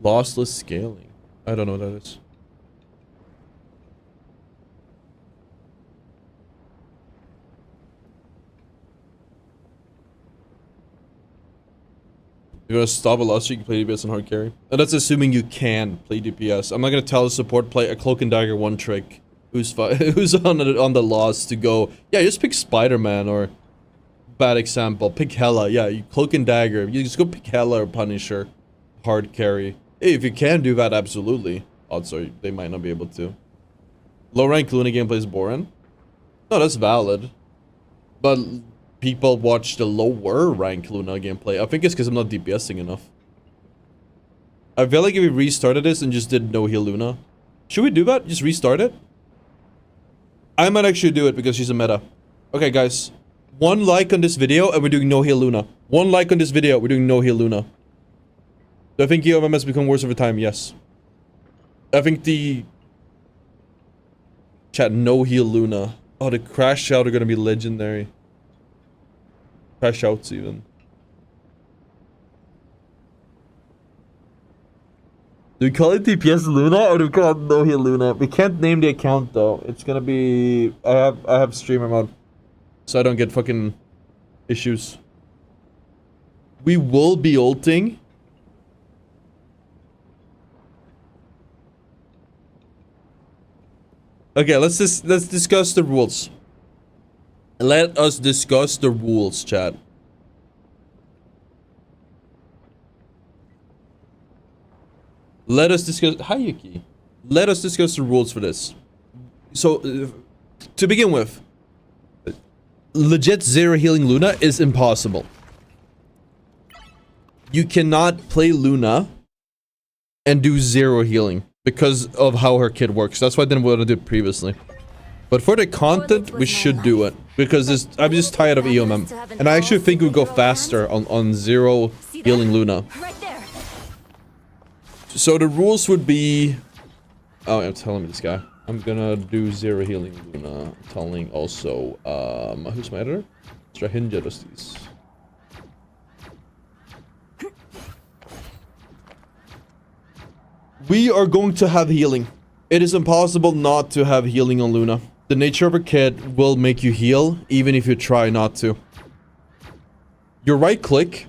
Lossless scaling. I don't know what that is. You're gonna stop a lot so you can play DPS and hard carry. And that's assuming you can play DPS. I'm not gonna tell a support play a cloak and dagger one trick who's on the loss to go, yeah, just pick Spider-Man, or bad example, pick Hela. Yeah, you cloak and dagger. You just go pick Hela or Punisher. Hard carry. Hey, if you can do that, absolutely. Odds are they might not be able to. Low rank Luna gameplay is boring. No, that's valid. But people watch the lower rank Luna gameplay. I think it's because I'm not DPSing enough. I feel like if we restarted this and just did no heal Luna. Should we do that? Just restart it? I might actually do it because she's a meta. Okay, guys. 1 like on this video and we're doing no heal Luna. 1 like on this video, we're doing no heal Luna. Do I think EOM has become worse over time? Yes. I think the... Chat, no heal Luna. Oh, the crash out are gonna be legendary. Crash outs even. Do we call it DPS Luna or do we call it no heal Luna? We can't name the account though. It's gonna be... I have streamer mode. So I don't get fucking issues. We will be ulting. Okay, let's discuss the rules. Let us discuss the rules, chat. Let us discuss... Hi, Yuki. Let us discuss the rules for this. So, to begin with, legit zero healing Luna is impossible. You cannot play Luna and do zero healing because of how her kit works. That's why I didn't want to do it previously. But for the content, we should do it because I'm just tired of EOM. And I actually think we'd go faster on zero healing Luna. So the rules would be... Oh, I'm telling me this guy. I'm gonna do zero healing Luna. Telling also, who's my editor? Strahinja does these. We are going to have healing. It is impossible not to have healing on Luna. The nature of a kit will make you heal, even if you try not to. Your right click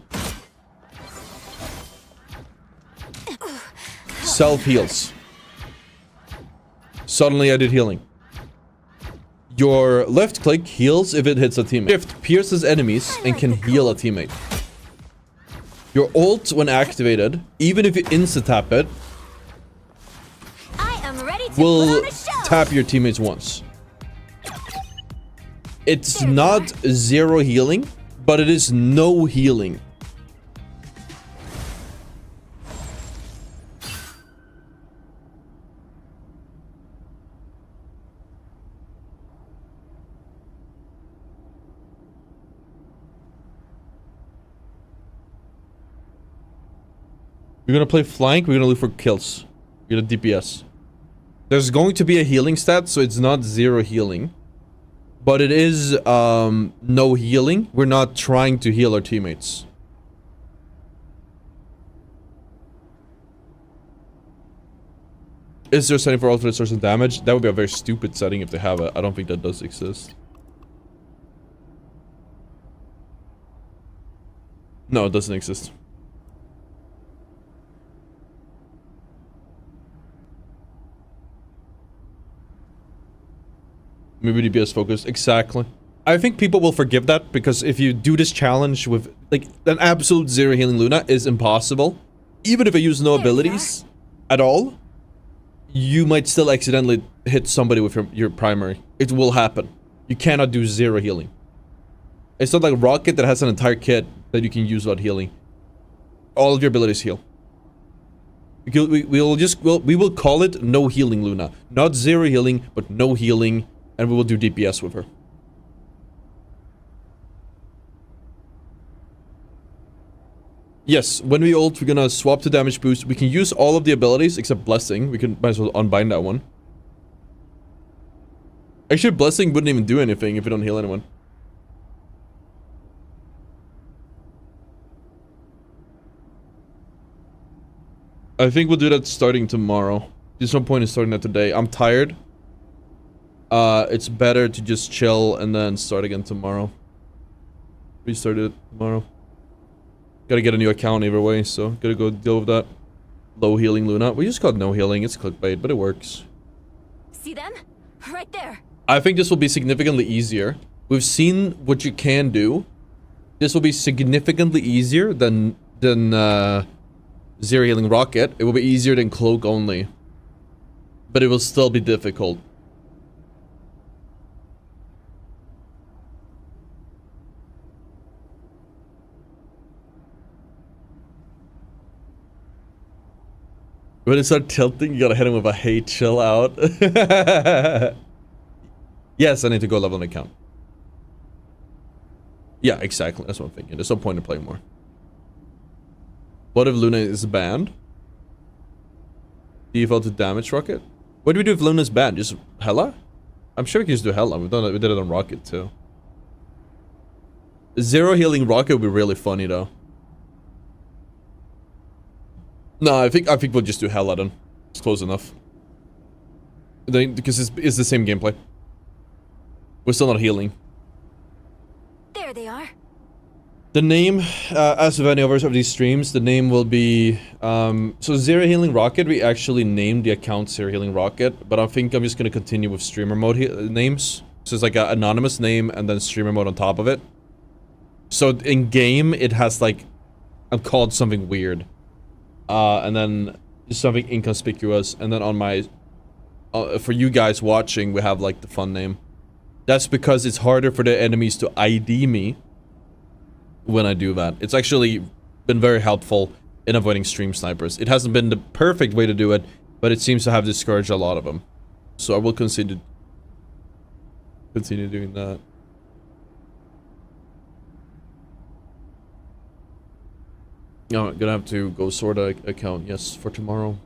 self-heals. Suddenly I did healing. Your left click heals if it hits a teammate. Shift pierces enemies and can heal a teammate. Your ult, when activated, even if you insta-tap it, will tap your teammates once. It's not zero healing, but it is no healing. We're gonna play flank, we're gonna look for kills. We're gonna DPS. There's going to be a healing stat, so it's not zero healing. But it is no healing. We're not trying to heal our teammates. Is there a setting for alternate source of damage? That would be a very stupid setting if they have it. I don't think that does exist. No, it doesn't exist. Maybe DPS focused. Exactly. I think people will forgive that because if you do this challenge with like an absolute zero healing Luna is impossible. Even if I use no abilities at all, you might still accidentally hit somebody with your primary. It will happen. You cannot do zero healing. It's not like Rocket that has an entire kit that you can use without healing. All of your abilities heal. We will call it no healing Luna. Not zero healing, but no healing. And we will do DPS with her. Yes, when we ult, we're gonna swap to damage boost. We can use all of the abilities except Blessing. We can might as well unbind that one. Actually, Blessing wouldn't even do anything if we don't heal anyone. I think we'll do that starting tomorrow. There's no point in starting that today. I'm tired. It's better to just chill and then start again tomorrow. Restart it tomorrow. Gotta get a new account either way, so gotta go deal with that. Low healing Luna. We just call it no healing. It's clickbait, but it works. See them? Right there. I think this will be significantly easier. We've seen what you can do. This will be significantly easier than Zero Healing Rocket. It will be easier than Cloak only. But it will still be difficult. When it starts tilting, you gotta hit him with a hey, chill out. Yes, I need to go level an account. Yeah, exactly. That's what I'm thinking. There's no point in playing more. What if Luna is banned? Default to damage rocket? What do we do if Luna's banned? Just Hella? I'm sure we can just do Hella. We did it on Rocket too. Zero healing Rocket would be really funny though. No, I think we'll just do Hella then. It's close enough. Because it's the same gameplay. We're still not healing. There they are. The name, as with any others of these streams, the name will be, so Zero Healing Rocket, we actually named the account Zero Healing Rocket, but I think I'm just going to continue with streamer mode names. So it's like an anonymous name and then streamer mode on top of it. So in game, it has like, I'm called something weird. And then something inconspicuous, and then on my, for you guys watching, we have like the fun name. That's because it's harder for the enemies to ID me when I do that. It's actually been very helpful in avoiding stream snipers. It hasn't been the perfect way to do it, but it seems to have discouraged a lot of them. So I will continue doing that. No, I'm gonna have to go sort a account, yes, for tomorrow.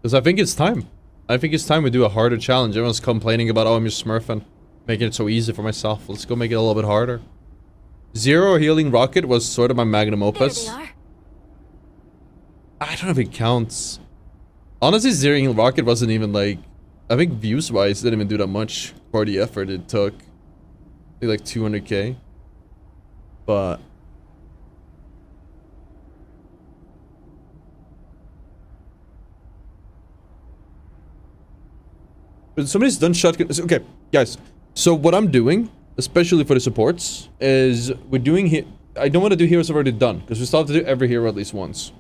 Because I think it's time. I think it's time we do a harder challenge. Everyone's complaining about, oh, I'm just smurfing. Making it so easy for myself. Let's go make it a little bit harder. Zero Healing Rocket was sort of my magnum opus. There they are. I don't know if it counts. Honestly, Zero Healing Rocket wasn't even like... I think views-wise, didn't even do that much for the effort it took. I think like 200k. But... But somebody's done shotgun. Okay, guys. So what I'm doing, especially for the supports, is we're doing I don't want to do heroes I've already done, because we still have to do every hero at least once.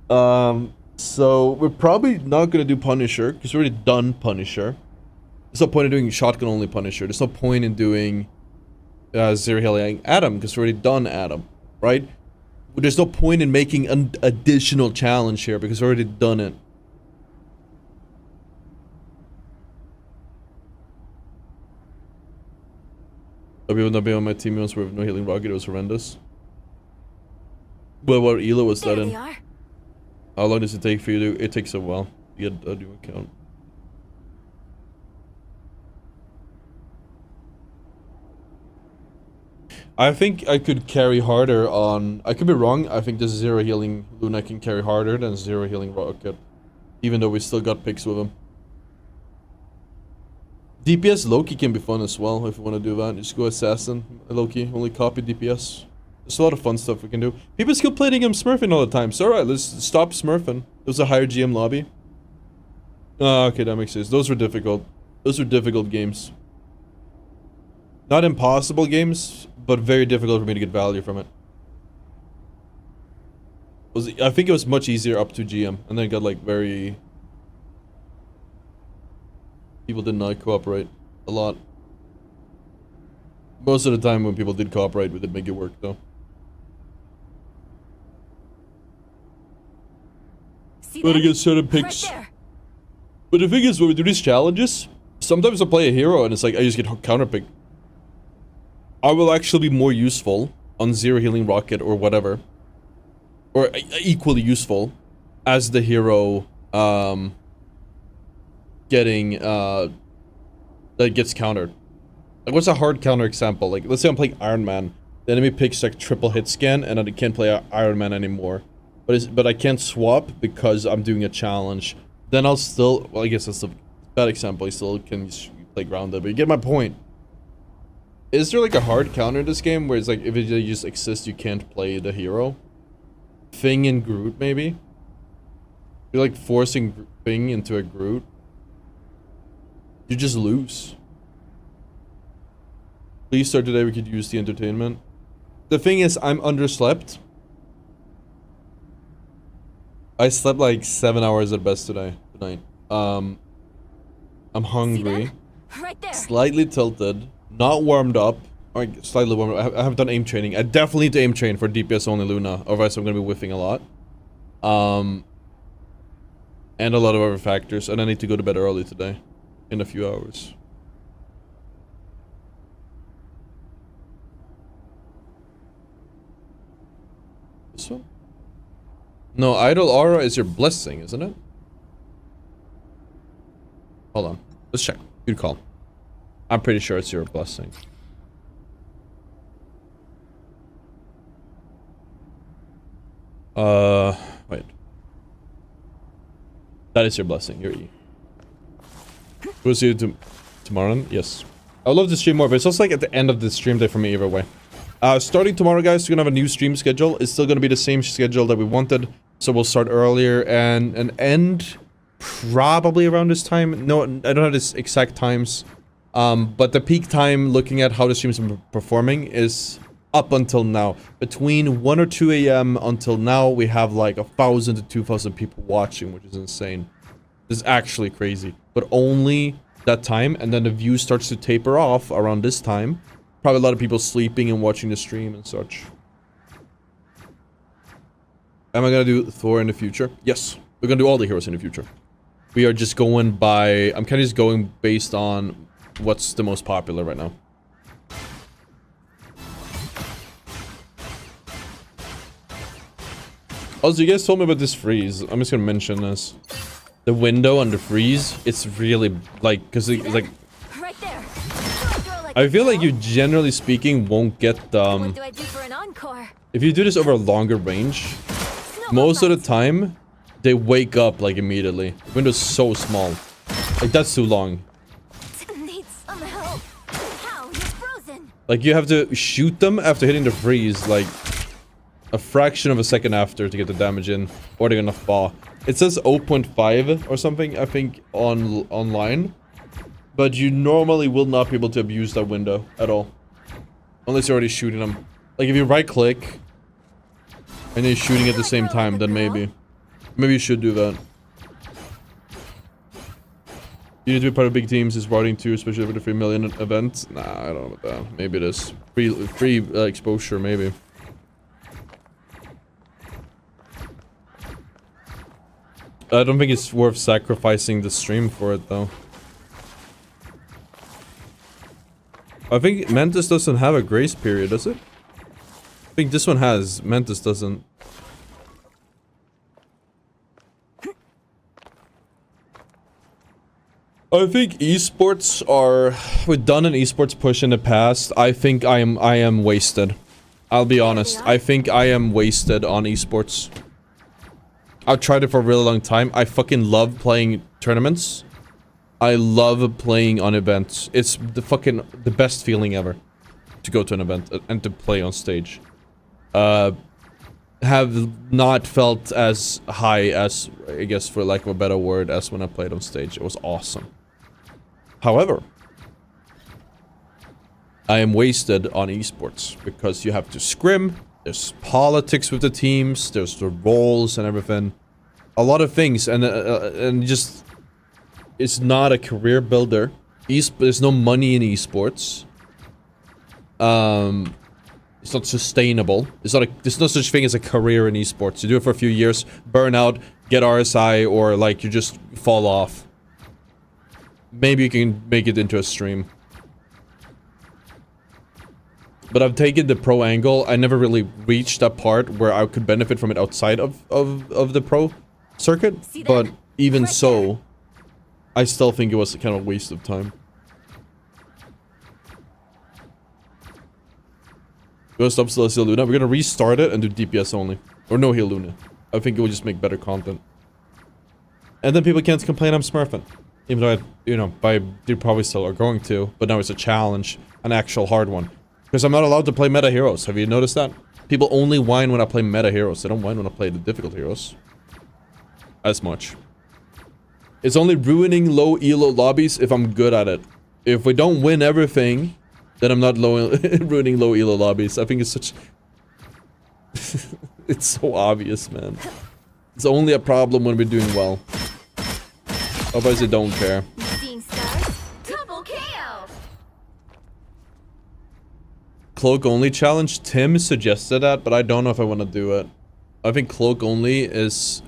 So we're probably not gonna do Punisher, because we've already done Punisher. There's no point in doing shotgun only Punisher. There's no point in doing Zero Healing Adam, because we've already done Adam, right? But there's no point in making an additional challenge here, because we've already done it. I will not be on my team once with no healing rocket. It was horrendous. Well, what Elo was that in? How long does it take for you to? It takes a while to get a new account. I think I could carry harder on. I could be wrong. I think this Zero Healing Luna can carry harder than Zero Healing Rocket, even though we still got picks with him. DPS Loki can be fun as well if you want to do that. Just go Assassin, Loki, only copy DPS. There's a lot of fun stuff we can do. People still playing him smurfing all the time. So alright, let's stop smurfing. It was a higher GM lobby. Okay, that makes sense. Those were difficult. Those were difficult games. Not impossible games, but very difficult for me to get value from it. I think it was much easier up to GM, and then it got like very... People did not cooperate a lot. Most of the time when people did cooperate, we did make it work though. But I get certain picks. But the thing is, when we do these challenges, sometimes I play a hero and it's like I just get counterpicked. I will actually be more useful on Zero Healing Rocket or whatever, or equally useful as the hero getting that gets countered. Like, what's a hard counter example? Like, let's say I'm playing Iron Man, the enemy picks like triple hit scan and I can't play Iron Man anymore, but I can't swap because I'm doing a challenge. Then I'll still, well, I guess that's a bad example. I still can play grounded, but you get my point. Is there like a hard counter in this game where it's like if it just exists, you can't play the hero? Thing and Groot, maybe? You're like forcing Thing into a Groot. You just lose. Please start today, we could use the entertainment. The thing is, I'm underslept. I slept like 7 hours at best tonight. I'm hungry. Right there. Slightly tilted. Not warmed up. Or slightly warmed up. I haven't done aim training. I definitely need to aim train for DPS only Luna. Otherwise I'm gonna be whiffing a lot. And a lot of other factors. And I need to go to bed early today. In a few hours. This one? No, idle aura is your blessing, isn't it? Hold on. Let's check. Good call. I'm pretty sure it's your blessing. Wait. That is your blessing. Your E. We'll see you tomorrow. Yes. I would love to stream more, but it's also like at the end of the stream day for me either way. Starting tomorrow, guys, we're gonna have a new stream schedule. It's still gonna be the same schedule that we wanted. So we'll start earlier and end probably around this time. No, I don't have this exact times. But the peak time, looking at how the streams are performing, is up until now. Between 1 or 2 a.m. until now, we have like 1,000 to 2,000 people watching, which is insane. This is actually crazy. But only that time, and then the view starts to taper off around this time. Probably a lot of people sleeping and watching the stream and such. Am I gonna do Thor in the future? Yes. We're gonna do all the heroes in the future. We are just going by... I'm kind of just going based on what's the most popular right now. Also, you guys told me about this freeze. I'm just gonna mention this. The window on the freeze, it's really like... Because it's like... Right there. I feel like you, generally speaking, won't get... What do I do for an encore? If you do this over a longer range, most of the time, they wake up like immediately. The window's so small. Like, that's too long. Needs some help. How? You're frozen. Like, you have to shoot them after hitting the freeze, like, a fraction of a second after to get the damage in, or they're gonna fall. It says 0.5 or something, I think, online. But you normally will not be able to abuse that window at all. Unless you're already shooting them. Like, if you right-click, and you're shooting at the same time, then maybe. Maybe you should do that. You need to be part of big teams, is routing too, especially with the 3 million event. Nah, I don't know about that. Maybe it is. Free exposure, maybe. I don't think it's worth sacrificing the stream for it, though. I think Mantis doesn't have a grace period, does it? I think this one has. Mantis doesn't. I think esports are... We've done an esports push in the past. I think I am wasted. I'll be honest. I think I am wasted on esports. I've tried it for a really long time. I fucking love playing tournaments. I love playing on events. It's the best feeling ever. To go to an event and to play on stage. Have not felt as high as, I guess for lack of a better word, as when I played on stage. It was awesome. However, I am wasted on esports because you have to scrim. There's politics with the teams. There's the roles and everything. A lot of things, and just it's not a career builder. There's no money in esports. It's not sustainable. There's no such thing as a career in esports. You do it for a few years, burn out, get RSI, or like you just fall off. Maybe you can make it into a stream. But I've taken the pro angle. I never really reached that part where I could benefit from it outside of the pro circuit. But even so, I still think it was kind of a waste of time. Go stop Celestial Luna. We're gonna restart it and do DPS only. Or no heal Luna. I think it will just make better content. And then people can't complain I'm smurfing. Even though, they probably still are going to. But now it's a challenge. An actual hard one. Because I'm not allowed to play meta heroes. Have you noticed that? People only whine when I play meta heroes. They don't whine when I play the difficult heroes. As much. It's only ruining low elo lobbies if I'm good at it. If we don't win everything, then I'm not ruining low elo lobbies. I think it's such... It's so obvious, man. It's only a problem when we're doing well. Otherwise, they don't care. Double KO. Cloak only challenge. Tim suggested that, but I don't know if I want to do it. I think cloak only is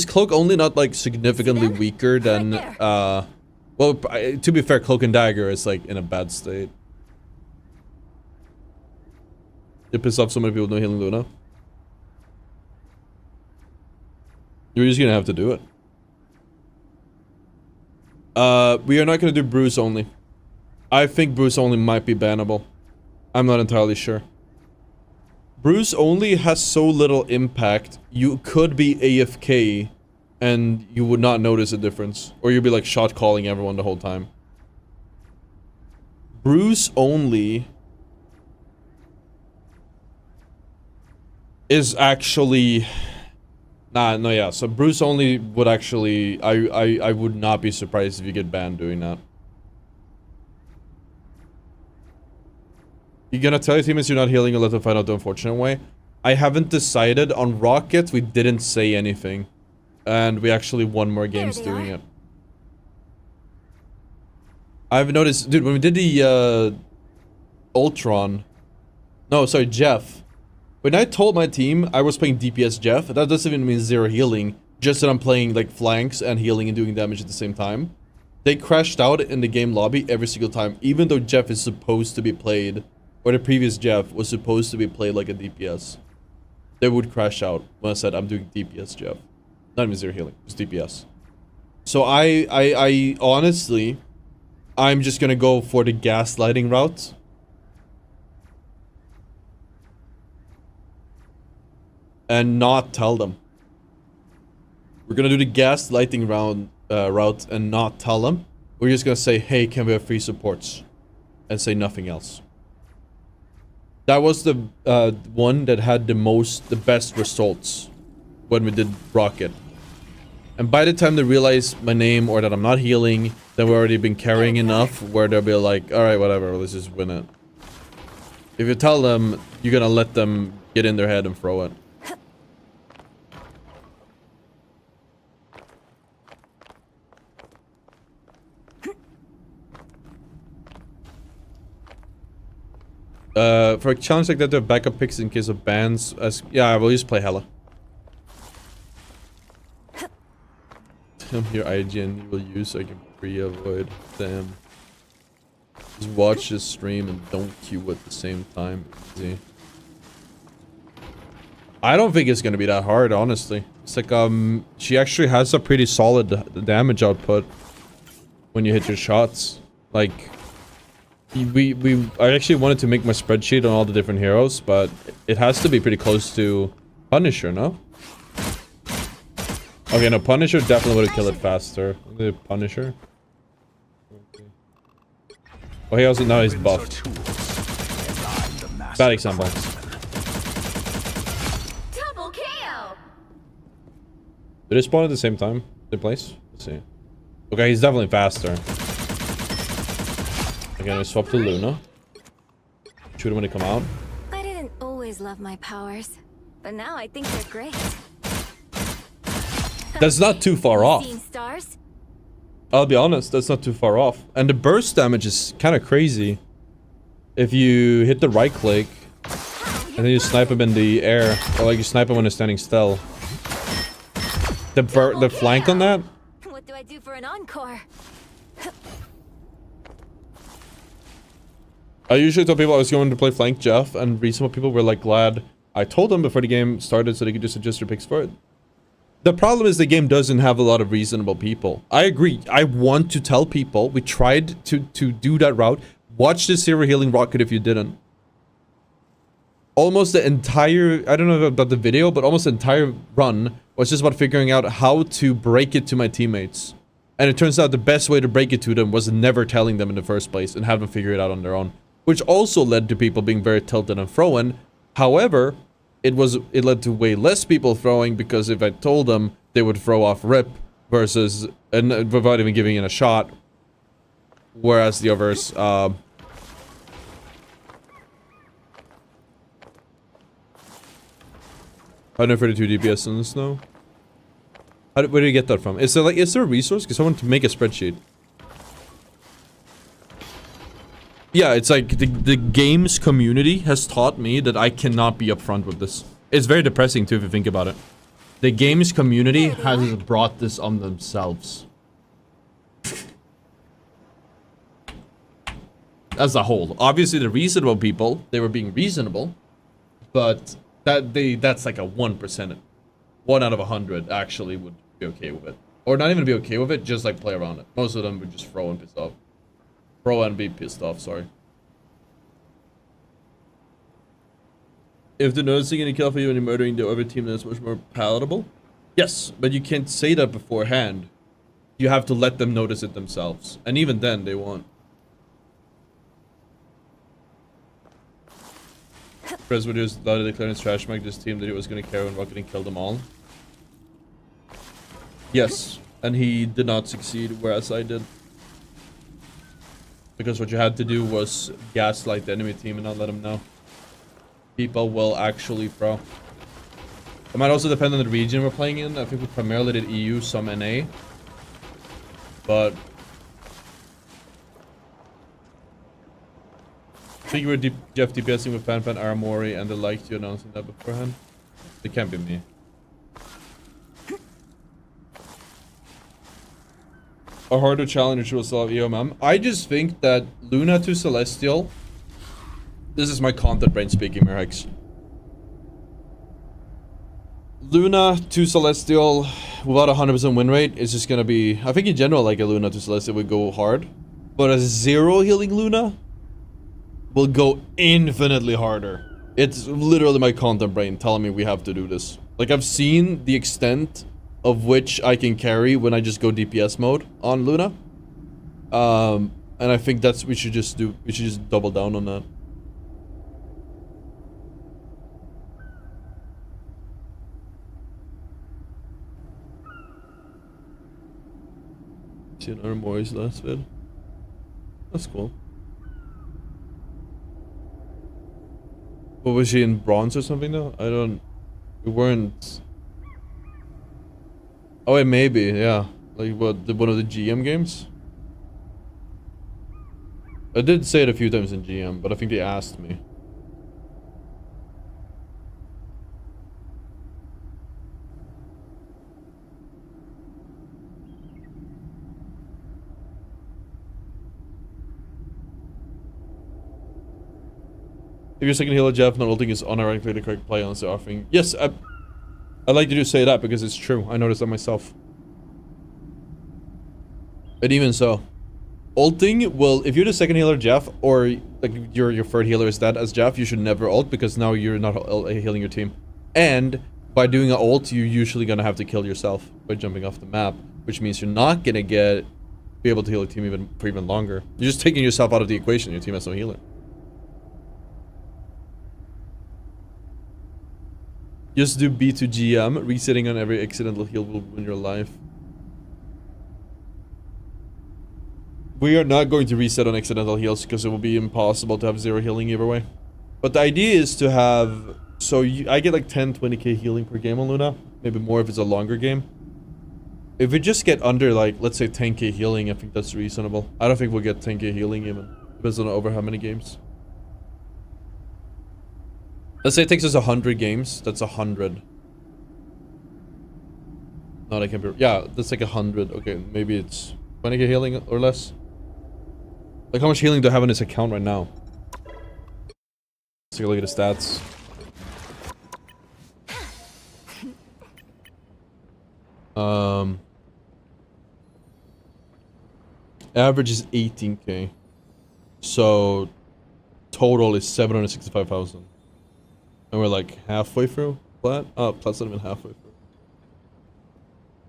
cloak only not like significantly weaker than well, to be fair, cloak and dagger is like in a bad state. It pisses off so many people no healing Luna. You're just gonna have to do it. We are not gonna do Bruce only. I think Bruce only might be bannable. I'm not entirely sure. Bruce only has so little impact. You could be AFK and you would not notice a difference. Or you'd be like shot calling everyone the whole time. Bruce only is actually... yeah. So Bruce only would actually... I would not be surprised if you get banned doing that. You're gonna tell your teammates you're not healing or let them find out the unfortunate way? I haven't decided. On Rocket, we didn't say anything. And we actually won more games doing it. I've noticed... Dude, when we did the... Ultron... No, sorry, Jeff. When I told my team I was playing DPS Jeff, that doesn't even mean zero healing. Just that I'm playing, like, flanks and healing and doing damage at the same time. They crashed out in the game lobby every single time. Even though Jeff is supposed to be played... Or the previous Jeff was supposed to be played like a DPS. They would crash out when I said I'm doing DPS Jeff. Not even zero healing, just DPS. So I honestly, I'm just gonna go for the gaslighting route. And not tell them. We're gonna do the gaslighting route and not tell them. We're just gonna say, hey, can we have free supports? And say nothing else. That was the one that had the best results when we did Rocket. And by the time they realize my name or that I'm not healing, then we've already been carrying enough where they'll be like, alright, whatever, let's just win it. If you tell them, you're gonna let them get in their head and throw it. For a challenge like that, there are backup picks in case of bans. Yeah, we'll just play Hella. Tell me your IGN you will use so I can pre-avoid them. Just watch this stream and don't queue at the same time. Easy. I don't think it's gonna be that hard, honestly. It's like, she actually has a pretty solid damage output when you hit your shots. Like... I actually wanted to make my spreadsheet on all the different heroes, but it has to be pretty close to Punisher, no? Okay, no, Punisher definitely would have killed it faster. The Punisher. Okay. Oh, he also now he's buffed. Bad example. Double KO. Did they spawn at the same time? Same place? Let's see. Okay, he's definitely faster. Again, we swap to Luna. Shoot him when they come out. I didn't always love my powers, but now I think they're great. That's not too far off. Stars? I'll be honest, that's not too far off. And the burst damage is kind of crazy. If you hit the right click, and then you snipe him in the air, or like you snipe him when he's standing still. The flank on that? What do I do for an encore? I usually tell people I was going to play flank Jeff, and reasonable people were like glad I told them before the game started so they could just adjust their picks for it. The problem is the game doesn't have a lot of reasonable people. I agree. I want to tell people. We tried to do that route. Watch the Zero Healing Rocket if you didn't. Almost the entire... I don't know about the video, but almost the entire run was just about figuring out how to break it to my teammates. And it turns out the best way to break it to them was never telling them in the first place and have them figure it out on their own. Which also led to people being very tilted and throwing. However, it led to way less people throwing because if I told them, they would throw off rip versus and without even giving it a shot. Whereas the others 132 DPS in the snow. Where do you get that from? Is there a resource? Because I want to make a spreadsheet. Yeah, it's like the games community has taught me that I cannot be upfront with this. It's very depressing too if you think about it. The games community has brought this on themselves. As a whole. Obviously the reasonable people, they were being reasonable. But that's like a 1%. 1 out of 100 actually would be okay with it. Or not even be okay with it, just like play around it. Most of them would just throw and piss off. Throw and be pissed off, sorry. If they're noticing any kill for you and you're murdering the other team, then it's much more palatable. Yes, but you can't say that beforehand. You have to let them notice it themselves. And even then, they won't. Press videos later declaring trash mag this team that he was going to carry on rocket and kill them all. Yes, and he did not succeed, whereas I did. Because what you had to do was gaslight the enemy team and not let them know. People will actually throw. It might also depend on the region we're playing in. I think we primarily did EU, some NA. But I think you were Jeff DPSing with Pan Aramori and they liked you announcing that beforehand. It can't be me. A harder challenge will solve EOMM. I just think that Luna to Celestial. This is my content brain speaking, Mirhex. Luna to Celestial without a 100% win rate is just gonna be. I think in general, like a Luna to Celestial would go hard, but a 0 healing Luna will go infinitely harder. It's literally my content brain telling me we have to do this. Like I've seen the extent of which I can carry when I just go DPS mode on Luna. And I think that's we should just double down on that. See another Mori's last vid. That's cool. What was she in bronze or something though? We weren't. Oh, it may be, yeah. Like what, one of the GM games? I did say it a few times in GM, but I think they asked me. If your second healer, Jeff, not ulting is unironically the correct play unless they're offering. Yes, I'd like you to say that because it's true. I noticed that myself. But even so, ulting will, if you're the second healer, Jeff, or like your third healer is dead as Jeff, you should never ult because now you're not healing your team. And by doing an ult, you're usually gonna have to kill yourself by jumping off the map, which means you're not gonna be able to heal a team for even longer. You're just taking yourself out of the equation. Your team has no healer. Just do B to GM. Resetting on every accidental heal will ruin your life. We are not going to reset on accidental heals because it will be impossible to have 0 healing either way. But the idea is to have... So I get like 10, 20k healing per game on Luna. Maybe more if it's a longer game. If we just get under like, let's say 10k healing, I think that's reasonable. I don't think we'll get 10k healing even. Depends on over how many games. Let's say it takes us 100 games. That's 100. No, that can be... Yeah, that's like 100. Okay, maybe it's 20k healing or less. Like, how much healing do I have on this account right now? Let's take a look at the stats. Average is 18k. So, total is 765,000. And we're like halfway through plat? Oh, plat's not even halfway through.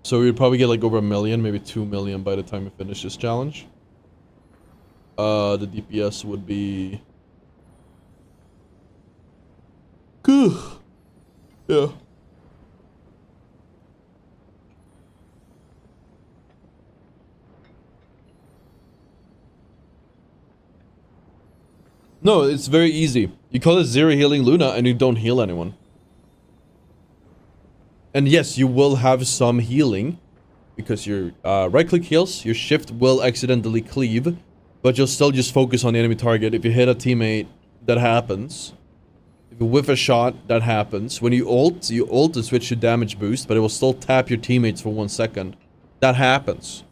So we'd probably get like over 1 million, maybe 2 million by the time we finish this challenge. The DPS would be... yeah. No, it's very easy. You call it zero healing Luna and you don't heal anyone. And yes, you will have some healing because your right click heals, your shift will accidentally cleave, but you'll still just focus on the enemy target. If you hit a teammate, that happens. If you whiff a shot, that happens. When you ult to switch to damage boost, but it will still tap your teammates for 1 second. That happens.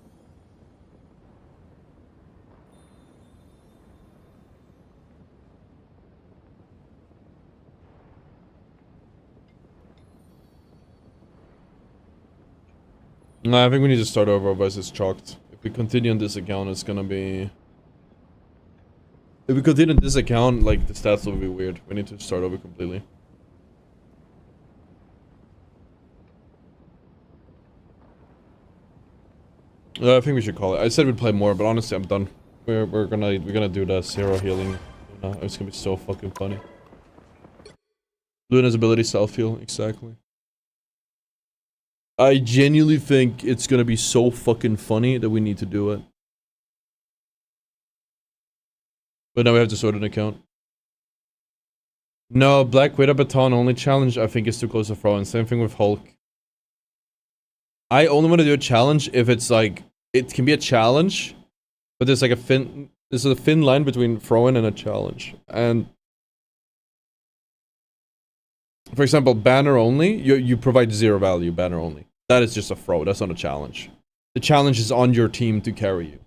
No, I think we need to start over, otherwise it's chalked. If we continue on this account, it's gonna be... If we continue on this account, like, the stats will be weird. We need to start over completely. I think we should call it. I said we'd play more, but honestly, I'm done. We're gonna do the zero healing. It's gonna be so fucking funny. Luna's ability self-heal, exactly. I genuinely think it's gonna be so fucking funny that we need to do it. But now we have to sort an account. No, Black Widow Baton only challenge I think is too close to throw, and same thing with Hulk. I only want to do a challenge if it's like, it can be a challenge, but there's like there's a thin line between throwing and a challenge. And for example, banner only, you provide 0 value, banner only. That is just a throw, that's not a challenge. The challenge is on your team to carry you.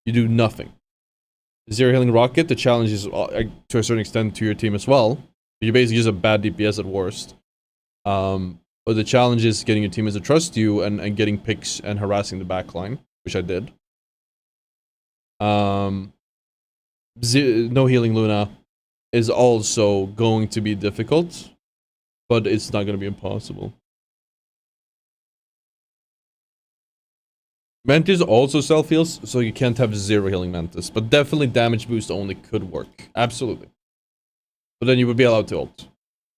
You do nothing. Zero healing rocket, the challenge is to a certain extent to your team as well. You're basically just a bad DPS at worst. But the challenge is getting your teammates to trust you and getting picks and harassing the backline, which I did. No healing Luna is also going to be difficult, but it's not going to be impossible. Mantis also self-heals, so you can't have 0 healing Mantis. But definitely damage boost only could work. Absolutely. But then you would be allowed to ult.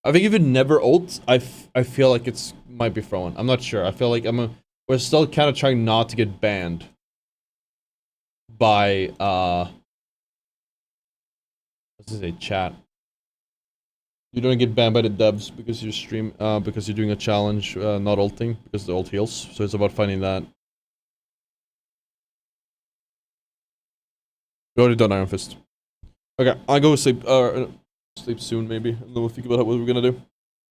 I think if you never ult, I feel like it's might be thrown. I'm not sure. I feel like we're still kind of trying not to get banned by what's this, a chat. You don't get banned by the devs because you stream because you're doing a challenge, not ulting, because the ult heals. So it's about finding that. We already done Iron Fist. Okay, I'll go sleep. Sleep soon, maybe. And then we'll think about what we're gonna do.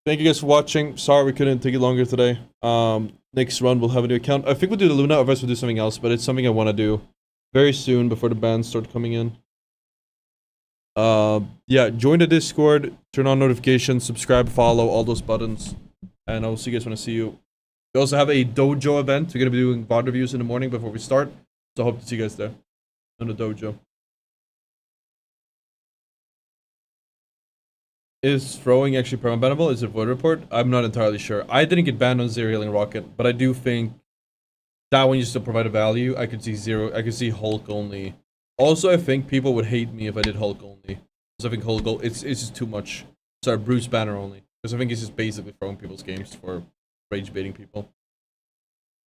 Thank you guys for watching. Sorry we couldn't take it longer today. Next run we'll have a new account. I think we'll do the Luna, otherwise we'll do something else, but it's something I want to do very soon before the bans start coming in. Yeah, join the Discord, turn on notifications, subscribe, follow, all those buttons, and I will see you guys when I see you. We also have a dojo event. We're gonna be doing VOD reviews in the morning before we start, so I hope to see you guys there on the dojo. Is throwing actually perma-bannable? Is it void report? I'm not entirely sure. I didn't get banned on zero healing rocket, but I do think that one you still provide a value. I could see zero. I could see Hulk only. Also, I think people would hate me if I did Hulk only. Because I think Hulk, it's just too much. Sorry, Bruce banner only. Because I think it's just basically throwing people's games for rage baiting people.